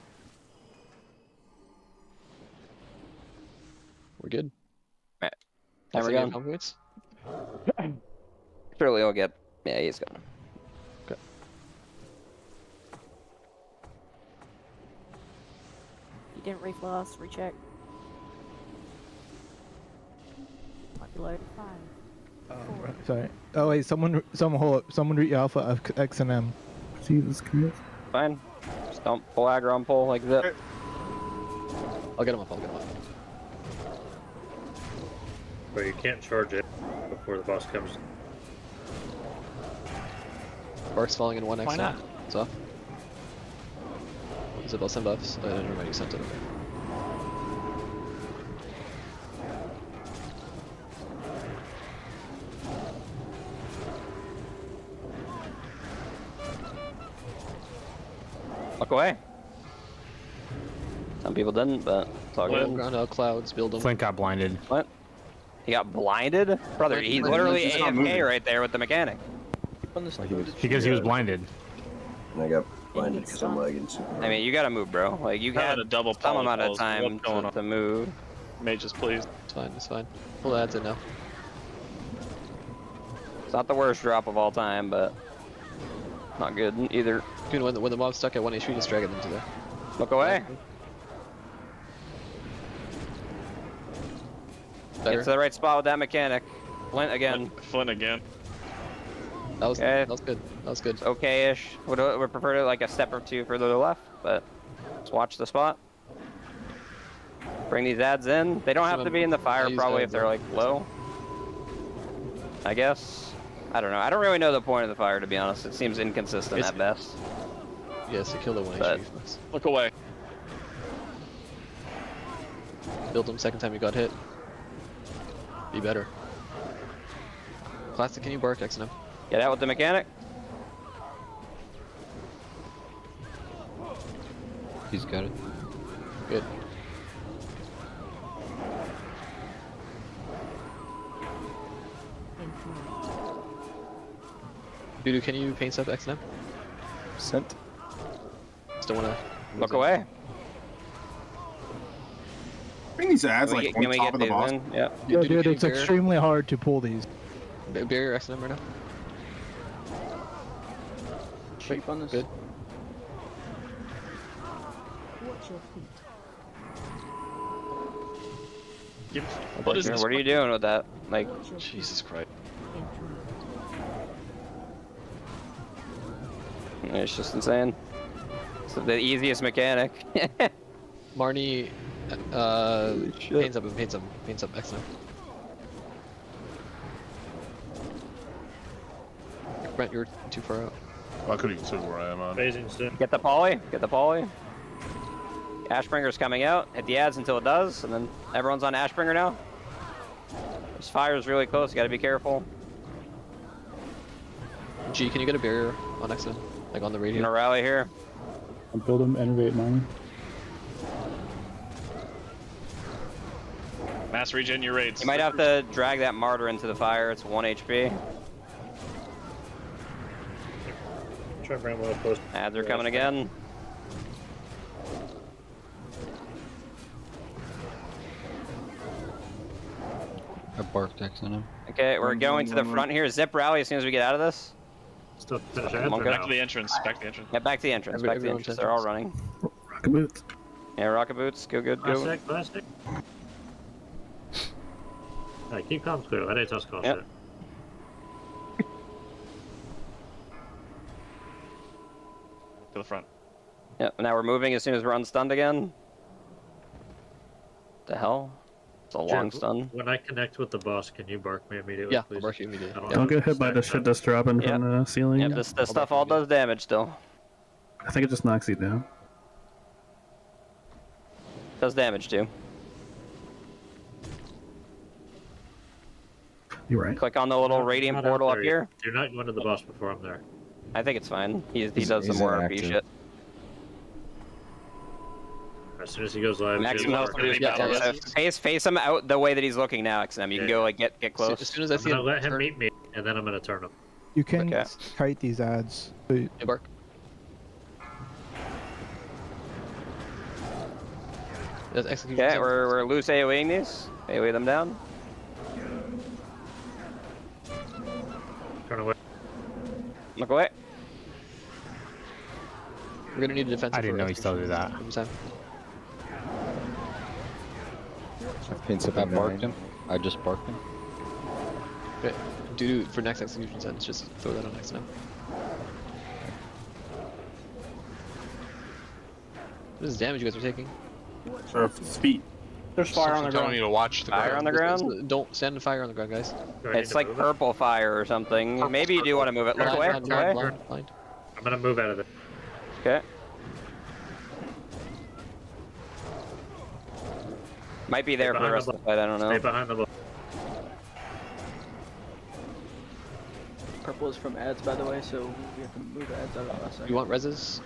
We're good. Alright. That's Timer any gone. combo points? Surely he'll get. Yeah, he's gone. Okay. If you didn't refloss, recheck. Might be low. 5. Sorry. Oh wait, someone hold up. Someone read Alpha of X and M. Jesus Christ. Fine. Just don't pull aggro on pull like that. I'll get him up, I'll get him up. But you can't charge it before the boss comes. Bark's falling in 1x. Why not? It's off. Is it buffs and buffs? Never mind, you sent it. Okay. Look away. Some people didn't, but it's all good. Ground out clouds, build them. Flint got blinded. What? He got blinded? Brother, he's literally AFK right there with the mechanic. Because he was blinded. And I got blinded because I'm lagging super. I mean, you gotta move, bro. Like, you had a double some amount of pause. time What's going to move. Mages, please. It's fine, it's fine. Pull the ads in now. It's not the worst drop of all time, but not good either. Dude, when the mob's stuck at 1 HP, just drag it into there. Look away. Better. Get to the right spot with that mechanic. Flint again. Flint again. That was Okay. that was good. That was good. Okay-ish. Would prefer to like a step or two further to the left, but let's watch the spot. Bring these ads in. They don't have to be in the fire probably if they're like low. I guess. I don't know. I don't really know the point of the fire to be honest. It seems inconsistent at best. Yes, to kill the 1 But- HP. Folks. Look away. Build them second time you got hit. Be better. Plastic, can you bark X and M? Get out with the mechanic. He's got it. Good. Dude, can you paint up X&M? Sent. Still wanna Look away. Bring these ads Can we like get- on can we top get of the these boss. in? Yeah. Yo, Dude, dude, can you it's bear- extremely hard to pull these. Barrier X&M right now. Shape on this. Good. Watch your feet. What is What this? are you doing with that? Like, Jesus Christ. it's just insane. It's the easiest mechanic. Marnie, paints up X&M. Brent, you're too far out. I couldn't even see where I am on. Phasing soon. Get the poly. Get the poly. Ashbringer's coming out. Hit the ads until it does, and then everyone's on Ashbringer now. This fire's really close. You gotta be careful. G, can you get a barrier on X&M? Like on the I'm radio? gonna rally here. I'll build him, enervate mine. Mass regen your raids. You might have to drag that martyr into the fire. It's 1 HP. Try to bring him a little close. Ads are coming again. I barked X on him. Okay, we're going to the front here. Zip rally as soon as we get out of this. Still finish Come ads on, or go. Back no? to the entrance. Back to the entrance. Yeah, back to the entrance. Back to the entrance. They're all running. Rocket boots. Yeah, rocket boots. Go good. Go. Classic. Alright, keep comms clear. Let us call Yep. shit. To the front. Yep. Now we're moving as soon as we're unstunned again. The hell? It's a long Jared, stun. When I connect with the boss, can you bark me immediately, Yeah, please? I'll bark you immediately. Don't get hit by the shit that's dropping Yep. from the ceiling. Yep. This stuff all does damage still. I think it just knocks you down. Does damage too. You're right. Click on the little radiant Not out portal up there here. yet. You're not going to the boss before I'm there. I think it's fine. He does some he's more RP inactive. shit. As soon as he goes live, Maximum he'll health bark. reduced. Yeah, Face him out the way that he's looking now, XM. You can go like get As close. soon as I I'm see gonna him let him turn, meet me, and then I'm gonna turn him. You can Okay. kite these ads. hey, bark. That's execution. Okay, we're loose AoEing these. AoE them down. Turn away. Look away. We're gonna need a defensive. I didn't for know he still did that. execution. I've painted I up barked him. I just barked him. Okay, do for next execution sentence, just throw that on X&M. What is the damage you guys are taking? Or speed. There's fire on the Telling ground. you to watch the Fire ground. on the ground. Don't stand in fire on the ground, guys. Do I need It's to like move it? purple fire or something. Maybe you do want to move it. Look Blind, away. blind, Look away. blind, blind. I'm gonna move out of it. Okay. Might be there for the behind rest the of the fight. I don't Stay know. behind the boss. Purple is from ads, by the way, so we have to move ads out of the last second. You want reses?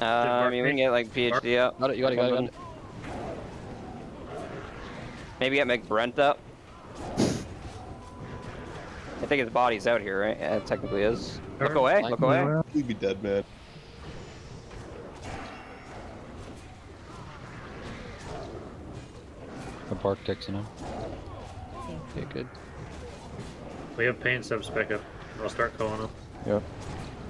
I mean, we can get like PhD up. Got it, you got it, got it, got it. Maybe get McBrent up. I think his body's out here, right? Yeah, it technically is. Look away. Look away. He'd be dead, man. I barked X on him. Okay, good. We have pain subs back up. I'll start calling them. Yep.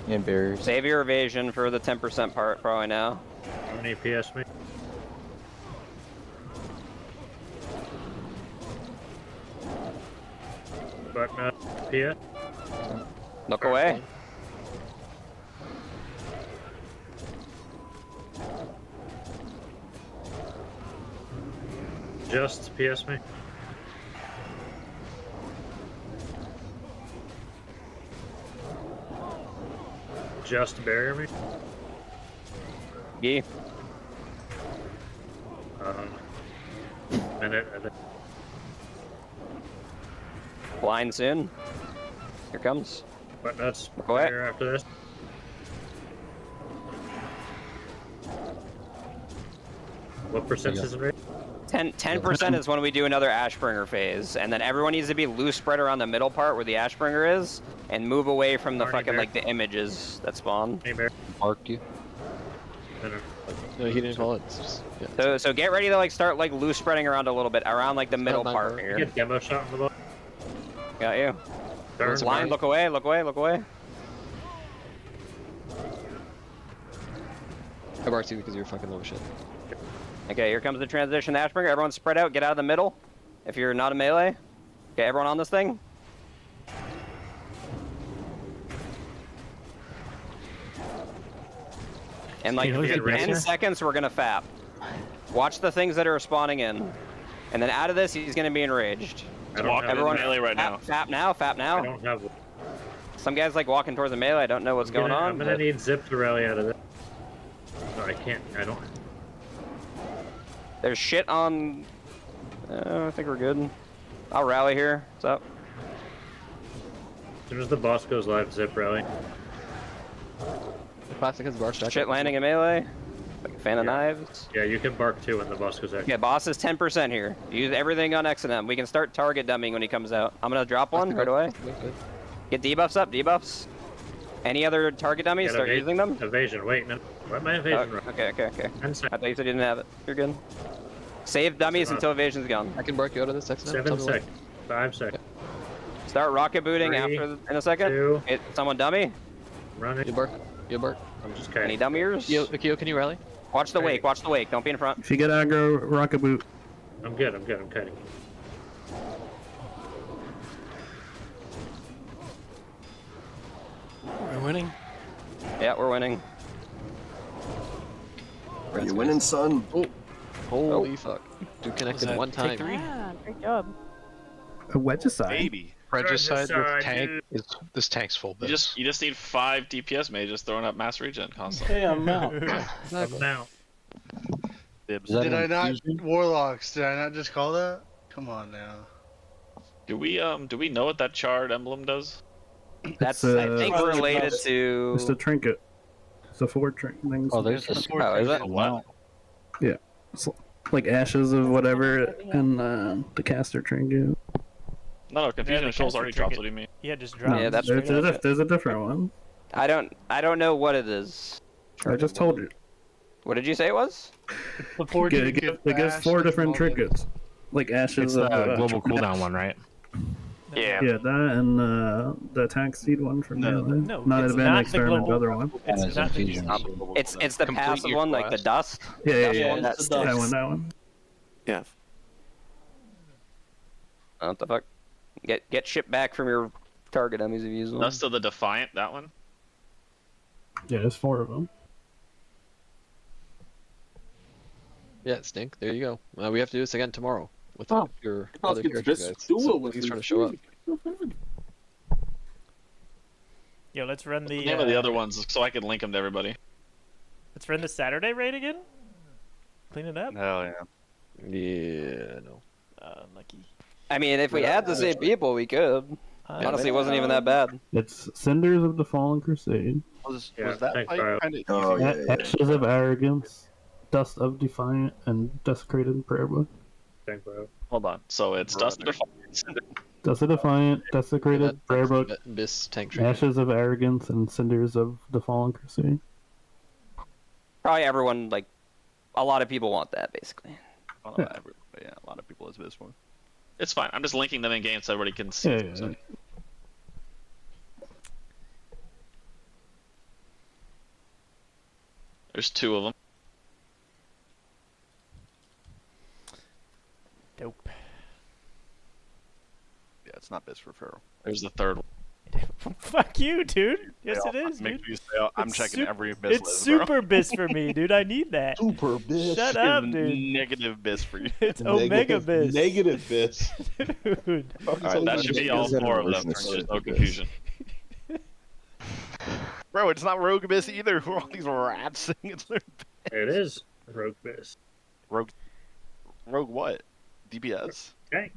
And barriers. Save your evasion for the 10% part probably now. How many PS me? Back now. PS. Look away. Just PS me. Just barrier me. Gee. Minute. I think. Blind soon. Here comes. But that's Look away. barrier after this. What percentage is it rate? 10% is when we do another Ashbringer phase, and then everyone needs to be loose spread around the middle part where the Ashbringer is, and move away from the fucking like the images that spawn. Hey, Bear. Marked you. No, he didn't call it. It's just, yeah. So get ready to like start like loose spreading around a little bit around like the middle part here. Get demo shot on the ball. Got you. Turn. Line, look away, look away, look away. I barked you because you're fucking low shit. Okay, here comes the transition Ashbringer. Everyone spread out, get out of the middle. If you're not a melee. Okay, everyone on this thing. In like 10 seconds, we're gonna fap. Watch the things that are spawning in. And then out of this, he's gonna be enraged. Everyone melee right now. Fap now, fap now. I don't have one. Some guy's like walking towards the melee. I don't know what's going on. I'm gonna need Zip to rally out of this. No, I can't. I don't. There's shit on... I think we're good. I'll rally here. What's up? As soon as the boss goes live, Zip rally. The classic is bark. Shit landing in melee. Like a fan of knives. Yeah, you can bark too when the boss goes out. Yeah, boss is 10% here. Use everything on X&M. We can start target dumbing when he comes out. I'm gonna drop one right away. Get debuffs up, debuffs. Any other target dummies? Start using them. Evasion. Wait, no. What my evasion? Okay. I thought you said you didn't have it. You're good. Save dummies until evasion's gone. I can bark you out of this X&M. 7 seconds. 5 seconds. Start rocket booting 3, in a second. 2, Hit someone dummy. Run it. You bark. You bark. I'm just kidding. Any dummiers? Akio, can you rally? Watch the wake. Watch the wake. Don't be in front. If you get aggro, rocket boot. I'm good. I'm kidding. We're winning. Yeah, we're winning. Are you winning, son? Oh. Holy fuck. Dude connected one time. Yeah, great job. A wedgicide. Baby. Regicide, this tank is this tank's full You bits. just need 5 DPS mages throwing up mass regen constantly. Hey, I'm out. I'm out. Did I not warlocks? Did I not just call that? Come on now. Do we know what that charred emblem does? That's I think related to. It's a trinket. It's a 4 things. Oh, there's a Oh, is it? What? Yeah. It's like ashes of whatever and the caster trinket. No, Confusion the Shoals caster already dropped. trinket. What do you mean? Yeah, just drop. Yeah, that's there's a different one. I don't know what it is. I just told you. What did you say it was? It gives 4 different trinkets. Like ashes It's of the global cooldown one, right? Yeah. Yeah, that and the attack seed one from No, not it's an not the experiment, global- other one. It's not It's the passive one, like the dust. Yeah, That that one. Yeah. What the fuck? Get shipped back from your target dummies if you use them. Dust of the Defiant, that one? Yeah, there's 4 of them. Yeah, Stink. There you go. We have to do this again tomorrow with your Let's other get character this guys. duel So with he's this trying to show up. Yo, let's run the. Name of the other ones so I can link them to everybody. Let's run the Saturday raid again. Clean it up. Hell yeah. Yeah, no. Lucky. I mean, if we had the same people, we could. Honestly, it wasn't even that bad. It's Cinders of the Fallen Crusade. Was Yeah, that thanks, fight bro. kind of Oh, easy? yeah. Ashes of Arrogance, Dust of Defiant, and Desecrated Prayer Book. Thank bro. Hold on. So it's Dust of Defiance. Dust of Defiant, Desecrated Prayer Book, Abyss tank trinket. Ashes of Arrogance, and Cinders of the Fallen Crusade. Probably everyone, like, a lot of people want that, basically. I don't know about everybody, but yeah, a lot of people is this one. It's fine. I'm just linking them in game so everybody can see. Yeah. There's 2 of them. Dope. Yeah, it's not best for Pharaoh. There's the 3rd one. Fuck you, dude. Yes, it is, Make dude. me say, I'm It's checking sup- every bis It's list, bro. super bis for me, dude. I need that. Super bis. Shut up, dude. Negative bis for you. It's omega bis. Negative bis. Dude. Alright, that should be all 4 of them. There's no confusion. Bro, it's not Rogue bis either. We're all these rats singing their It is Rogue Bis. Rogue what? DPS? Okay.